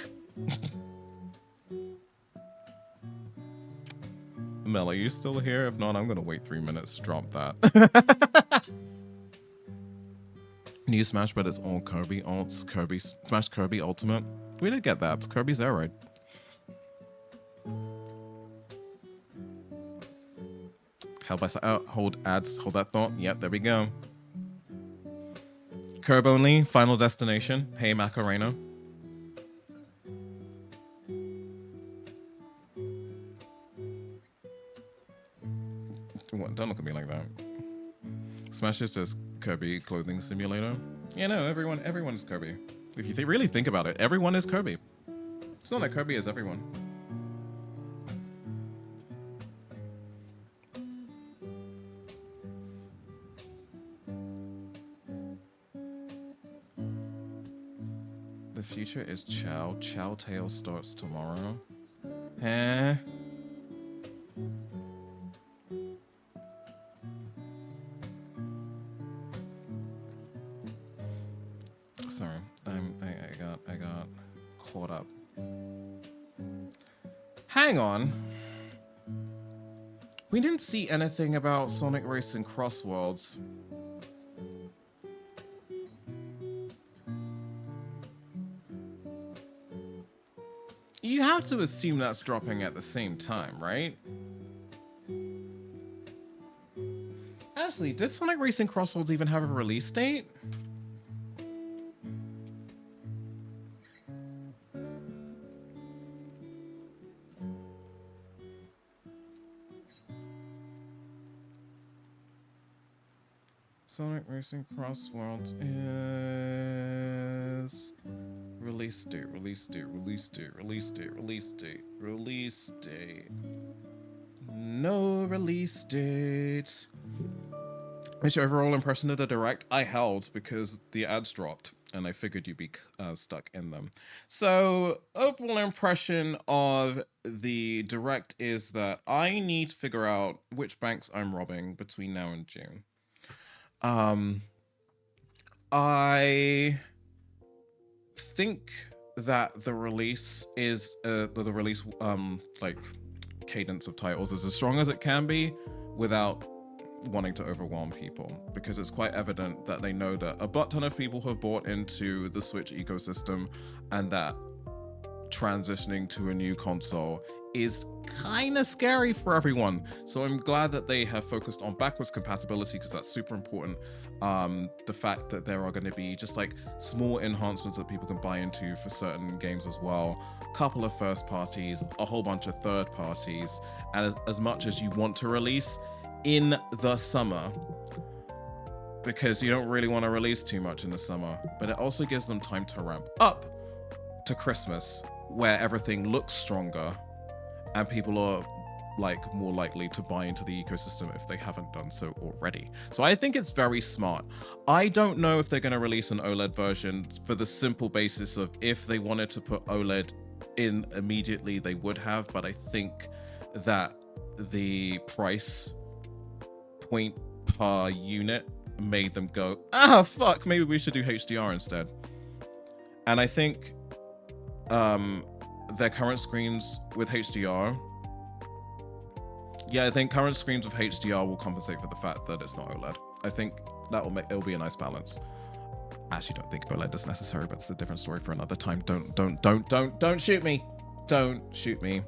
Mel, are you still here? If not, I'm gonna wait 3 minutes to drop that. New Smash, but it's all Kirby alts. Smash Kirby Ultimate. We did get that. It's Kirby's Aeroid. Held by hold ads. Hold that thought. Yep, there we go. Curb only. Final Destination. Hey Macarena. Don't look at me like that. Smash is just Kirby Clothing Simulator. Yeah, no, everyone is Kirby. If you really think about it, everyone is Kirby. It's not like Kirby is everyone. The future is Chow. Chow Tale starts tomorrow. Huh? Sorry, I got caught up. Hang on. We didn't see anything about Sonic Racing Cross Worlds. You have to assume that's dropping at the same time, right? Actually, did Sonic Racing Cross Worlds even have a release date? Sonic Racing Cross Worlds is release date. No release date. What's your overall impression of the Direct? I held because the ads dropped and I figured you'd be stuck in them. So overall impression of the Direct is that I need to figure out which banks I'm robbing between now and June. I think that the release is the release like cadence of titles is as strong as it can be without wanting to overwhelm people, because it's quite evident that they know that a butt ton of people have bought into the Switch ecosystem and that transitioning to a new console is kind of scary for everyone. So I'm glad that they have focused on backwards compatibility, because that's super important. The fact that there are going to be just like small enhancements that people can buy into for certain games as well, a couple of first parties, a whole bunch of third parties, and as much as you want to release in the summer, because you don't really want to release too much in the summer, but it also gives them time to ramp up to Christmas, where everything looks stronger and people are like more likely to buy into the ecosystem if they haven't done so already. So I think it's very smart. I don't know if they're going to release an OLED version for the simple basis of if they wanted to put OLED in immediately, they would have, but I think that the price point per unit made them go, fuck, maybe we should do HDR instead. And I think their current screens with HDR, I think current screens with HDR will compensate for the fact that it's not OLED. I think it'll be a nice balance. I actually don't think OLED is necessary, but it's a different story for another time. Don't shoot me. Don't shoot me.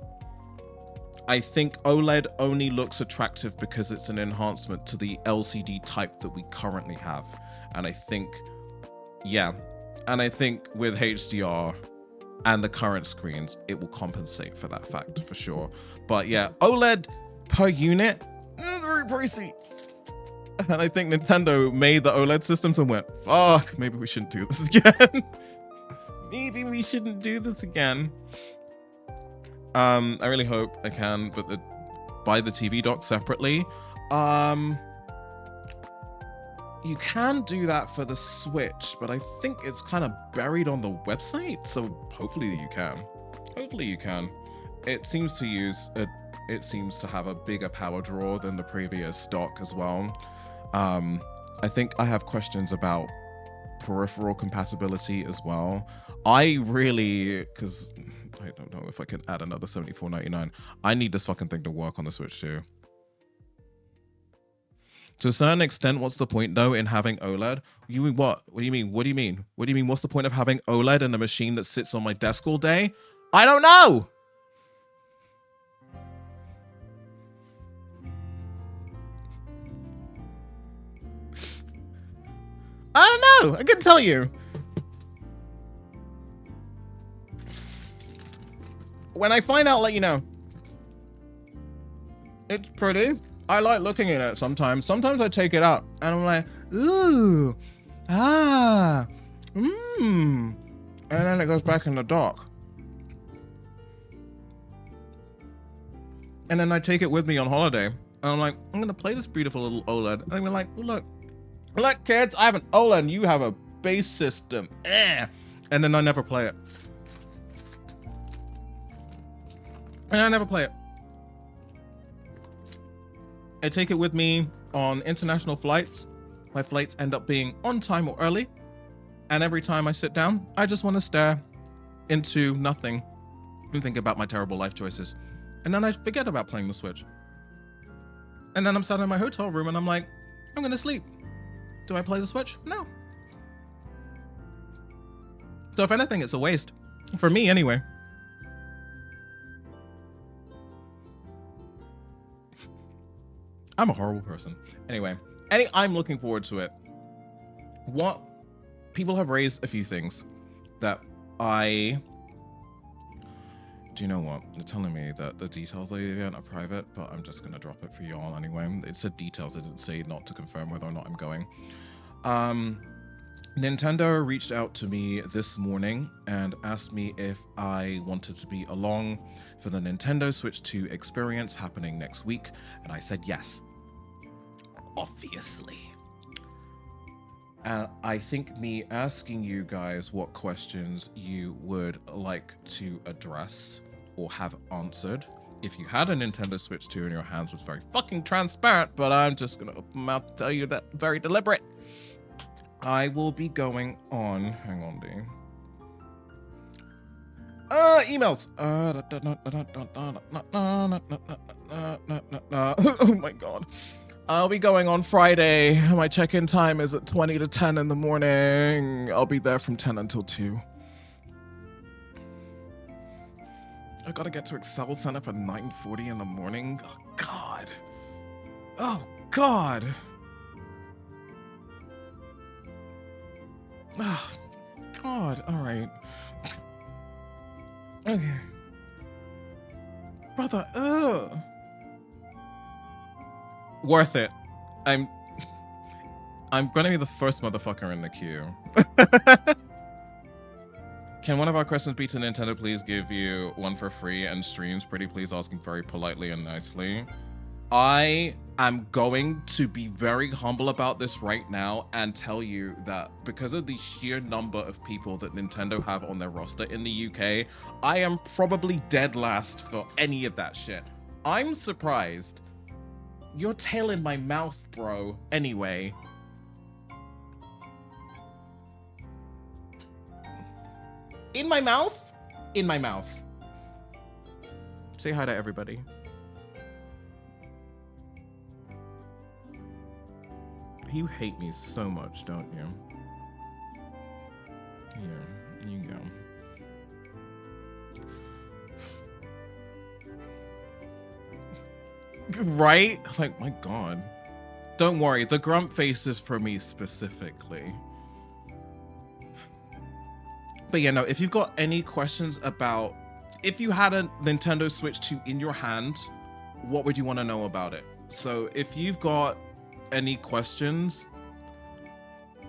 I think OLED only looks attractive because it's an enhancement to the LCD type that we currently have. And I think, with HDR and the current screens, it will compensate for that fact for sure. But yeah, OLED per unit is very pricey. And I think Nintendo made the OLED systems and went, fuck, maybe we shouldn't do this again. Maybe we shouldn't do this again. I really hope I can, but buy the TV dock separately. You can do that for the Switch, but I think it's kind of buried on the website, so hopefully you can. Hopefully you can. It seems to have a bigger power draw than the previous dock as well. I think I have questions about peripheral compatibility as well. Because I don't know if I can add another $74.99. I need this fucking thing to work on the Switch too. To a certain extent, what's the point though in having OLED? You mean what? What do you mean? What do you mean? What do you mean? What's the point of having OLED in a machine that sits on my desk all day? I don't know. I don't know. I couldn't tell you. When I find out, I'll let you know. It's pretty. I like looking at it sometimes. Sometimes I take it out and I'm like, ooh, and then it goes back in the dock. And then I take it with me on holiday. And I'm like, I'm going to play this beautiful little OLED. And we're like, look, kids, I have an OLED and you have a base system. And then I never play it. I take it with me on international flights. My flights end up being on time or early. And every time I sit down, I just want to stare into nothing and think about my terrible life choices. And then I forget about playing the Switch. And then I'm sat in my hotel room and I'm like, I'm going to sleep. Do I play the Switch? No. So if anything, it's a waste. For me, anyway. I'm a horrible person. Anyway, I'm looking forward to it. What people have raised a few things that do you know what? They're telling me that the details of the event are private, but I'm just going to drop it for y'all anyway. It said details. It didn't say not to confirm whether or not I'm going. Nintendo reached out to me this morning and asked me if I wanted to be along for the Nintendo Switch 2 experience happening next week, and I said yes. Obviously. And I think me asking you guys what questions you would like to address or have answered if you had a Nintendo Switch 2 in your hands was very fucking transparent, but I'm just gonna open my mouth to tell you that very deliberate. I will be going on, hang on, D. Emails. Oh my god. I'll be going on Friday. My check-in time is at 20 to 10 in the morning. I'll be there from 10 until 2. I gotta get to Excel Center for 9:40 in the morning. Oh god. Oh god. Oh god. All right. Okay. Brother, worth it. I'm gonna be the first motherfucker in the queue. Can one of our questions be to Nintendo please give you one for free and streams pretty please, asking very politely and nicely? I am going to be very humble about this right now and tell you that because of the sheer number of people that Nintendo have on their roster in the UK, I am probably dead last for any of that shit. I'm surprised. Your tail in my mouth, bro. Anyway. In my mouth? In my mouth. Say hi to everybody. You hate me so much, don't you? Here, you go. Right? Like, my god. Don't worry, the grump face is for me specifically. But yeah, no, if you've got any questions about... If you had a Nintendo Switch 2 in your hand, what would you want to know about it? So if you've got any questions,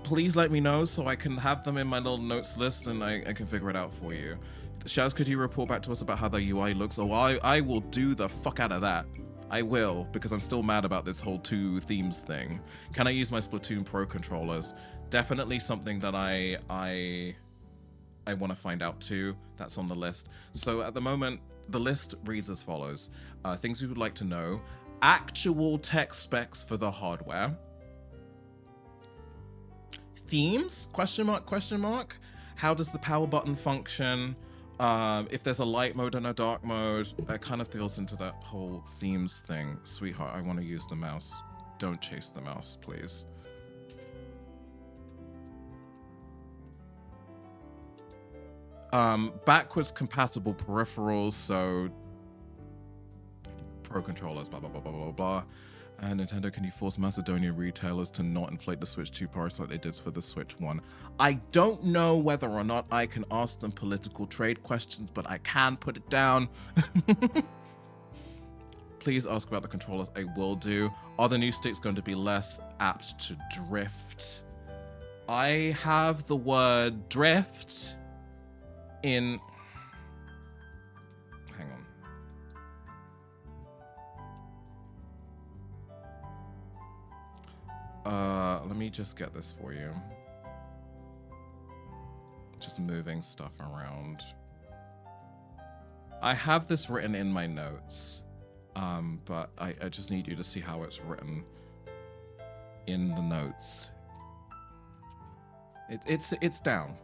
please let me know so I can have them in my little notes list and I can figure it out for you. Shaz, could you report back to us about how the UI looks? Oh, I will do the fuck out of that. I will, because I'm still mad about this whole 2 themes thing. Can I use my Splatoon Pro controllers? Definitely something that I want to find out too. That's on the list. So at the moment, the list reads as follows. Things we would like to know. Actual tech specs for the hardware. Themes? Question mark, question mark. How does the power button function? If there's a light mode and a dark mode. It kind of feels into that whole themes thing. Sweetheart, I want to use the mouse. Don't chase the mouse, please. Backwards compatible peripherals, so Pro controllers, blah, blah, blah, blah, blah, blah. And Nintendo, can you force Macedonia retailers to not inflate the Switch 2 price like they did for the Switch 1? I don't know whether or not I can ask them political trade questions, but I can put it down. Please ask about the controllers. I will do. Are the new sticks going to be less apt to drift? I have the word drift in... Hang on. Let me just get this for you. Just moving stuff around. I have this written in my notes, but I just need you to see how it's written in the notes. It's down.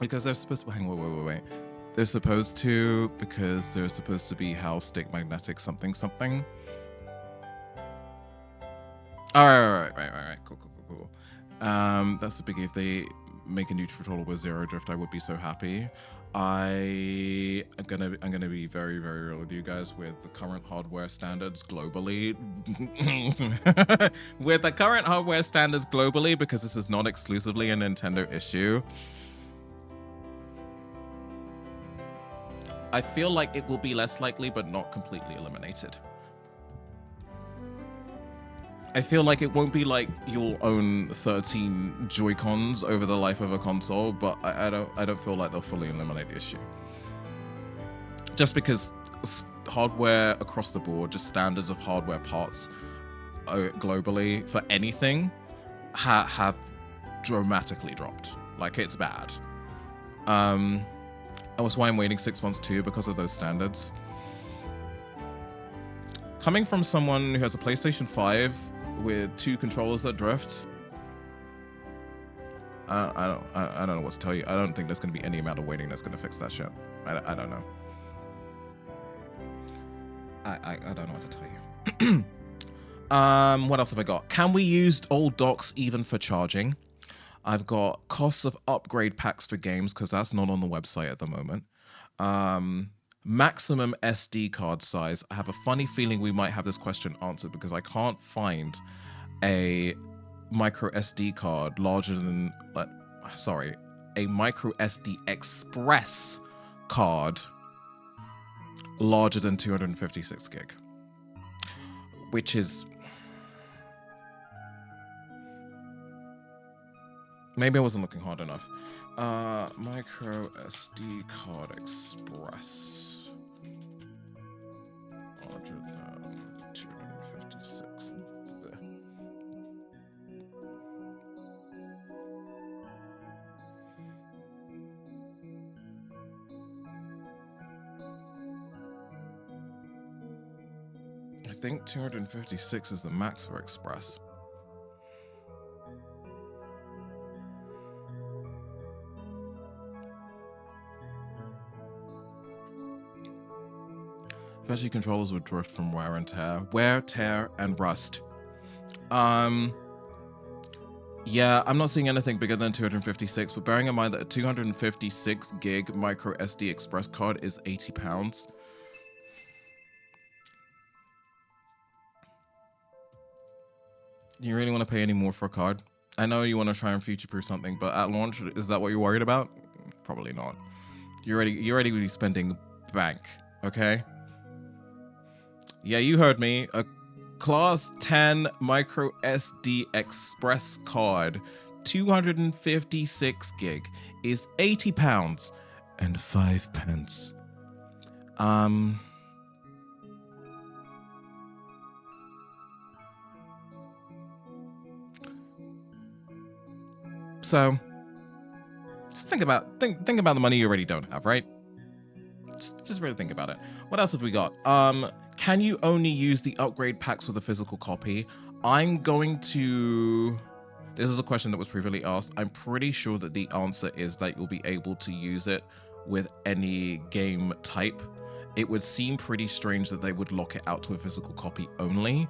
Because they're supposed to wait. They're supposed to, because they're supposed to be how stick magnetic something. Alright. Cool. That's the biggie. If they make a new controller with zero drift, I would be so happy. I'm gonna be very, very real with you guys. With the current hardware standards globally, because this is not exclusively a Nintendo issue, I feel like it will be less likely, but not completely eliminated. I feel like it won't be like you'll own 13 Joy-Cons over the life of a console, but I don't feel like they'll fully eliminate the issue. Just because hardware across the board, just standards of hardware parts globally for anything have dramatically dropped. Like, it's bad. That's why I'm waiting 6 months too, because of those standards. Coming from someone who has a PlayStation 5 with 2 controllers that drift, I don't know what to tell you. I don't think there's going to be any amount of waiting that's going to fix that shit. I don't know. I don't know what to tell you. What else have I got? Can we use old docks even for charging? I've got costs of upgrade packs for games, because that's not on the website at the moment. Maximum SD card size. I have a funny feeling we might have this question answered, because I can't find a micro SD card larger than, a micro SD Express card larger than 256 gig, which is, maybe I wasn't looking hard enough. Micro SD card Express larger than 256. I think 256 is the max for Express. Especially controllers would drift from wear and tear. Tear, and rust. Yeah, I'm not seeing anything bigger than 256, but bearing in mind that a 256 gig micro SD Express card is £80. Do you really want to pay any more for a card? I know you want to try and future-proof something, but at launch, is that what you're worried about? Probably not. You're already going to be spending bank, okay? Yeah, you heard me. A Class 10 micro SD Express card, 256 gig, is £80 and 5 pence. So just think about the money you already don't have, right? Just really think about it. What else have we got? Can you only use the upgrade packs with a physical copy? I'm going to... This is a question that was previously asked. I'm pretty sure that the answer is that you'll be able to use it with any game type. It would seem pretty strange that they would lock it out to a physical copy only,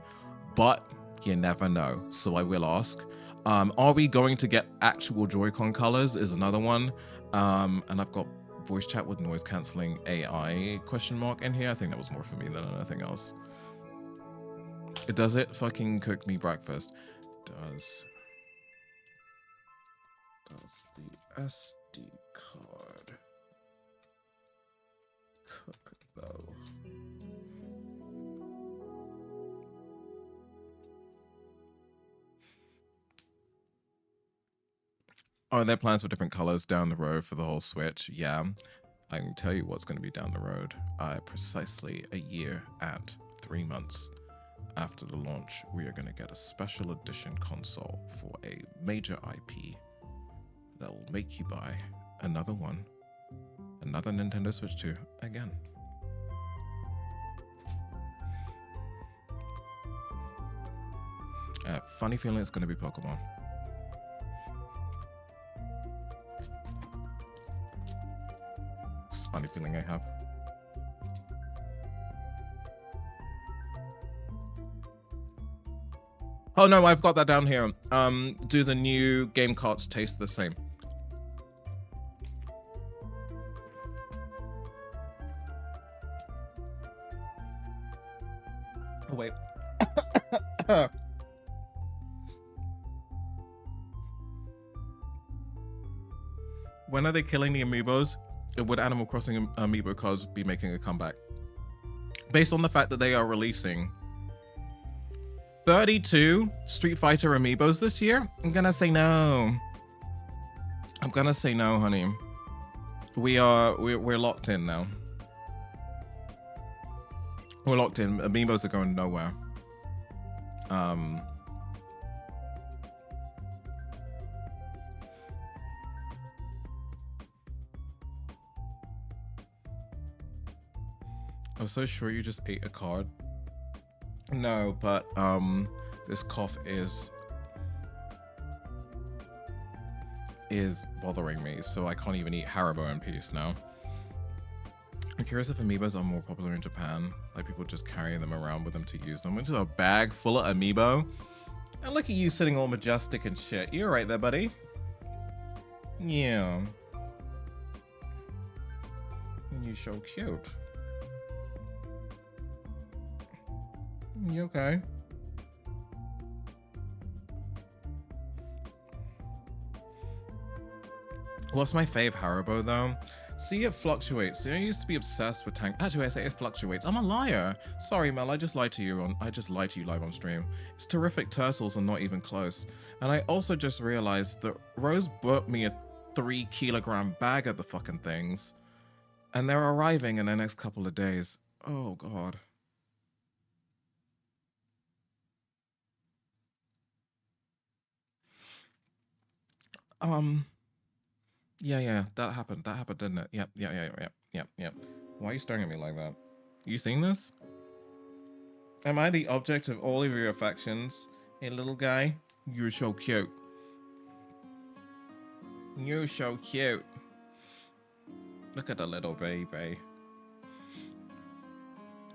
but you never know. So I will ask. Are we going to get actual Joy-Con colors is another one. And I've got voice chat with noise cancelling AI ? In here. I think that was more for me than anything else. Does it fucking cook me breakfast? Does the SD card cook though? Oh, there are plans for different colors down the road for the whole Switch. Yeah, I can tell you what's going to be down the road. Precisely a year and 3 months after the launch, we are going to get a special edition console for a major IP that will make you buy another one, another Nintendo Switch 2 again. Funny feeling it's going to be Pokemon. Funny feeling I have. Oh no, I've got that down here. Do the new game carts taste the same? Oh wait. When are they killing the amiibos? Would Animal Crossing amiibo cards be making a comeback? Based on the fact that they are releasing 32 Street Fighter amiibos this year, I'm gonna say no. I'm gonna say no, honey. We're locked in now. We're locked in. Amiibos are going nowhere. I'm so sure you just ate a card. No, but this cough is is bothering me, so I can't even eat Haribo in peace now. I'm curious if amiibos are more popular in Japan. Like people just carry them around with them to use them. Which is a bag full of amiibo. And look at you sitting all majestic and shit. You're right there, buddy. Yeah. You're so cute. You okay? What's my fave Haribo though? See, it fluctuates. See, I used to be obsessed with tank. Actually, I say it fluctuates. I'm a liar. Sorry, Mel. I just lied to you live on stream. It's Terrific Turtles and not even close. And I also just realized that Rose bought me a 3-kilogram bag of the fucking things, and they're arriving in the next couple of days. Oh God. Yeah, that happened, didn't it? Yep. Why are you staring at me like that? You seeing this? Am I the object of all of your affections? Hey, little guy, you're so cute. You're so cute. Look at the little baby.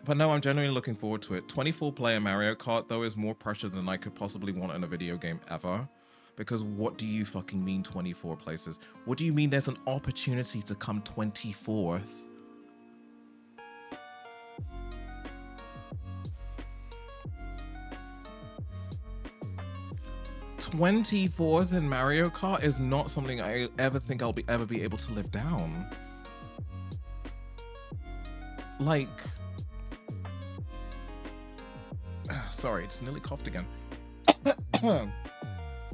But no, I'm genuinely looking forward to it. 24-player Mario Kart, though, is more pressure than I could possibly want in a video game ever. Because what do you fucking mean 24 places? What do you mean there's an opportunity to come 24th? '24th in Mario Kart is not something I ever think I'll ever be able to live down. Like, sorry, just nearly coughed again.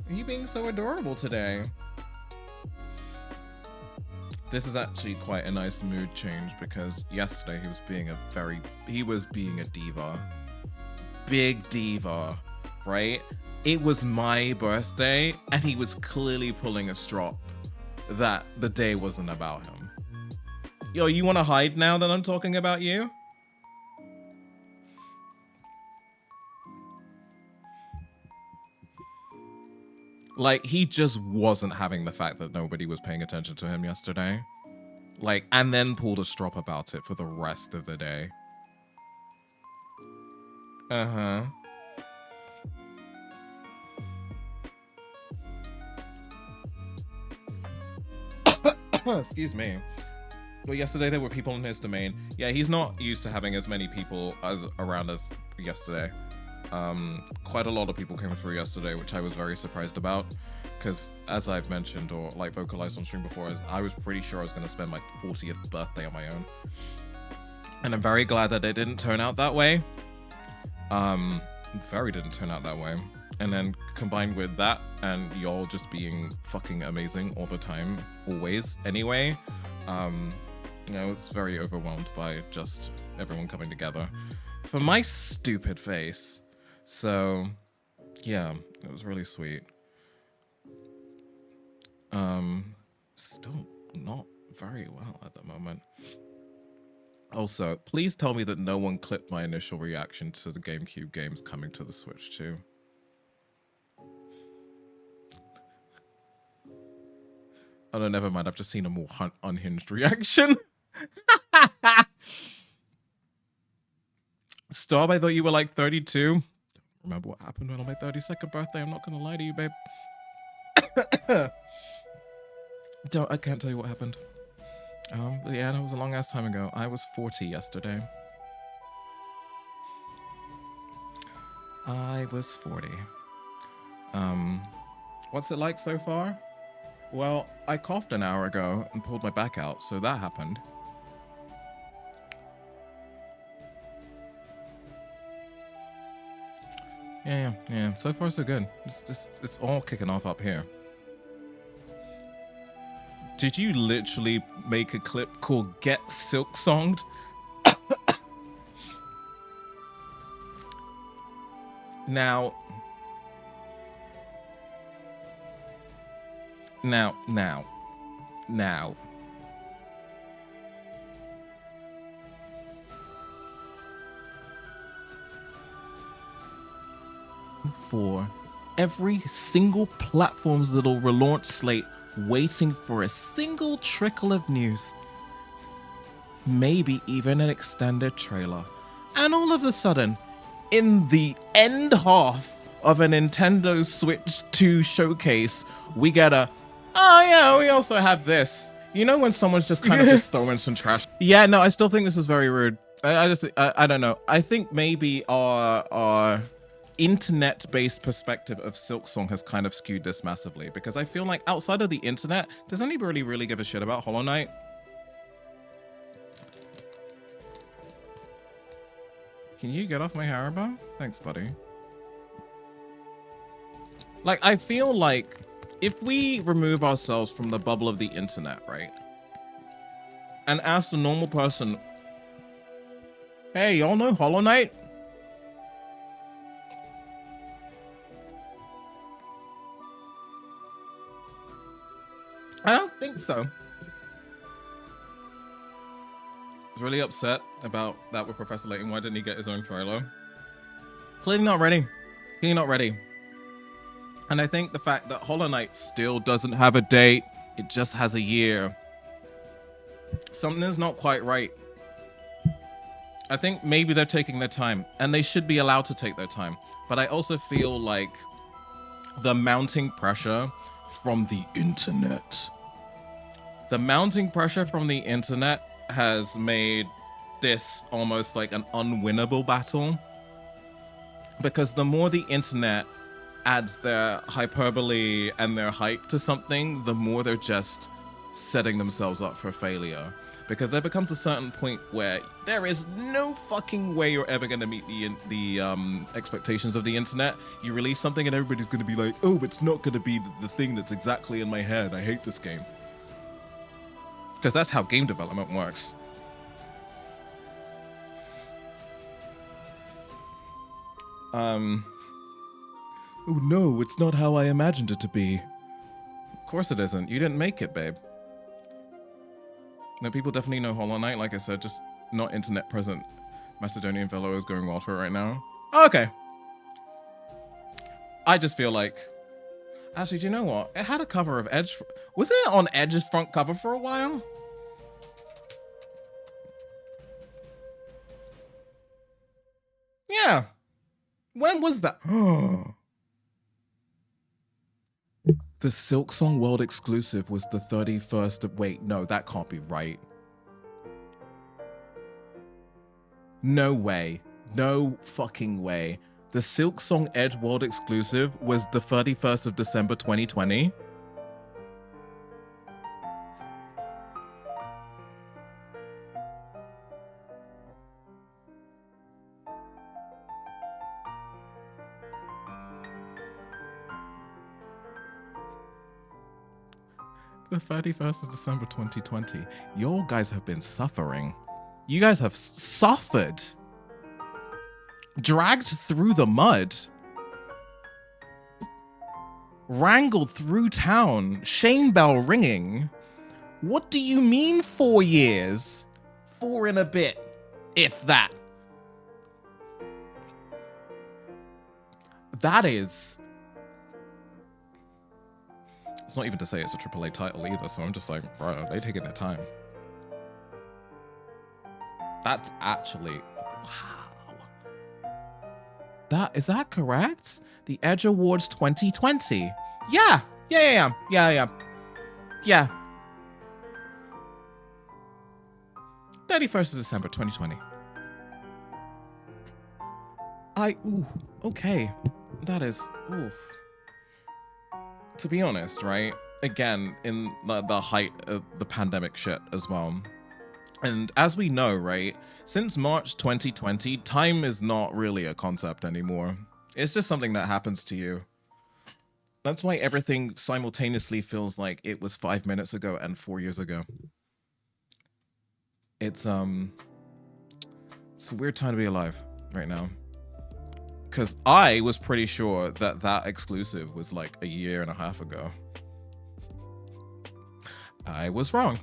Are you being so adorable today? This is actually quite a nice mood change because yesterday he was being a diva. Big diva, right? It was my birthday and he was clearly pulling a strop that the day wasn't about him. Yo, you want to hide now that I'm talking about you? Like, he just wasn't having the fact that nobody was paying attention to him yesterday. Like, and then pulled a strop about it for the rest of the day. Uh-huh. Excuse me. Well, yesterday there were people in his domain. Yeah, he's not used to having as many people around as yesterday. Quite a lot of people came through yesterday, which I was very surprised about, because as I've mentioned or like vocalized on stream before, I was pretty sure I was going to spend my 40th birthday on my own, and I'm very glad that it didn't turn out that way. Didn't turn out that way. And then combined with that and y'all just being fucking amazing all the time, always anyway, you know, it's very overwhelmed by just everyone coming together for my stupid face. So yeah, it was really sweet. Still not very well at the moment. Also, please tell me that no one clipped my initial reaction to the GameCube games coming to the Switch too. Oh no, never mind. I've just seen a more unhinged reaction. Storm, I thought you were like 32. Don't remember what happened on my 32nd birthday. I'm not gonna lie to you, babe. I can't tell you what happened. But yeah, that was a long ass time ago. I was 40 yesterday. I was 40. What's it like so far? Well, I coughed an hour ago and pulled my back out, so that happened. Yeah. So far, so good. It's all kicking off up here. Did you literally make a clip called Get Silk Songed? Now. For every single platform's little relaunch slate waiting for a single trickle of news, maybe even an extended trailer. And all of a sudden, in the end half of a Nintendo Switch 2 showcase, we get a, oh yeah, we also have this. You know when someone's just kind of just throwing some trash? Yeah, no, I still think this was very rude. I don't know. I think maybe our internet-based perspective of Silksong has kind of skewed this massively, because I feel like outside of the internet, does anybody really give a shit about Hollow Knight? Can you get off my Haribo? Thanks, buddy. Like, I feel like if we remove ourselves from the bubble of the internet, right? And ask the normal person, hey, y'all know Hollow Knight? I don't think so. I was really upset about that with Professor Layton. Why didn't he get his own trailer? Clearly not ready. Clearly not ready. And I think the fact that Hollow Knight still doesn't have a date, it just has a year. Something's not quite right. I think maybe they're taking their time, and they should be allowed to take their time. But I also feel like the mounting pressure from the internet. The mounting pressure from the internet has made this almost like an unwinnable battle. Because the more the internet adds their hyperbole and their hype to something, the more they're just setting themselves up for failure. Because there becomes a certain point where there is no fucking way you're ever going to meet the expectations of the internet. You release something and everybody's going to be like, oh, it's not going to be the thing that's exactly in my head. I hate this game. Because that's how game development works. Oh no, it's not how I imagined it to be. Of course it isn't. You didn't make it, babe. No, people definitely know Hollow Knight, like I said, just not internet present. Macedonian fellow is going wild for it right now. Oh, okay. I just feel like... Actually, do you know what? It had a cover of Edge. Wasn't it on Edge's front cover for a while? Yeah. When was that? The Silksong World exclusive was the 31st of... Wait, no, that can't be right. No way. No fucking way. The Silksong Edge World exclusive was the 31st of December 2020. The 31st of December 2020. You guys have been suffering. You guys have suffered. Dragged through the mud. Wrangled through town. Shame bell ringing. What do you mean 4 years? 4 and a bit, if that. That is... It's not even to say it's a AAA title either, so I'm just like, bro, they taking their time. That's actually... Wow. Is that correct? The Edge Awards 2020. Yeah. Yeah. 31st of December 2020. Ooh, okay. That is, ooh. To be honest, right? Again, in the height of the pandemic shit as well. And as we know, right? Since March 2020, time is not really a concept anymore. It's just something that happens to you. That's why everything simultaneously feels like it was 5 minutes ago and 4 years ago. It's a weird time to be alive right now. Because I was pretty sure that that exclusive was like a year and a half ago. I was wrong.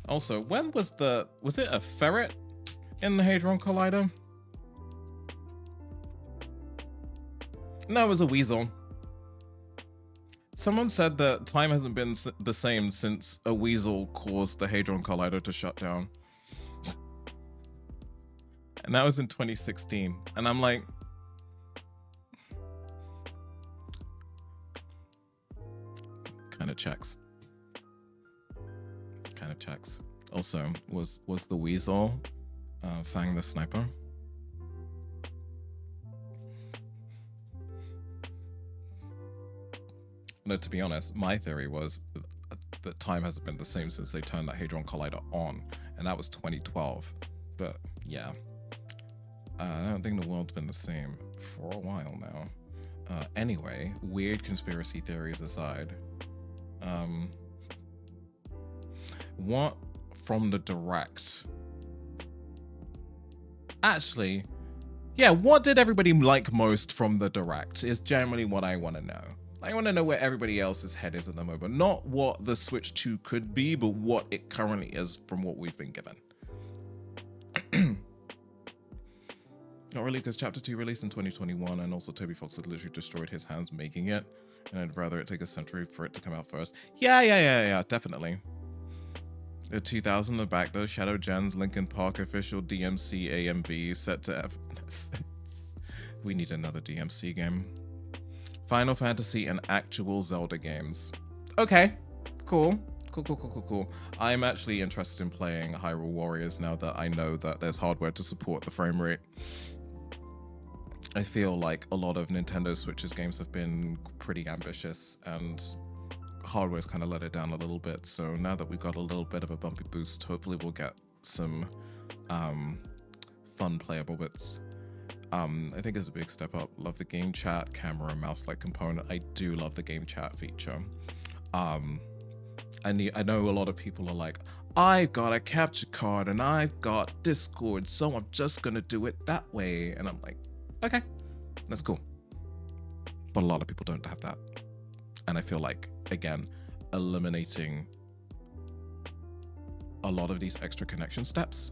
Also, when was it a ferret in the Hadron Collider? No, it was a weasel. Someone said that time hasn't been the same since a weasel caused the Hadron Collider to shut down. And that was in 2016. And I'm like, kind of checks. Kind of checks. Also, was the weasel Fang the sniper? No, to be honest, my theory was that time hasn't been the same since they turned that Hadron Collider on, and that was 2012. But yeah, I don't think the world's been the same for a while now. Anyway, weird conspiracy theories aside, what from the direct? Actually, yeah, what did everybody like most from the direct is generally what I want to know. I want to know where everybody else's head is at the moment. Not what the Switch 2 could be, but what it currently is from what we've been given. Not really, because Chapter 2 released in 2021, and also Toby Fox had literally destroyed his hands making it, and I'd rather it take a century for it to come out first. Yeah, definitely. The 2000 the back though, Shadow Gens, Linkin Park official DMC AMV set to F. We need another DMC game. Final Fantasy and actual Zelda games. Okay, cool. I'm actually interested in playing Hyrule Warriors now that I know that there's hardware to support the frame rate. I feel like a lot of Nintendo Switch's games have been pretty ambitious and hardware's kind of let it down a little bit. So now that we've got a little bit of a bumpy boost, hopefully we'll get some fun playable bits. I think it's a big step up. Love the game chat, camera, and mouse-like component. I do love the game chat feature. I know a lot of people are like, I've got a capture card and I've got Discord, so I'm just gonna do it that way. And I'm like, okay, that's cool. But a lot of people don't have that. And I feel like, again, eliminating a lot of these extra connection steps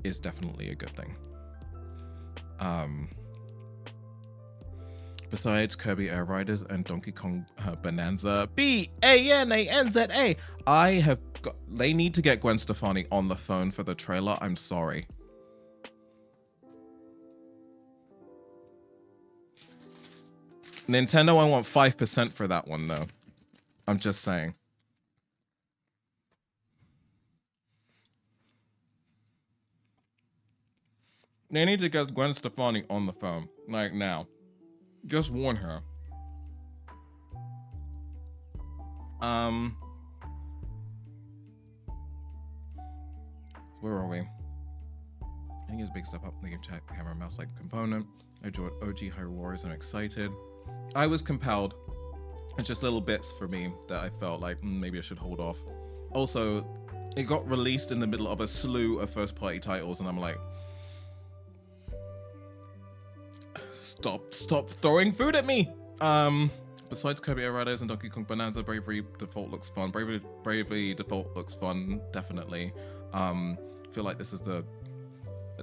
is definitely a good thing. Besides Kirby Air Riders and Donkey Kong Bonanza, BANANZA, they need to get Gwen Stefani on the phone for the trailer. I'm sorry. Nintendo, I want 5% for that one though. I'm just saying. They need to get Gwen Stefani on the phone, like now. Just warn her. Where are we? I think it's a big step up in the game chat, camera, mouse like component. I enjoyed OG Hyrule Warriors. I'm excited. I was compelled. It's just little bits for me that I felt like maybe I should hold off. Also, it got released in the middle of a slew of first-party titles, and I'm like, Stop throwing food at me. Besides Kirby Air Riders and Donkey Kong Bonanza, Bravely Default looks fun. Bravely Default looks fun, definitely. I feel like this is the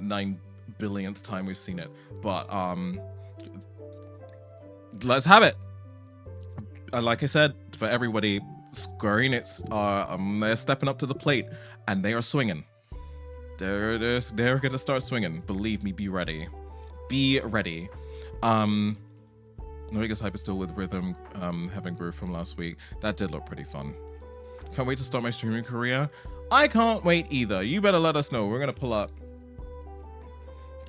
9 billionth time we've seen it, but let's have it. Like I said, for everybody, Square Enix they're stepping up to the plate and they are swinging. They're gonna start swinging. Believe me, be ready. Be ready. Noriga's hype is still with Rhythm Heaven Groove from last week. That did look pretty fun. Can't wait to start my streaming career. I can't wait either. You better let us know. We're gonna pull up.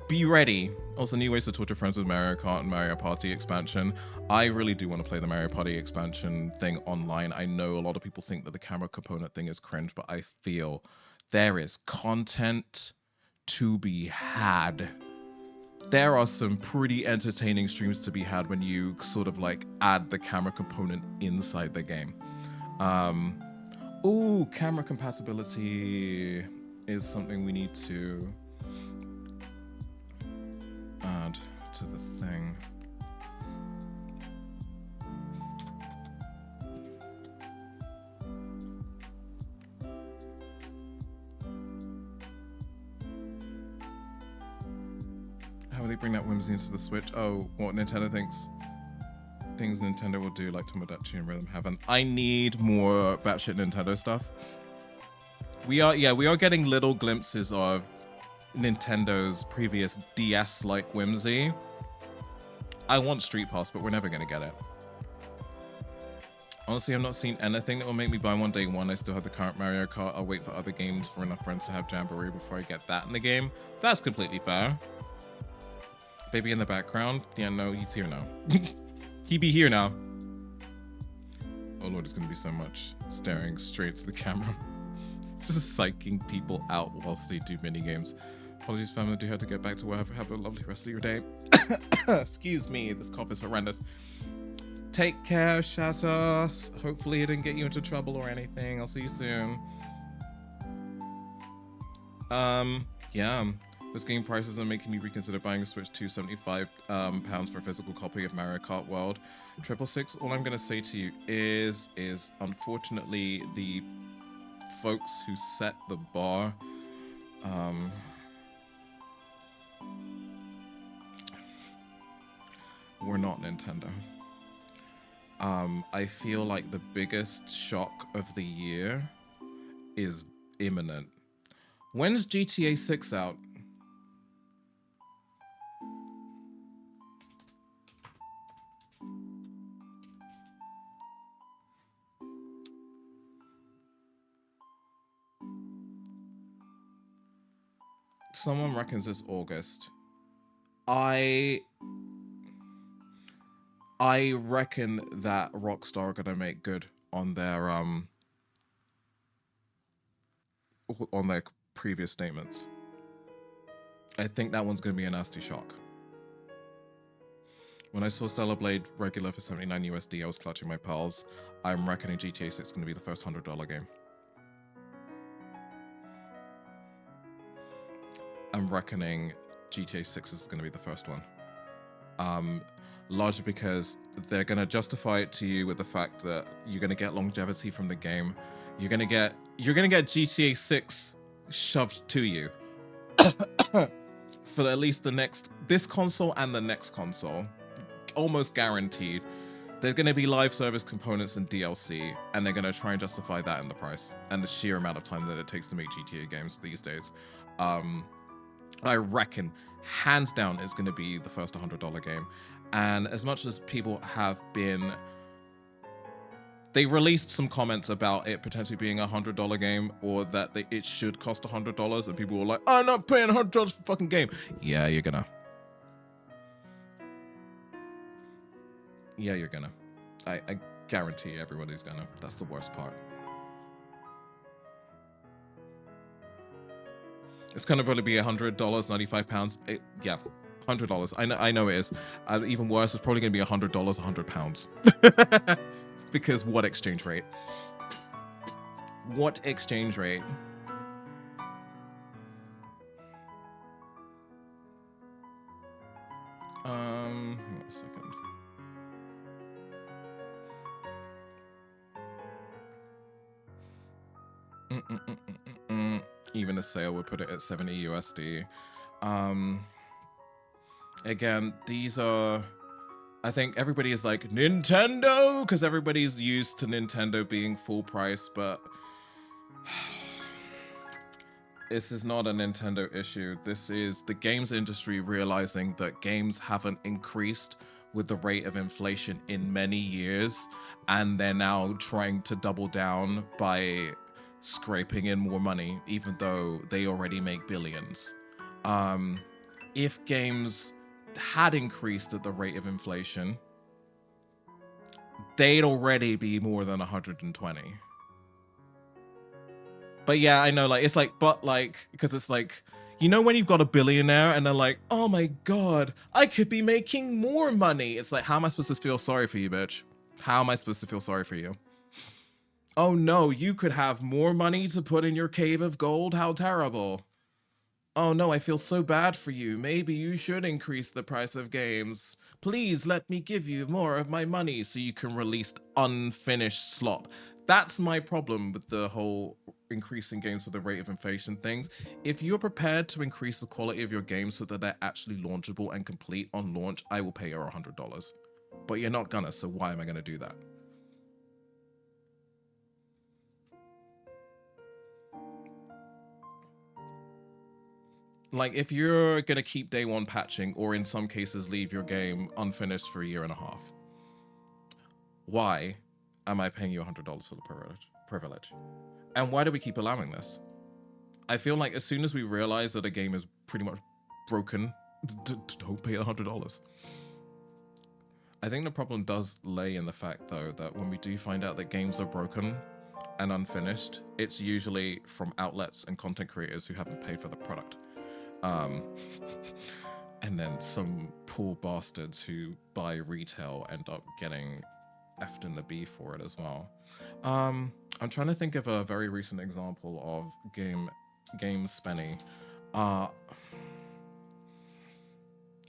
Be ready. Also, new ways to torture friends with Mario Kart and Mario Party expansion. I really do want to play the Mario Party expansion thing online. I know a lot of people think that the camera component thing is cringe, but I feel there is content to be had. There are some pretty entertaining streams to be had when you sort of like add the camera component inside the game. Ooh, camera compatibility is something we need to add to the thing. How will they bring that whimsy into the Switch? Oh, what Nintendo thinks things Nintendo will do, like Tomodachi and Rhythm Heaven. I need more batshit Nintendo stuff. We are getting little glimpses of Nintendo's previous DS-like whimsy. I want Street Pass, but we're never gonna get it. Honestly, I've not seen anything that will make me buy one day one. I still have the current Mario Kart. I'll wait for other games for enough friends to have Jamboree before I get that in the game. That's completely fair. Baby in the background? Yeah, no, he's here now. He be here now. Oh lord, it's gonna be so much staring straight to the camera. Just psyching people out whilst they do mini games. Apologies, family. I do have to get back to work. Have a lovely rest of your day. Excuse me, this cough is horrendous. Take care, Shatter. Hopefully it didn't get you into trouble or anything. I'll see you soon. Yeah. Those game prices are making me reconsider buying a Switch 2, £75 for a physical copy of Mario Kart World 666. All I'm gonna say to you is unfortunately the folks who set the bar were not Nintendo. I feel like the biggest shock of the year is imminent. When's GTA 6 out? Someone reckons it's August. I reckon that Rockstar are gonna make good on their previous statements. I think that one's gonna be a nasty shock. When I saw Stellar Blade regular for 79 USD, I was clutching my pearls. I'm reckoning GTA 6 is gonna be the first $100 game. I'm reckoning GTA 6 is gonna be the first one. Largely because they're going to justify it to you with the fact that you're going to get longevity from the game. You're going to get GTA 6 shoved to you for at least this console and the next console. Almost guaranteed. There's going to be live service components and DLC, and they're going to try and justify that in the price and the sheer amount of time that it takes to make GTA games these days. I reckon, hands down, it's going to be the first $100 game. And as much as people have been, they released some comments about it potentially being a $100 game, or that it should cost $100, and people were like, I'm not paying $100 for fucking game. Yeah, you're gonna. Yeah, you're gonna. I guarantee everybody's gonna. That's the worst part. It's gonna probably be $100, £95. Yeah. $100. I know it is. Even worse, it's probably going to be $100, £100. Because what exchange rate? What exchange rate? Hang on a second. Even a sale would put it at 70 USD. Again, these are, I think everybody is like, Nintendo, because everybody's used to Nintendo being full price, but this is not a Nintendo issue. This is the games industry realizing that games haven't increased with the rate of inflation in many years, and they're now trying to double down by scraping in more money, even though they already make billions. If games had increased at the rate of inflation, they'd already be more than 120. But yeah, I know, like, it's like, but like, because it's like, you know when you've got a billionaire and they're like, oh my god, I could be making more money. It's like, how am I supposed to feel sorry for you, bitch? How am I supposed to feel sorry for you? Oh no, you could have more money to put in your cave of gold? How terrible. Oh no, I feel so bad for you. Maybe you should increase the price of games. Please let me give you more of my money so you can release unfinished slop. That's my problem with the whole increasing games for the rate of inflation things. If you're prepared to increase the quality of your games so that they're actually launchable and complete on launch, I will pay you $100. But you're not gonna, so why am I gonna do that? Like, if you're gonna keep day one patching, or in some cases leave your game unfinished for a year and a half, why am I paying you $100 for the privilege? And why do we keep allowing this? I feel like as soon as we realize that a game is pretty much broken, don't pay $100. I think the problem does lay in the fact, though, that when we do find out that games are broken and unfinished, it's usually from outlets and content creators who haven't paid for the product. And then some poor bastards who buy retail end up getting effed in the B for it as well. I'm trying to think of a very recent example of game spenny. I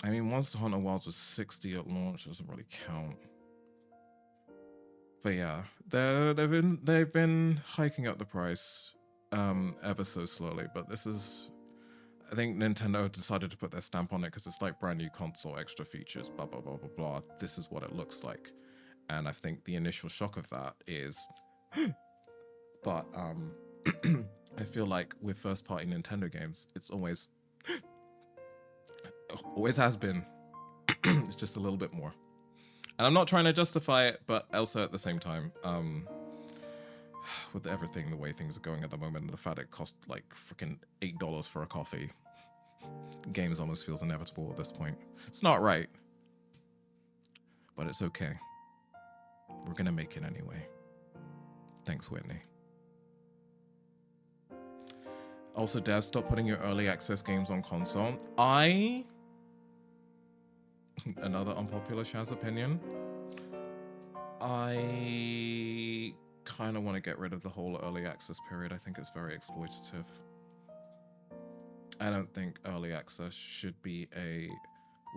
mean, Monster Hunter Wilds was $60 at launch. Doesn't really count. But yeah, they've been hiking up the price ever so slowly. But this is, I think Nintendo decided to put their stamp on it because it's like brand new console, extra features, blah blah blah blah blah. This is what it looks like, and I think the initial shock of that is, but I feel like with first-party Nintendo games, it's always has been. It's just a little bit more. And I'm not trying to justify it, but also at the same time, with everything, the way things are going at the moment, and the fact it cost like freaking $8 for a coffee, games almost feels inevitable at this point. It's not right, but it's okay. We're gonna make it anyway. Thanks, Whitney. Also, Dev, stop putting your early access games on console. Another unpopular Shaz opinion. I kind of want to get rid of the whole early access period. I think it's very exploitative. I don't think early access should be a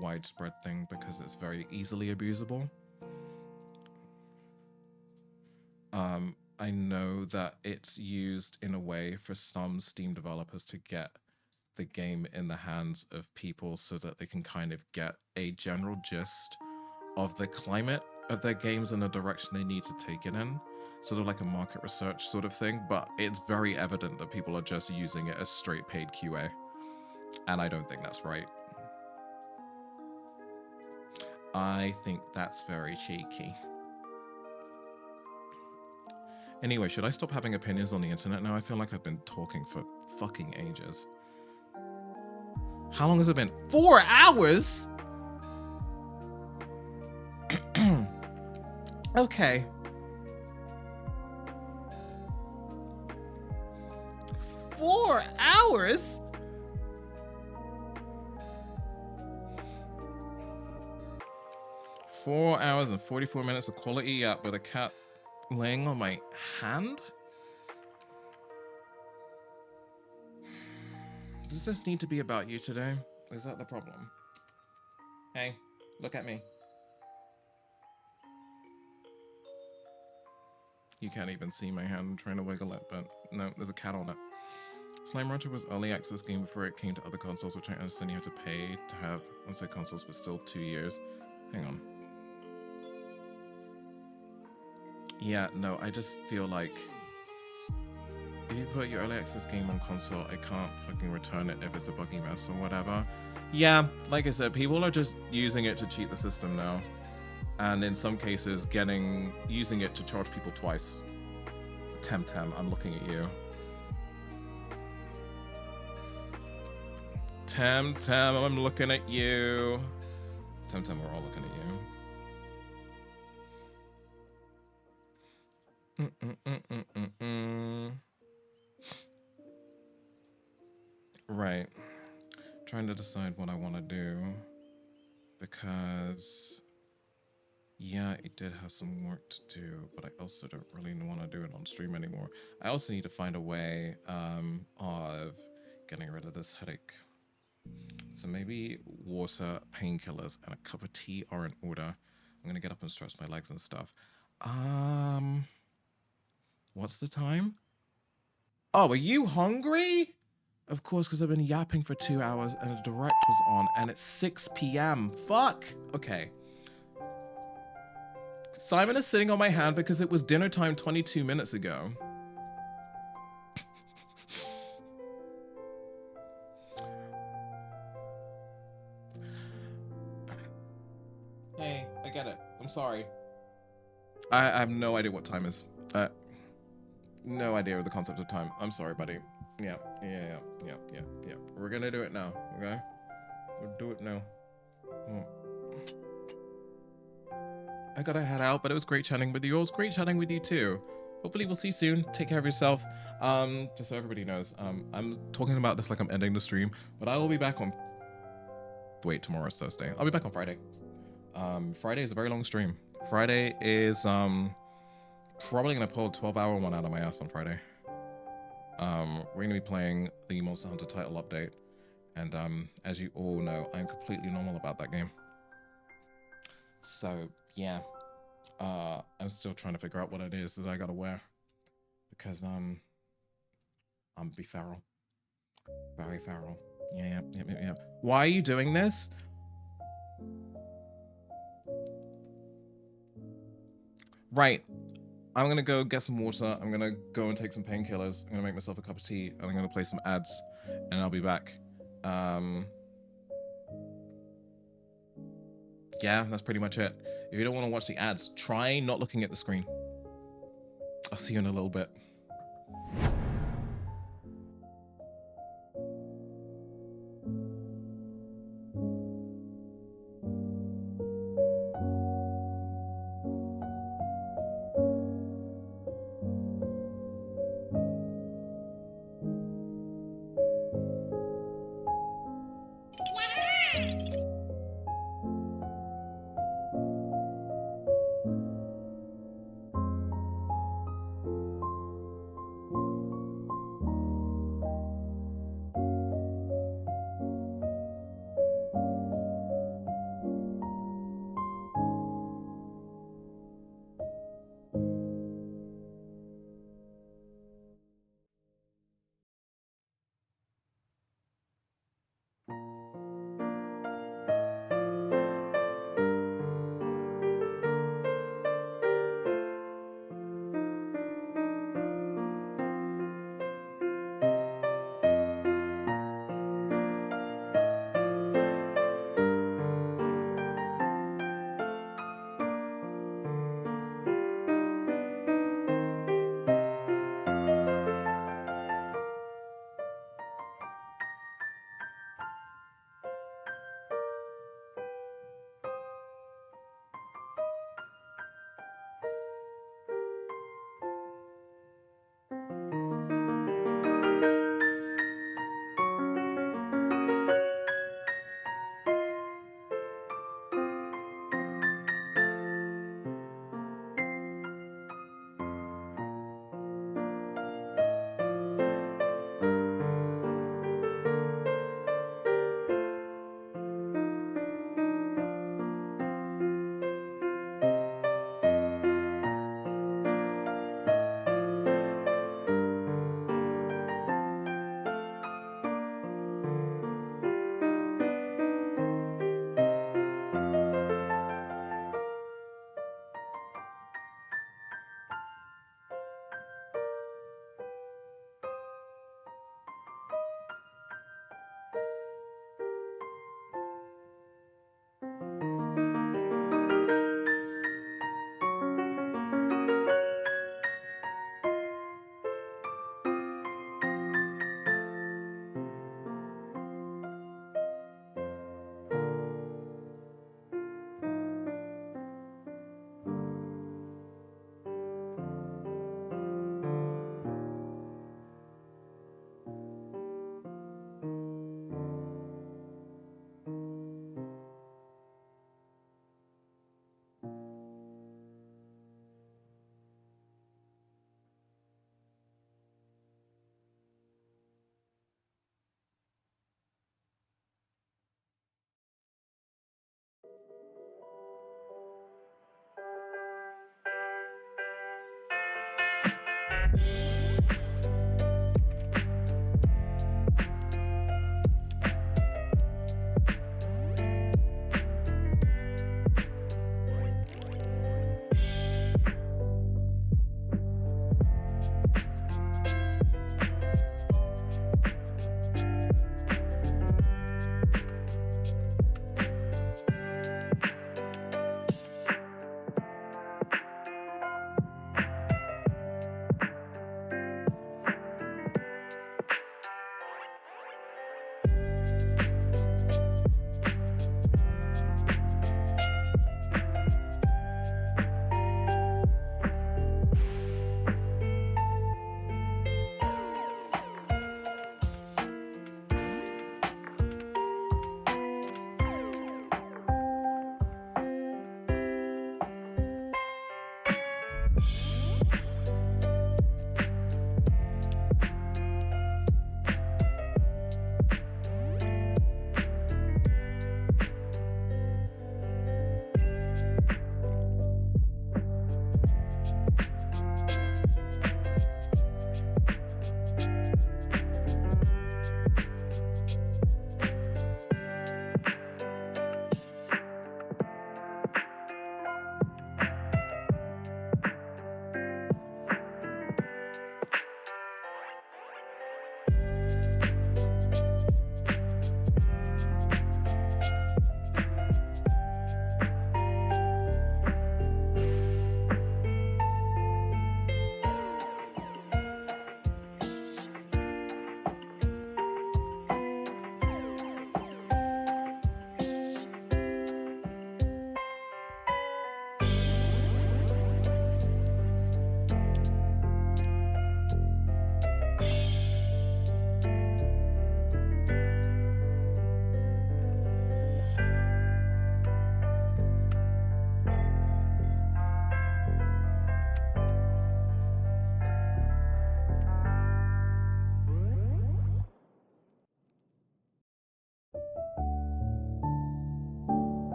widespread thing because it's very easily abusable. I know that it's used in a way for some Steam developers to get the game in the hands of people so that they can kind of get a general gist of the climate of their games and the direction they need to take it in. Sort of like a market research sort of thing, but it's very evident that people are just using it as straight paid QA. And I don't think that's right. I think that's very cheeky. Anyway, should I stop having opinions on the internet now? I feel like I've been talking for fucking ages. How long has it been? 4 hours? Okay. Four hours? Four hours and 44 minutes of quality up with a cat laying on my hand? Does this need to be about you today? Is that the problem? Hey, look at me. You can't even see my hand. I'm trying to wiggle it, but no, there's a cat on it. Slime Rancher was early access game before it came to other consoles, which I understand you have to pay to have on said consoles, but still 2 years. Hang on. Yeah, no, I just feel like if you put your early access game on console, I can't fucking return it if it's a buggy mess or whatever. Yeah, like I said, people are just using it to cheat the system now. And in some cases, using it to charge people twice. Temtem, I'm looking at you. Temtem, I'm looking at you. Temtem, we're all looking at you. Right. Trying to decide what I want to do. Because yeah, it did have some work to do, but I also don't really want to do it on stream anymore. I also need to find a way of getting rid of this headache. So maybe water, painkillers, and a cup of tea are in order. I'm gonna get up and stretch my legs and stuff. What's the time? Oh, are you hungry? Of course, because I've been yapping for 2 hours and a direct was on, and it's 6 p.m. Fuck! Okay. Simon is sitting on my hand because it was dinner time 22 minutes ago. Hey, I get it. I'm sorry. I have no idea what time is. No idea of the concept of time. I'm sorry, buddy. Yeah. We're gonna do it now, okay? We'll do it now. I gotta head out, but it was great chatting with you. It was great chatting with you too. Hopefully we'll see you soon. Take care of yourself. Just so everybody knows, I'm talking about this like I'm ending the stream, but I will be back on... Wait, tomorrow's Thursday. I'll be back on Friday. Friday is a very long stream. Friday is probably gonna pull a 12-hour one out of my ass on Friday. We're gonna be playing the Monster Hunter title update, and as you all know, I'm completely normal about that game. So yeah, I'm still trying to figure out what it is that I gotta wear, because I'm be feral, very feral. Yeah. Why are you doing this? Right. I'm gonna go get some water. I'm gonna go and take some painkillers. I'm gonna make myself a cup of tea, and I'm gonna play some ads, and I'll be back. Yeah, that's pretty much it. If you don't want to watch the ads, try not looking at the screen. I'll see you in a little bit.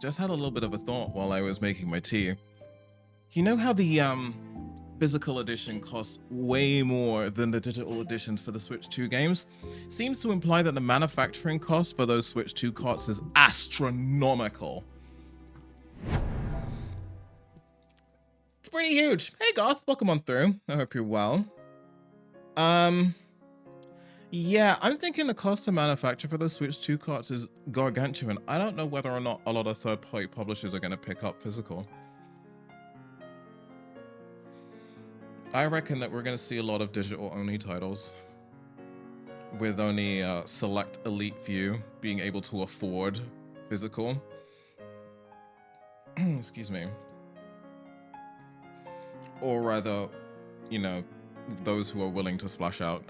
just had a little bit of a thought while I was making my tea. You know how the physical edition costs way more than the digital editions for the Switch 2 games? Seems to imply that the manufacturing cost for those Switch 2 carts is astronomical. It's pretty huge. Hey Goth, welcome on through. I hope you're well. Yeah, I'm thinking the cost to manufacture for the Switch 2 carts is gargantuan. I don't know whether or not a lot of third-party publishers are going to pick up physical. I reckon that we're going to see a lot of digital-only titles, with only a select elite few being able to afford physical. Excuse me. Or rather, you know, those who are willing to splash out.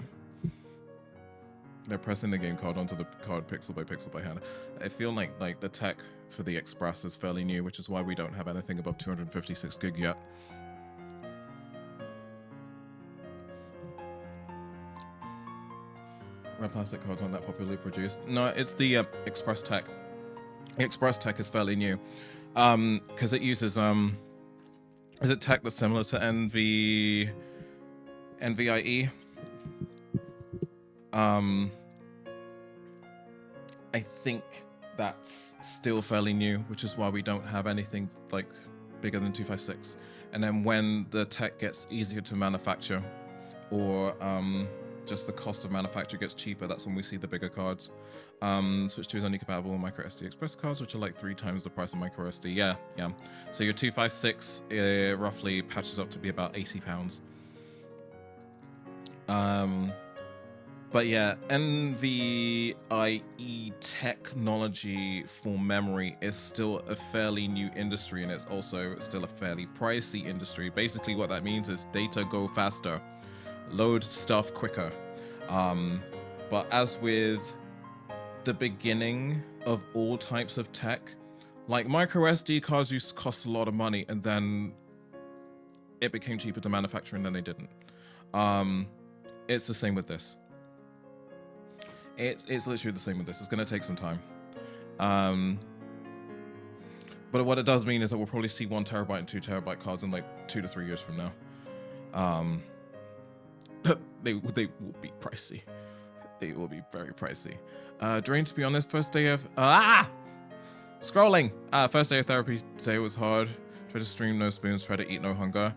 They're pressing the game card onto the card pixel by hand. I feel like the tech for the Express is fairly new, which is why we don't have anything above 256 gig yet. Red plastic cards aren't that popularly produced. No, it's the Express tech. The Express tech is fairly new, because it uses is it tech that's similar to NVIe? I think that's still fairly new, which is why we don't have anything like bigger than 256. And then when the tech gets easier to manufacture, or just the cost of manufacture gets cheaper, that's when we see the bigger cards. Switch 2 is only compatible with micro SD Express cards, which are like 3 times the price of micro SD. Yeah. So your 256 roughly patches up to be about £80. But yeah, NVIe technology for memory is still a fairly new industry, and it's also still a fairly pricey industry. Basically what that means is data go faster, load stuff quicker. But as with the beginning of all types of tech, like micro SD cards used to cost a lot of money, and then it became cheaper to manufacture and then they didn't. It's the same with this. It's literally the same with this. It's going to take some time. But what it does mean is that we'll probably see 1 terabyte and 2 terabyte cards in like 2 to 3 years from now. They will be pricey. They will be very pricey. Drain, to be honest, first day of scrolling. First day of therapy today was hard. Try to stream no spoons. Try to eat no hunger.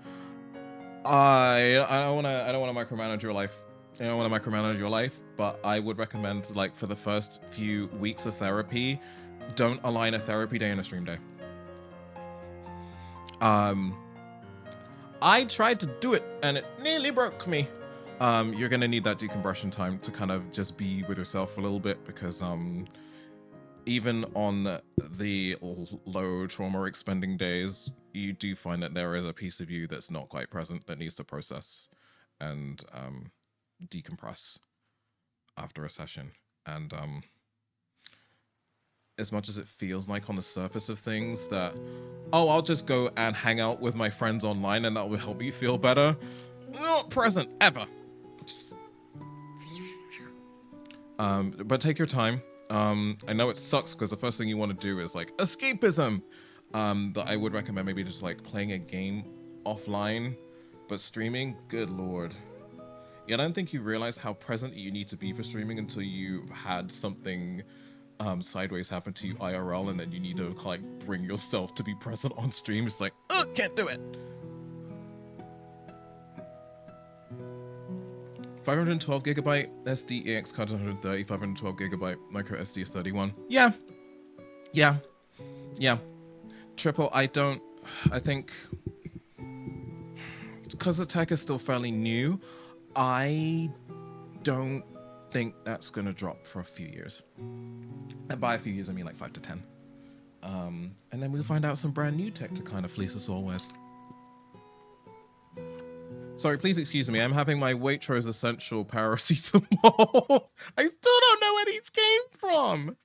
I don't want to micromanage your life. I don't want to micromanage your life, but I would recommend, like, for the first few weeks of therapy, don't align a therapy day and a stream day. I tried to do it and it nearly broke me. You're gonna need that decompression time to kind of just be with yourself for a little bit, because even on the low trauma expending days, you do find that there is a piece of you that's not quite present that needs to process and decompress after a session. And as much as it feels like on the surface of things that, oh, I'll just go and hang out with my friends online and that will help you feel better, not present ever. But take your time. I know it sucks because the first thing you want to do is like escapism. That I would recommend maybe just like playing a game offline, but streaming, good lord. Yeah, I don't think you realize how present you need to be for streaming until you've had something sideways happen to you IRL, and then you need to like bring yourself to be present on stream. It's like, can't do it. 512 gigabyte SD EX card is 130, 512 gigabyte micro SD is 31. Yeah. Triple, I think because the tech is still fairly new, I don't think that's gonna drop for a few years. And by a few years, I mean like 5 to 10. And then we'll find out some brand new tech to kind of fleece us all with. Sorry, please excuse me. I'm having my Waitrose Essential paracetamol. I still don't know where these came from.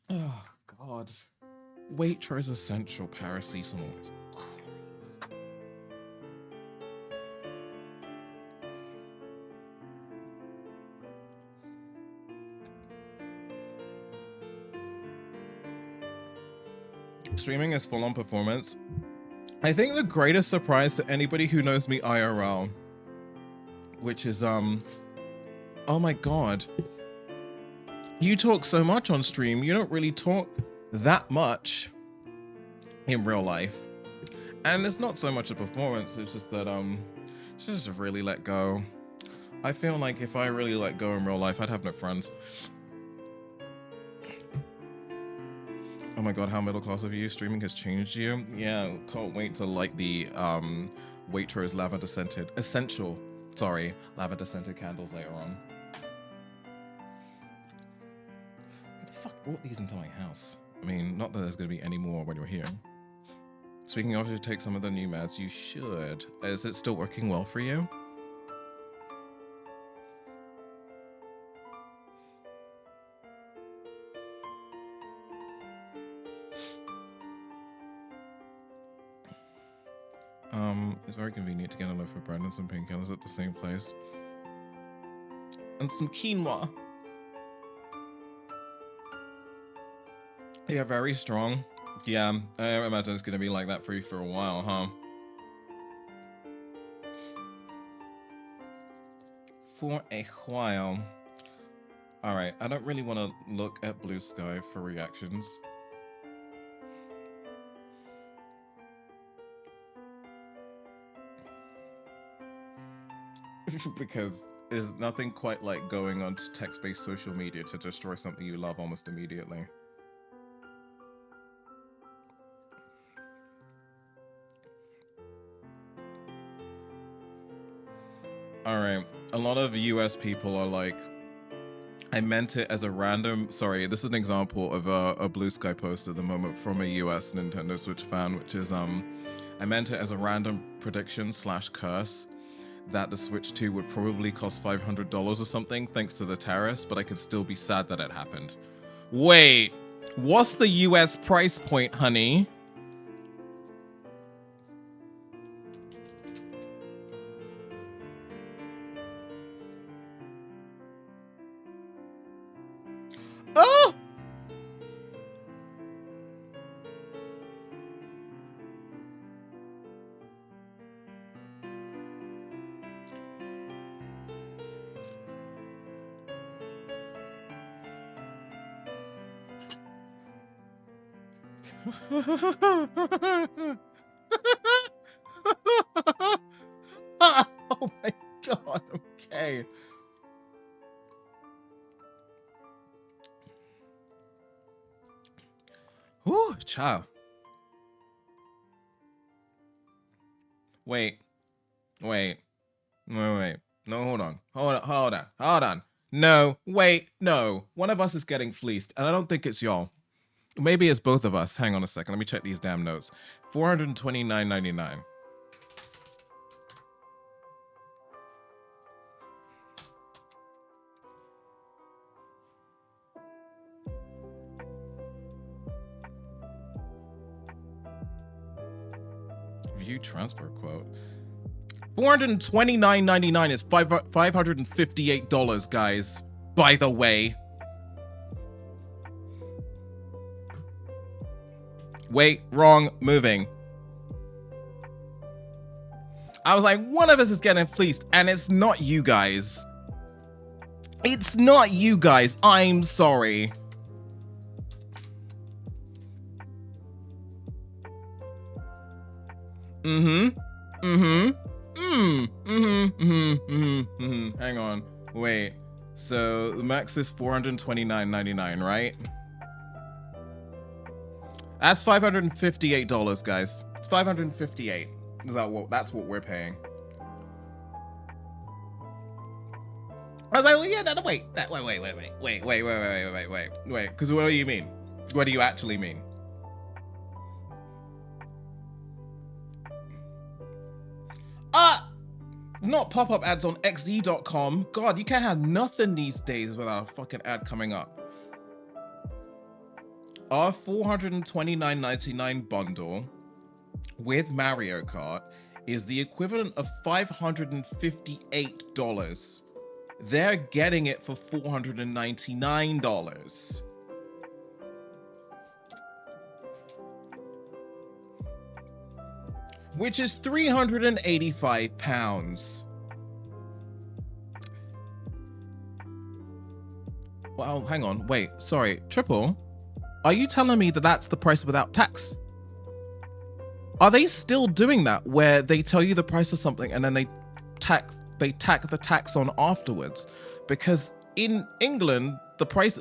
Oh, God. Waitrose Essential paracetamol. Streaming is full on performance. I think the greatest surprise to anybody who knows me IRL, which is, oh my God. You talk so much on stream, you don't really talk that much in real life. And it's not so much a performance, it's just that, just really let go. I feel like if I really let go in real life, I'd have no friends. Oh my God, how middle class of you? Streaming has changed you? Yeah, can't wait to light the Waitrose lavender scented, lavender scented candles later on. Who the fuck brought these into my house? I mean, not that there's gonna be any more when you're here. Speaking of, you take some of the new meds, you should. Is it still working well for you? It's very convenient to get a loaf of bread and some painkillers at the same place. And some quinoa. Yeah, very strong. Yeah, I imagine it's gonna be like that for you for a while, huh? For a while. Alright, I don't really want to look at Blue Sky for reactions. Because there's nothing quite like going onto text-based social media to destroy something you love almost immediately. Alright, a lot of US people are like, I meant it as a random, sorry, this is an example of a Blue Sky post at the moment from a US Nintendo Switch fan, which is, I meant it as a random prediction / curse that the Switch 2 would probably cost $500 or something thanks to the tariffs, but I could still be sad that it happened. Wait, what's the US price point, honey? Oh! Oh my God, okay. Whew, child. Wait. No, hold on. No, wait, no. One of us is getting fleeced, and I don't think it's y'all. Maybe it's both of us. Hang on a second. Let me check these damn notes. $429.99. View transfer quote. $429.99 is $558, guys. By the way. Wait, wrong, moving. I was like, one of us is getting fleeced, and it's not you guys. It's not you guys. I'm sorry. Hang on. Wait. So the max is $429.99, right? That's $558, guys. It's $558. Is that what? That's what we're paying. I was like, well, yeah, no, wait. Wait. Because what do you mean? What do you actually mean? Not pop-up ads on XD.com. God, you can't have nothing these days without a fucking ad coming up. Our $429.99 bundle with Mario Kart is the equivalent of $558. They're getting it for $499. which is £385. Well, hang on, wait, sorry, Triple, are you telling me that that's the price without tax? Are they still doing that where they tell you the price of something and then they tack the tax on afterwards? Because in England, the price...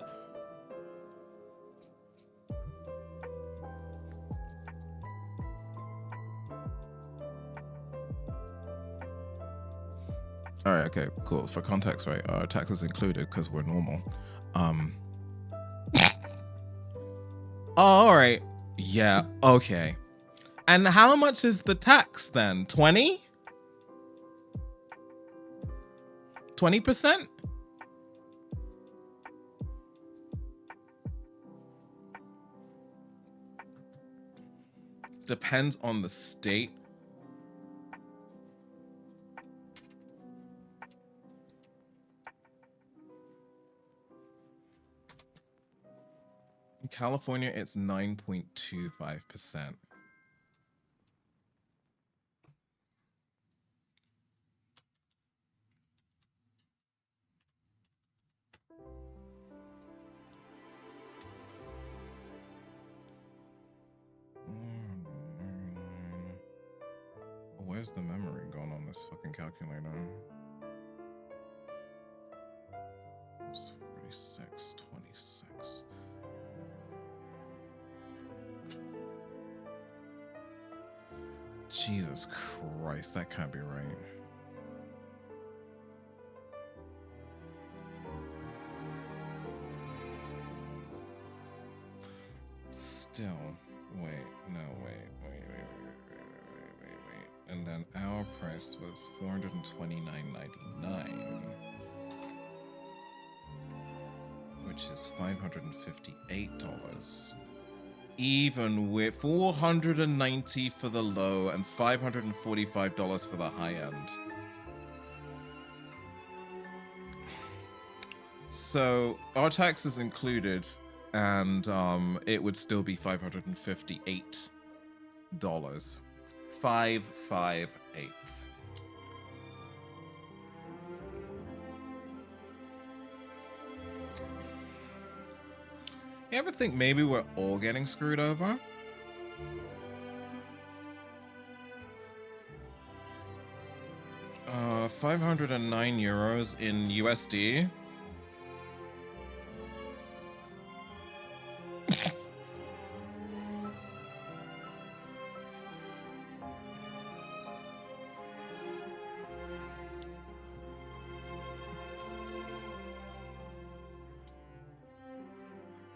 All right, okay, cool. For context, right, tax is included because we're normal. Oh, all right. Yeah, okay. And how much is the tax then? 20? 20%? Depends on the state. In California, it's 9.25%. Where's the memory going on this fucking calculator? It's 46, 26. Jesus Christ, that can't be right. Still, wait, no, wait. And then our price was $429.99, which is $558. Even with $490 for the low and $545 for the high end. So our tax is included, and it would still be $558. 558. You ever think maybe we're all getting screwed over? €509 in USD.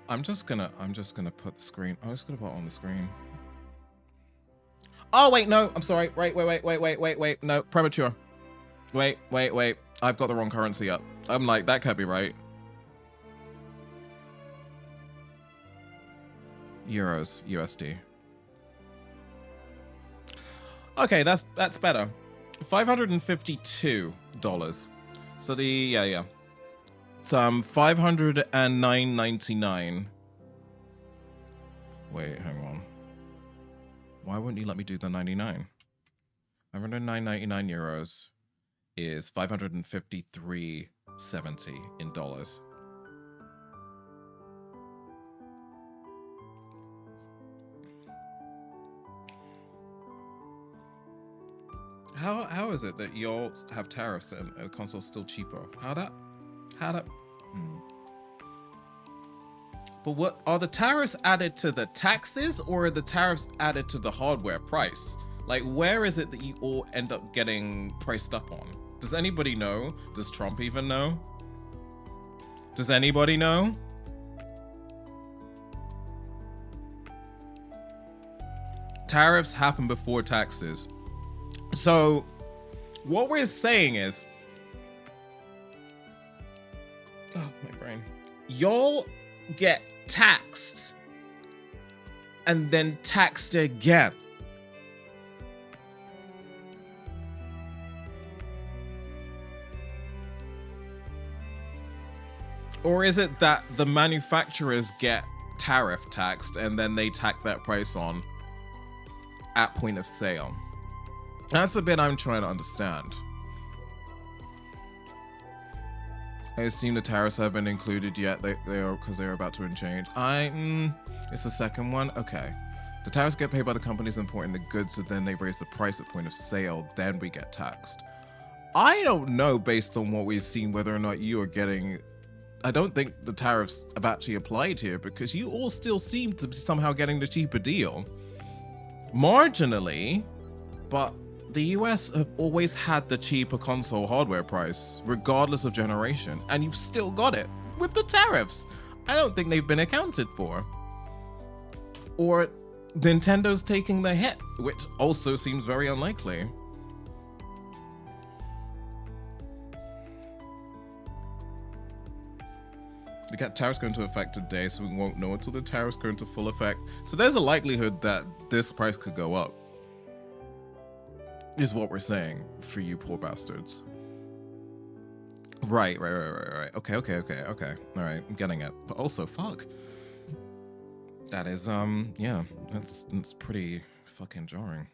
I'm just gonna put the screen. I'm just gonna put it on the screen. Oh wait, no, I'm sorry. Wait. No, premature. Wait. I've got the wrong currency up. I'm like, that can't be right. Euros, USD. Okay, that's better. $552. So yeah. It's $509.99. Wait, hang on. Why wouldn't you let me do the 99? 509.99 euros is $553.70 in dollars. How is it that y'all have tariffs and a console's still cheaper? How that? But what are the tariffs added to the taxes, or are the tariffs added to the hardware price? Like, where is it that you all end up getting priced up on? Does anybody know? Does Trump even know? Does anybody know? Tariffs happen before taxes. So what we're saying is, oh, my brain. Y'all get taxed and then taxed again. Or is it that the manufacturers get tariff taxed and then they tack that price on at point of sale? That's the bit I'm trying to understand. I assume the tariffs have been included yet. They are, because they are about to change. It's the second one. Okay. The tariffs get paid by the companies importing the goods, so then they raise the price at point of sale. Then we get taxed. I don't know, based on what we've seen, whether or not you are getting. I don't think the tariffs have actually applied here, because you all still seem to be somehow getting the cheaper deal. Marginally, but the US have always had the cheaper console hardware price, regardless of generation, and you've still got it with the tariffs. I don't think they've been accounted for. Or Nintendo's taking the hit, which also seems very unlikely. The tariffs go into effect today, so we won't know until the tariffs go into full effect. So there's a likelihood that this price could go up, is what we're saying, for you poor bastards. Right. Okay. All right, I'm getting it. But also, fuck. That is, yeah, that's pretty fucking jarring.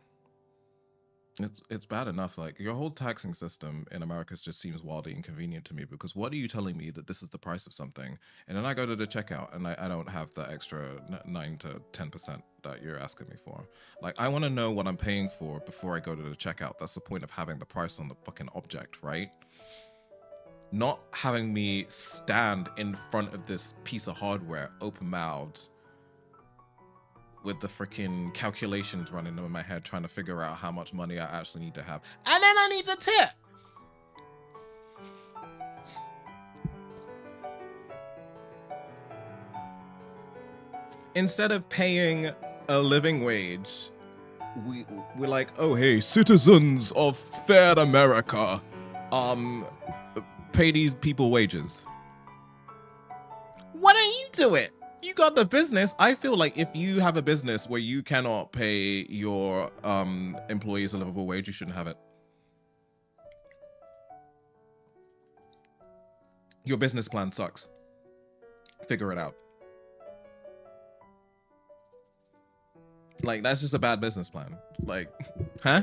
It's bad enough. Like, your whole taxing system in America just seems wildly inconvenient to me, because what are you telling me that this is the price of something, and then I go to the checkout and I don't have the extra 9 to 10% that you're asking me for. Like, I want to know what I'm paying for before I go to the checkout. That's the point of having the price on the fucking object, right? Not having me stand in front of this piece of hardware open-mouthed with the freaking calculations running in my head, trying to figure out how much money I actually need to have. And then I need to tip. Instead of paying a living wage, we're like, oh, hey, citizens of fair America, pay these people wages. Why don't you do it? You got the business. I feel like if you have a business where you cannot pay your employees a livable wage, you shouldn't have it. Your business plan sucks. Figure it out. Like, that's just a bad business plan. Like, huh?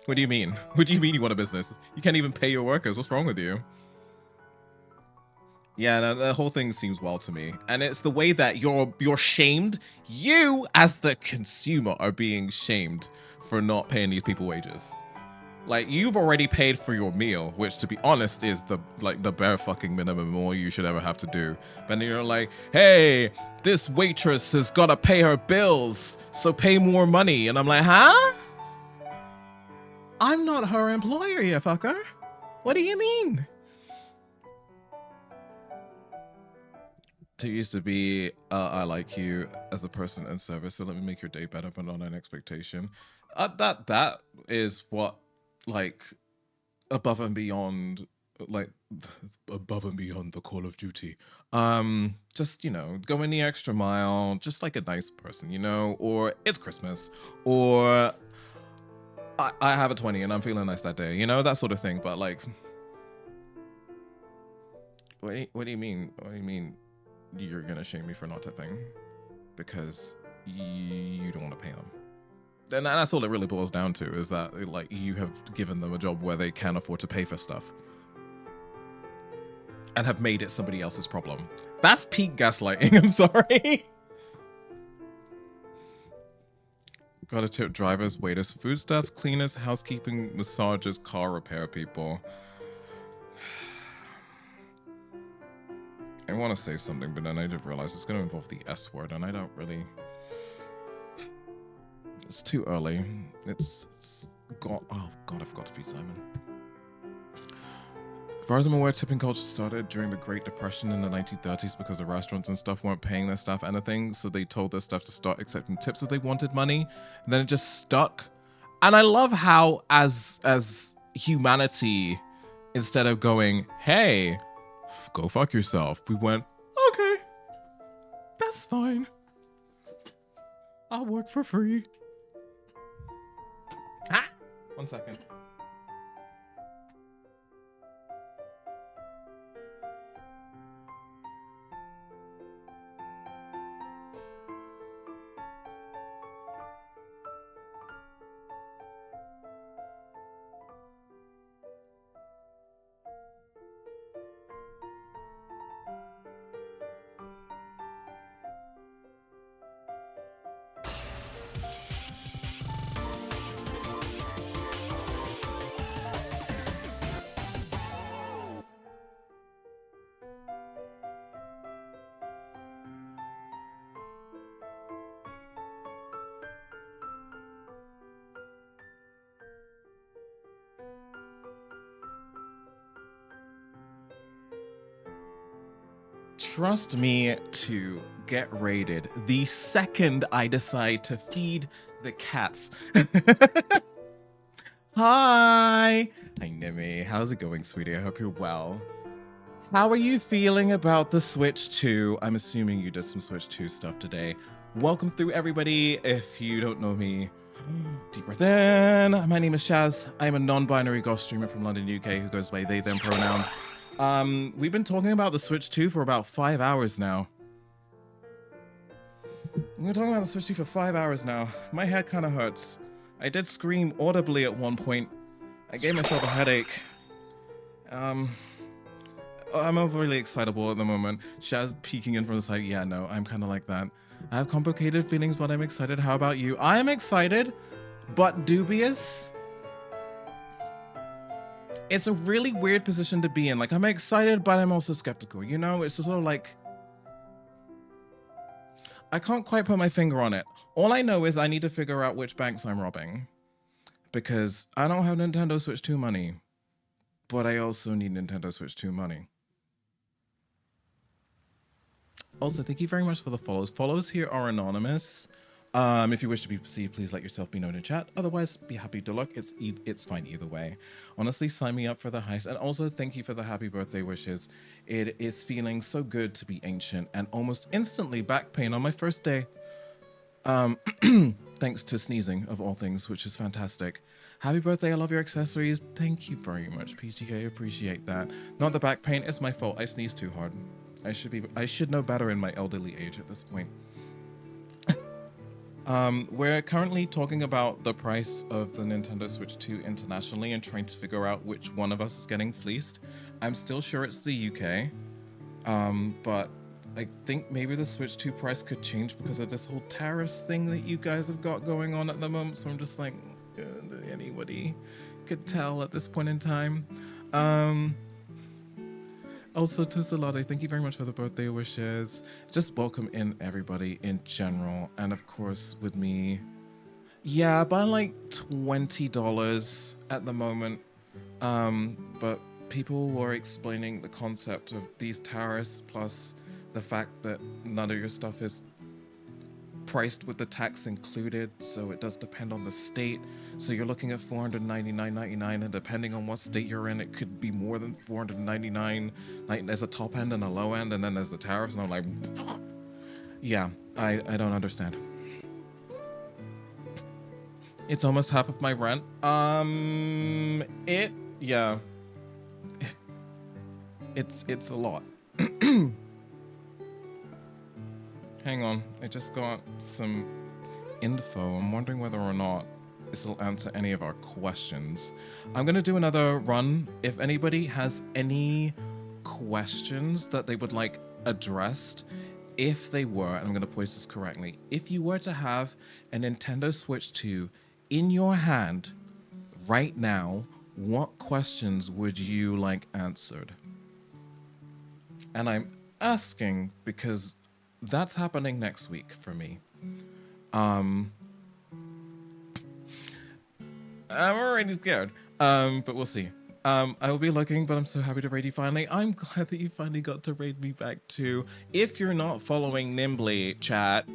What do you mean? What do you mean you want a business? You can't even pay your workers. What's wrong with you? Yeah, no, the whole thing seems wild to me. And it's the way that you're shamed. You, as the consumer, are being shamed for not paying these people wages. Like, you've already paid for your meal, which, to be honest, is the bare fucking minimum all you should ever have to do. But then you're like, hey, this waitress has got to pay her bills, so pay more money. And I'm like, huh? I'm not her employer, you fucker. What do you mean? It used to be, I like you as a person in service, so let me make your day better, but not an expectation. That is what, like, above and beyond the Call of Duty. Just, you know, going the extra mile, just like a nice person, you know, or it's Christmas, or I have a 20 and I'm feeling nice that day, you know, that sort of thing. But like, what do you mean? What do you mean? You're gonna shame me for not tipping because you don't want to pay them? And that's all it really boils down to, is that, like, you have given them a job where they can't afford to pay for stuff and have made it somebody else's problem. That's peak gaslighting. I'm sorry. Gotta tip drivers, waiters, food staff, cleaners, housekeeping, massagers, car repair people. I want to say something, but then I just realized it's going to involve the S word, and I don't really... It's too early. It's got... Oh, God, I forgot to feed Simon. As far as I'm aware, tipping culture started during the Great Depression in the 1930s because the restaurants and stuff weren't paying their staff anything, so they told their staff to start accepting tips if they wanted money, and then it just stuck. And I love how, as humanity, instead of going, hey... go fuck yourself, we went, okay, that's fine. I'll work for free. Ah! 1 second. Trust me to get raided the second I decide to feed the cats. Hi! Hi, Nimmy. How's it going, sweetie? I hope you're well. How are you feeling about the Switch 2? I'm assuming you did some Switch 2 stuff today. Welcome through, everybody. If you don't know me, deep breath in. My name is Shaz. I'm a non-binary goth streamer from London, UK, who goes by they, them pronouns. We've been talking about the Switch 2 for about 5 hours now. We've been talking about the Switch 2 for 5 hours now. My head kind of hurts. I did scream audibly at one point. I gave myself a headache. I'm overly excitable at the moment. Shaz peeking in from the side. Yeah, no, I'm kind of like that. I have complicated feelings, but I'm excited. How about you? I am excited, but dubious. It's a really weird position to be in. Like, I'm excited, but I'm also skeptical. You know, it's just sort of like, I can't quite put my finger on it. All I know is I need to figure out which banks I'm robbing, because I don't have Nintendo Switch 2 money, but I also need Nintendo Switch 2 money. Also, thank you very much for the follows. Follows here are anonymous. If you wish to be perceived, please let yourself be known in chat. Otherwise, be happy to look. It's fine either way. Honestly, sign me up for the heist. And also, thank you for the happy birthday wishes. It is feeling so good to be ancient and almost instantly back pain on my first day. Thanks to sneezing, of all things, which is fantastic. Happy birthday, I love your accessories. Thank you very much, PGK, appreciate that. Not the back pain, it's my fault. I sneezed too hard. I should know better in my elderly age at this point. We're currently talking about the price of the Nintendo Switch 2 internationally and trying to figure out which one of us is getting fleeced. I'm still sure it's the UK, but I think maybe the Switch 2 price could change because of this whole tariffs thing that you guys have got going on at the moment. So I'm just like, anybody could tell at this point in time. Also, Tosalade, thank you very much for the birthday wishes. Just welcome in everybody in general. And of course, with me, yeah, by like $20 at the moment. But people were explaining the concept of these tariffs plus the fact that none of your stuff is priced with the tax included, so it does depend on the state. So you're looking at $499.99, and depending on what state you're in, it could be more than $499. Like, there's a top end and a low end, and then there's the tariffs, and I'm like, yeah, I don't understand. It's almost half of my rent. Yeah, it's a lot. Hang on, I just got some info. I'm wondering whether or not this will answer any of our questions. I'm gonna do another run. If anybody has any questions that they would like addressed, if they were, and I'm gonna voice this correctly, if you were to have a Nintendo Switch 2 in your hand right now, what questions would you like answered? And I'm asking because that's happening next week for me. I'm already scared, but we'll see. I will be looking, but I'm so happy to raid you finally. I'm glad that you finally got to raid me back too. If you're not following Nimbly, chat,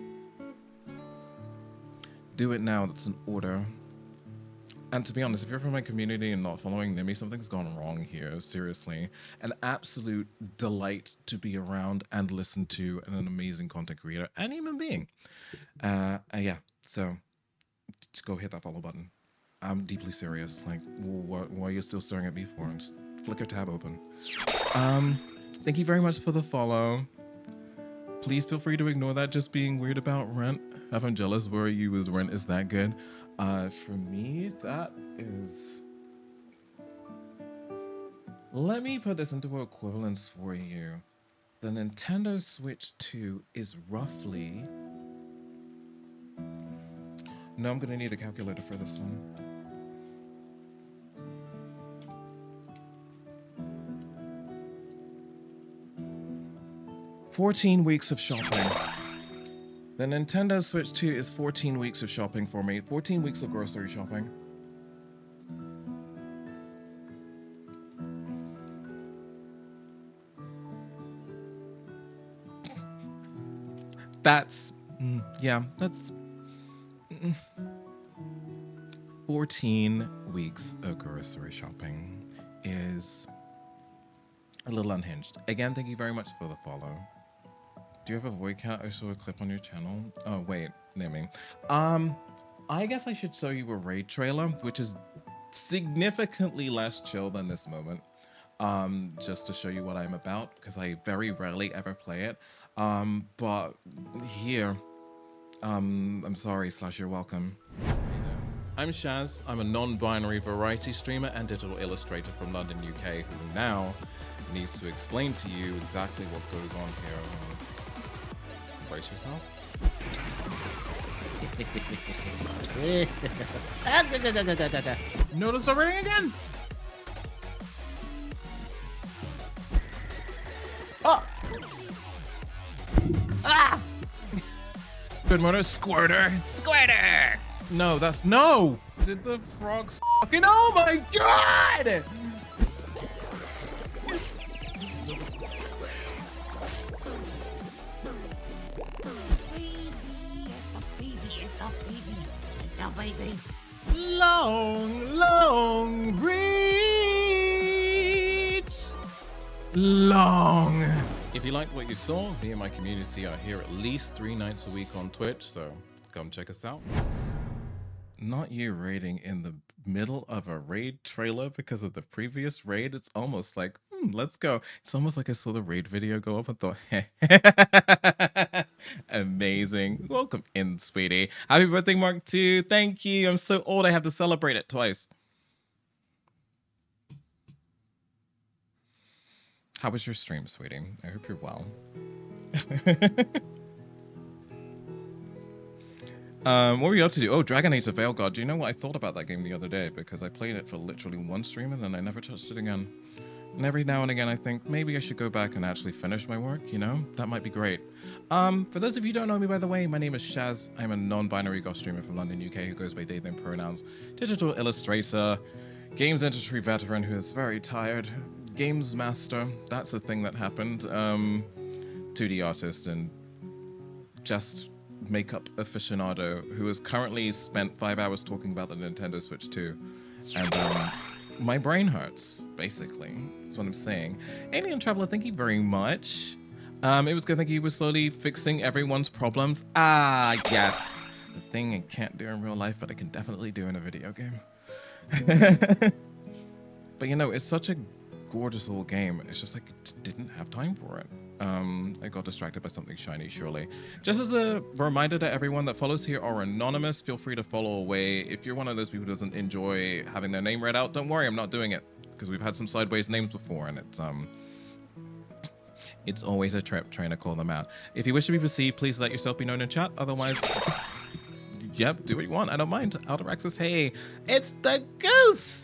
do it now. That's an order. And to be honest, if you're from my community and not following Nimby, something's gone wrong here, seriously. An absolute delight to be around and listen to, and an amazing content creator and human being. Yeah, so just go hit that follow button. I'm deeply serious. Like, what are you still staring at me for? And just flick your tab open. Thank you very much for the follow. Please feel free to ignore that just being weird about rent. If I'm jealous where you with rent is that good. For me, that is... Let me put this into equivalence for you. The Nintendo Switch 2 is roughly... No, I'm gonna need a calculator for this one. $14 weeks of shopping. The Nintendo Switch 2 is 14 weeks of shopping for me. 14 weeks of grocery shopping. That's, yeah, that's 14 weeks of grocery shopping is a little unhinged. Again, thank you very much for the follow. Do you have a void cat? I saw a clip on your channel. Oh, wait, near me. I guess I should show you a raid trailer, which is significantly less chill than this moment. Just to show you what I'm about, because I very rarely ever play it. But here, I'm sorry, / you're welcome. I'm Shaz. I'm a non-binary variety streamer and digital illustrator from London, UK, who now needs to explain to you exactly what goes on here. Brace yourself. Notice already again. Oh! Ah! Good morning, Squirter. Squirter! No, that's no! Did the frogs fucking, oh my god! Long, long reach. Long. If you liked what you saw, me and my community are here at least 3 nights a week on Twitch, so come check us out. Not you raiding in the middle of a raid trailer because of the previous raid. It's almost like, let's go. It's almost like I saw the raid video go up and thought, amazing. Welcome in, sweetie. Happy birthday, Mark 2. Thank you. I'm so old I have to celebrate it twice. How was your stream, sweetie? I hope you're well. What were you up to do? Oh, Dragon Age the Veil God. Do you know what I thought about that game the other day? Because I played it for literally one stream and then I never touched it again. And every now and again I think maybe I should go back and actually finish my work, you know? That might be great. For those of you who don't know me, by the way, my name is Shaz. I'm a non-binary goth streamer from London, UK who goes by they, them pronouns. Digital illustrator, games industry veteran who is very tired, games master, that's a thing that happened, 2D artist, and just makeup aficionado who has currently spent 5 hours talking about the Nintendo Switch 2. And my brain hurts, basically. That's what I'm saying. Alien Traveler, thank you very much. It was good, thank you. We're slowly fixing everyone's problems. Ah, yes. The thing I can't do in real life, but I can definitely do in a video game. But you know, it's such a gorgeous little game. It's just like, I didn't have time for it. I got distracted by something shiny, surely. Just as a reminder to everyone that follows here are anonymous, feel free to follow away. If you're one of those people who doesn't enjoy having their name read out, don't worry, I'm not doing it. Because we've had some sideways names before, and it's always a trip trying to call them out. If you wish to be perceived, please let yourself be known in chat. Otherwise, yep, do what you want. I don't mind. Outer Access, hey, it's the goose!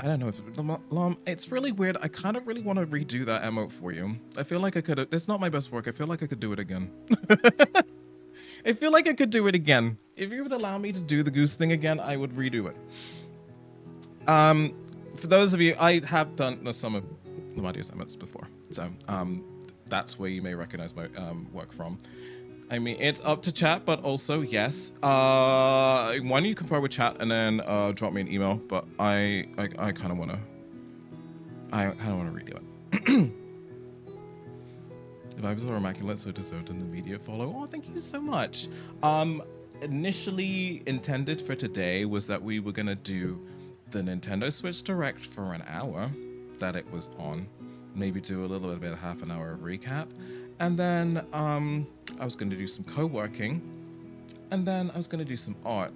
I don't know if it's really weird. I kind of really want to redo that emote for you. I feel like I could. It's not my best work. I feel like I could do it again. I feel like I could do it again. If you would allow me to do the goose thing again, I would redo it. For those of you, I have done some of Lamadia's emotes before, so that's where you may recognize my work from. I mean, it's up to chat, but also, yes. Why don't you confer with chat and then drop me an email? But I kind of want to. I kind of want to redo it. The vibes are immaculate, so deserved an immediate follow. Oh, thank you so much. Initially intended for today was that we were gonna do the Nintendo Switch Direct for an hour that it was on. Maybe do a little bit of half an hour of recap. And then I was going to do some co-working, and then I was going to do some art.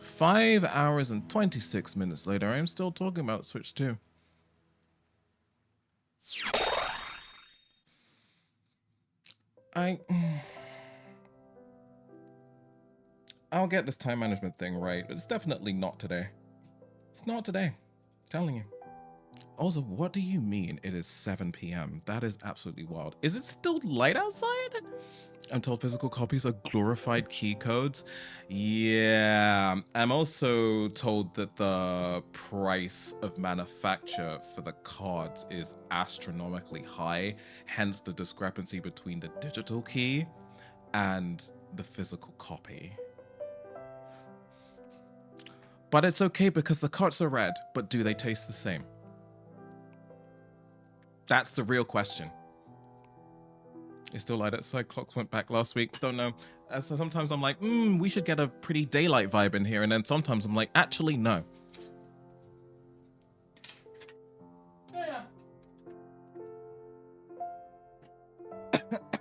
5 hours and 26 minutes later, I am still talking about Switch 2. I'll get this time management thing right, but it's definitely not today. It's not today. I'm telling you. Also, what do you mean it is 7 p.m.? That is absolutely wild. Is it still light outside? I'm told physical copies are glorified key codes. Yeah, I'm also told that the price of manufacture for the cards is astronomically high, hence the discrepancy between the digital key and the physical copy. But it's okay because the cards are red, but do they taste the same? That's the real question. It's still light outside. Clocks went back last week. Don't know. So sometimes I'm like, we should get a pretty daylight vibe in here. And then sometimes I'm like, actually, no.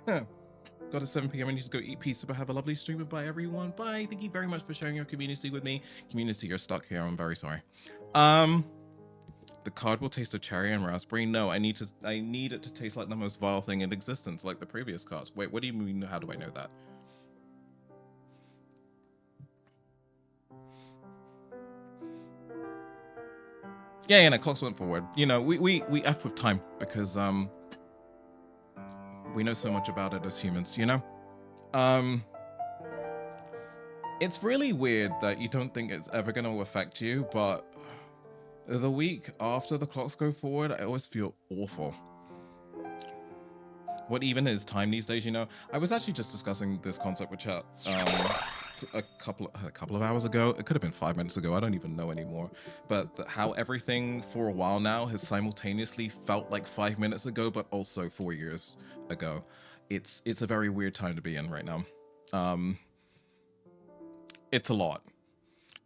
Got a 7 p.m. I need to go eat pizza, but have a lovely stream. Bye, everyone. Bye. Thank you very much for sharing your community with me. Community, you're stuck here. I'm very sorry. The card will taste of cherry and raspberry. No, I need it to taste like the most vile thing in existence, like the previous cards. Wait, what do you mean? How do I know that? Yeah, no, clocks went forward. You know, we F with time because we know so much about it as humans, you know? It's really weird that you don't think it's ever going to affect you, but the week after the clocks go forward, I always feel awful. What even is time these days, you know? I was actually just discussing this concept with chat a couple of hours ago. It could have been 5 minutes ago. I don't even know anymore. But how everything for a while now has simultaneously felt like 5 minutes ago, but also 4 years ago. It's a very weird time to be in right now. It's a lot.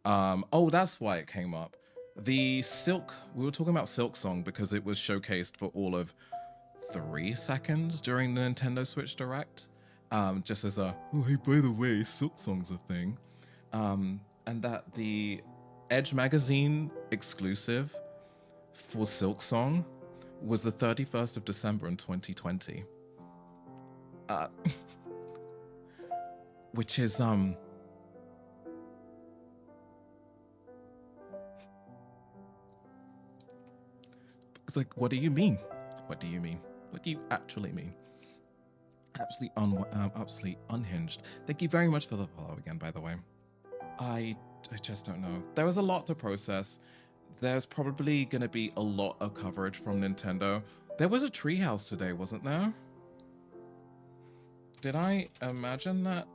Oh, that's why it came up. The Silk, we were talking about Silk Song because it was showcased for all of 3 seconds during the Nintendo Switch Direct. Just as a, oh, hey, by the way, Silk Song's a thing. And that the Edge magazine exclusive for Silk Song was the 31st of December in 2020. Which is, it's like, what do you mean? What do you mean? What do you actually mean? Absolutely unhinged. Thank you very much for the follow again, by the way. I just don't know. There was a lot to process. There's probably going to be a lot of coverage from Nintendo. There was a treehouse today, wasn't there? Did I imagine that?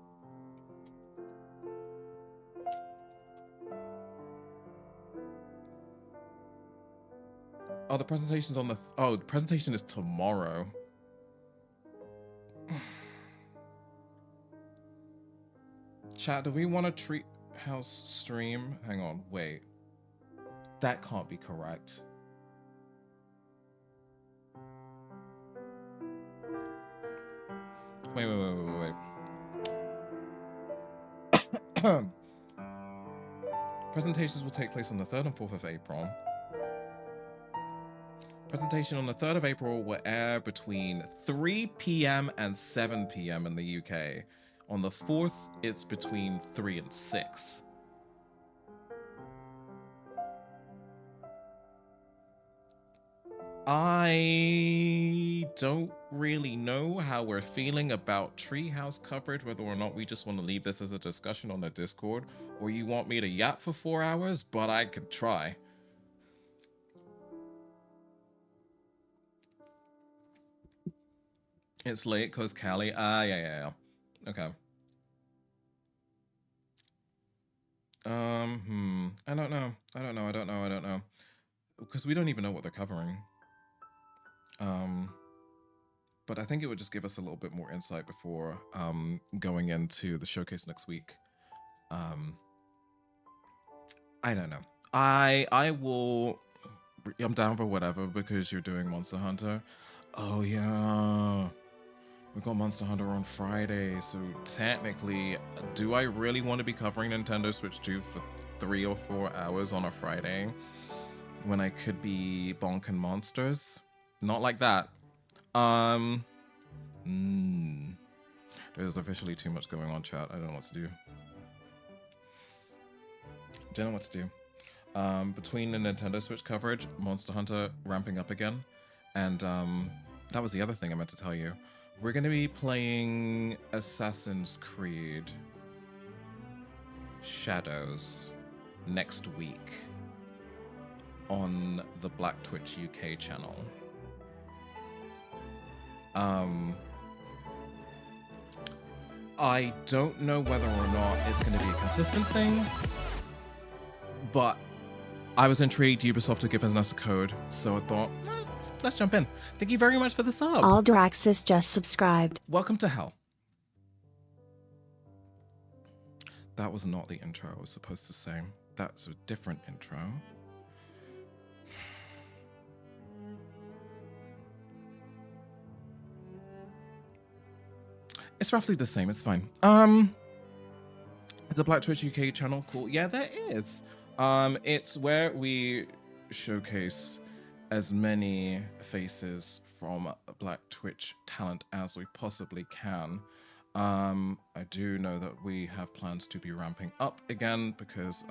Oh, the presentation's on the... Oh, the presentation is tomorrow. Chat, do we want a treehouse stream? Hang on, wait. That can't be correct. Wait. Presentations will take place on the 3rd and 4th of April. Presentation on the 3rd of April will air between 3 p.m. and 7 p.m. in the UK. On the 4th, it's between 3 and 6. I don't really know how we're feeling about treehouse coverage, whether or not we just want to leave this as a discussion on the Discord, or you want me to yap for 4 hours, but I could try. It's late because Callie. Yeah. Okay. I don't know. Because we don't even know what they're covering. But I think it would just give us a little bit more insight before going into the showcase next week. I don't know. I'm down for whatever because you're doing Monster Hunter. Oh yeah. We got Monster Hunter on Friday, so technically, do I really want to be covering Nintendo Switch 2 for 3 or 4 hours on a Friday when I could be bonking monsters? Not like that. There's officially too much going on, chat. I don't know what to do. between the Nintendo Switch coverage, Monster Hunter ramping up again, and that was the other thing I meant to tell you. We're going to be playing Assassin's Creed Shadows next week on the Black Twitch UK channel. I don't know whether or not it's going to be a consistent thing, but I was intrigued Ubisoft had given us a code, so I thought, let's jump in. Thank you very much for the sub. Aldraxis just subscribed. Welcome to hell. That was not the intro I was supposed to say. That's a different intro. It's roughly the same. It's fine. It's a Black Twitch UK channel. Cool. Yeah, there is. It's where we showcase as many faces from Black Twitch talent as we possibly can. I do know that we have plans to be ramping up again because,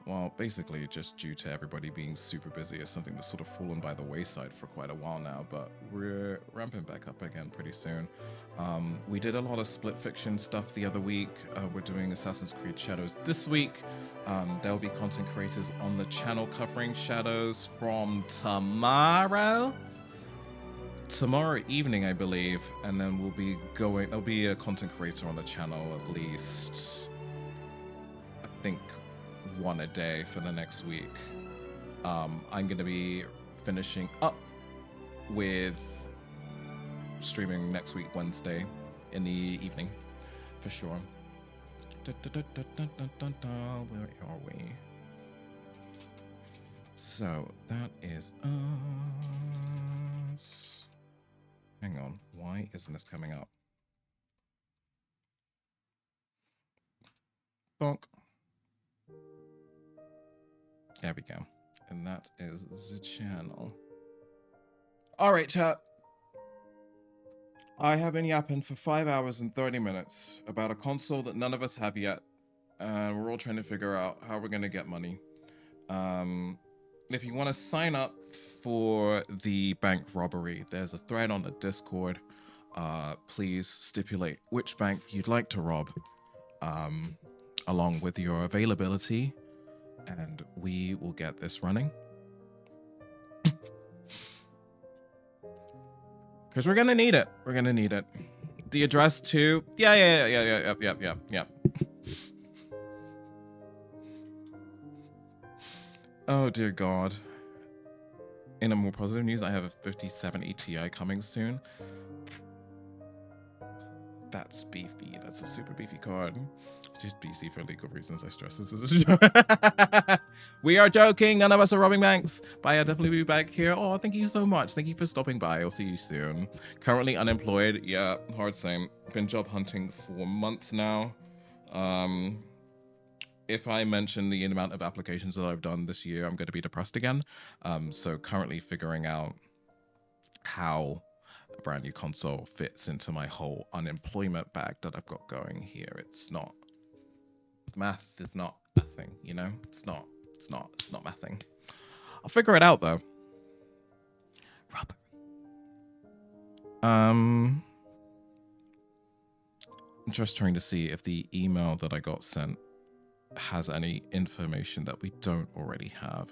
well, basically just due to everybody being super busy, it's something that's sort of fallen by the wayside for quite a while now, but we're ramping back up again pretty soon. We did a lot of split fiction stuff the other week. We're doing Assassin's Creed Shadows this week. There will be content creators on the channel covering Shadows from tomorrow evening, I believe, and then we'll be going, there'll be a content creator on the channel at least, I think, one a day for the next week. I'm going to be finishing up with streaming next week, Wednesday, in the evening, for sure. Where are we? So, that is us. Hang on, why isn't this coming up? Bonk. There we go. And that is the channel. All right, chat. I have been yapping for 5 hours and 30 minutes about a console that none of us have yet. And we're all trying to figure out how we're going to get money. If you want to sign up for the bank robbery, there's a thread on the Discord. Please stipulate which bank you'd like to rob, along with your availability, and we will get this running. Because we're gonna need it. We're gonna need it. The address too. Yep. Oh dear God. In a more positive news, I have a 5070 Ti coming soon. That's beefy. That's a super beefy card. It's just BC for legal reasons. I stress this is a joke. We are joking. None of us are robbing banks. But I'll definitely be back here. Oh, thank you so much. Thank you for stopping by. I'll see you soon. Currently unemployed. Yeah, hard same. Been job hunting for months now. If I mention the amount of applications that I've done this year, I'm going to be depressed again. So currently figuring out how a brand new console fits into my whole unemployment bag that I've got going here. It's not, math is not a thing, you know? It's not my thing. I'll figure it out though. I'm just trying to see if the email that I got sent has any information that we don't already have.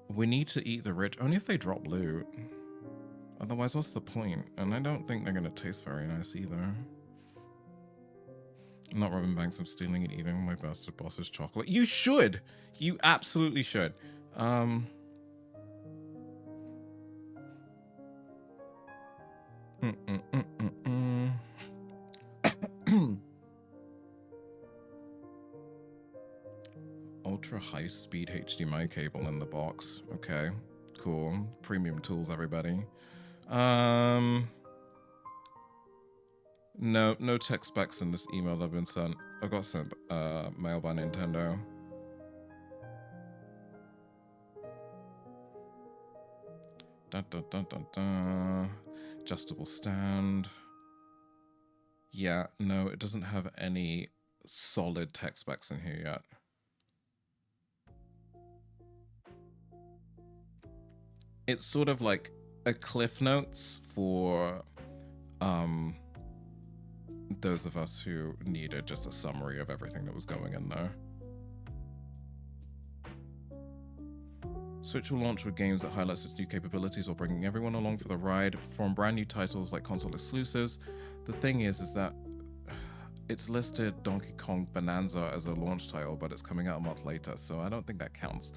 We need to eat the rich, only if they drop loot. Otherwise, what's the point? And I don't think they're going to taste very nice either. I'm not robbing banks, I'm stealing and eating my bastard boss's chocolate. You should! You absolutely should. Ultra high speed HDMI cable in the box. Okay, cool. Premium tools, everybody. No tech specs in this email that I've been sent. I got sent mail by Nintendo. Dun, dun, dun, dun, dun. Adjustable stand. Yeah, no, it doesn't have any solid tech specs in here yet. It's sort of like a Cliff Notes for those of us who needed just a summary of everything that was going in there. Switch will launch with games that highlights its new capabilities while bringing everyone along for the ride, from brand new titles like console exclusives. The thing is that it's listed Donkey Kong Bonanza as a launch title, but it's coming out a month later, so I don't think that counts.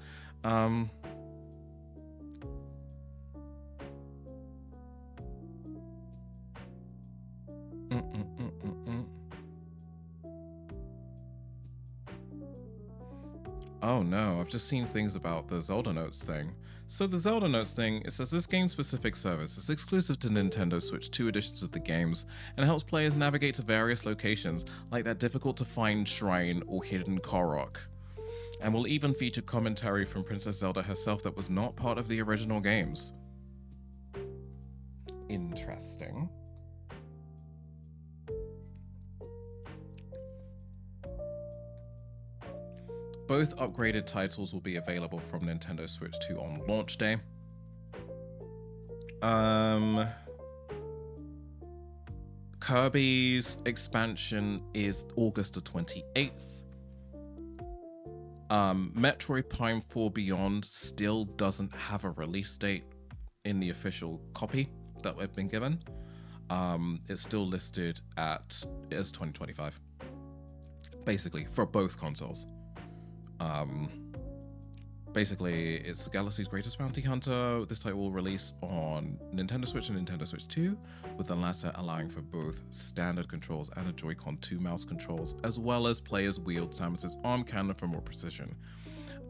Oh no, I've just seen things about the Zelda Notes thing. So the Zelda Notes thing, it says this game-specific service is exclusive to Nintendo Switch 2 editions of the games and helps players navigate to various locations like that difficult-to-find shrine or hidden Korok. And will even feature commentary from Princess Zelda herself that was not part of the original games. Interesting. Both upgraded titles will be available from Nintendo Switch 2 on launch day. Kirby's expansion is August the 28th. Metroid Prime 4 Beyond still doesn't have a release date in the official copy that we've been given. It's still listed as 2025, basically, for both consoles. Basically, it's Galaxy's Greatest Bounty Hunter. This title will release on Nintendo Switch and Nintendo Switch 2, with the latter allowing for both standard controls and a Joy-Con 2 mouse controls, as well as players wield Samus's arm cannon for more precision.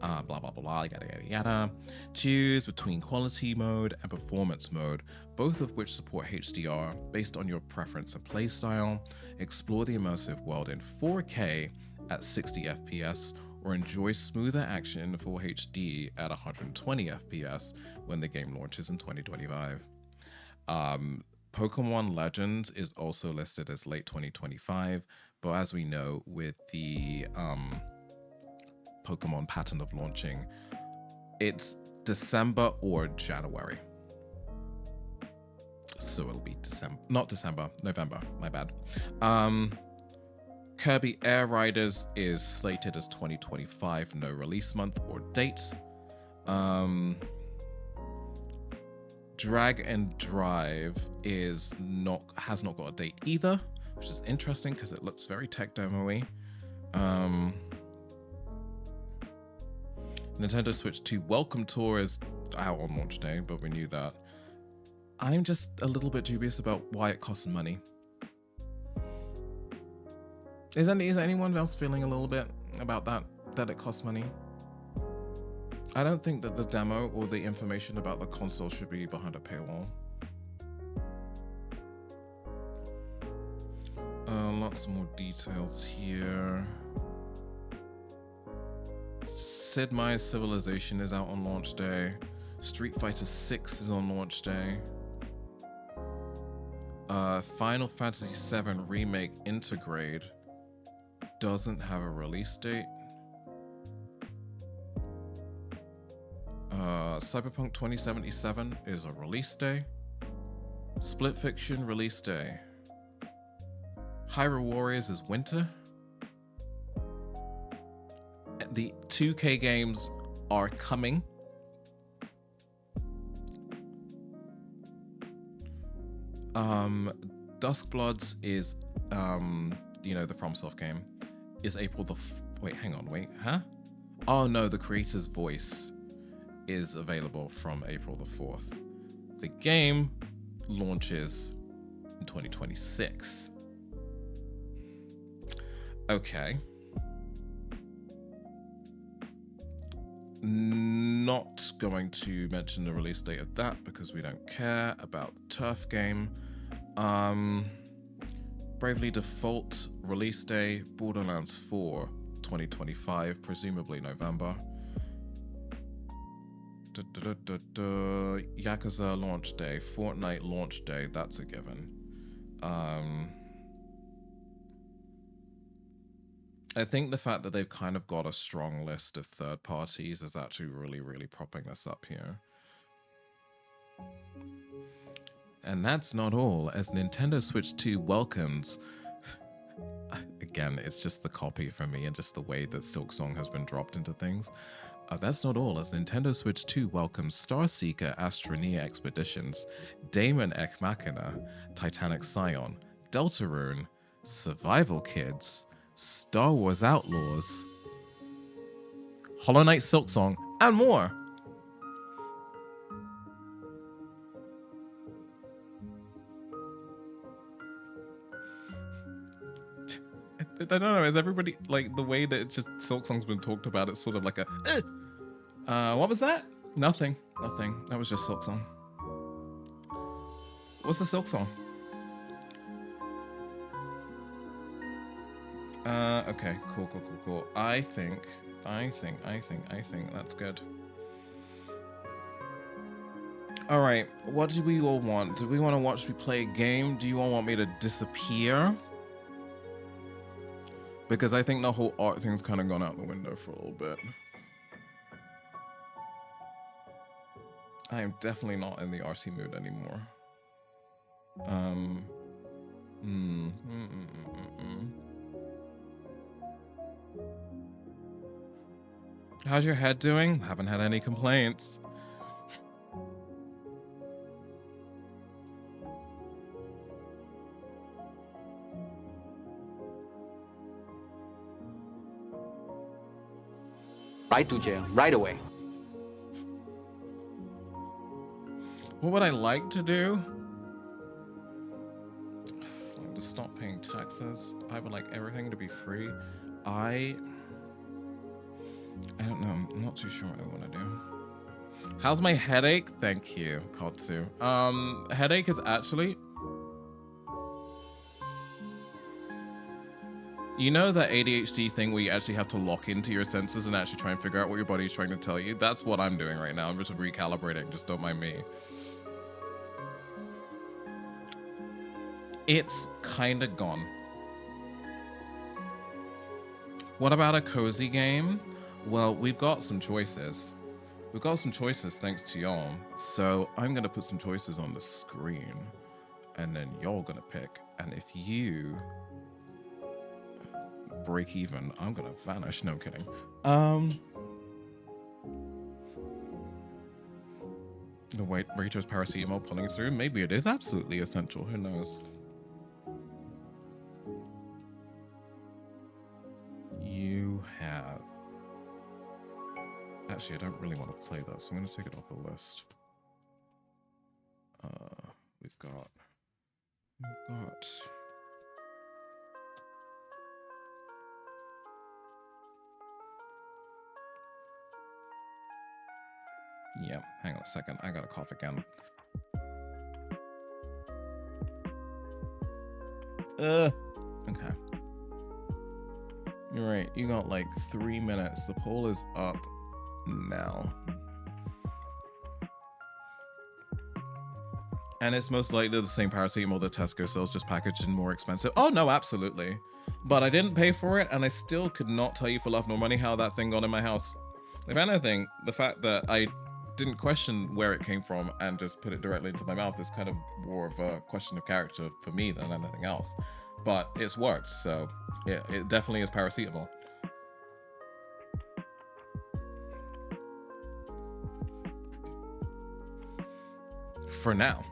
Blah, blah, blah, blah, yada, yada, yada. Choose between quality mode and performance mode, both of which support HDR based on your preference and playstyle. Explore the immersive world in 4K at 60 FPS, or enjoy smoother action in full HD at 120 FPS when the game launches in 2025. Pokemon Legends is also listed as late 2025, but as we know, with the Pokemon pattern of launching, it's December or January. So it'll be November, my bad. Kirby Air Riders is slated as 2025, no release month or date. Drag and Drive has not got a date either, which is interesting because it looks very tech demo-y. Nintendo Switch 2 Welcome Tour is out on launch day, but we knew that. I'm just a little bit dubious about why it costs money. Is anyone else feeling a little bit about that it costs money? I don't think that the demo or the information about the console should be behind a paywall. Lots more details here. Sid Meier's Civilization is out on launch day. Street Fighter 6 is on launch day. Final Fantasy 7 Remake Intergrade doesn't have a release date. Cyberpunk 2077 is a release day. Split Fiction release day. Hyrule Warriors is winter. The 2K games are coming. Duskbloods is the FromSoft game is April the oh no, the creator's voice is available from April the 4th. The game launches in 2026. Okay. Not going to mention the release date of that because we don't care about the Turf game. Bravely Default release day, Borderlands 4 2025, presumably November. Yakuza launch day, Fortnite launch day, that's a given. I think the fact that they've kind of got a strong list of third parties is actually really, really propping us up here. And that's not all, as Nintendo Switch 2 welcomes... Again, it's just the copy for me and just the way that Silksong has been dropped into things. That's not all, as Nintendo Switch 2 welcomes Starseeker Astroneer Expeditions, Daemon Ek Machina, Titanic Scion, Deltarune, Survival Kids, Star Wars Outlaws, Hollow Knight Silksong, and more. I don't know, is everybody, like, the way that it's just Silksong's been talked about, it's sort of like a, what was that? Nothing. That was just Silksong. What's the Silksong? Okay, cool. I think that's good. All right, what do we all want? Do we want to watch me play a game? Do you all want me to disappear? Because I think the whole art thing's kind of gone out the window for a little bit. I am definitely not in the arty mood anymore. How's your head doing? Haven't had any complaints. Right to jail, right away. What would I like to do? To stop paying taxes. I would like everything to be free. I don't know. I'm not too sure what I want to do. How's my headache? Thank you, Kotsu. Headache is actually... You know that ADHD thing where you actually have to lock into your senses and actually try and figure out what your body's trying to tell you? That's what I'm doing right now. I'm just recalibrating. Just don't mind me. It's kind of gone. What about a cozy game? Well, we've got some choices. We've got some choices thanks to y'all. So I'm going to put some choices on the screen. And then y'all going to pick. And if you... break even, I'm gonna vanish. No, I'm kidding. The way Rachel's paracetamol pulling through, maybe it is absolutely essential. Who knows? You have... Actually, I don't really want to play that, so I'm gonna take it off the list. We've got... Yeah, hang on a second. I gotta cough again. Okay. You're right. You got like 3 minutes. The poll is up now. And it's most likely the same paracetamol that Tesco sells, just packaged and more expensive. Oh, no, absolutely. But I didn't pay for it, and I still could not tell you for love nor money how that thing got in my house. If anything, the fact that I didn't question where it came from and just put it directly into my mouth is kind of more of a question of character for me than anything else. But it's worked, so yeah, it definitely is paracetamol. For now.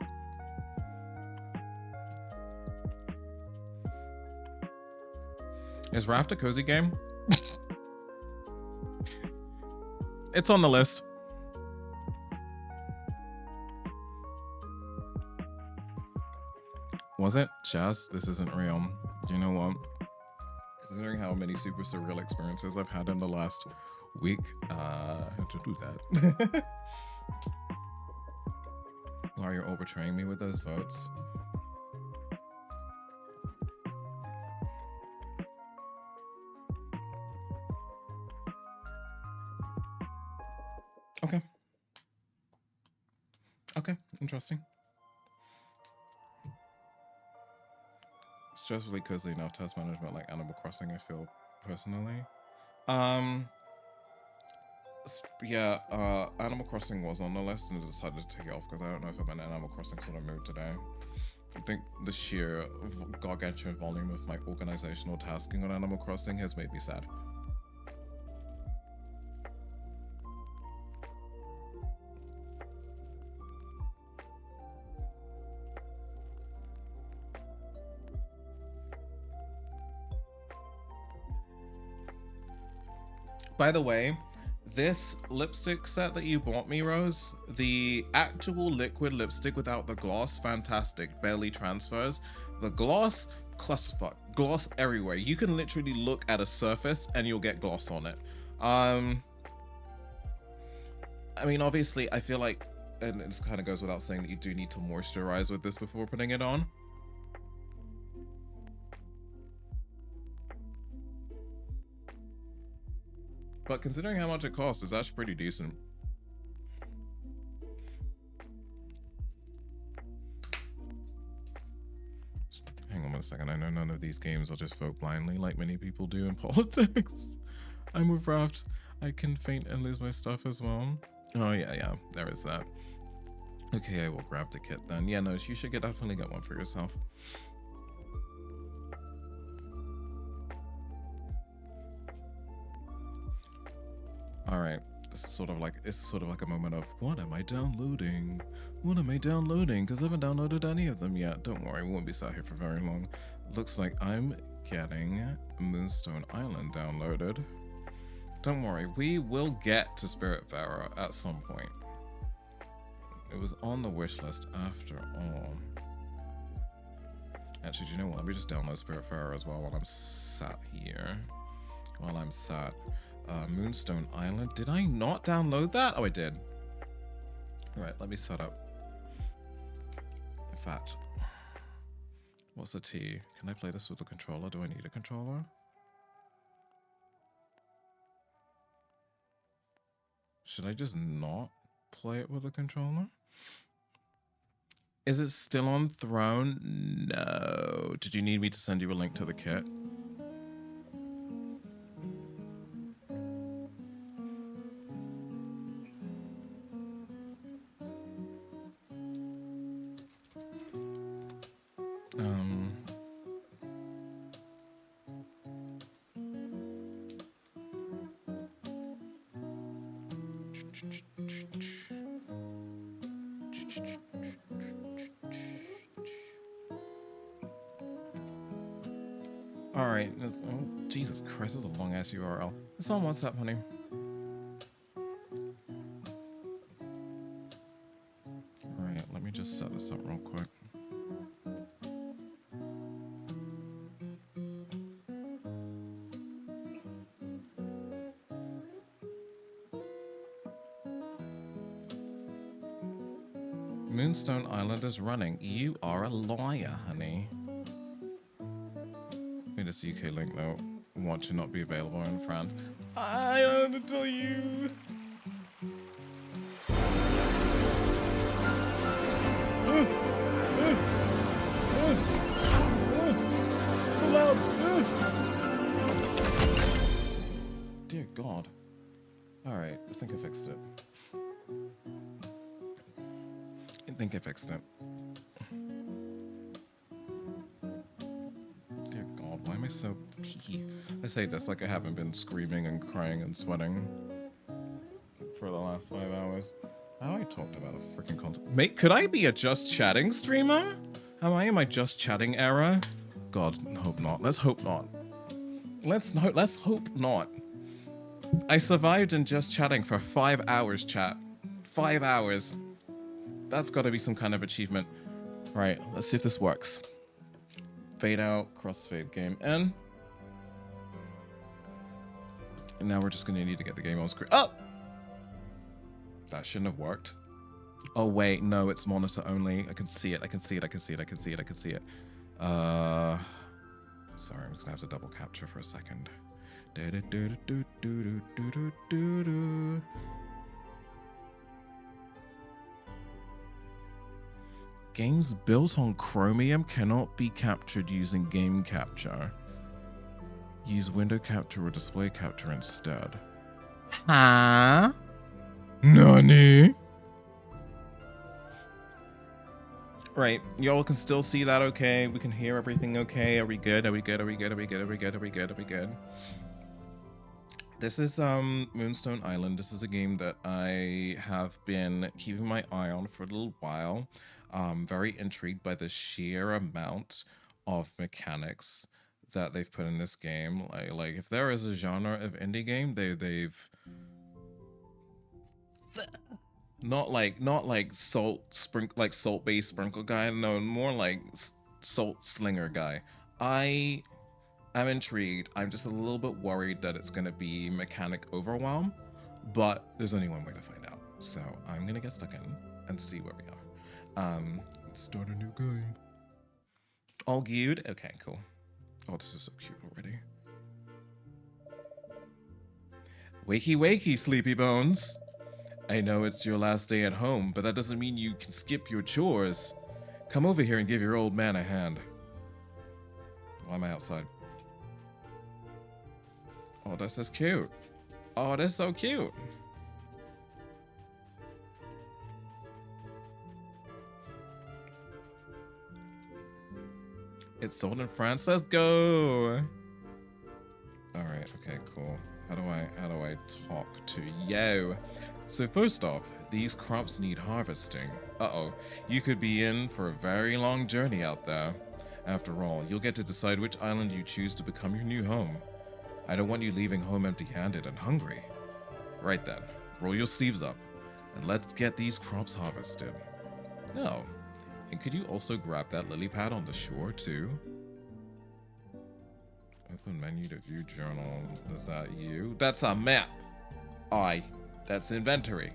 Is Raft a cozy game? It's on the list. Was it? Jazz, this isn't real. You know what? Considering how many super surreal experiences I've had in the last week, I had to do that. Wow, you're all betraying me with those votes. Okay. Okay, interesting. Stressfully cozy enough task management like Animal Crossing, I feel personally. Yeah, Animal Crossing was on the list and I decided to take it off because I don't know if I'm in an Animal Crossing sort of mood today. I think the sheer gargantuan volume of my organizational tasking on Animal Crossing has made me sad. By the way, this lipstick set that you bought me, Rose, the actual liquid lipstick without the gloss, fantastic, barely transfers. The gloss, clusterfuck, gloss everywhere. You can literally look at a surface and you'll get gloss on it. I mean, obviously, I feel like, and this kind of goes without saying that you do need to moisturize with this before putting it on. But considering how much it costs, it's actually pretty decent. Hang on a second, I know none of these games I'll just vote blindly like many people do in politics. I'm with Raft. I can faint and lose my stuff as well. Oh yeah, there is that. Okay, I will grab the kit then. Yeah, no, you should definitely get one for yourself. Alright, it's sort of like a moment of, what am I downloading? What am I downloading? Because I haven't downloaded any of them yet. Don't worry, we won't be sat here for very long. Looks like I'm getting Moonstone Island downloaded. Don't worry, we will get to Spiritfarer at some point. It was on the wish list after all. Actually, do you know what? Let me just download Spiritfarer as well while I'm sat here. Moonstone Island. Did I not download that? Oh, I did. All right, let me set up. In fact, what's the T? Can I play this with a controller? Do I need a controller? Should I just not play it with a controller? Is it still on Throne? No. Did you need me to send you a link to the kit? Alright, oh, Jesus Christ, that was a long ass URL. It's on WhatsApp, honey. Alright, let me just set this up real quick. Moonstone Island is running. You are a liar, honey. This UK link though, want to not be available in France. I don't want to tell you. So loud. Dear God. All right, I think I fixed it. Why am I so pee? I say this like I haven't been screaming and crying and sweating for the last 5 hours. How I talked about a freaking concept. Mate, could I be a just chatting streamer? Am I in my just chatting era? God, hope not. Let's hope not. Let's hope not. I survived in just chatting for 5 hours, chat. 5 hours. That's got to be some kind of achievement. Right, let's see if this works. Fade out, crossfade game in. And now we're just gonna need to get the game on screen. Oh! That shouldn't have worked. Oh wait, no, it's monitor only. I can see it, I can see it. Sorry, I'm just gonna have to double capture for a second. Games built on Chromium cannot be captured using game capture. Use window capture or display capture instead. Huh? Nani? Right, y'all can still see that okay? We can hear everything okay? Are we good? Are we good? Are we good? Are we good? Are we good? Are we good? Are we good? This is Moonstone Island. This is a game that I have been keeping my eye on for a little while. Very intrigued by the sheer amount of mechanics that they've put in this game. Like if there is a genre of indie game, they've not like salt-based sprinkle guy, no, more like salt slinger guy. I am intrigued. I'm just a little bit worried that it's gonna be mechanic overwhelm, but there's only one way to find out. So I'm gonna get stuck in and see where we are. Let's start a new game. All good? Okay, cool. Oh, this is so cute already. Wakey wakey, sleepy bones. I know it's your last day at home, but that doesn't mean you can skip your chores. Come over here and give your old man a hand. Why am I outside? Oh, this is cute. Oh, that's so cute. It's sold in France. Let's go. All right. Okay. Cool. How do I talk to you? So first off, these crops need harvesting. Uh-oh. You could be in for a very long journey out there. After all, you'll get to decide which island you choose to become your new home. I don't want you leaving home empty-handed and hungry. Right then, roll your sleeves up, and let's get these crops harvested. Oh, and could you also grab that lily pad on the shore too? Open menu to view journal. Is that you? That's a map. That's inventory.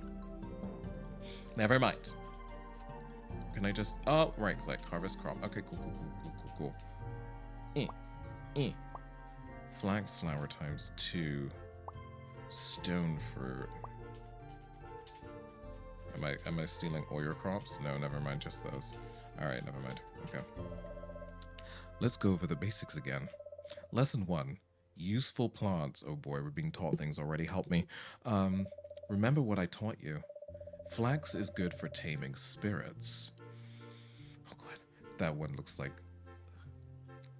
Never mind. Can I just, oh, right click, harvest crop. Okay, cool. Flax flower times 2. Stone fruit. Am I stealing all your crops? No, never mind, just those. All right, never mind. Okay. Let's go over the basics again. Lesson 1, useful plants. Oh boy, we're being taught things already. Help me. Remember what I taught you. Flax is good for taming spirits. Oh god, that one looks like,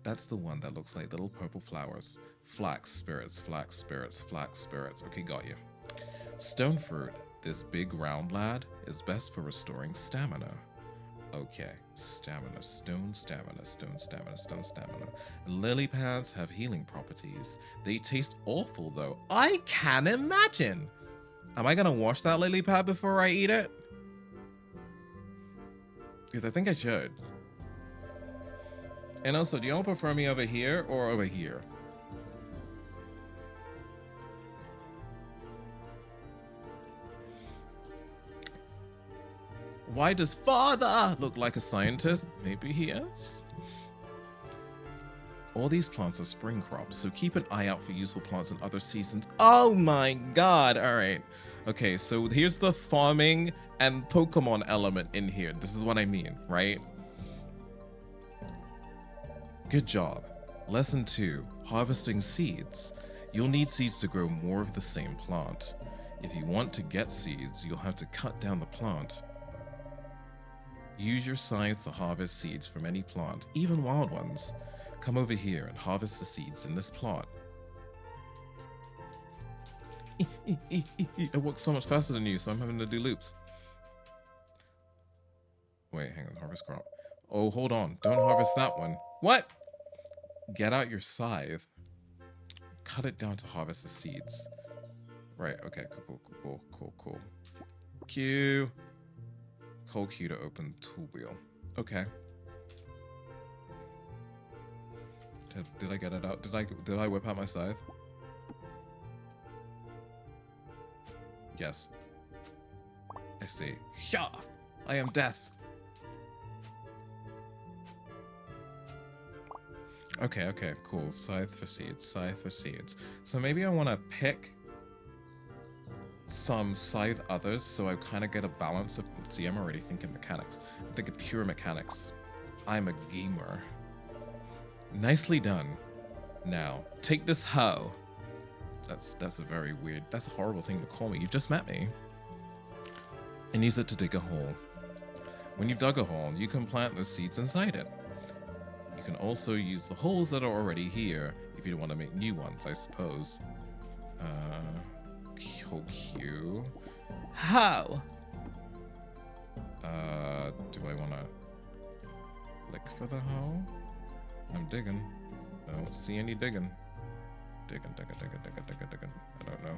that's the one that looks like little purple flowers. Flax spirits, flax spirits, flax spirits. Okay, got you. Stone fruit, this big round lad, is best for restoring stamina. Okay, stamina, stone stamina, stone stamina, stone stamina. Lily pads have healing properties. They taste awful though. I can imagine. Am I gonna wash that lily pad before I eat it? Because I think I should. And also, do y'all prefer me over here or over here? Why does father look like a scientist? Maybe he is. All these plants are spring crops, so keep an eye out for useful plants in other seasons. Oh my god, all right. Okay, so here's the farming and Pokemon element in here. This is what I mean, right? Good job. Lesson 2, harvesting seeds. You'll need seeds to grow more of the same plant. If you want to get seeds, you'll have to cut down the plant. Use your scythe to harvest seeds from any plant, even wild ones. Come over here and harvest the seeds in this plot. It works so much faster than you, so I'm having to do loops. Wait, hang on, harvest crop. Oh, hold on, don't harvest that one. What? Get out your scythe. Cut it down to harvest the seeds. Right, okay, cool. Q. Hold Q to open tool wheel. Okay. Did I get it out? Did I whip out my scythe? Yes. I see. Yeah, I am death. Okay, cool. Scythe for seeds. So maybe I want to pick some scythe others so I kind of get a balance of, see, I'm already thinking mechanics. I'm thinking pure mechanics. I'm a gamer. Nicely done. Now, take this hoe. That's a very weird, that's a horrible thing to call me. You've just met me. And use it to dig a hole. When you've dug a hole, you can plant those seeds inside it. You can also use the holes that are already here if you don't want to make new ones, I suppose. Q. How? Do I want to lick for the hoe? I'm digging. I don't see any digging. Digging. I don't know.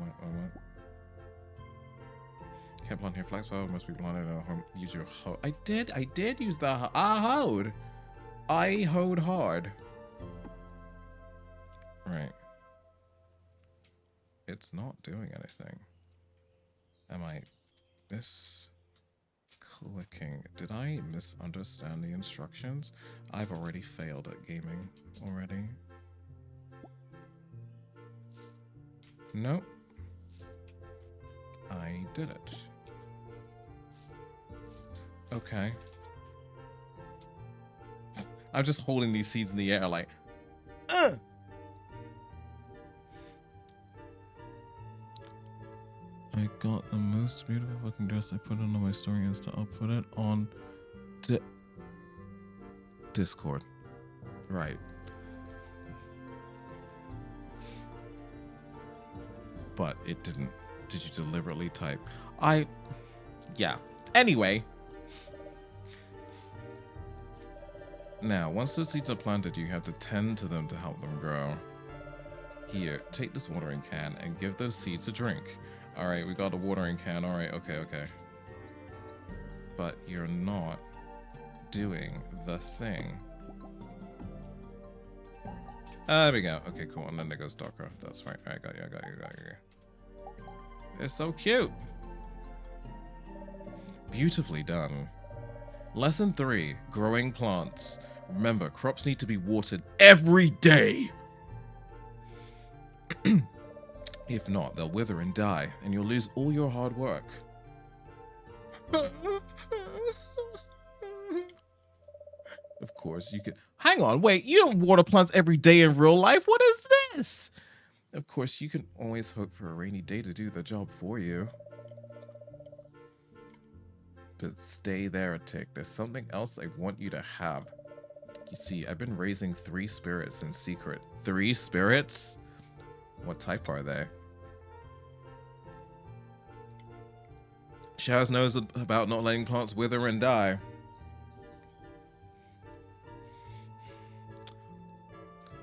What? Can't plant here. Flax flower must be planted at home. Use your hoe. I did use the hoe. I hoed. I hoed hard. Right. It's not doing anything. Am I misclicking? Did I misunderstand the instructions? I've already failed at gaming already. Nope. I did it. Okay. I'm just holding these seeds in the air like, I got the most beautiful fucking dress. I put it on my story Insta. I'll put it on Discord. Right. But it didn't. Did you deliberately type? Yeah. Anyway. Now, once those seeds are planted, you have to tend to them to help them grow. Here, take this watering can and give those seeds a drink. Alright, we got a watering can. Alright, okay. But you're not doing the thing. There we go. Okay, cool. And then there goes darker. That's right. I got you. It's so cute. Beautifully done. Lesson 3, growing plants. Remember, crops need to be watered every day. If not, they'll wither and die, and you'll lose all your hard work. Of course, you could... Hang on, wait, you don't water plants every day in real life. What is this? Of course, you can always hope for a rainy day to do the job for you. But stay there a tick. There's something else I want you to have. You see, I've been raising 3 spirits in secret. 3 spirits? What type are they? Shaz knows about not letting plants wither and die.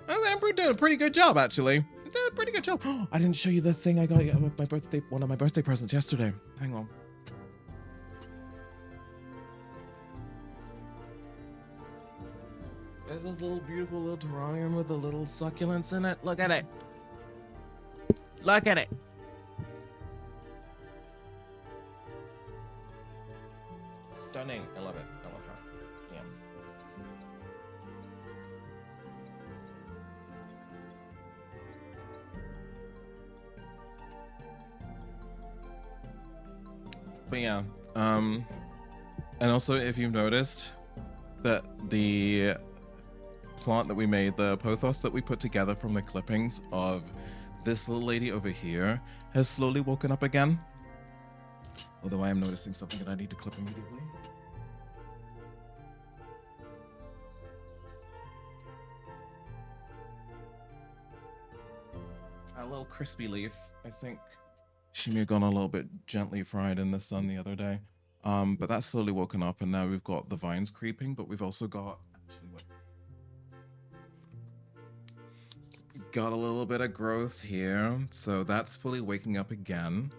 I'm doing a pretty good job, actually. Did a pretty good job. I didn't show you the thing I got you with my birthday, one of my birthday presents yesterday. Hang on. There's this little beautiful little terrarium with the little succulents in it. Look at it. Look at it. Stunning. I love it. I love her. Yeah. But yeah, and also if you've noticed that the plant that we made, the pothos that we put together from the clippings of this little lady over here has slowly woken up again. Although I am noticing something that I need to clip immediately. A little crispy leaf, I think. She may have gone a little bit gently fried in the sun the other day. But that's slowly woken up, and now we've got the vines creeping, but we've also got a little bit of growth here, so that's fully waking up again.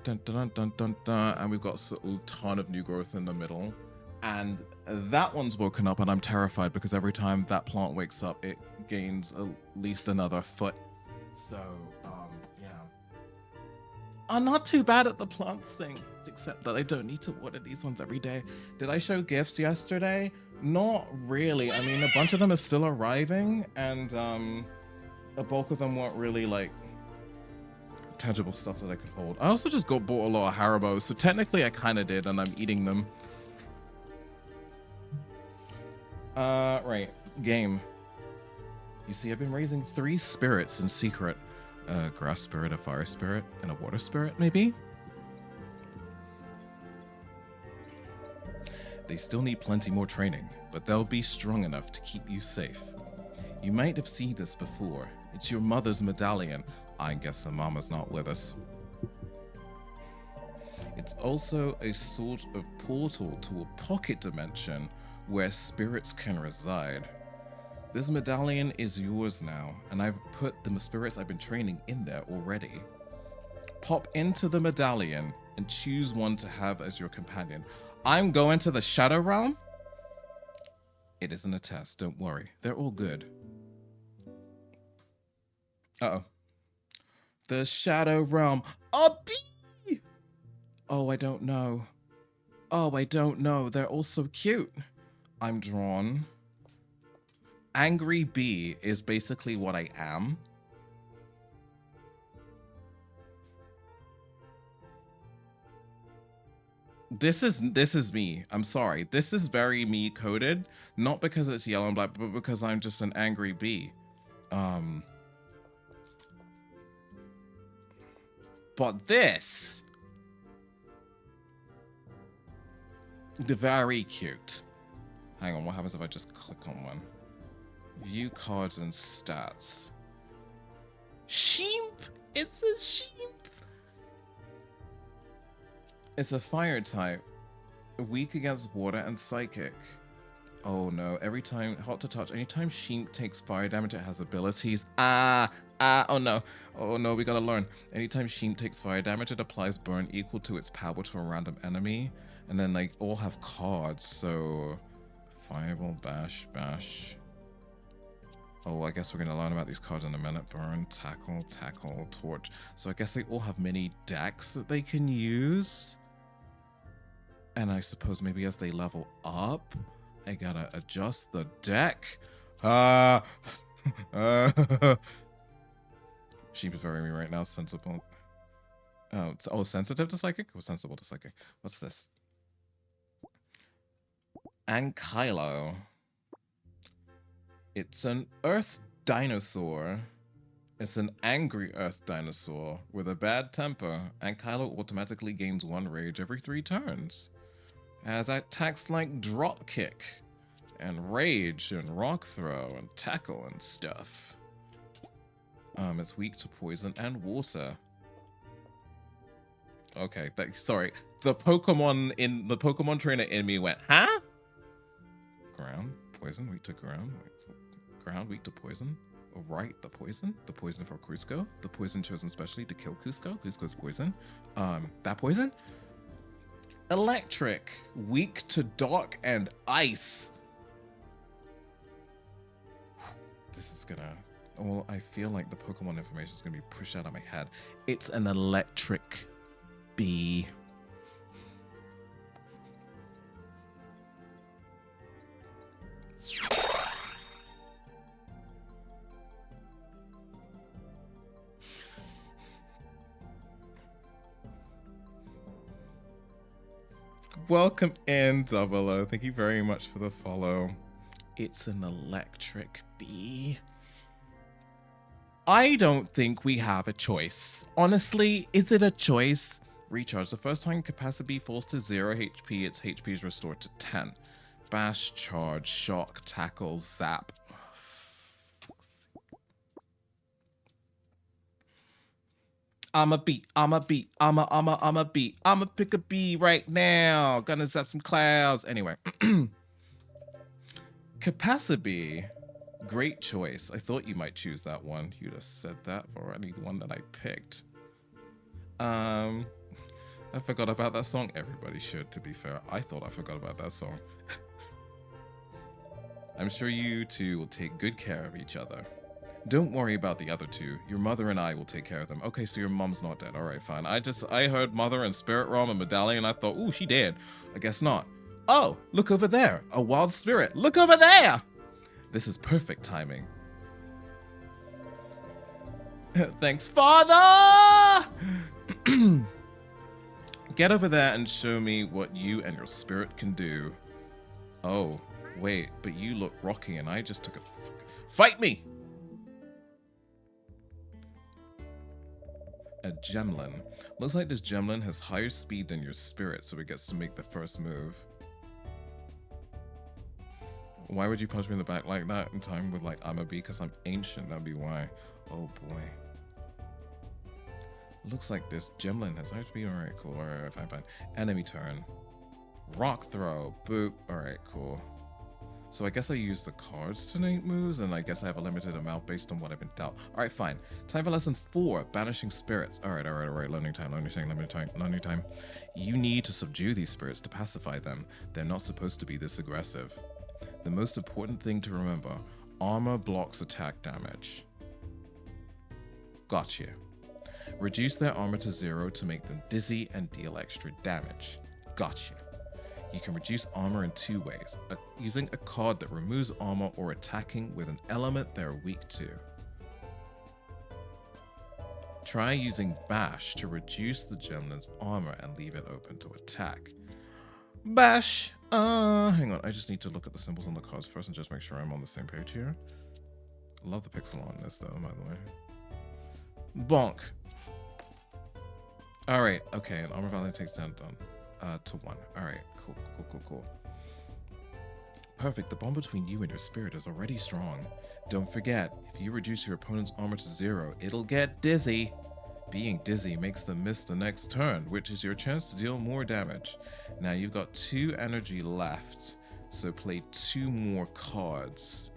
Dun, dun, dun, dun, dun, and we've got a ton of new growth in the middle, and that one's woken up, and I'm terrified because every time that plant wakes up, it gains at least another foot. So, yeah. I'm not too bad at the plants thing, except that I don't need to water these ones every day. Did I show gifts yesterday? Not really. I mean, a bunch of them are still arriving, and a bulk of them weren't really, like, tangible stuff that I could hold. I also just bought a lot of Haribo, so technically I kind of did, and I'm eating them. Right. Game. You see, I've been raising 3 spirits in secret. A grass spirit, a fire spirit, and a water spirit, maybe? They still need plenty more training, but they'll be strong enough to keep you safe. You might have seen this before. It's your mother's medallion. I guess her mama's not with us. It's also a sort of portal to a pocket dimension where spirits can reside. This medallion is yours now, and I've put the spirits I've been training in there already. Pop into the medallion and choose one to have as your companion. I'm going to the Shadow Realm? It isn't a test, don't worry. They're all good. Uh-oh. The Shadow Realm. A bee! Oh, I don't know. Oh, I don't know. They're all so cute. I'm drawn. Angry bee is basically what I am. This is me. I'm sorry. This is very me coded, not because it's yellow and black, but because I'm just an angry bee. But this, very cute. Hang on, what happens if I just click on one? View cards and stats. Sheep! It's a sheep! It's a fire type. Weak against water and psychic. Oh no, every time, hot to touch, anytime sheep takes fire damage, it has abilities. Oh no. Oh no, we gotta learn. Anytime sheep takes fire damage, it applies burn equal to its power to a random enemy. And then they all have cards, so... Fireball, bash, bash. Oh, I guess we're gonna learn about these cards in a minute. Burn, tackle, tackle, torch. So I guess they all have mini decks that they can use. And I suppose maybe as they level up, I gotta adjust the deck. Sheep is very me right now. Sensible. Oh, sensitive to psychic? Or sensible to psychic? What's this? Ankylo. It's an earth dinosaur. It's an angry earth dinosaur with a bad temper. Ankylo automatically gains 1 rage every 3 turns. Has attacks like drop kick and rage and rock throw and tackle and stuff. It's weak to poison and water. Okay, sorry. The Pokemon trainer in me went, huh? Ground, poison, weak to ground. Ground, weak to poison. Oh, right, the poison for Cusco. The poison chosen specially to kill Cusco. Cusco's poison. That poison? Electric, weak to dark and ice. This is gonna... Well, I feel like the Pokemon information is gonna be pushed out of my head. It's an electric bee. Welcome in, Double O. Thank you very much for the follow. It's an electric bee. I don't think we have a choice. Honestly, is it a choice? Recharge. The first time capacity falls to 0 HP, its HP is restored to 10. Bash, charge, shock, tackle, zap. I'm a bee. I'm a bee. I'm a bee. I'ma pick a bee right now. Gonna zap some clouds. Anyway. Capacity. Great choice. I thought you might choose that one. You'd have said that for any one that I picked. I forgot about that song. Everybody should, to be fair. I thought I forgot about that song. I'm sure you two will take good care of each other. Don't worry about the other two. Your mother and I will take care of them. Okay, so your mom's not dead. All right, fine. I heard mother and spirit realm and medallion. I thought, ooh, she dead. I guess not. Oh, look over there. A wild spirit. Look over there. This is perfect timing. Thanks, Father! Get over there and show me what you and your spirit can do. Oh. Wait, but you look rocky and I just took a... Fight me! A Gemlin. Looks like this Gemlin has higher speed than your spirit, so it gets to make the first move. Why would you punch me in the back like that in time with like I'm a B? Because I'm ancient, that'd be why. Oh boy. Looks like this Gemlin has higher speed. Alright, cool. Alright, fine. Enemy turn. Rock throw. Boop. Alright, cool. So I guess I use the cards to make moves, and I guess I have a limited amount based on what I've been dealt. Alright, fine. Time for lesson 4, banishing spirits. Alright. Learning time. You need to subdue these spirits to pacify them. They're not supposed to be this aggressive. The most important thing to remember, armor blocks attack damage. Gotcha. Reduce their armor to 0 to make them dizzy and deal extra damage. Gotcha. You can reduce armor in 2 ways, using a card that removes armor or attacking with an element they're weak to. Try using Bash to reduce the Gemlin's armor and leave it open to attack. Bash! Hang on, I just need to look at the symbols on the cards first and just make sure I'm on the same page here. Love the pixel on this though, by the way. Bonk! Alright, okay, and armor value takes down to 1. Alright, cool. Perfect, the bond between you and your spirit is already strong. Don't forget, if you reduce your opponent's armor to 0, it'll get dizzy. Being dizzy makes them miss the next turn, which is your chance to deal more damage. Now you've got 2 energy left, so play 2 more cards.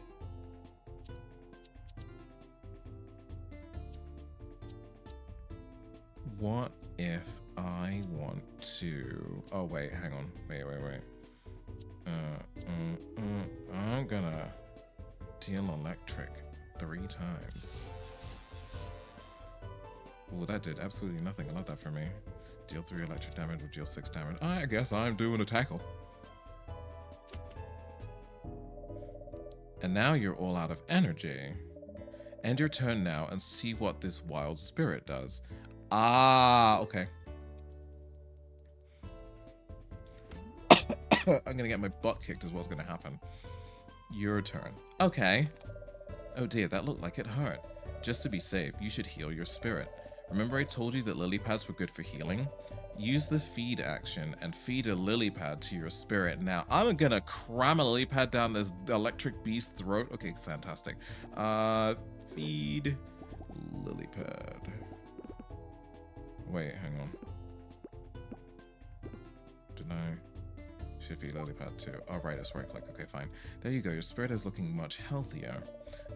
What if I want to... Oh, wait, hang on. Wait. I'm gonna deal electric 3 times. Ooh, that did absolutely nothing. I love that for me. Deal 3 electric damage or deal 6 damage. I guess I'm doing a tackle. And now you're all out of energy. End your turn now and see what this wild spirit does. Ah, okay. I'm gonna get my butt kicked is what's gonna happen. Your turn. Okay. Oh dear, that looked like it hurt. Just to be safe, you should heal your spirit. Remember I told you that lily pads were good for healing? Use the feed action and feed a lily pad to your spirit. Now, I'm gonna cram a lily pad down this electric beast's throat. Okay, fantastic. Feed lily pad. Wait, hang on. Did I? Should feed lily pad too. Oh, right, it's right click. Okay, fine. There you go. Your spirit is looking much healthier.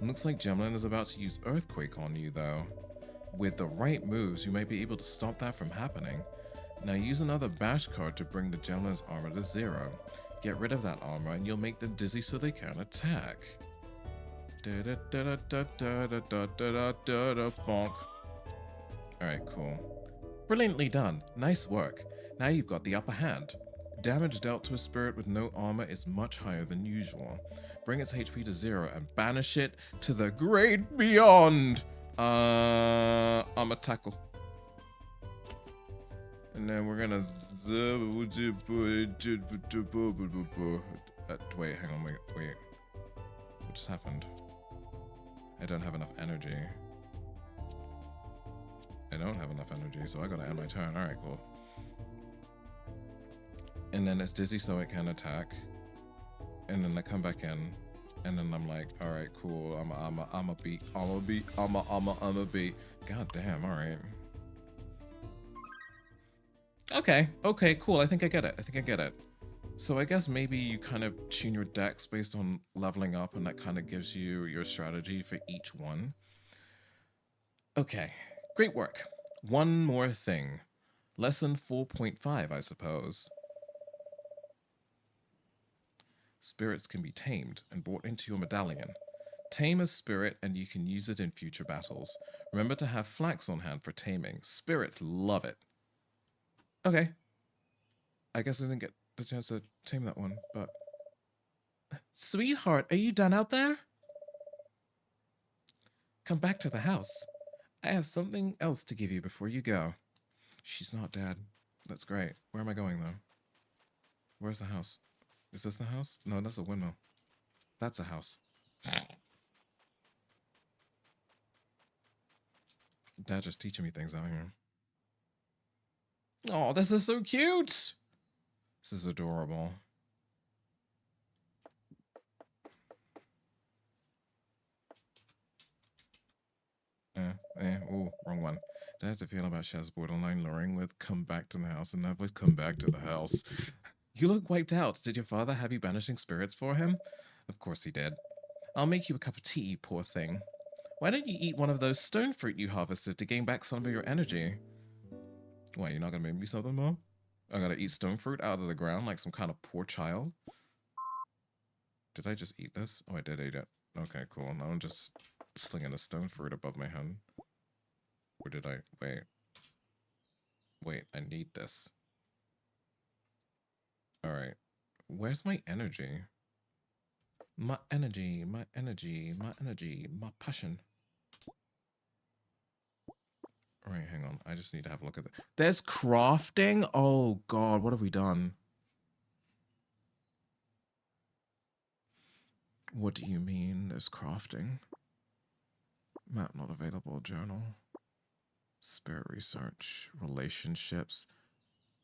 Looks like Gemlin is about to use Earthquake on you, though. With the right moves, you might be able to stop that from happening. Now use another Bash card to bring the Gemlin's armor to 0. Get rid of that armor and you'll make them dizzy so they can't attack. Bonk. Alright, cool. Brilliantly done. Nice work. Now you've got the upper hand. Damage dealt to a spirit with no armor is much higher than usual. Bring its HP to 0 and banish it to the great beyond. I'm a tackle. And then we're gonna... wait, hang on, wait. What just happened? I don't have enough energy. So I gotta end my turn. Alright, cool. And then it's dizzy so it can attack. And then I come back in. And then I'm like, alright, cool. I'm a beat. God damn, alright. Okay, cool. I think I get it. So I guess maybe you kind of tune your decks based on leveling up, and that kind of gives you your strategy for each one. Okay, great work. One more thing. Lesson 4.5, I suppose. Spirits can be tamed and brought into your medallion. Tame a spirit and you can use it in future battles. Remember to have flax on hand for taming. Spirits love it. Okay. I guess I didn't get the chance to tame that one, but... Sweetheart, are you done out there? Come back to the house. I have something else to give you before you go. She's not dead. That's great. Where am I going, though? Where's the house? Is this the house? No, that's a windmill. That's a house. Dad just teaching me things out here. Oh, this is so cute. This is adorable. Ooh, wrong one. Did I have to feel about Shaz's borderline luring with come back to the house and that voice come back to the house? You look wiped out. Did your father have you banishing spirits for him? Of course he did. I'll make you a cup of tea, poor thing. Why don't you eat one of those stone fruit you harvested to gain back some of your energy? Why, you're not gonna make me something, Mom? I gotta eat stone fruit out of the ground like some kind of poor child? Did I just eat this? Oh, I did eat it. Okay, cool. Now I'm just slinging a stone fruit above my head. Or did I? Wait. Wait, I need this. Alright. Where's my energy? My energy, my energy, my energy, my passion. Alright, hang on. I just need to have a look at it. There's crafting? Oh god, what have we done? What do you mean there's crafting? Map not available, journal. Spirit research, relationships.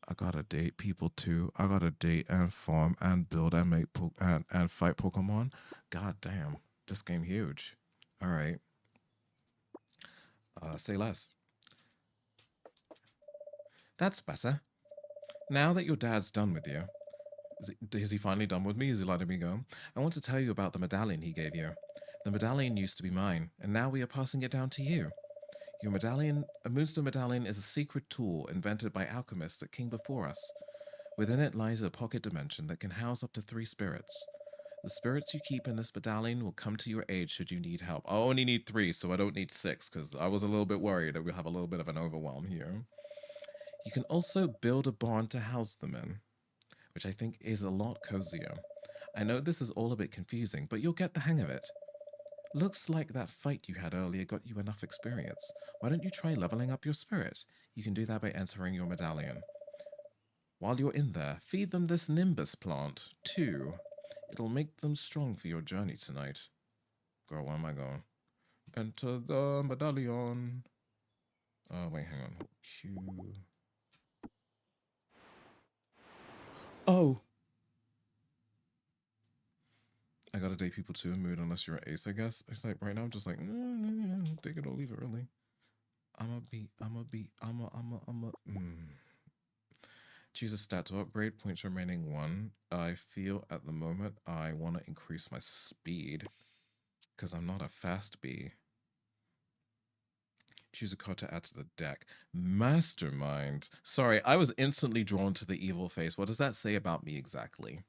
I gotta date people too. I gotta date and farm and build and make and fight Pokemon. God damn, this game huge. All right. Say less. That's better. Now that your dad's done with you, is he finally done with me? Is he letting me go? I want to tell you about the medallion he gave you. The medallion used to be mine, and now we are passing it down to you. Your medallion, a Moonstone medallion, is a secret tool invented by alchemists that came before us. Within it lies a pocket dimension that can house up to 3 spirits. The spirits you keep in this medallion will come to your aid should you need help. I only need 3, so I don't need 6, because I was a little bit worried that we'll have a little bit of an overwhelm here. You can also build a barn to house them in, which I think is a lot cozier. I know this is all a bit confusing, but you'll get the hang of it. Looks like that fight you had earlier got you enough experience. Why don't you try leveling up your spirit? You can do that by entering your medallion. While you're in there, feed them this Nimbus plant, too. It'll make them strong for your journey tonight. Girl, where am I going? Enter the medallion. Oh, wait, hang on. Q. Oh! I gotta date people too in mood unless you're an ace, I guess. It's like, right now I'm just like, take it or leave it, really. Choose a stat to upgrade, points remaining 1. I feel at the moment I want to increase my speed because I'm not a fast bee. Choose a card to add to the deck. Mastermind. Sorry, I was instantly drawn to the evil face. What does that say about me exactly?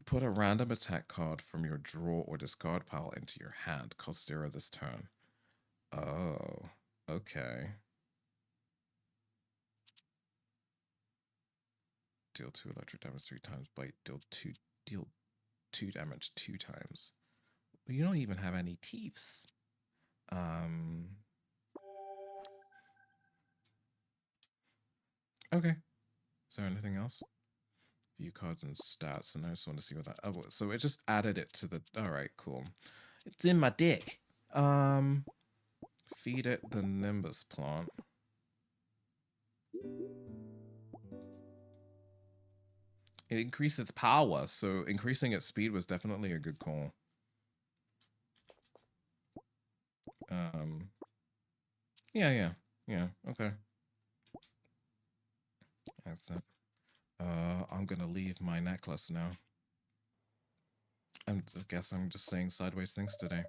Put a random attack card from your draw or discard pile into your hand. Cost 0 this turn. Oh, okay. Deal 2 electric damage 3 times. Bite. Deal 2 damage 2 times. Well, you don't even have any teeths. Okay. Is there anything else? View cards and stats, and I just want to see what that. Oh, so it just added it to the. All right, cool. It's in my deck. Feed it the Nimbus plant. It increased its power, so increasing its speed was definitely a good call. Yeah, okay. That's it. I'm gonna leave my necklace now. I guess I'm just saying sideways things today.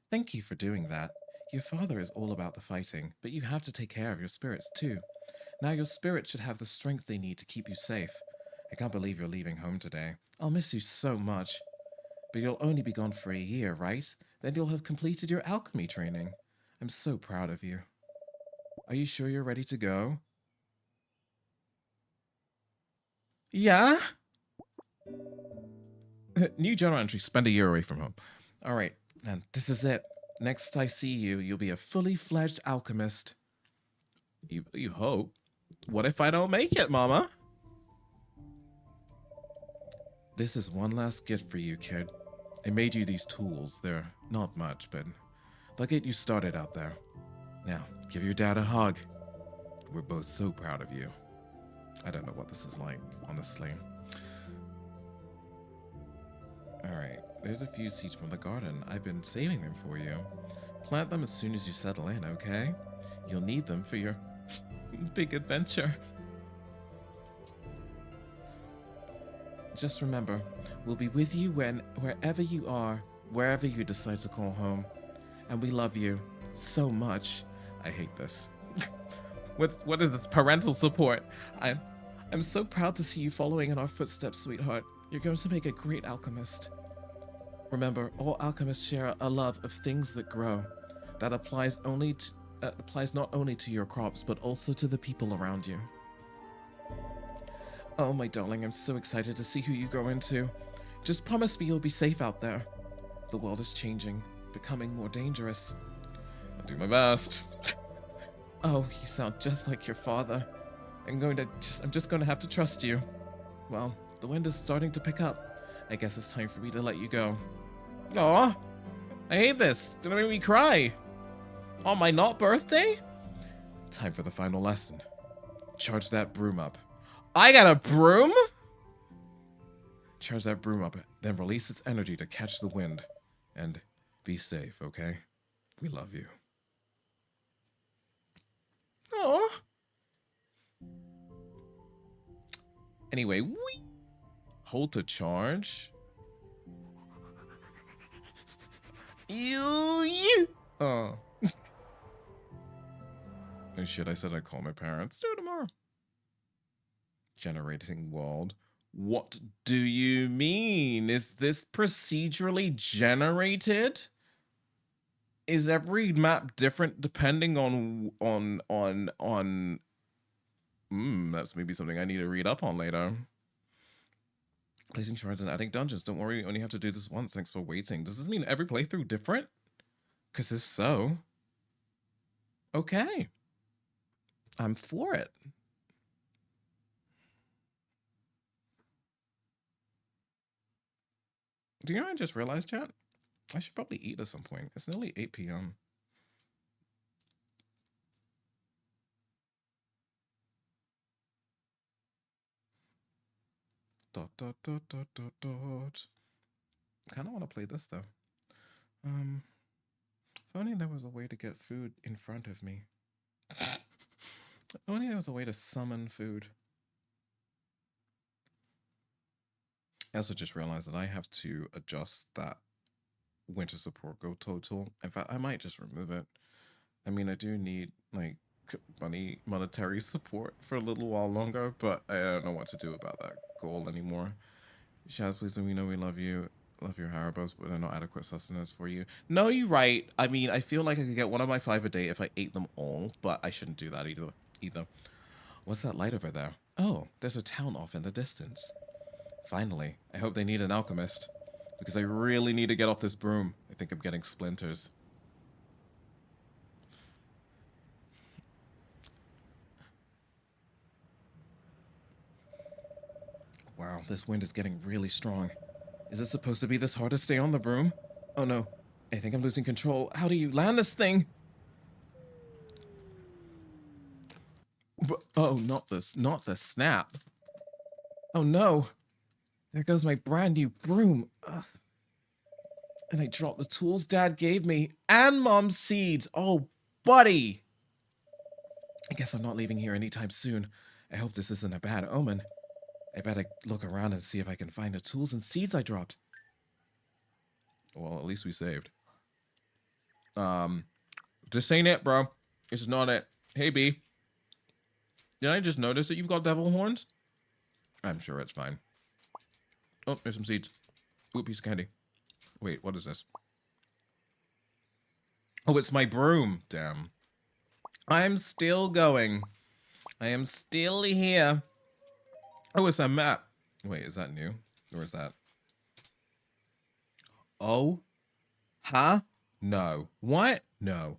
Thank you for doing that. Your father is all about the fighting, but you have to take care of your spirits too. Now your spirits should have the strength they need to keep you safe. I can't believe you're leaving home today. I'll miss you so much. But you'll only be gone for a year, right? Then you'll have completed your alchemy training. I'm so proud of you. Are you sure you're ready to go? Yeah? New journal entry, spend a year away from home. Alright, and this is it. Next I see you, you'll be a fully fledged alchemist. You hope. What if I don't make it, Mama? This is one last gift for you, kid. I made you these tools. They're not much, but they'll get you started out there. Now, give your dad a hug. We're both so proud of you. I don't know what this is like, honestly. Alright, there's a few seeds from the garden. I've been saving them for you. Plant them as soon as you settle in, okay? You'll need them for your big adventure. Just remember, we'll be with you wherever you are, wherever you decide to call home. And we love you so much. I hate this. What is this? Parental support. I'm so proud to see you following in our footsteps, sweetheart. You're going to make a great alchemist. Remember, all alchemists share a love of things that grow. That applies not only to your crops, but also to the people around you. Oh, my darling, I'm so excited to see who you grow into. Just promise me you'll be safe out there. The world is changing, becoming more dangerous. I'll do my best. Oh, you sound just like your father. I'm just going to have to trust you. Well, the wind is starting to pick up. I guess it's time for me to let you go. Aw, I hate this. It's gonna make me cry. On my not birthday? Time for the final lesson. Charge that broom up. I got a broom? Charge that broom up, then release its energy to catch the wind. And be safe, okay? We love you. Aw. Anyway, hold to charge. You. Oh. Oh shit, I said I'd call my parents. Do it tomorrow. Generating world. What do you mean? Is this procedurally generated? Is every map different depending on that's maybe something I need to read up on later. Placing shards and adding dungeons. Don't worry, you only have to do this once. Thanks for waiting. Does this mean every playthrough different? Because if so, okay. I'm for it. Do you know what I just realized, chat? I should probably eat at some point. It's nearly 8 p.m. Dot, dot, dot, dot, dot, dot. I kind of want to play this, though. If only there was a way to get food in front of me. If only there was a way to summon food. I also just realized that I have to adjust that winter support go total. In fact, I might just remove it. I mean, I do need, like, monetary support for a little while longer, but I don't know what to do about that goal anymore. Shaz, please let me know we love you. Love your Haribos, but they're not adequate sustenance for you. No, you're right. I mean, I feel like I could get one of my 5 a day if I ate them all, but I shouldn't do that either. What's that light over there? Oh, there's a town off in the distance. Finally, I hope they need an alchemist, because I really need to get off this broom. I think I'm getting splinters. Wow, this wind is getting really strong. Is it supposed to be this hard to stay on the broom? Oh no, I think I'm losing control. How do you land this thing? Oh, not the snap. Oh no, there goes my brand new broom. Ugh. And I dropped the tools Dad gave me and Mom's seeds. Oh, buddy. I guess I'm not leaving here anytime soon. I hope this isn't a bad omen. I better look around and see if I can find the tools and seeds I dropped. Well, at least we saved. This ain't it, bro. This is not it. Hey, B. Did I just notice that you've got devil horns? I'm sure it's fine. Oh, there's some seeds. Ooh, piece of candy. Wait, what is this? Oh, it's my broom. Damn. I'm still going. I am still here. Oh, it's a map. Wait, is that new? Or is that... Oh? Huh? No. What? No.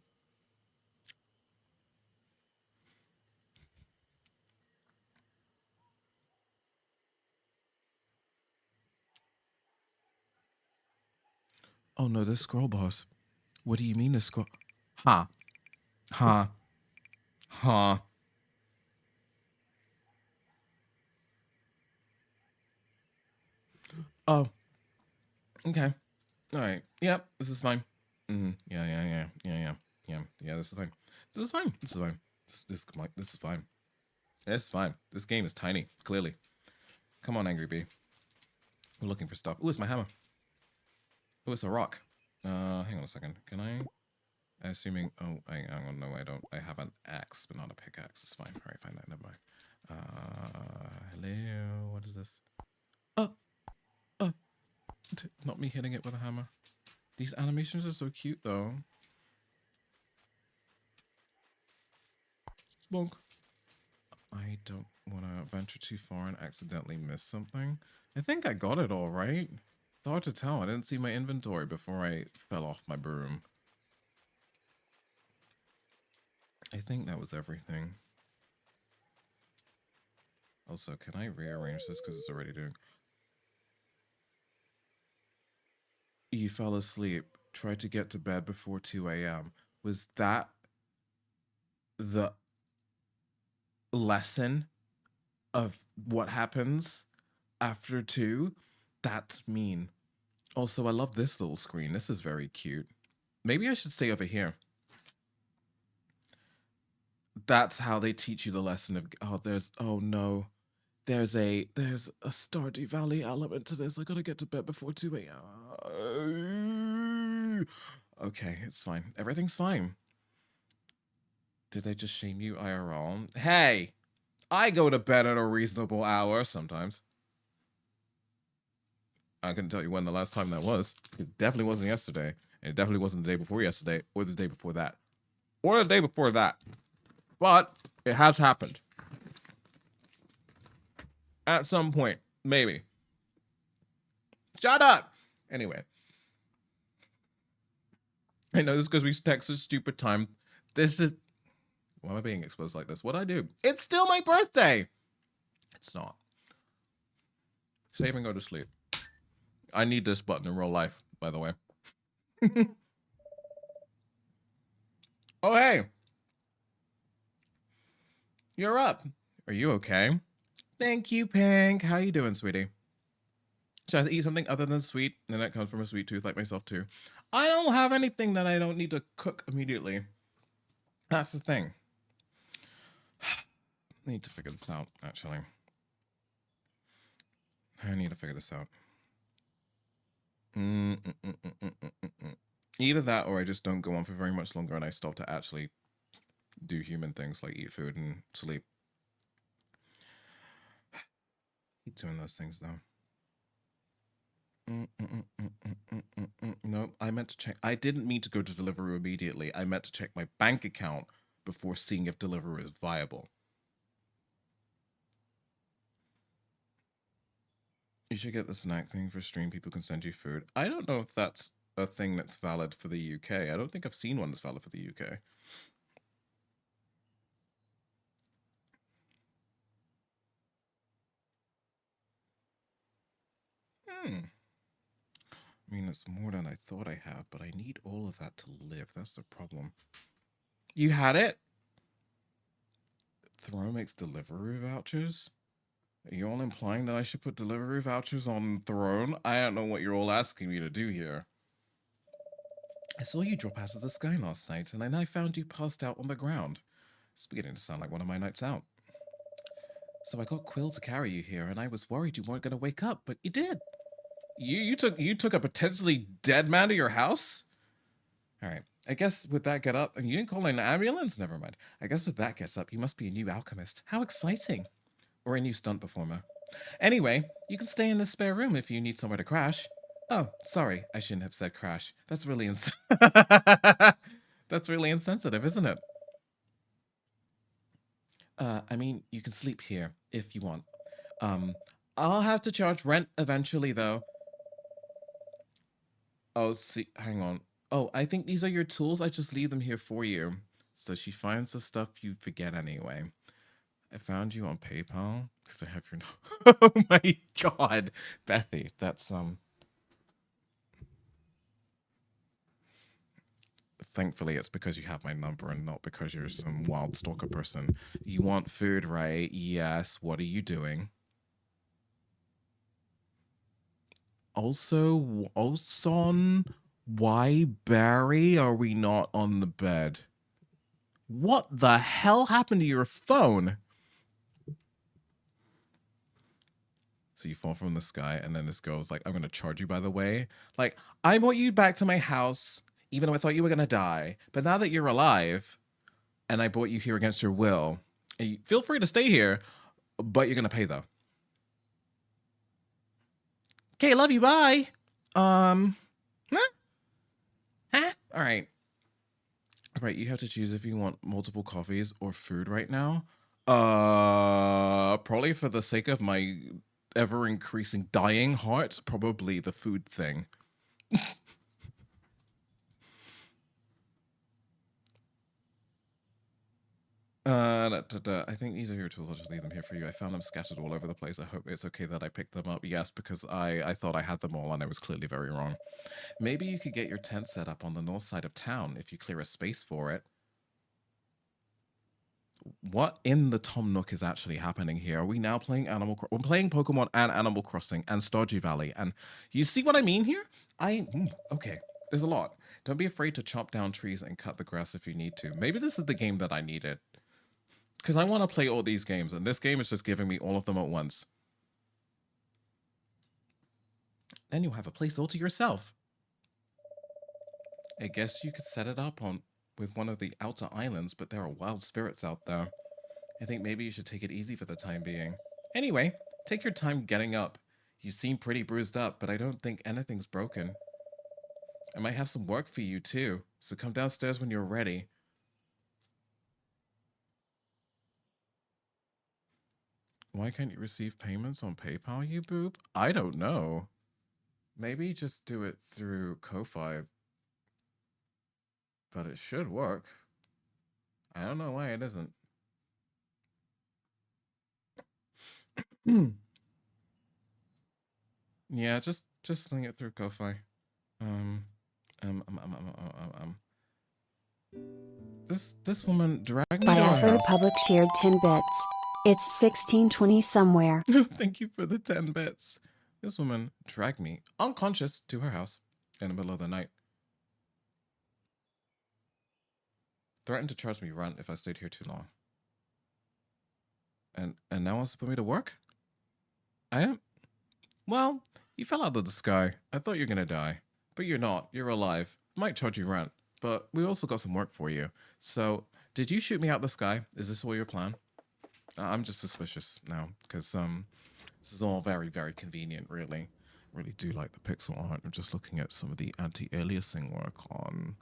Oh no, this scroll boss. What do you mean the scroll? Huh. Huh. Huh. Oh. Okay. All right. Yep. This is fine. Yeah. This is fine. This is fine. This is fine. This is fine. It's fine. This game is tiny. Clearly. Come on, Angry Bee. We're looking for stuff. Ooh, it's my hammer. Ooh, it's a rock. Hang on a second. Can I? Assuming. Oh, I don't know. I don't. I have an axe, but not a pickaxe. It's fine. All right, fine. Never mind. Hello. What is this? Not me hitting it with a hammer. These animations are so cute, though. Bonk. I don't want to venture too far and accidentally miss something. I think I got it all right. It's hard to tell. I didn't see my inventory before I fell off my broom. I think that was everything. Also, can I rearrange this because it's already doing... You fell asleep. Tried to get to bed before 2 a.m. Was that the lesson of what happens after 2? That's mean. Also, I love this little screen. This is very cute. Maybe I should stay over here. That's how they teach you the lesson of... Oh no. There's a Stardew Valley element to this. I gotta get to bed before 2 a.m. Okay, it's fine. Everything's fine. Did they just shame you IRL? Hey! I go to bed at a reasonable hour sometimes. I couldn't tell you when the last time that was. It definitely wasn't yesterday. And it definitely wasn't the day before yesterday. Or the day before that. Or the day before that. But it has happened. At some point. Maybe. Shut up! Anyway. I know this is because we text a stupid time. This is... Why am I being exposed like this? What'd I do? It's still my birthday! It's not. Save and go to sleep. I need this button in real life, by the way. Oh, hey. You're up. Are you okay? Thank you, Pink. How you doing, sweetie? Should I eat something other than sweet? And that comes from a sweet tooth like myself, too. I don't have anything that I don't need to cook immediately. That's the thing. I need to figure this out, actually. I need to figure this out. Either that or I just don't go on for very much longer and I stop to actually do human things like eat food and sleep. Keep doing those things, though. No, I meant to check. I didn't mean to go to Deliveroo immediately. I meant to check my bank account before seeing if Deliveroo is viable. You should get the snack thing for stream. People can send you food. I don't know if that's a thing that's valid for the UK. I don't think I've seen one that's valid for the UK. I mean, it's more than I thought I have, but I need all of that to live. That's the problem. You had it? thro makes Deliveroo vouchers? Are you all implying that I should put Deliveroo vouchers on Throne? I don't know what you're all asking me to do here. I saw you drop out of the sky last night, and then I found you passed out on the ground. It's beginning to sound like one of my nights out. So I got Quill to carry you here, and I was worried you weren't going to wake up, but you did. You took a potentially dead man to your house? All right. I guess with that get up, and you didn't call an ambulance? Never mind. I guess with that gets up, you must be a new alchemist. How exciting. Or a new stunt performer. Anyway, you can stay in the spare room if you need somewhere to crash. Oh, sorry. I shouldn't have said crash. That's really that's really insensitive, isn't it? I mean, you can sleep here if you want. I'll have to charge rent eventually, though. Oh, see, hang on. Oh, I think these are your tools. I just leave them here for you. So she finds the stuff you forget anyway. I found you on PayPal because I have your... Oh my god. Bethy, that's, thankfully it's because you have my number and not because you're some wild stalker person. You want food, right? Yes. What are you doing? Also, why, Barry, are we not on the bed? What the hell happened to your phone? So you fall from the sky, and then this girl's like, I'm going to charge you, by the way. Like, I brought you back to my house, even though I thought you were going to die. But now that you're alive, and I brought you here against your will, and you, feel free to stay here, but you're going to pay, though. Okay, love you, bye. Huh? Huh? All right. All right, you have to choose if you want multiple coffees or food right now. Probably for the sake of my ever-increasing dying heart, probably the food thing. I think these are your tools. I'll just leave them here for you. I found them scattered all over the place. I hope it's okay that I picked them up. Yes, because I thought I had them all and I was clearly very wrong. Maybe you could get your tent set up on the north side of town if you clear a space for it. What in the Tom Nook is actually happening here? Are we now playing we're playing Pokemon and Animal Crossing and Stardew Valley, and you see what I mean here? Okay, there's a lot. Don't be afraid to chop down trees and cut the grass if you need to. Maybe this is the game that I needed, because I want to play all these games, and this game is just giving me all of them at once. Then you'll have a place all to yourself. I guess you could set it up with one of the outer islands, but there are wild spirits out there. I think maybe you should take it easy for the time being. Anyway, take your time getting up. You seem pretty bruised up, but I don't think anything's broken. I might have some work for you too, so come downstairs when you're ready. Why can't you receive payments on PayPal, you boob? I don't know. Maybe just do it through Ko-Fi. But it should work. I don't know why it isn't. Yeah, just sling it through Ko-Fi. This woman dragged me by to her Afro house. Republic shared 10 bits. It's 1620 somewhere. Thank you for the 10 bits. This woman dragged me unconscious to her house in the middle of the night. Threatened to charge me rent if I stayed here too long. And now wants to put me to work? Well, you fell out of the sky. I thought you were gonna die. But you're not. You're alive. Might charge you rent. But we also got some work for you. So, did you shoot me out the sky? Is this all your plan? I'm just suspicious now, because this is all very, very convenient, really. Really do like the pixel art. I'm just looking at some of the anti-aliasing work on...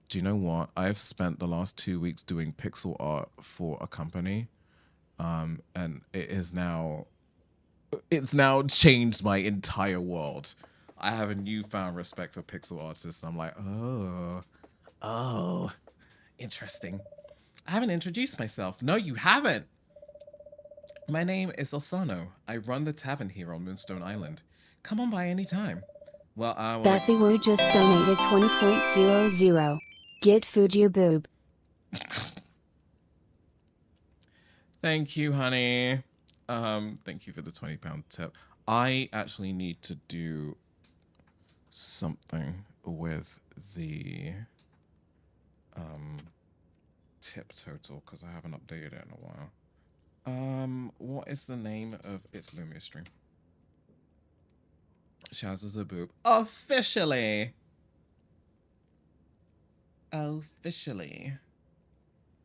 Do you know what? I've spent the last 2 weeks doing pixel art for a company, and it's now changed my entire world. I have a newfound respect for pixel artists. I'm like, oh, interesting. I haven't introduced myself. No, you haven't. My name is Osano. I run the tavern here on Moonstone Island. Come on by any time. Well, Bethy Wu just donated 20.00. Get food, you boob. Thank you, honey. Thank you for the £20 tip. I actually need to do something with the tip total because I haven't updated it in a while. What is the name of its Lumia stream? Shaz is a boob. Officially.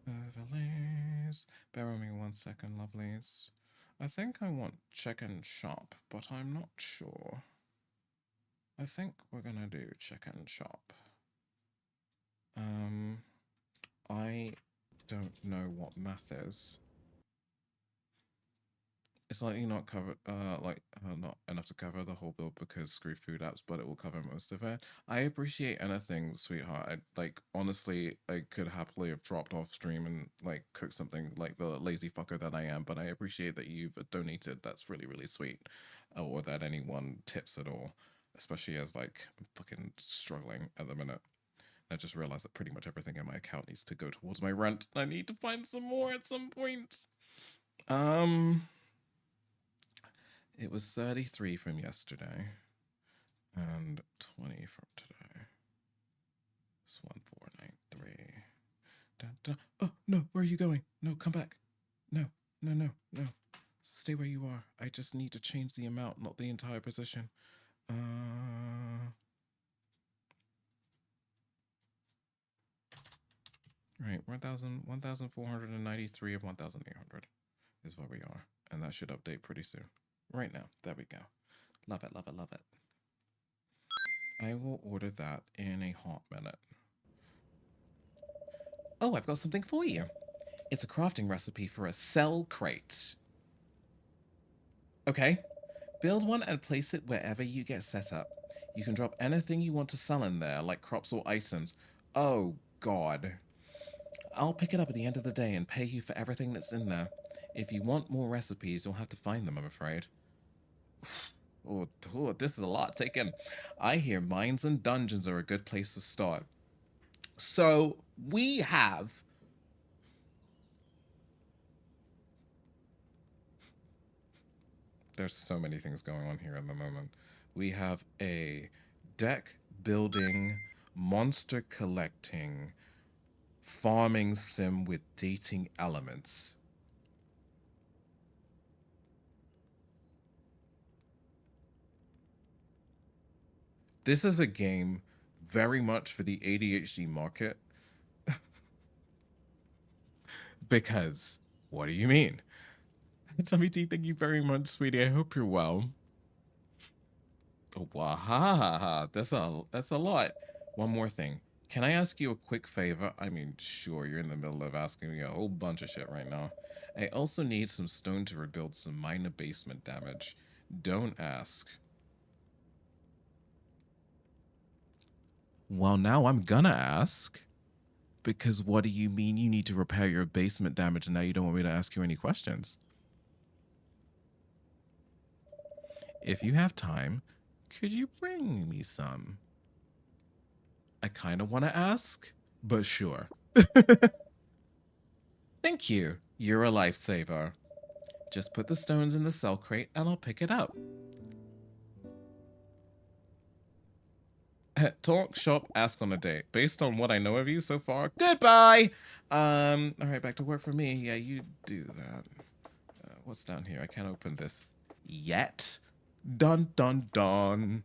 Overlays. Bear with me 1 second, lovelies. I think I want check and shop, but I'm not sure. I think we're gonna do check and shop. I don't know what math is. It's likely not covered, not enough to cover the whole bill because screw food apps, but it will cover most of it. I appreciate anything, sweetheart. Honestly, I could happily have dropped off stream and cooked something like the lazy fucker that I am, but I appreciate that you've donated. That's really, really sweet. Or that anyone tips at all, especially as I'm fucking struggling at the minute. I just realized that pretty much everything in my account needs to go towards my rent. I need to find some more at some point. It was 33 from yesterday and 20 from today. It's 1493. Dun, dun. Oh, no, where are you going? No, come back. No. Stay where you are. I just need to change the amount, not the entire position. Right, 1,493 of 1,800 is where we are. And that should update pretty soon. Right now. There we go. Love it. I will order that in a hot minute. Oh, I've got something for you. It's a crafting recipe for a cell crate. Okay. Build one and place it wherever you get set up. You can drop anything you want to sell in there, like crops or items. Oh, God. I'll pick it up at the end of the day and pay you for everything that's in there. If you want more recipes, you'll have to find them, I'm afraid. Oh, this is a lot to take in. I hear mines and dungeons are a good place to start. So, we have... There's so many things going on here at the moment. We have a deck building, monster collecting, farming sim with dating elements. This is a game very much for the ADHD market. Because, what do you mean? Tummy T, thank you very much, sweetie. I hope you're well. Oh, wahaha. That's a lot. One more thing. Can I ask you a quick favor? I mean, sure, you're in the middle of asking me a whole bunch of shit right now. I also need some stone to rebuild some minor basement damage. Don't ask. Well, now I'm gonna ask. Because what do you mean you need to repair your basement damage and now you don't want me to ask you any questions? If you have time, could you bring me some? I kind of want to ask, but sure. Thank you. You're a lifesaver. Just put the stones in the cell crate and I'll pick it up. Talk, shop, ask on a date. Based on what I know of you so far, goodbye! All right, back to work for me. Yeah, you do that. What's down here? I can't open this yet. Dun, dun, dun.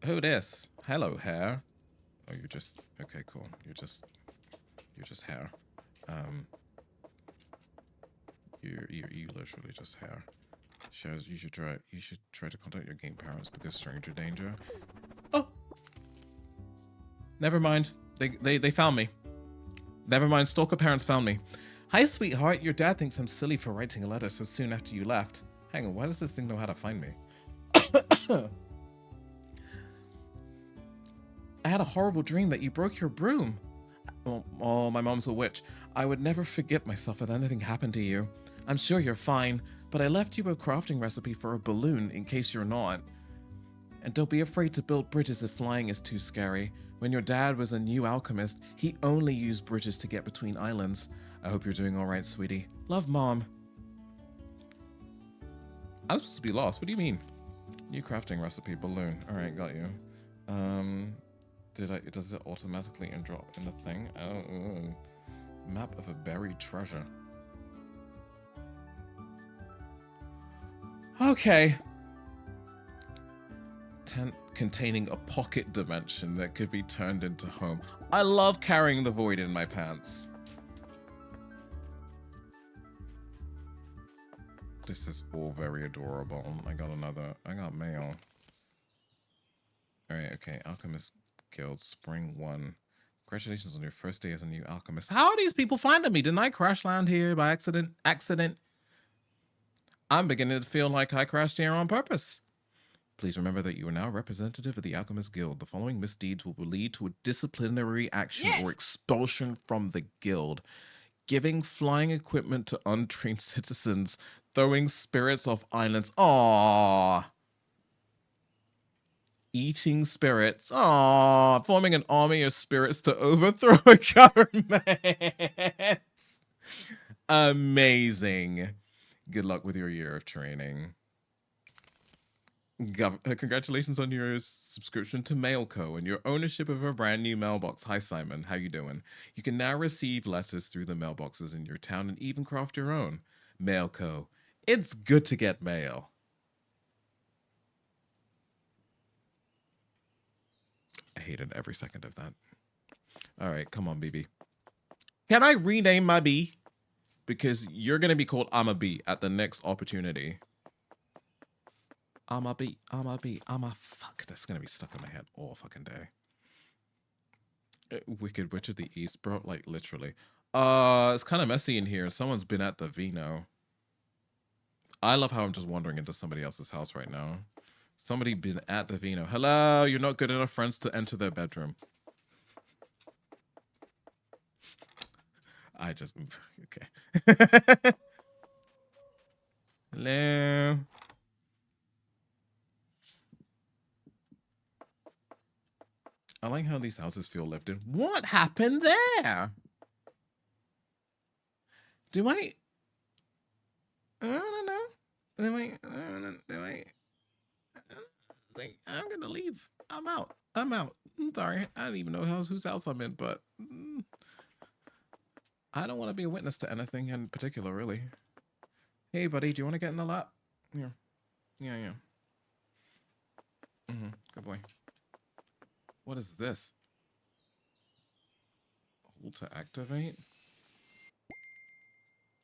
Who this? Hello, hair. Oh, you're just... Okay, cool. You're just hair. You literally just hair. Shares, you should try to contact your game parents because stranger danger. Oh! Never mind. They found me. Never mind, stalker parents found me. Hi, sweetheart. Your dad thinks I'm silly for writing a letter so soon after you left. Hang on, why does this thing know how to find me? I had a horrible dream that you broke your broom. Oh, my mom's a witch. I would never forgive myself if anything happened to you. I'm sure you're fine, but I left you a crafting recipe for a balloon in case you're not. And don't be afraid to build bridges if flying is too scary. When your dad was a new alchemist, he only used bridges to get between islands. I hope you're doing all right, sweetie. Love, Mom. I'm supposed to be lost. What do you mean? New crafting recipe, balloon. All right, got you. Does it automatically drop in the thing? Oh, map of a buried treasure. Okay. Tent containing a pocket dimension that could be turned into home. I love carrying the void in my pants. This is all very adorable. I got mail. Alright, okay. Alchemist Guild, Spring 1. Congratulations on your first day as a new alchemist. How are these people finding me? Didn't I crash land here by accident? I'm beginning to feel like I crashed here on purpose. Please remember that you are now representative of the Alchemist Guild. The following misdeeds will lead to a disciplinary action or expulsion from the guild. Giving flying equipment to untrained citizens. Throwing spirits off islands. Aww. Eating spirits. Aww, forming an army of spirits to overthrow a government. Amazing. Good luck with your year of training. Congratulations on your subscription to Mailco and your ownership of a brand new mailbox. Hi, Simon. How you doing? You can now receive letters through the mailboxes in your town and even craft your own. Mailco. It's good to get mail. I hated every second of that. All right, come on, BB. Can I rename my bee? Because you're going to be called I'm a bee at the next opportunity. I'm a bee, I'm a bee, I'm a fuck. That's going to be stuck in my head all fucking day. Wicked Witch of the East, bro. Like, literally. It's kind of messy in here. Someone's been at the Vino. I love how I'm just wandering into somebody else's house right now. Somebody been at the Vino. Hello, you're not good enough friends to enter their bedroom. I just... Okay. Hello. I like how these houses feel lived in. What happened there? Do I don't know. I'm gonna leave. I'm out. I'm sorry. I don't even know whose house I'm in, but I don't want to be a witness to anything in particular, really. Hey, buddy, do you want to get in the lap? Yeah. Yeah. Good boy. What is this? Hold to activate?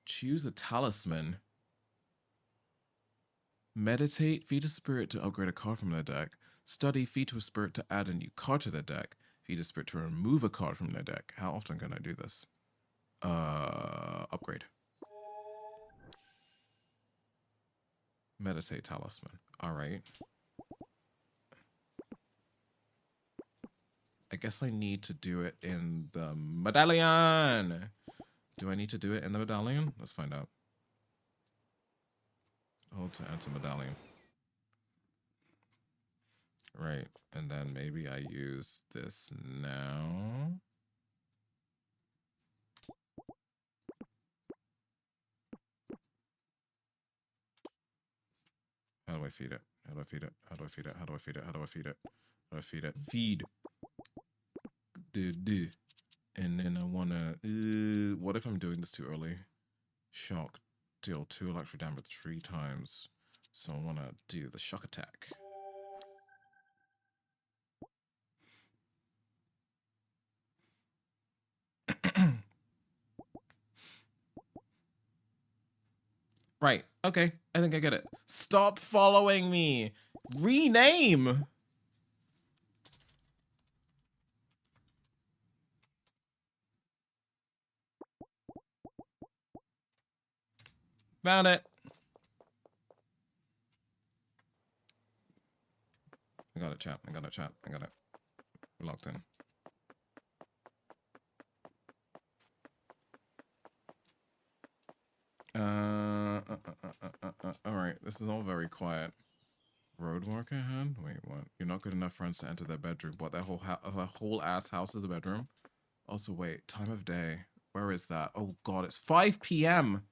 Choose a talisman. Meditate, feed a spirit to upgrade a card from their deck. Study, feed to a spirit to add a new card to their deck. Feed a spirit to remove a card from their deck. How often can I do this? Upgrade. Meditate talisman. All right. I guess I need to do it in the medallion. Do I need to do it in the medallion? Let's find out. Hold to enter medallion. Right, and then maybe I use this now. How do I feed it? How do I feed it? How do I feed it? How do I feed it? How do I feed it? How do I feed it? Feed. And then I wanna, what if I'm doing this too early? Shock, deal 2 electric damage 3 times. So I wanna do the shock attack. Right, okay, I think I get it. Stop following me! Rename! Found it. I got it, chat. I got it, chat. I got it. We're locked in. All right, this is all very quiet. Road mark ahead? Wait, what? You're not good enough friends to enter their bedroom. What, that whole ass house is a bedroom? Also, wait, time of day. Where is that? Oh god, it's 5 p.m.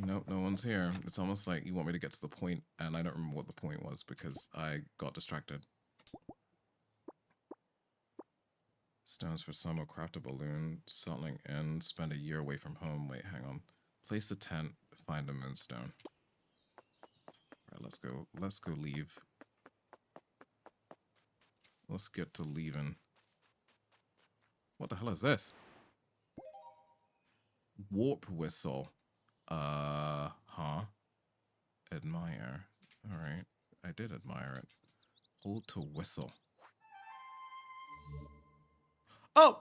Nope, no one's here. It's almost like you want me to get to the point, and I don't remember what the point was because I got distracted. Stones for summer, craft a balloon, settling in, spend a year away from home. Wait, hang on. Place a tent, find a moonstone. Alright, let's go leave. Let's get to leaving. What the hell is this? Warp whistle. Huh? Admire. Alright, I did admire it. Hold to whistle. Oh!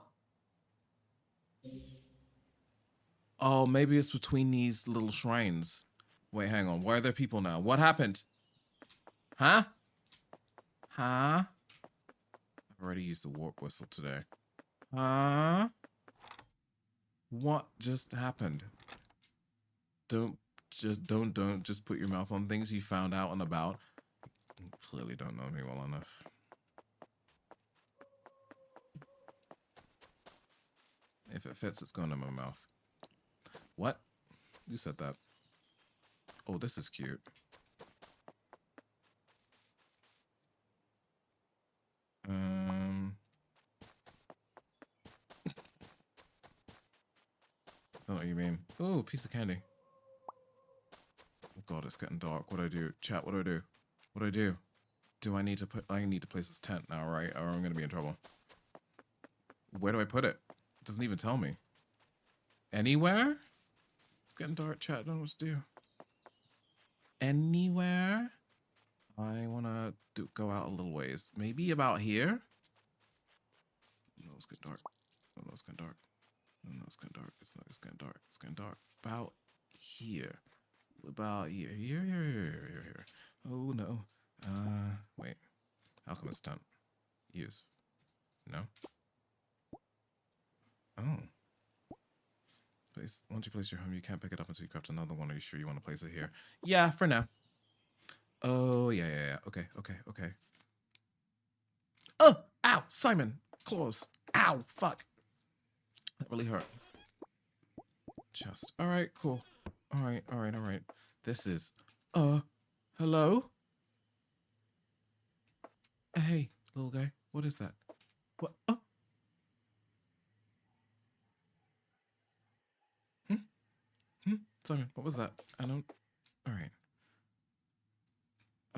Oh, maybe it's between these little shrines. Wait, hang on. Why are there people now? What happened? Huh? Huh? I've already used the warp whistle today. Huh? What just happened? don't just put your mouth on things you found out and about. You clearly don't know me well enough. If it fits, it's going in my mouth. What? Who said that? Oh, this is cute. I don't know what you mean. Oh, piece of candy. Oh god, it's getting dark. What do I do? Chat, what do I do? What do I do? Do I need to put... I need to place this tent now, right? Or I'm going to be in trouble. Where do I put it? It doesn't even tell me. Anywhere? It's getting dark, chat. I don't know what to do. Anywhere? I want to go out a little ways. Maybe about here? No, it's getting dark. Oh, no, it's getting dark. Oh, no, it's getting dark. It's getting dark. It's getting dark. About here. About here. Here. Oh, no. Wait. Alchemist tent. Use. No? Oh. Once you place your home, you can't pick it up until you craft another one. Are you sure you want to place it here? Yeah, for now. Oh, yeah. Okay. Oh, ow, Simon. Claws. Ow, fuck. That really hurt. Chest. All right, cool. All right. This is, hello? Hey, little guy. What is that? What? Oh. Simon, what was that? I don't... All right.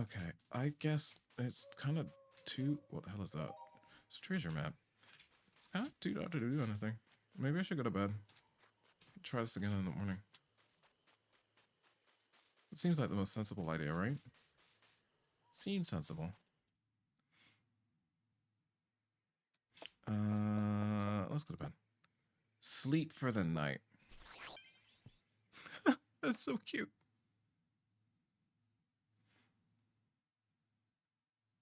Okay, I guess it's kind of too... What the hell is that? It's a treasure map. It's kind of too dark to do anything. Maybe I should go to bed. Try this again in the morning. It seems like the most sensible idea, right? Seems sensible. Let's go to bed. Sleep for the night. That's so cute.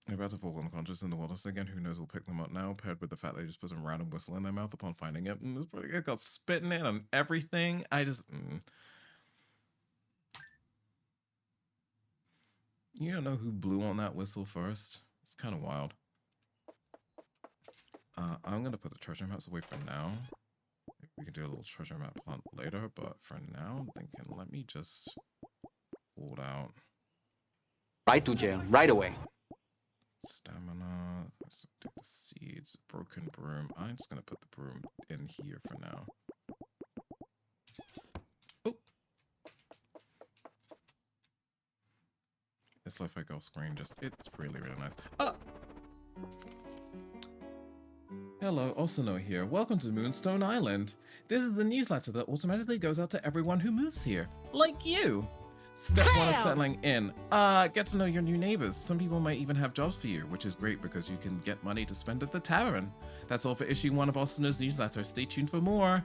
They're about to fall unconscious in the wilderness again. Who knows? We'll pick them up now. Paired with the fact they just put some random whistle in their mouth upon finding it. And it got spitting in on everything. I just... You don't know who blew on that whistle first? It's kind of wild. I'm going to put the treasure maps away for now. Maybe we can do a little treasure map hunt later, but for now, I'm thinking, let me just hold out. Right to jail, right away. Stamina. Let's take the seeds. Broken broom. I'm just going to put the broom in here for now. Oh! This Lo-Fi Golf screen it's really, really nice. Ah! Hello, Osano here. Welcome to Moonstone Island. This is the newsletter that automatically goes out to everyone who moves here, like you. Step 1 of settling in. Get to know your new neighbors. Some people might even have jobs for you, which is great because you can get money to spend at the tavern. That's all for issue 1 of Osano's newsletter. Stay tuned for more.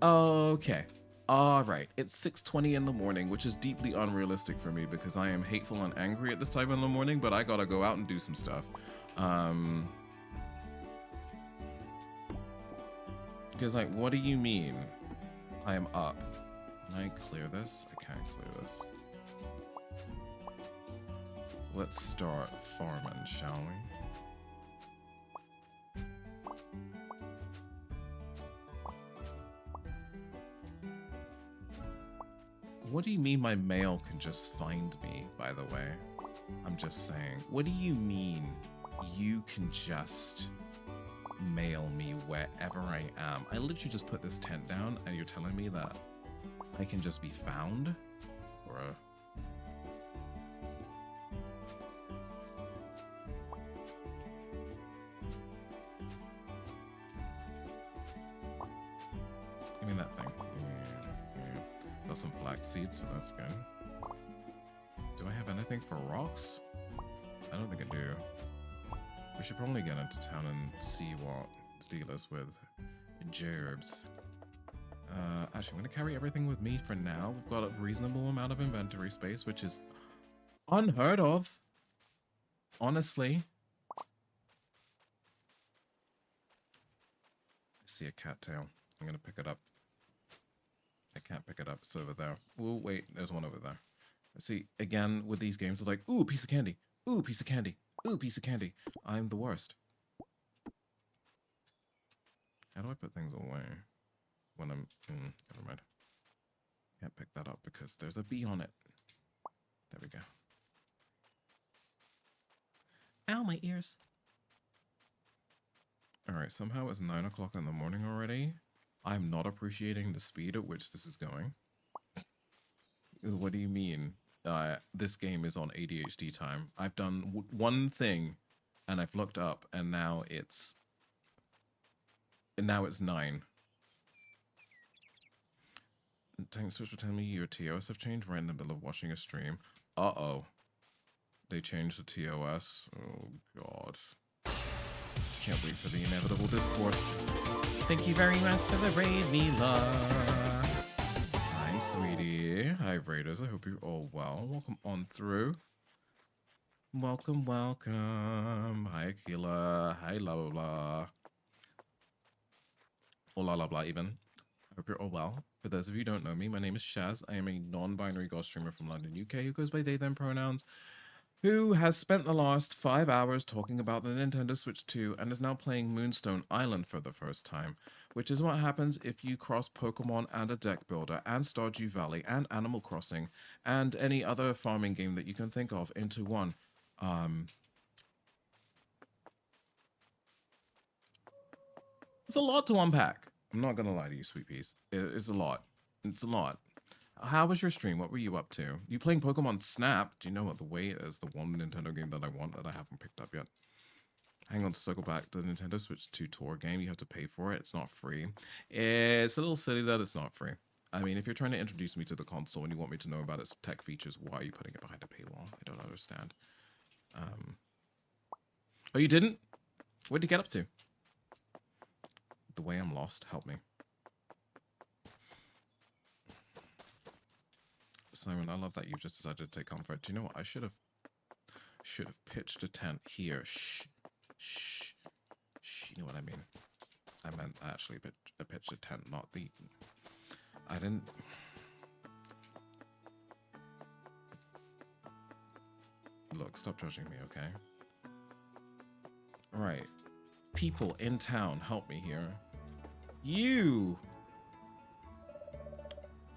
Okay. Alright, it's 6:20 in the morning, which is deeply unrealistic for me because I am hateful and angry at this time in the morning, but I gotta go out and do some stuff. Because, like, what do you mean I am up? Can I clear this? I can't clear this. Let's start farming, shall we? What do you mean my mail can just find me, by the way? I'm just saying. What do you mean you can just mail me wherever I am? I literally just put this tent down and you're telling me that I can just be found? Bruh. Give me that thing. Yeah. Got some flax seeds, so that's good. Do I have anything for rocks? I don't think I do. We should probably get into town and see what the deal is with gerbs. Actually, I'm going to carry everything with me for now. We've got a reasonable amount of inventory space, which is unheard of. Honestly. I see a cattail. I'm going to pick it up. I can't pick it up. It's over there. Oh, wait, there's one over there. See, again, with these games, it's like, ooh, piece of candy. Ooh, piece of candy. Ooh, piece of candy. I'm the worst. How do I put things away when I'm... never mind. Can't pick that up because there's a bee on it. There we go. Ow, my ears. Alright, somehow it's 9 o'clock in the morning already. I'm not appreciating the speed at which this is going. What do you mean? This game is on ADHD time. I've done one thing, and I've looked up, and now it's 9. Thanks for telling me your TOS have changed right in the middle of watching a stream. Uh-oh. They changed the TOS. Oh, God. Can't wait for the inevitable discourse. Thank you very much for the raid, Mila. Hi, sweetie. Hi, raiders. I hope you're all well. Welcome on through. Welcome, welcome. Hi, Akila. Hi, la la la. Or la la blah, even. I hope you're all well. For those of you who don't know me, my name is Shaz. I am a non-binary god streamer from London, UK, who goes by they, them pronouns, who has spent the last 5 hours talking about the Nintendo Switch 2 and is now playing Moonstone Island for the first time, which is what happens if you cross Pokemon and a deck builder and Stardew Valley and Animal Crossing and any other farming game that you can think of into one. It's a lot to unpack. I'm not gonna lie to you, sweet peas. It's a lot. It's a lot. How was your stream? What were you up to? You playing Pokemon Snap? Do you know what the way is? The one Nintendo game that I want that I haven't picked up yet. Hang on to circle back. The Nintendo Switch 2 tour game, you have to pay for it. It's not free. It's a little silly that it's not free. I mean, if you're trying to introduce me to the console and you want me to know about its tech features, why are you putting it behind a paywall? I don't understand. Oh, you didn't? What did you get up to? The way I'm lost, help me. Simon, I love that you've just decided to take comfort. Do you know what? I should have pitched a tent here. Shh. Shh. Shh. You know what I mean? I meant I actually pitched a tent, not the... I didn't... Look, stop judging me, okay? Alright. People in town, help me here. You!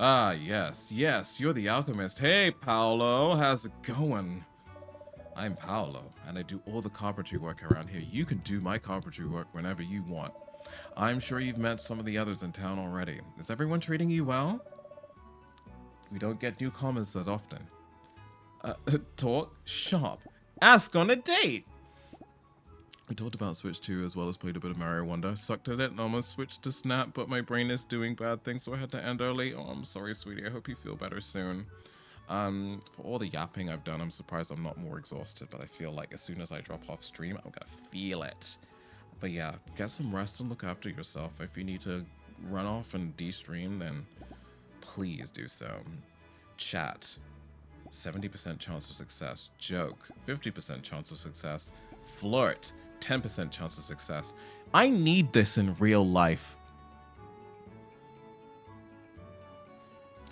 Ah, yes, yes, you're the alchemist. Hey, Paolo, how's it going? I'm Paolo, and I do all the carpentry work around here. You can do my carpentry work whenever you want. I'm sure you've met some of the others in town already. Is everyone treating you well? We don't get newcomers that often. Talk, shop, ask on a date! We talked about Switch 2 as well as played a bit of Mario Wonder. Sucked at it and almost switched to Snap, but my brain is doing bad things, so I had to end early. Oh, I'm sorry, sweetie. I hope you feel better soon. For all the yapping I've done, I'm surprised I'm not more exhausted, but I feel like as soon as I drop off stream, I'm gonna feel it. But yeah, get some rest and look after yourself. If you need to run off and de-stream, then please do so. Chat, 70% chance of success. Joke, 50% chance of success. Flirt, 10% chance of success. I need this in real life.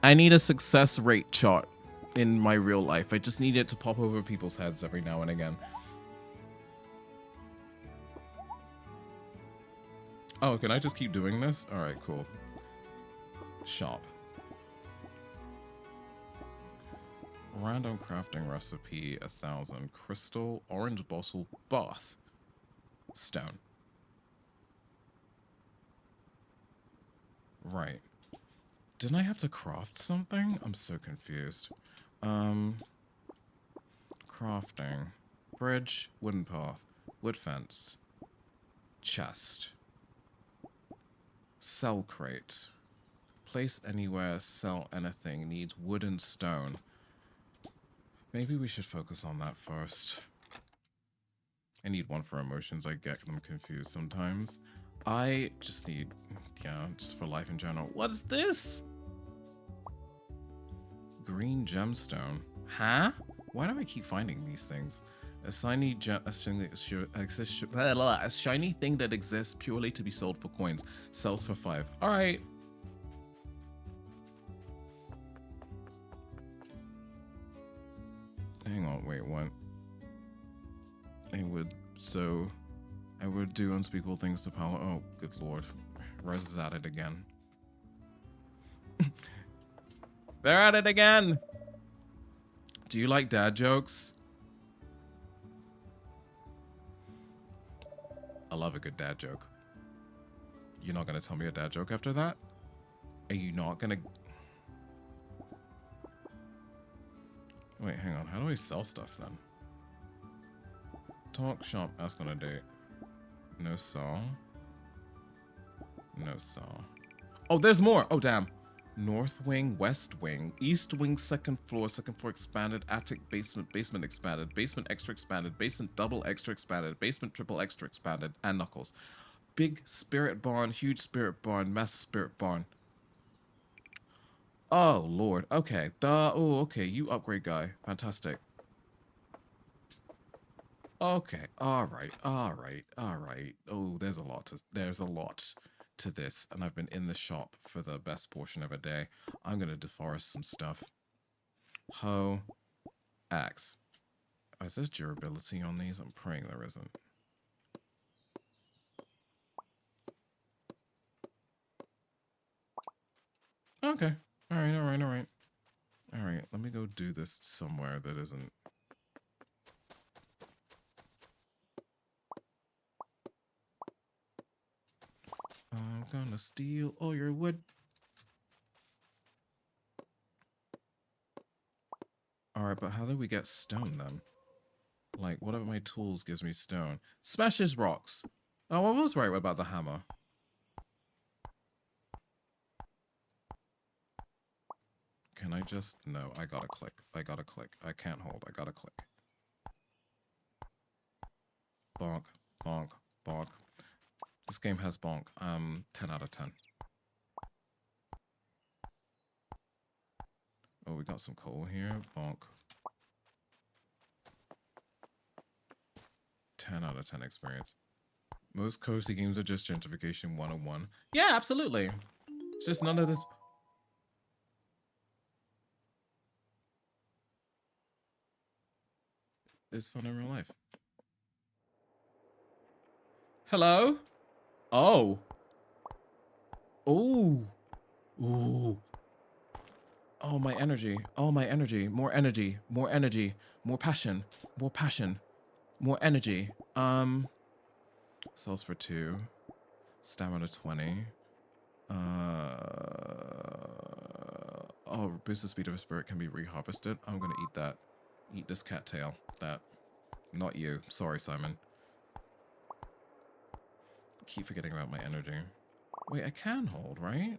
I need a success rate chart in my real life. I just need it to pop over people's heads every now and again. Oh, can I just keep doing this? All right, cool. Shop. Random crafting recipe, 1,000. Crystal, orange bottle, bath. Stone. Right. Didn't I have to craft something? I'm so confused. Crafting. Bridge, wooden path, wood fence, chest. Sell crate. Place anywhere, sell anything, needs wood and stone. Maybe we should focus on that first. I need one for emotions. I get them confused sometimes. I just need, yeah, just for life in general. What is this? Green gemstone. Huh? Why do I keep finding these things? A shiny thing that exists purely to be sold for coins. Sells for 5. Alright. hang on, wait, what? I would do unspeakable things to power. Oh, good lord. Rez is at it again. They're at it again! Do you like dad jokes? I love a good dad joke. You're not gonna tell me a dad joke after that? Are you not gonna... Wait, hang on. How do I sell stuff then? Talk, shop, ask on a date. No saw. No saw. Oh, there's more! Oh, damn. North wing, west wing, east wing, second floor expanded, attic, basement, basement expanded, basement extra expanded, basement double extra expanded, basement triple extra expanded, and knuckles. Big spirit barn, huge spirit barn, massive spirit barn. Oh, Lord. Okay. Oh, okay. You upgrade guy. Fantastic. Okay. All right. All right. All right. Oh, there's a lot to this, and I've been in the shop for the best portion of a day. I'm gonna deforest some stuff. Hoe. Axe. Oh, is there durability on these? I'm praying there isn't. Okay. All right. All right. All right. All right. Let me go do this somewhere that isn't. I'm gonna steal all your wood. Alright, but how do we get stone then? Like, what about my tools gives me stone? Smashes rocks. Oh, I was right about the hammer. Can I just... No, I gotta click. I gotta click. I can't hold. I gotta click. Bonk. Bonk. Bonk. This game has bonk. 10 out of 10. Oh, we got some coal here. Bonk. 10 out of 10 experience. Most cozy games are just gentrification 101. Yeah, absolutely. It's just none of this... is fun in real life. Hello? Oh. Ooh. Ooh. Oh, my energy. Oh, my energy. More energy. More energy. More passion. More passion. More energy. Sells for 2. Stamina 20. Oh, boost the speed of a spirit can be reharvested. I'm gonna eat that. Eat this cattail. That. Not you. Sorry, Simon. Keep forgetting about my energy. Wait, I can hold, right?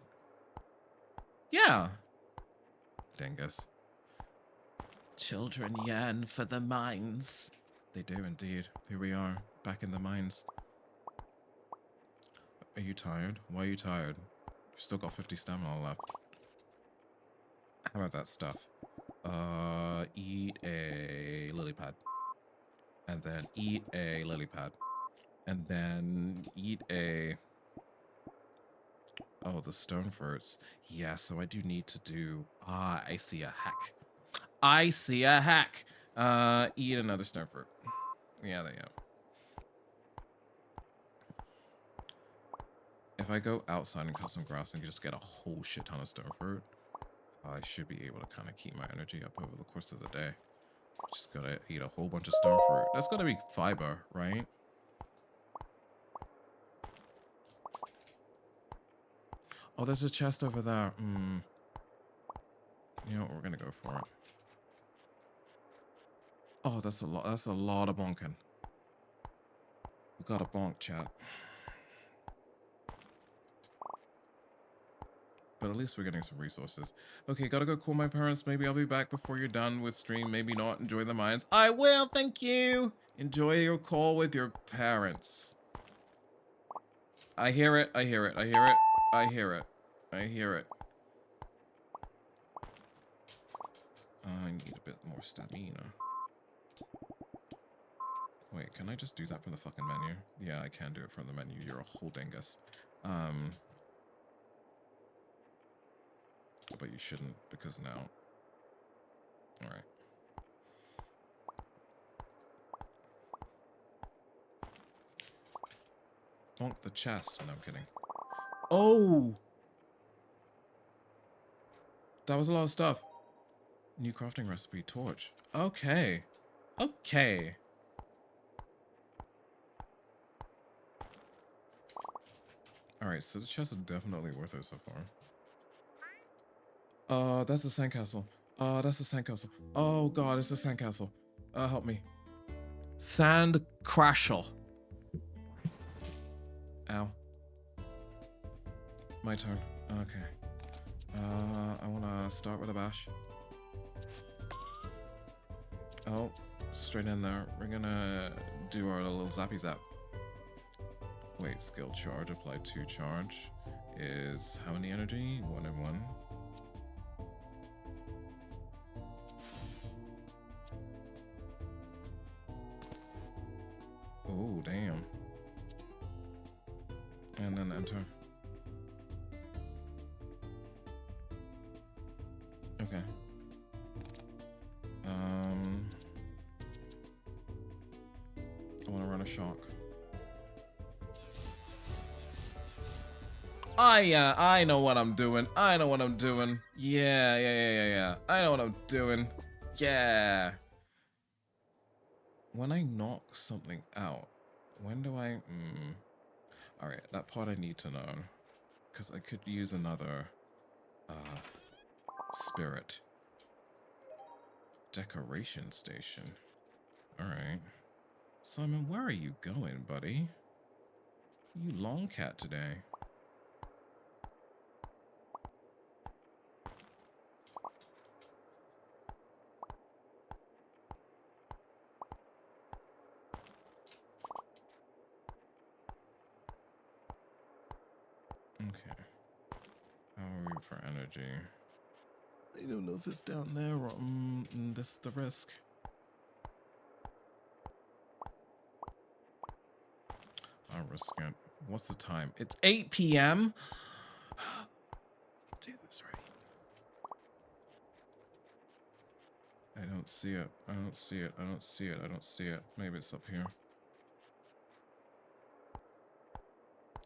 Yeah. Dingus. Children yearn for the mines. They do indeed. Here we are, back in the mines. Are you tired? Why are you tired? You've still got 50 stamina left. How about that stuff? Eat a lily pad. And then eat a lily pad. And then eat a... Oh, the stone fruits. Yeah, so I do need to do... Ah, I see a hack. I see a hack. Eat another stone fruit. Yeah, there you go. If I go outside and cut some grass and just get a whole shit ton of stone fruit, I should be able to kind of keep my energy up over the course of the day. Just gotta eat a whole bunch of stone fruit. That's gotta be fiber, right? Oh, there's a chest over there. You know what? We're gonna go for it. Oh, that's a lot. That's a lot of bonking. We got a bonk, chat. But at least we're getting some resources. Okay, gotta go call my parents. Maybe I'll be back before you're done with stream. Maybe not. Enjoy the mines. I will, thank you. Enjoy your call with your parents. I hear it. I hear it. I hear it. I hear it. I hear it. I need a bit more stamina. Wait, can I just do that from the fucking menu? Yeah, I can do it from the menu. You're a whole dingus. But you shouldn't, because now... Alright. bonk the chest. No, I'm kidding. Oh! That was a lot of stuff. New crafting recipe, torch. Okay. Okay. Alright, so the chests are definitely worth it so far. That's the sandcastle. That's the sandcastle. Oh god, it's the sandcastle. Help me. Sand crashel. Ow. My turn. Okay. I wanna start with a bash. Oh, straight in there. We're gonna do our little zappy zap. Wait, skill charge, apply 2 charge is how many energy? 1 and 1. Oh, damn. And then enter. Okay. I want to run a shock. I know what I'm doing. I know what I'm doing. Yeah. I know what I'm doing. Yeah. When I knock something out, when do I... Alright, that part I need to know. Because I could use another spirit. Decoration station. Alright. Simon, where are you going, buddy? You long cat today. Okay. How are we for energy? I don't know if it's down there or this is the risk. I'll risk it. What's the time? It's 8 p.m. Do this right. I don't see it. I don't see it. I don't see it. I don't see it. Maybe it's up here.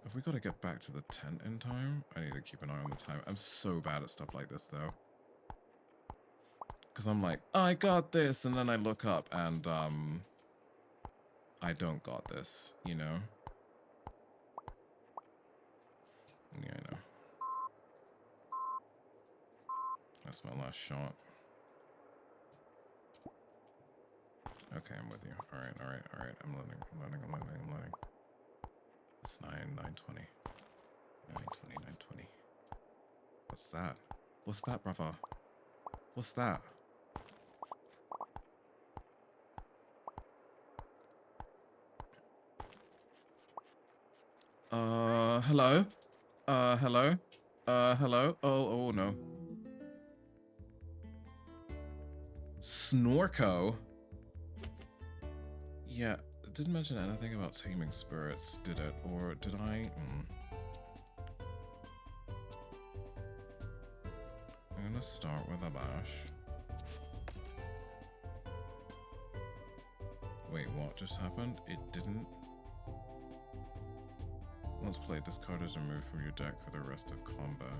Have we got to get back to the tent in time? I need to keep an eye on the time. I'm so bad at stuff like this, though. Because I'm like, I got this, and then I look up, and, I don't got this, you know? Yeah, I know. That's my last shot. Okay, I'm with you. Alright. I'm learning. It's 9:20. 9:20. What's that? What's that, brother? What's that? Hello? Hello? Hello? Oh no. Snorko? Yeah, it didn't mention anything about taming spirits, did it? Or did I? I'm gonna start with a bash. Wait, what just happened? It didn't? Once played, this card is removed from your deck for the rest of combat.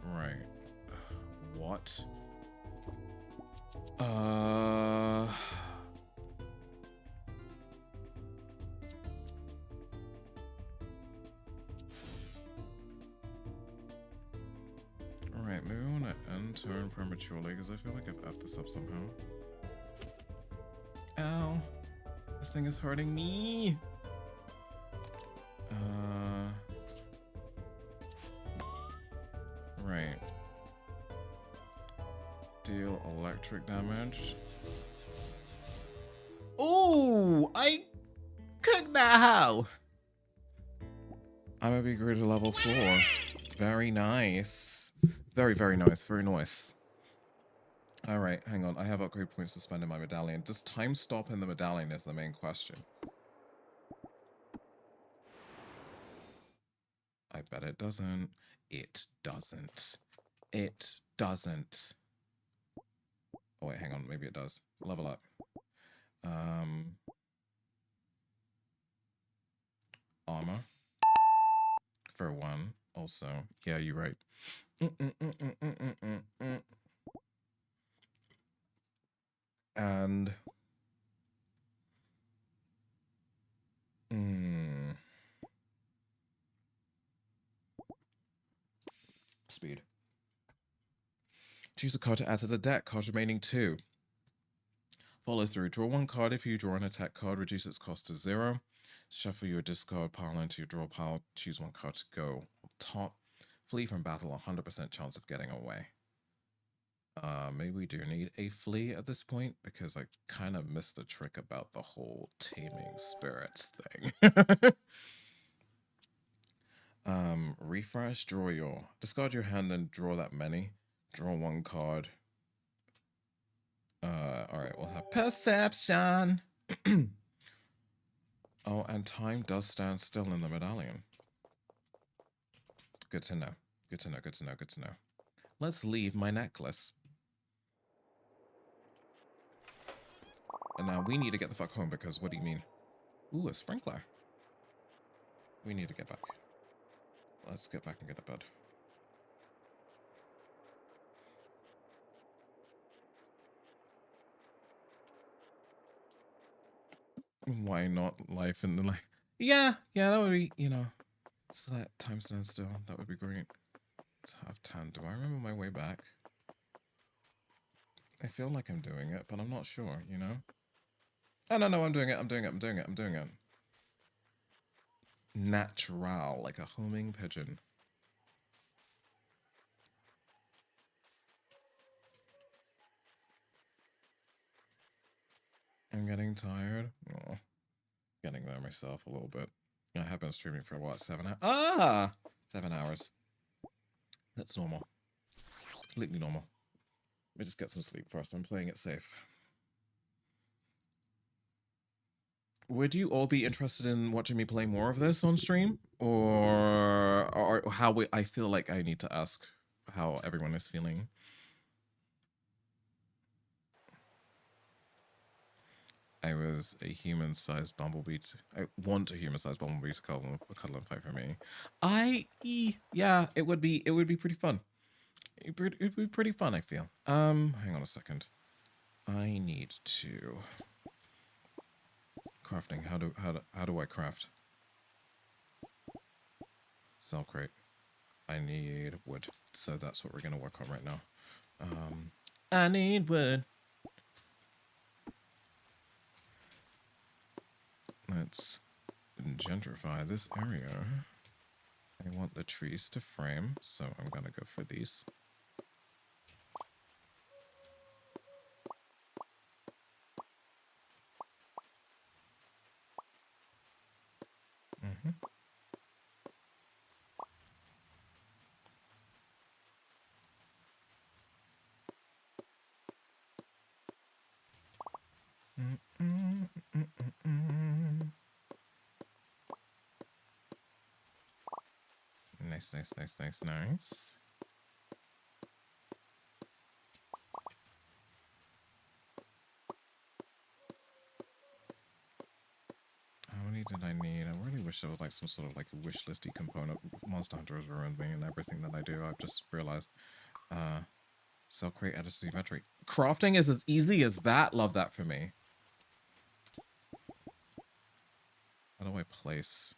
Right. What? Alright, maybe I want to end turn prematurely because I feel like I've effed this up somehow. Ow. This thing is hurting me. Right. Deal electric damage. Oh, I cooked that how? I'm gonna be great to level 4. Very nice. Very nice. Very nice. Alright, hang on. I have upgrade points to spend in my medallion. Does time stop in the medallion is the main question. I bet it doesn't. It doesn't. It doesn't. Oh wait, hang on. Maybe it does. Level up. armor for one. Also, yeah, you're right. And speed. Choose a card to add to the deck. Cards remaining 2. Follow through. Draw 1 card. If you draw an attack card, reduce its cost to 0. Shuffle your discard pile into your draw pile. Choose 1 card to go up top. Flee from battle. 100% chance of getting away. Maybe we do need a flee at this point because I kind of missed the trick about the whole taming spirits thing. Refresh. Draw your. Discard your hand and draw that many. Draw 1 card. Alright, we'll have perception. Oh, and time does stand still in the medallion. Good to know. Good to know, good to know, good to know. Let's leave my necklace. And now we need to get the fuck home because what do you mean? Ooh, a sprinkler. We need to get back. Let's get back and get to bed. Why not life in the life? Yeah, that would be, you know, so that time stands still. That would be great. It's 10:30. Do I remember my way back? I feel like I'm doing it, but I'm not sure, you know? Oh, no, I'm doing it. Natural, like a homing pigeon. I'm getting tired. Oh, getting there myself a little bit. I have been streaming for what, 7 hours? 7 hours. That's normal. Completely normal. Let me just get some sleep first. I'm playing it safe. Would you all be interested in watching me play more of this on stream? Or how I feel like I need to ask how everyone is feeling. I was a human-sized bumblebee. I want a human-sized bumblebee to cuddle and fight for me. Yeah, it would be pretty fun. It'd be pretty fun, I feel. Hang on a second. I need to crafting. How do I craft? Cell crate. I need wood, so that's what we're gonna work on right now. I need wood. Let's gentrify this area. I want the trees to frame, so I'm gonna go for these. Nice. How many did I need? I really wish there was like some sort of like a wish listy component. Monster Hunter has ruined me and everything that I do. I've just realized. Cell crate edit geometry. Crafting is as easy as that. Love that for me. How do I place?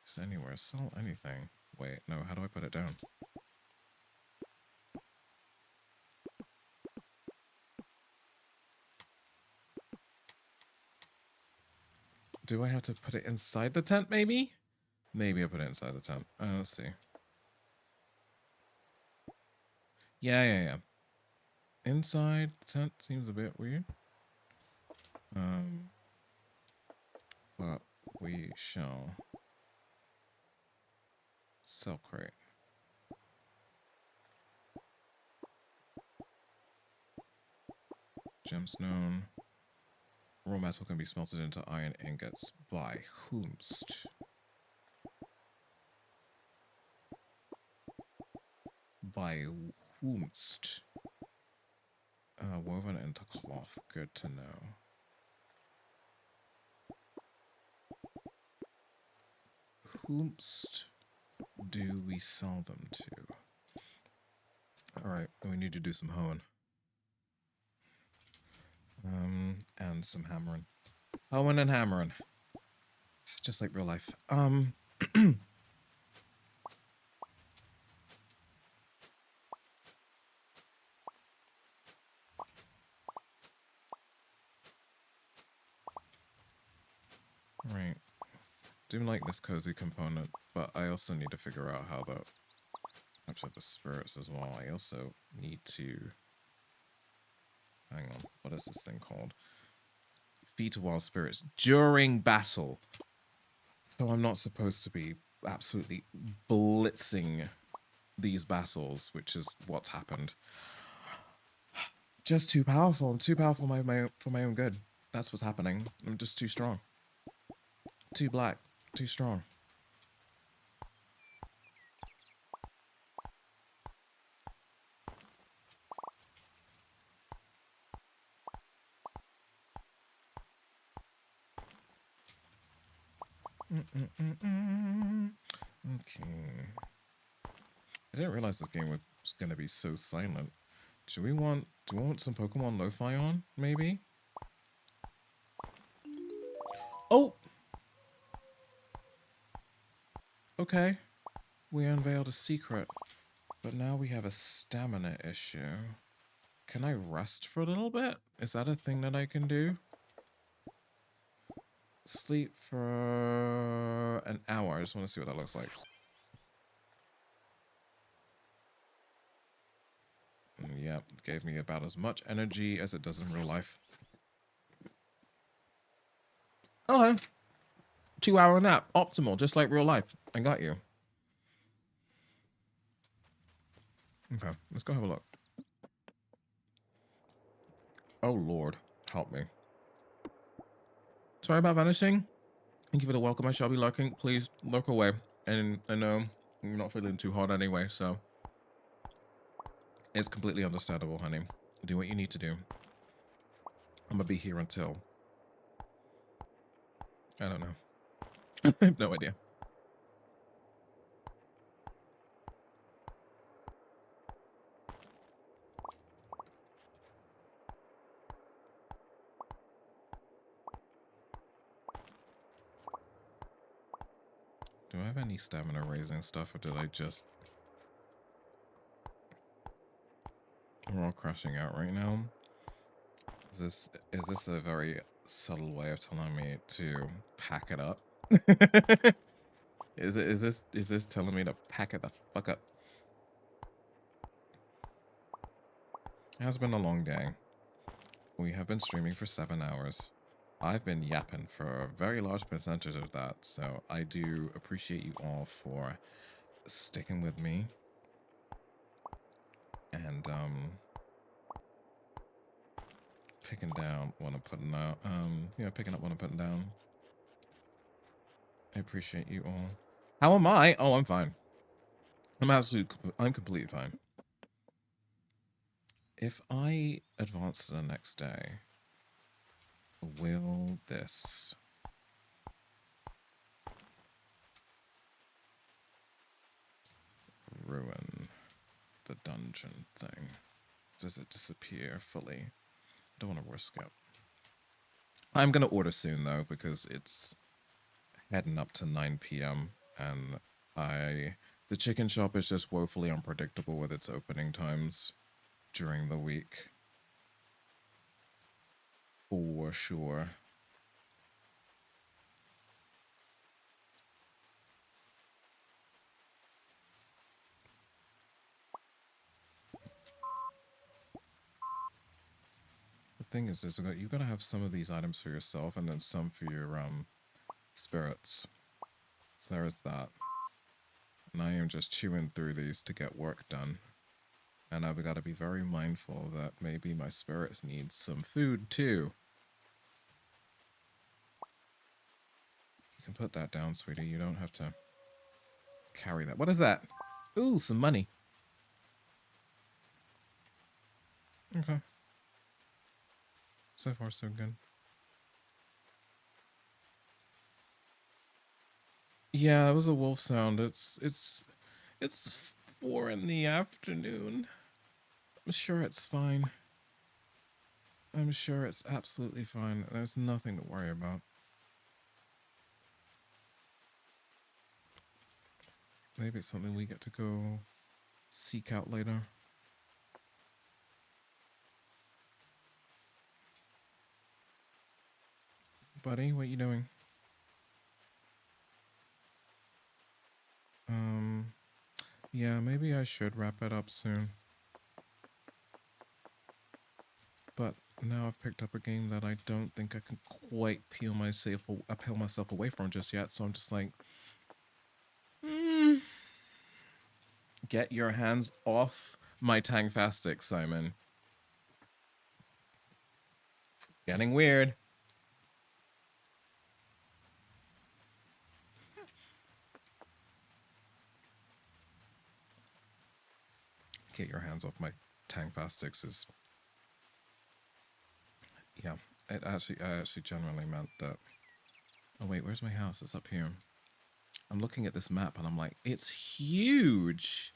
It's anywhere. Sell anything. Wait, no. How do I put it down? Do I have to put it inside the tent, maybe? Maybe I put it inside the tent. Let's see. Yeah. Inside the tent seems a bit weird. But we shall. Cell crate. Gemstone. Raw metal can be smelted into iron ingots by whomst? By whomst? Woven into cloth. Good to know. Whomst do we sell them to? Alright, we need to do some hoeing. And some hammering. Hoeing and hammering. Just like real life. Right. Do like this cozy component, but I also need to figure out how to capture the spirits as well. I also need to... Hang on, what is this thing called? Feed to wild spirits during battle. So I'm not supposed to be absolutely blitzing these battles, which is what's happened. Just too powerful. I'm too powerful for my own good. That's what's happening. I'm just too strong. Too black. Too strong. Okay. I didn't realize this game was gonna be so silent. Do we want some Pokemon Lo-Fi on, maybe? Oh! Okay. We unveiled a secret. But now we have a stamina issue. Can I rest for a little bit? Is that a thing that I can do? Sleep for an hour. I just want to see what that looks like. Yep, it gave me about as much energy as it does in real life. Oh, 2-hour nap. Optimal, just like real life. I got you. Okay, let's go have a look. Oh, Lord. Help me. Sorry about vanishing. Thank you for the welcome. I shall be lurking. Please lurk away. And I know you're not feeling too hot anyway, so it's completely understandable, honey. Do what you need to do. I'm gonna be here until... I don't know. I have no idea. Do I have any stamina raising stuff, or did I just... We're all crashing out right now. Is this a very subtle way of telling me to pack it up? Is this telling me to pack it the fuck up? It has been a long day. We have been streaming for 7 hours. I've been yapping for a very large percentage of that, so I do appreciate you all for sticking with me. And, picking down what I'm putting out. Yeah, picking up what I'm putting down. I appreciate you all. How am I? Oh, I'm fine. I'm completely fine. If I advance to the next day, will this ruin the dungeon thing? Does it disappear fully? Don't want to risk it. I'm going to order soon, though, because it's heading up to 9 p.m. and the chicken shop is just woefully unpredictable with its opening times during the week. For sure. The thing is, you've got to have some of these items for yourself and then some for your spirits. So there is that. And I am just chewing through these to get work done. And I've got to be very mindful that maybe my spirits need some food too. You can put that down, sweetie. You don't have to carry that. What is that? Ooh, some money. Okay. So far, so good. Yeah, it was a wolf sound. It's 4 in the afternoon. I'm sure it's fine. I'm sure it's absolutely fine. There's nothing to worry about. Maybe it's something we get to go seek out later. Buddy, what you doing? Yeah, maybe I should wrap it up soon. But now I've picked up a game that I don't think I can quite peel myself away from just yet, so I'm just like, get your hands off my Tang Fast Stick, Simon. Getting weird. Get your hands off my Tang Fast Sticks is... Yeah, I actually generally meant that... Oh wait, where's my house? It's up here. I'm looking at this map and I'm like, it's huge!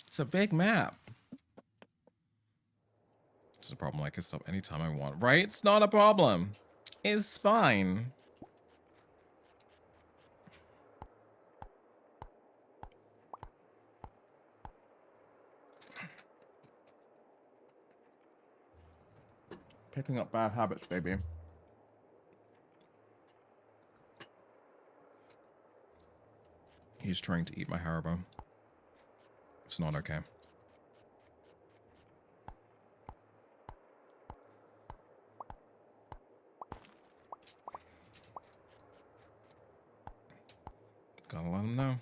It's a big map. It's a problem I can stop anytime I want, right? It's not a problem. It's fine. Picking up bad habits, baby. He's trying to eat my Haribo. It's not okay. Gotta let him know.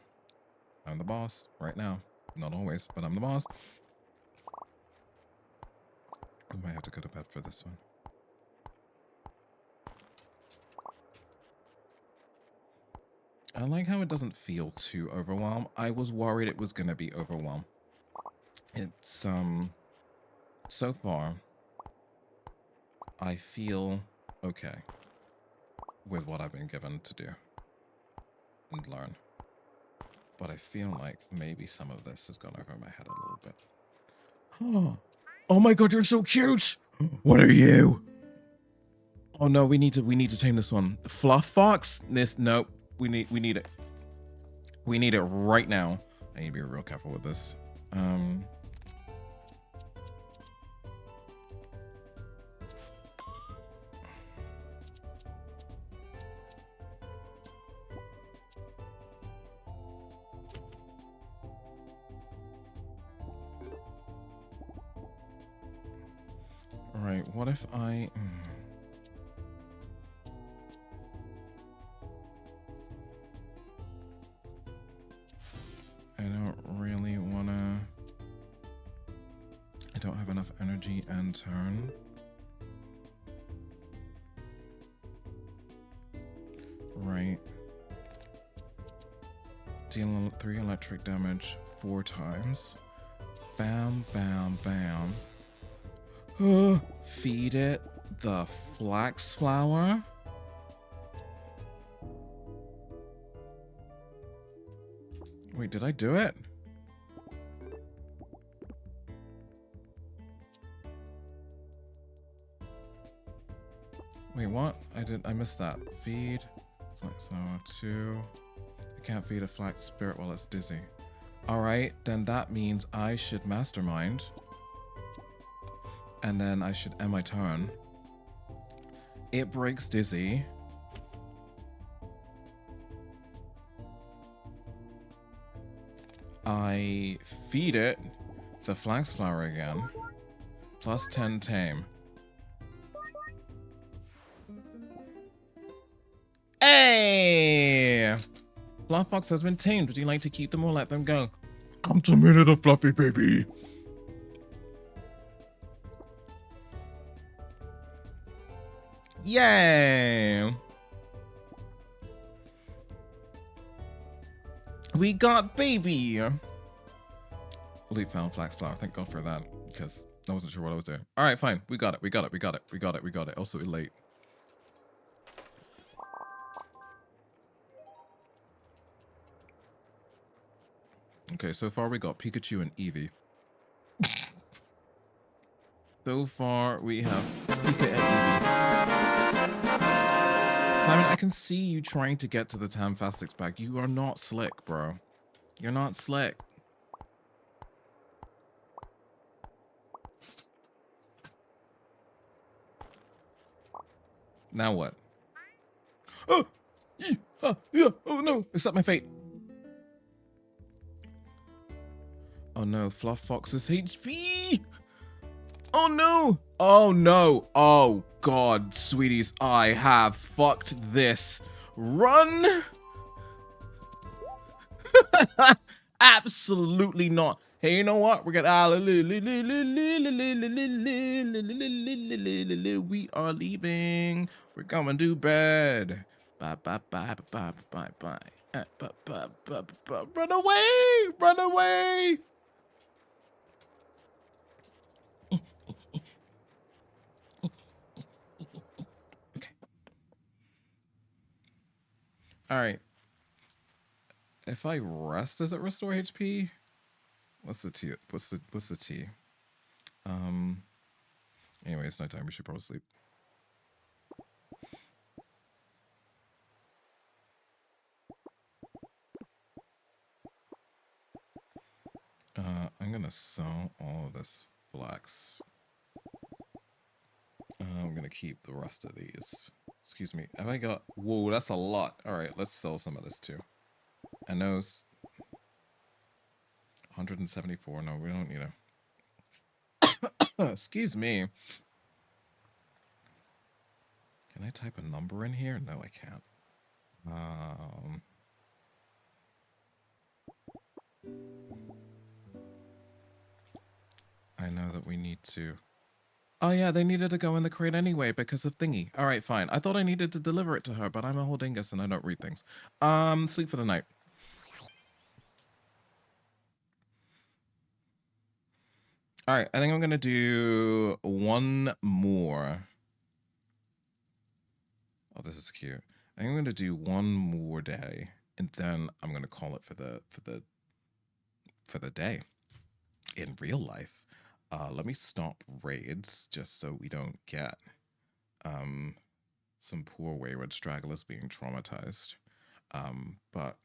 I'm the boss right now. Not always, but I'm the boss. I might have to go to bed for this one. I like how it doesn't feel too overwhelmed. I was worried it was going to be overwhelmed. It's, so far, I feel okay with what I've been given to do and learn. But I feel like maybe some of this has gone over my head a little bit. Oh my god, you're so cute! What are you? Oh no, we need to tame this one. Fluff Fox? Nope. We need it. We need it right now. I need to be real careful with this. Alright, what if I... I don't really wanna... I don't have enough energy and turn. Right. Deal 3 electric damage 4 times. Bam, bam, bam. Feed it the flax flower. Wait, did I do it? Wait, what? I missed that. Feed flax flower 2. I can't feed a flax spirit while it's dizzy. Alright, then that means I should mastermind. And then I should end my turn. It breaks dizzy. I feed it the flax flower again. Plus 10 tame. Hey! Fluff Fox has been tamed. Would you like to keep them or let them go? Come to me, little fluffy baby. Yay! We got baby! Loot found flax flower. Thank God for that, because I wasn't sure what I was doing. All right, fine. We got it. Also late. Okay, so far we got Pikachu and Eevee. So far we have Pika and Eevee. Simon, I can see you trying to get to the Tamfastics bag. You are not slick, bro. You're not slick. Now what? Oh! Yeah! Oh no! Accept my fate! Oh no, Fluff Fox's HP! Oh no! Oh no! Oh god, sweeties, I have fucked this. Run! Absolutely not. Hey, you know what? We're gonna we are leaving. We're going to bed. Bye bye bye bye bye bye bye. Run away! Run away! Okay. All right. If I rest, does it restore HP? What's the T? What's the T? Anyway, it's nighttime. We should probably sleep. I'm gonna sell all of this flax. I'm gonna keep the rest of these. Excuse me. Have I got? Whoa, that's a lot. All right, let's sell some of this too. I know. 174. No, we don't need a. Excuse me. Can I type a number in here? No, I can't. I know that we need to. Oh yeah, they needed to go in the crate anyway because of thingy. All right, fine. I thought I needed to deliver it to her, but I'm a whole dingus and I don't read things. Sleep for the night. All right, I think I'm gonna do one more. Oh, this is cute. I think I'm gonna do one more day, and then I'm gonna call it for the day. In real life, let me stop raids just so we don't get some poor wayward stragglers being traumatized. But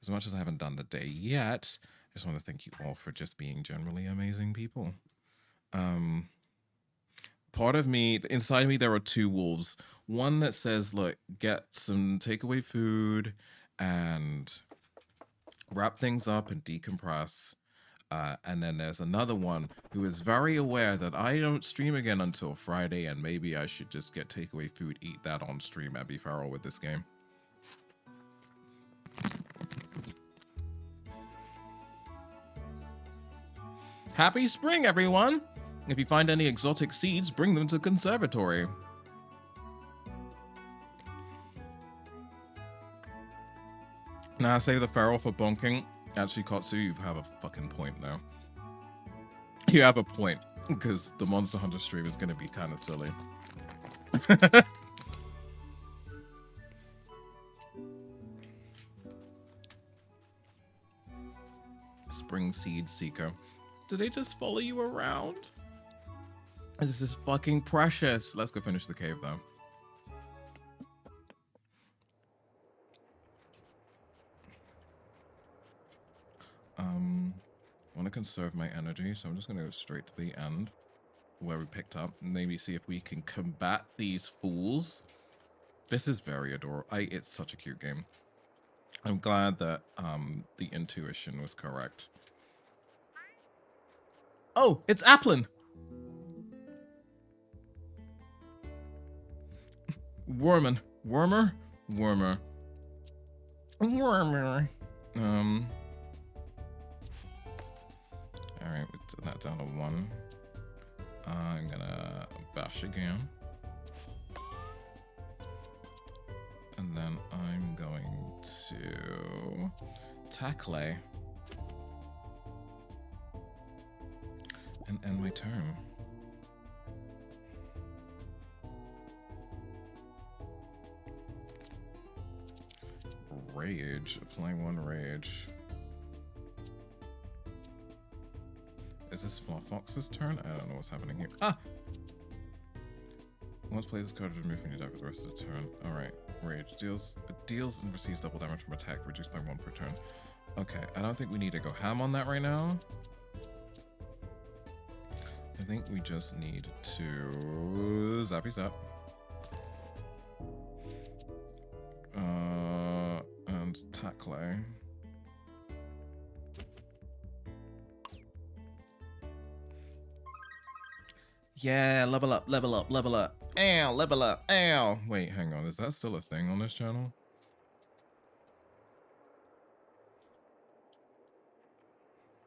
as much as I haven't done the day yet, I just want to thank you all for just being generally amazing people. Part of me, inside me, there are two wolves. One that says, look, get some takeaway food and wrap things up and decompress. And then there's another one who is very aware that I don't stream again until Friday, and maybe I should just get takeaway food, eat that on stream, and be feral with this game. Happy spring, everyone! If you find any exotic seeds, bring them to the conservatory. Now, save the feral for bonking. Actually, Kotsu, you have a fucking point now. You have a point, because the Monster Hunter stream is going to be kind of silly. Spring Seed Seeker. Do they just follow you around? This is fucking precious. Let's go finish the cave, though. I want to conserve my energy, so I'm just going to go straight to the end where we picked up. Maybe see if we can combat these fools. This is very adorable. It's such a cute game. I'm glad that the intuition was correct. Oh, it's Applin! Wormer. Wormer? Wormer. Wormer. Alright, we took that down to 1. I'm gonna bash again. And then I'm going to tackle. and end my turn. Rage. Apply 1 rage. Is this Fox's turn? I don't know what's happening here. Ah! Once played this card, remove from your deck for the rest of the turn. Alright. Rage. Deals and receives double damage from attack, reduced by 1 per turn. Okay, I don't think we need to go ham on that right now. I think we just need to zappy zap. And tackle. Yeah, level up, level up, level up. Ow, level up, ow. Wait, hang on, is that still a thing on this channel?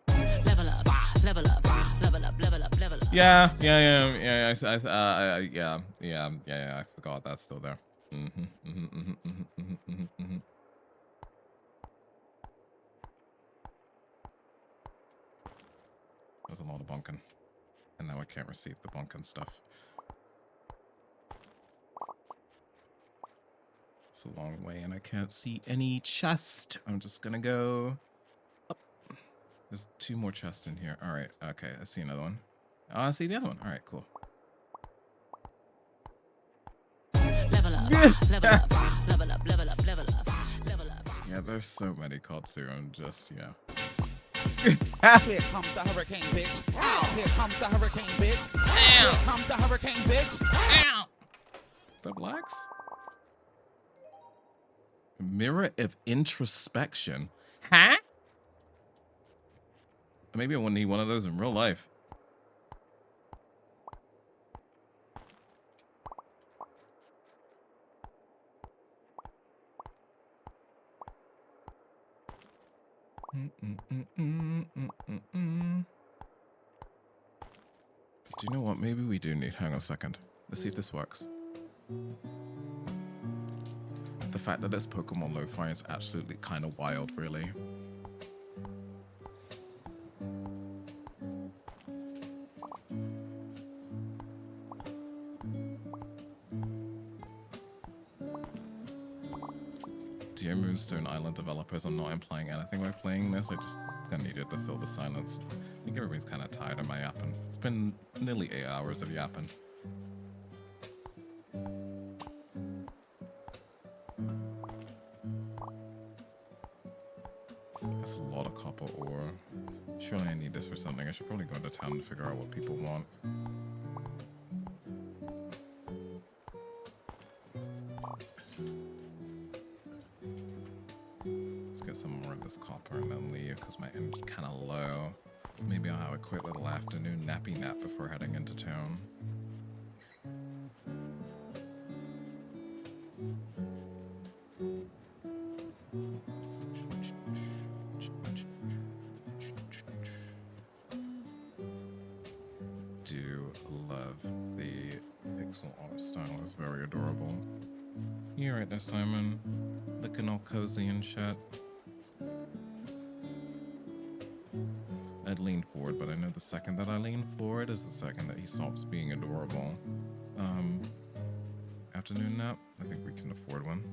Level up, level up, level up, level up, level up. Yeah, I forgot that's still there. There's a lot of bonking. And now I can't receive the bonking stuff. It's a long way and I can't see any chest. I'm just gonna go up. There's 2 more chests in here. Alright, okay, I see another one. Oh, I see the other one. Alright, cool. Level up, level up, level up, level up, level up, level up. Yeah, there's so many cards here. I'm just, yeah. Here comes the hurricane, bitch. Ow. Here comes the hurricane, bitch. Ow. Here comes the hurricane, bitch. Ow. The blacks? Mirror of introspection. Huh? Maybe I wouldn't need one of those in real life. Do you know what? Maybe we do need. Hang on a second. Let's see if this works. The fact that it's Pokemon Lo-Fi is absolutely kind of wild, really. Dear Moonstone Island developers, I'm not implying anything by playing this. I just needed to fill the silence. I think everybody's kind of tired of my yapping. It's been nearly 8 hours of yapping. That's a lot of copper ore. Surely I need this for something. I should probably go into town and figure out what people want. Let's get some more of this copper and then leave because my energy's kind of low. Maybe I'll have a quick little afternoon nappy nap before heading into town. Do love the pixel art style. It's very adorable. You right there, Simon? Looking all cozy and shit. I'd lean forward, but I know the second that I lean forward is the second that he stops being adorable. Afternoon nap? I think we can afford one.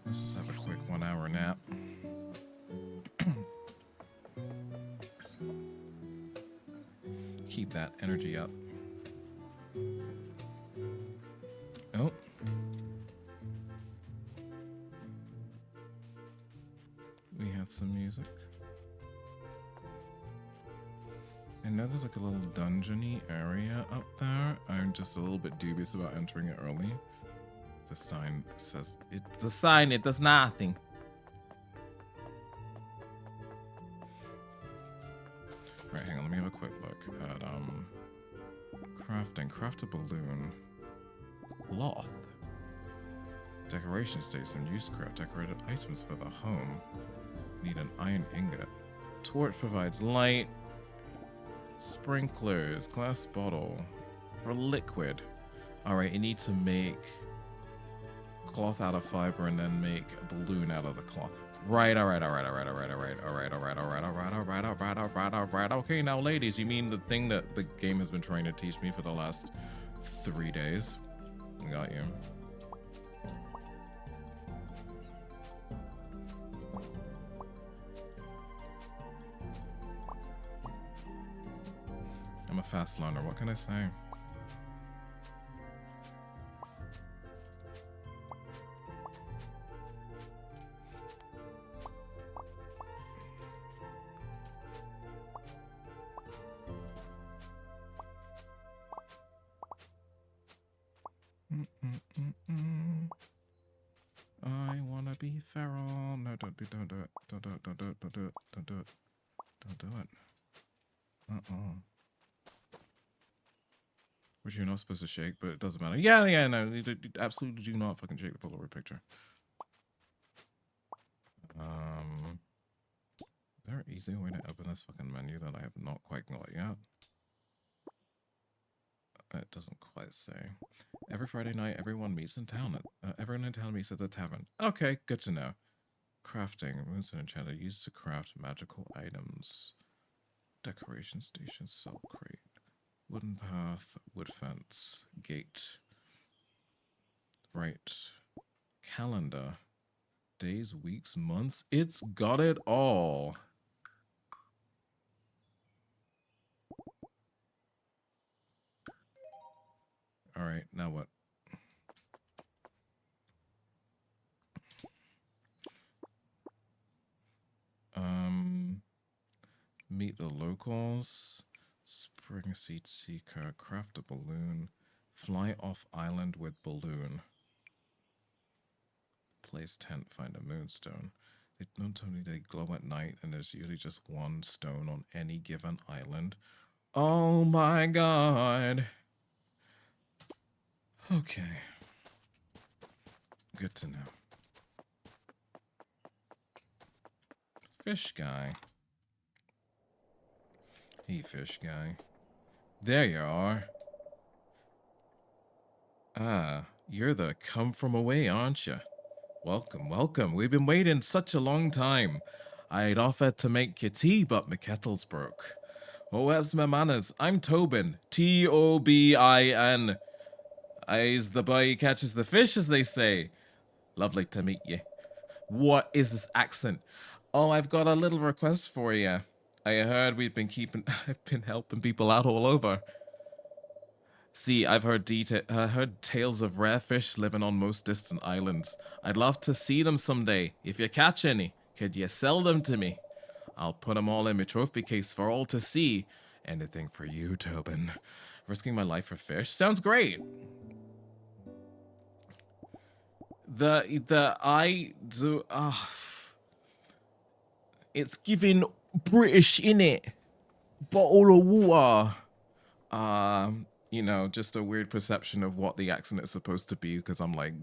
Let's just have a quick 1 hour nap. Keep that energy up. Oh. We have some music. I know there's like a little dungeony area up there. I'm just a little bit dubious about entering it early. The sign says, it's the sign, it does nothing. Right, hang on, let me have a quick look at crafting. Craft a balloon. Cloth. Decoration station. Use craft decorated items for the home. Need an iron ingot. Torch provides light. Sprinklers. Glass bottle. For liquid. Alright, you need to make cloth out of fiber and then make a balloon out of the cloth. Right, alright. Okay, now ladies, you mean the thing that the game has been trying to teach me for the last 3 days? I got you. I'm a fast learner, what can I say? I wanna be feral. No, don't do it. Don't do it. Which you're not supposed to shake, but it doesn't matter. Yeah, no, you absolutely do not fucking shake the Polaroid picture. Is there an easier way to open this fucking menu that I have not quite got yet? It doesn't quite say. Every Friday night, everyone meets in town. Everyone in town meets at the tavern. Okay, good to know. Crafting. Moonstone enchanter used to craft magical items. Decoration station, salt crate. Wooden path, wood fence, gate. Right. Calendar. Days, weeks, months. It's got it all. All right, now what? Meet the locals. Spring seed seeker. Craft a balloon. Fly off island with balloon. Place tent. Find a moonstone. They don't tell me they glow at night, and there's usually just one stone on any given island. Oh my god. Okay. Good to know. Fish guy. Hey, fish guy. There you are. Ah, you're the come from away, aren't you? Welcome, welcome. We've been waiting such a long time. I'd offered to make you tea, but my kettle's broke. Oh, where's my manners? I'm Tobin. Tobin. I's the boy who catches the fish, as they say. Lovely to meet you. What is this accent? Oh, I've got a little request for you. I heard I've been helping people out all over. See, I've heard tales of rare fish living on most distant islands. I'd love to see them someday. If you catch any, could you sell them to me? I'll put them all in my trophy case for all to see. Anything for you, Tobin. Risking my life for fish? Sounds great. It's giving British, innit? Bottle of water. You know, just a weird perception of what the accent is supposed to be, because I'm like,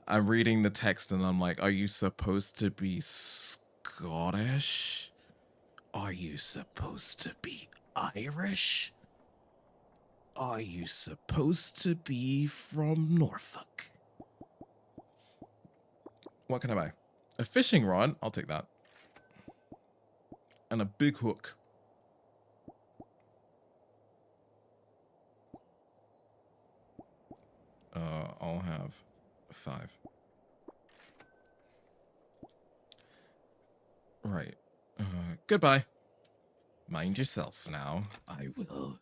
I'm reading the text and I'm like, are you supposed to be Scottish? Are you supposed to be Irish? Are you supposed to be from Norfolk? What can I buy? A fishing rod? I'll take that. And a big hook. I'll have 5. Right. Goodbye. Mind yourself now. I will.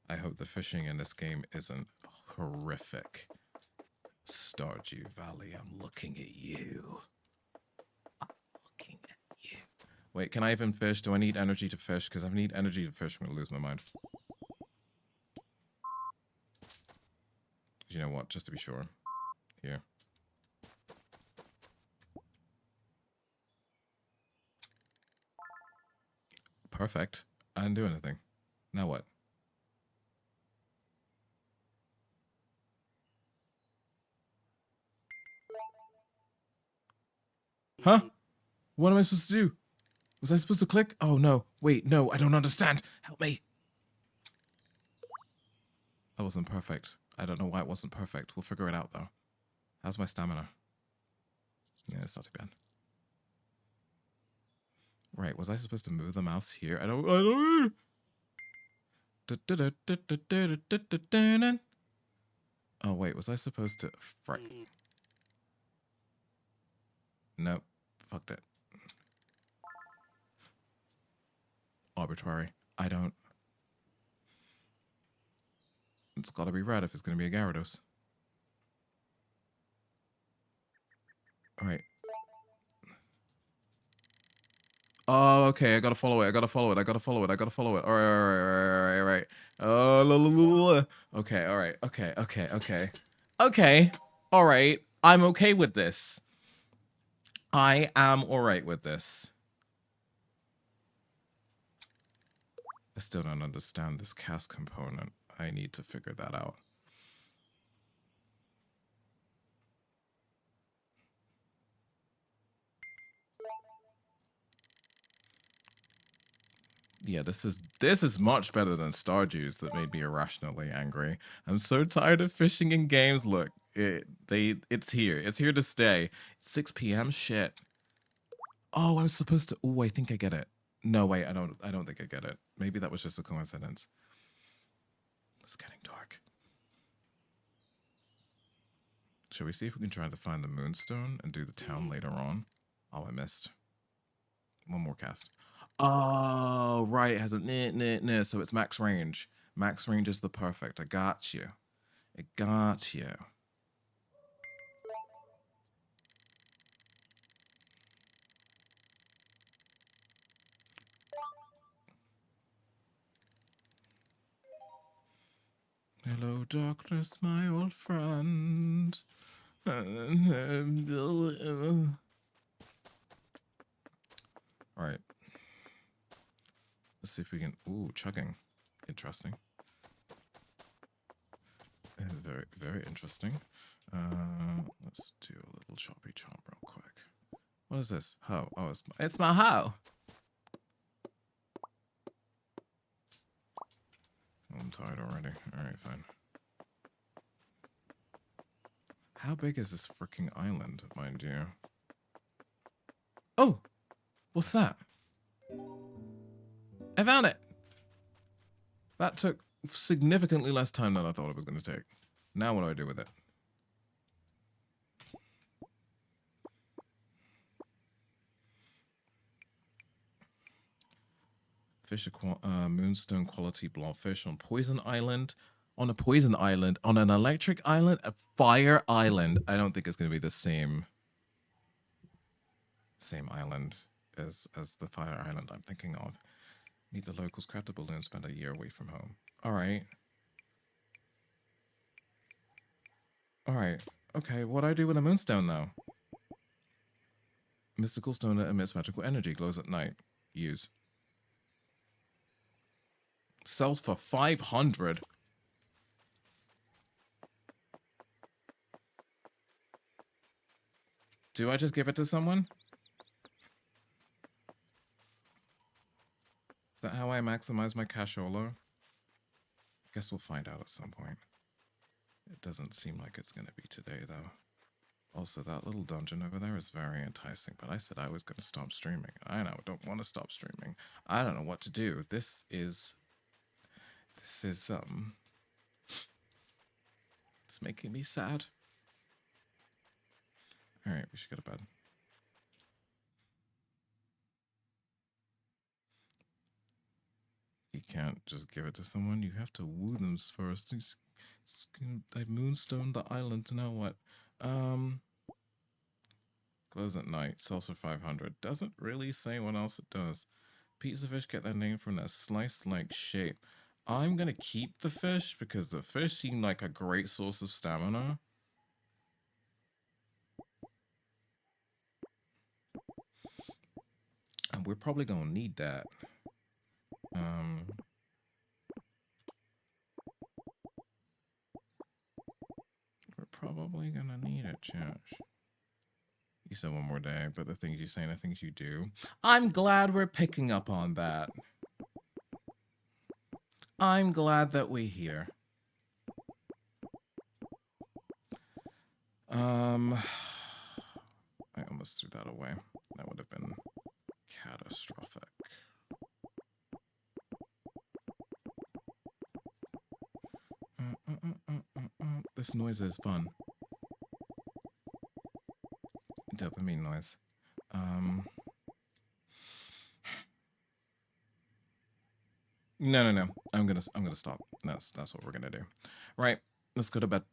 I hope the fishing in this game isn't horrific. Stardew Valley, I'm looking at you. I'm looking at you. Wait, can I even fish? Do I need energy to fish? Because if I need energy to fish, I'm going to lose my mind. You know what? Just to be sure. Here. Perfect. I didn't do anything. Now what? Huh? What am I supposed to do? Was I supposed to click? Oh no. Wait, no, I don't understand. Help me. That wasn't perfect. I don't know why it wasn't perfect. We'll figure it out, though. How's my stamina? Yeah, it's not too bad. Right, was I supposed to move the mouse here? I don't know. Oh, wait, was I supposed to... Frick. Nope. Fucked it. Arbitrary. I don't... It's gotta be red if it's gonna be a Gyarados. Alright. Oh, okay, I gotta follow it, I gotta follow it, I gotta follow it, I gotta follow it. Alright. Oh, okay, alright, okay. Okay, alright. I'm okay with this. I am alright with this. I still don't understand this cast component. I need to figure that out. Yeah, this is much better than Stardew's that made me irrationally angry. I'm so tired of fishing in games. Look, it's here. It's here to stay. It's 6 p.m. Shit. Oh, I was supposed to. Oh, I think I get it. No, wait, I don't think I get it. Maybe that was just a coincidence. It's getting dark. Shall we see if we can try to find the Moonstone and do the town later on? Oh, I missed. One more cast. Oh, right. It has a so it's max range. Max range is the perfect. I got you. I got you. Hello, darkness, my old friend. All right. Let's see if we can... Ooh, chugging. Interesting. Very, very interesting. Let's do a little choppy chop real quick. What is this? Hoe. Oh, it's my hoe. I'm tired already. All right, fine. How big is this freaking island, mind you? Oh! What's that? I found it! That took significantly less time than I thought it was going to take. Now what do I do with it? Fish moonstone quality blobfish on Poison Island. On a Poison Island. On an electric island. A fire island. I don't think it's going to be the same island as the fire island I'm thinking of. Meet the locals, craft a balloon, spend a year away from home. Alright. Alright. Okay, what do I do with a moonstone though? Mystical stone that emits magical energy, glows at night. Use. Sells for 500. Do I just give it to someone? Is that how I maximize my cashola? Guess we'll find out at some point. It doesn't seem like it's going to be today, though. Also, that little dungeon over there is very enticing, but I said I was going to stop streaming. I know, I don't want to stop streaming. I don't know what to do. This is, it's making me sad. Alright, we should go to bed. You can't just give it to someone. You have to woo them first. I moonstone the island. Now what? Glows at night. Sells for 500. Doesn't really say what else it does. Pizza fish get that name from that slice-like shape. I'm gonna keep the fish because the fish seem like a great source of stamina. And we're probably gonna need that. We're probably gonna need it, chat. You said one more day, but the things you say and the things you do. I'm glad we're picking up on that. I'm glad that we're here. I almost threw that away. That would have been catastrophic. This noise is fun. Dopamine noise. No. I'm gonna stop. That's what we're gonna do. Right. Let's go to bed.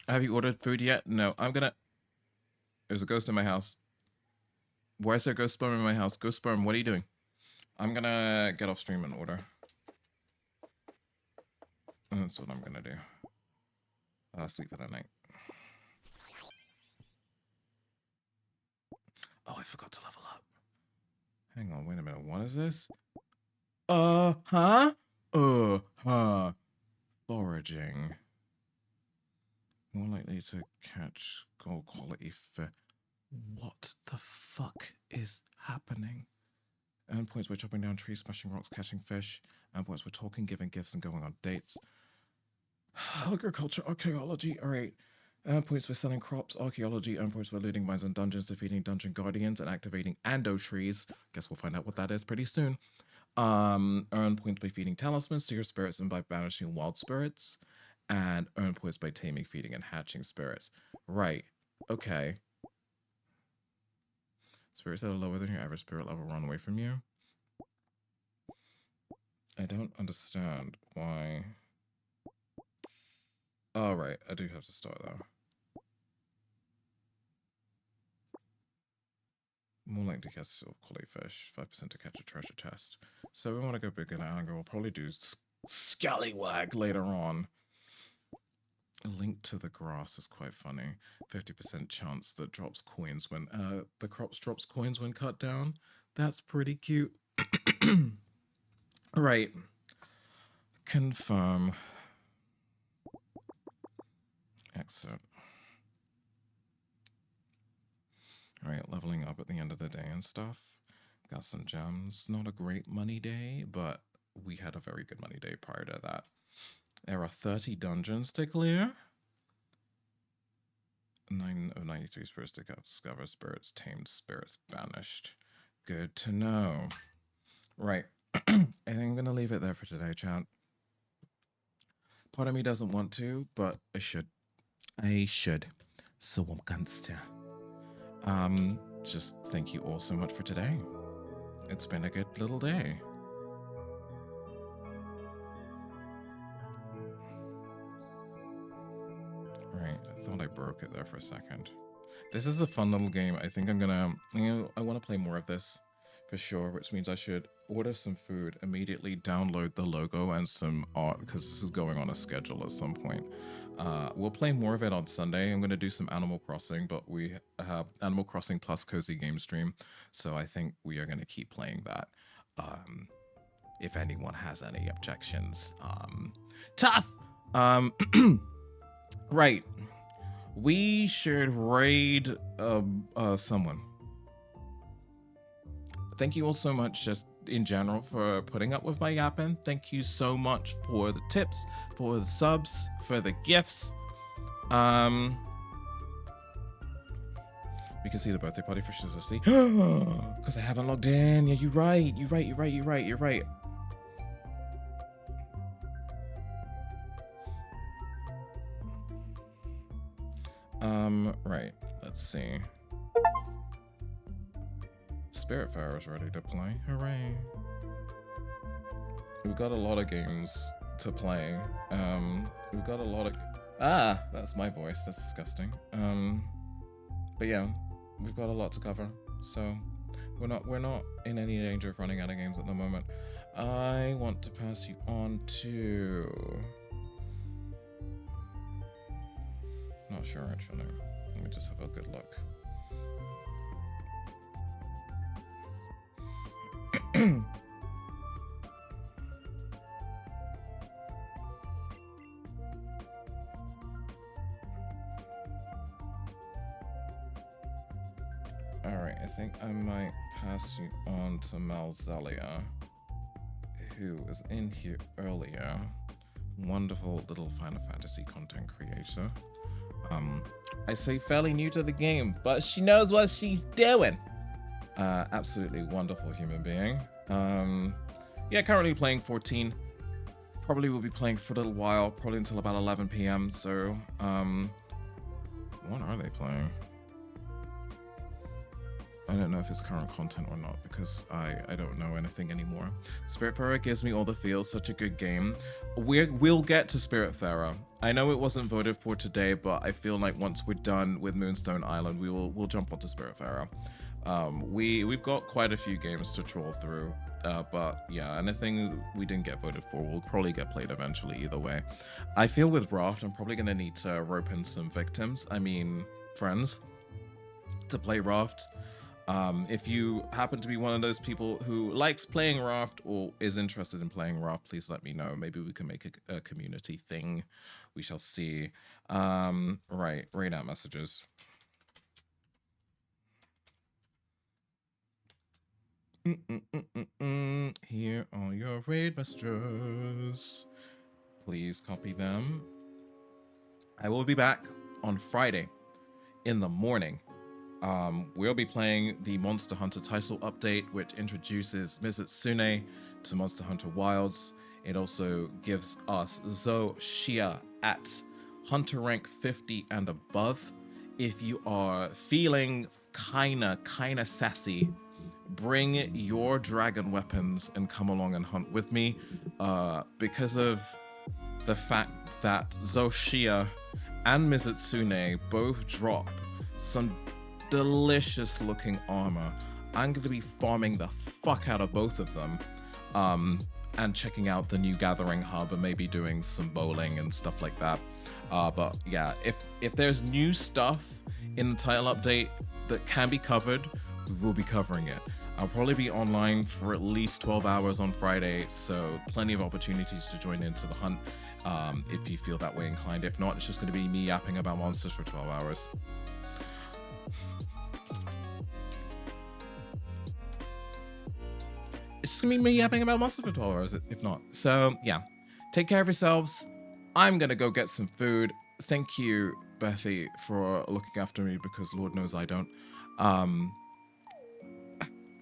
Have you ordered food yet? No. There's a ghost in my house. Why is there a ghost sperm in my house? Ghost sperm, what are you doing? I'm gonna get off stream and order. And that's what I'm gonna do. Sleep for the night. Oh, I forgot to level up. Hang on, wait a minute. What is this? Foraging. More likely to catch gold quality fish. What the fuck is happening? Earn points by chopping down trees, smashing rocks, catching fish. Earn points by talking, giving gifts, and going on dates. Agriculture, archaeology. Alright. Earn points by selling crops, archaeology. Earn points by looting mines and dungeons, defeating dungeon guardians, and activating ando trees. Guess we'll find out what that is pretty soon. Earn points by feeding talismans to your spirits and by banishing wild spirits. And earn points by taming, feeding, and hatching spirits. Right. Okay. Spirits that are lower than your average spirit level run away from you. I don't understand why. Oh, right. I do have to start, though. More likely to catch silver quality fish. 5% to catch a treasure chest. So we want to go big and angry. We'll probably do Scallywag later on. A link to the grass is quite funny. 50% chance that drops coins when the crops drops coins when cut down. That's pretty cute. Right. Confirm. Exit. Alright, leveling up at the end of the day and stuff. Got some gems. Not a great money day, but we had a very good money day prior to that. There are 30 dungeons to clear. 9 of 93 spirits to discover, spirits tamed, spirits banished. Good to know. Right. I think I'm going to leave it there for today, chat. Part of me doesn't want to, but I should. So I'm gonna. Just thank you all so much for today. It's been a good little day. Right, I thought I broke it there for a second. This is a fun little game. I think I'm gonna, I want to play more of this for sure, which means I should order some food, immediately download the logo and some art, because this is going on a schedule at some point. We'll play more of it on Sunday. I'm going to do some Animal Crossing, but we have Animal Crossing plus Cozy Game Stream, so I think we are going to keep playing that. If anyone has any objections. Tough! Right. We should raid someone. Thank you all so much, just in general, for putting up with my yapping. Thank you so much for the tips, for the subs, for the gifts. We can see the birthday party for Shizza C. Because I haven't logged in. Yeah, you're right. You're right. Right. Let's see. Spiritfarer is ready to play. Hooray. We've got a lot of games to play. We've got a lot of... that's my voice. That's disgusting. But yeah, we've got a lot to cover. So we're not in any danger of running out of games at the moment. I want to pass you on to... Not sure actually. Let me just have a good look. Alright, I think I might pass you on to Malzelia, who was in here earlier, wonderful little Final Fantasy content creator. I say fairly new to the game, but she knows what she's doing. Absolutely wonderful human being. Yeah, currently playing 14. Probably will be playing for a little while, probably until about 11 p.m. So, what are they playing? I don't know if it's current content or not because I don't know anything anymore. Spiritfarer gives me all the feels, such a good game. We'll get to Spiritfarer. I know it wasn't voted for today, but I feel like once we're done with Moonstone Island, we'll jump onto Spiritfarer. We've got quite a few games to troll through, but yeah, anything we didn't get voted for will probably get played eventually either way. I feel with Raft, I'm probably gonna need to rope in some victims, friends, to play Raft. If you happen to be one of those people who likes playing Raft or is interested in playing Raft, please let me know. Maybe we can make a community thing. We shall see. Right, read out messages. Here are your raid messages. Please copy them. I will be back on Friday in the morning. We'll be playing the Monster Hunter title update, which introduces Mizutsume to Monster Hunter Wilds. It also gives us Zoshia at Hunter rank 50 and above. If you are feeling kinda sassy, bring your dragon weapons and come along and hunt with me. Because of the fact that Zoshia and Mizutsune both drop some delicious looking armor, I'm going to be farming the fuck out of both of them, and checking out the new gathering hub and maybe doing some bowling and stuff like that. But yeah, if there's new stuff in the title update that can be covered, we will be covering it. I'll probably be online for at least 12 hours on Friday, so plenty of opportunities to join into the hunt if you feel that way inclined. If not, it's just going to be me yapping about monsters for 12 hours. It's just going to be me yapping about monsters for 12 hours, if not. So, yeah. Take care of yourselves. I'm going to go get some food. Thank you, Bethy, for looking after me, because Lord knows I don't.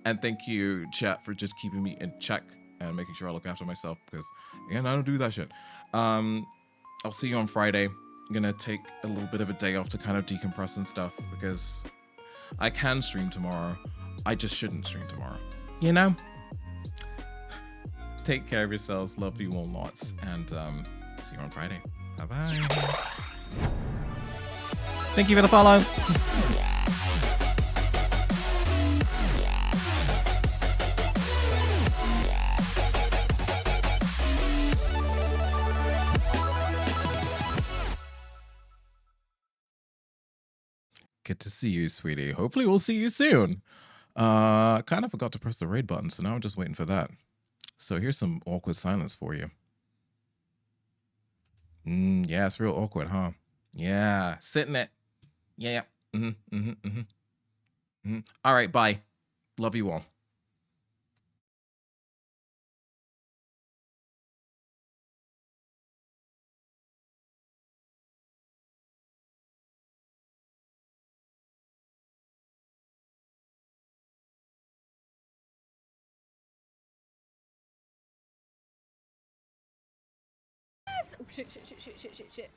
And thank you, chat, for just keeping me in check and making sure I look after myself, because, again, I don't do that shit. I'll see you on Friday. I'm going to take a little bit of a day off to kind of decompress and stuff, because I can stream tomorrow. I just shouldn't stream tomorrow. You know? Take care of yourselves. Love you all lots. And see you on Friday. Bye-bye. Thank you for the follow. Good to see you, sweetie. Hopefully we'll see you soon. Kind of forgot to press the raid button, so now I'm just waiting for that. So here's some awkward silence for you. Yeah, it's real awkward, huh? Yeah, sit in it. Yeah. All right, bye. Love you all. Oh, shit.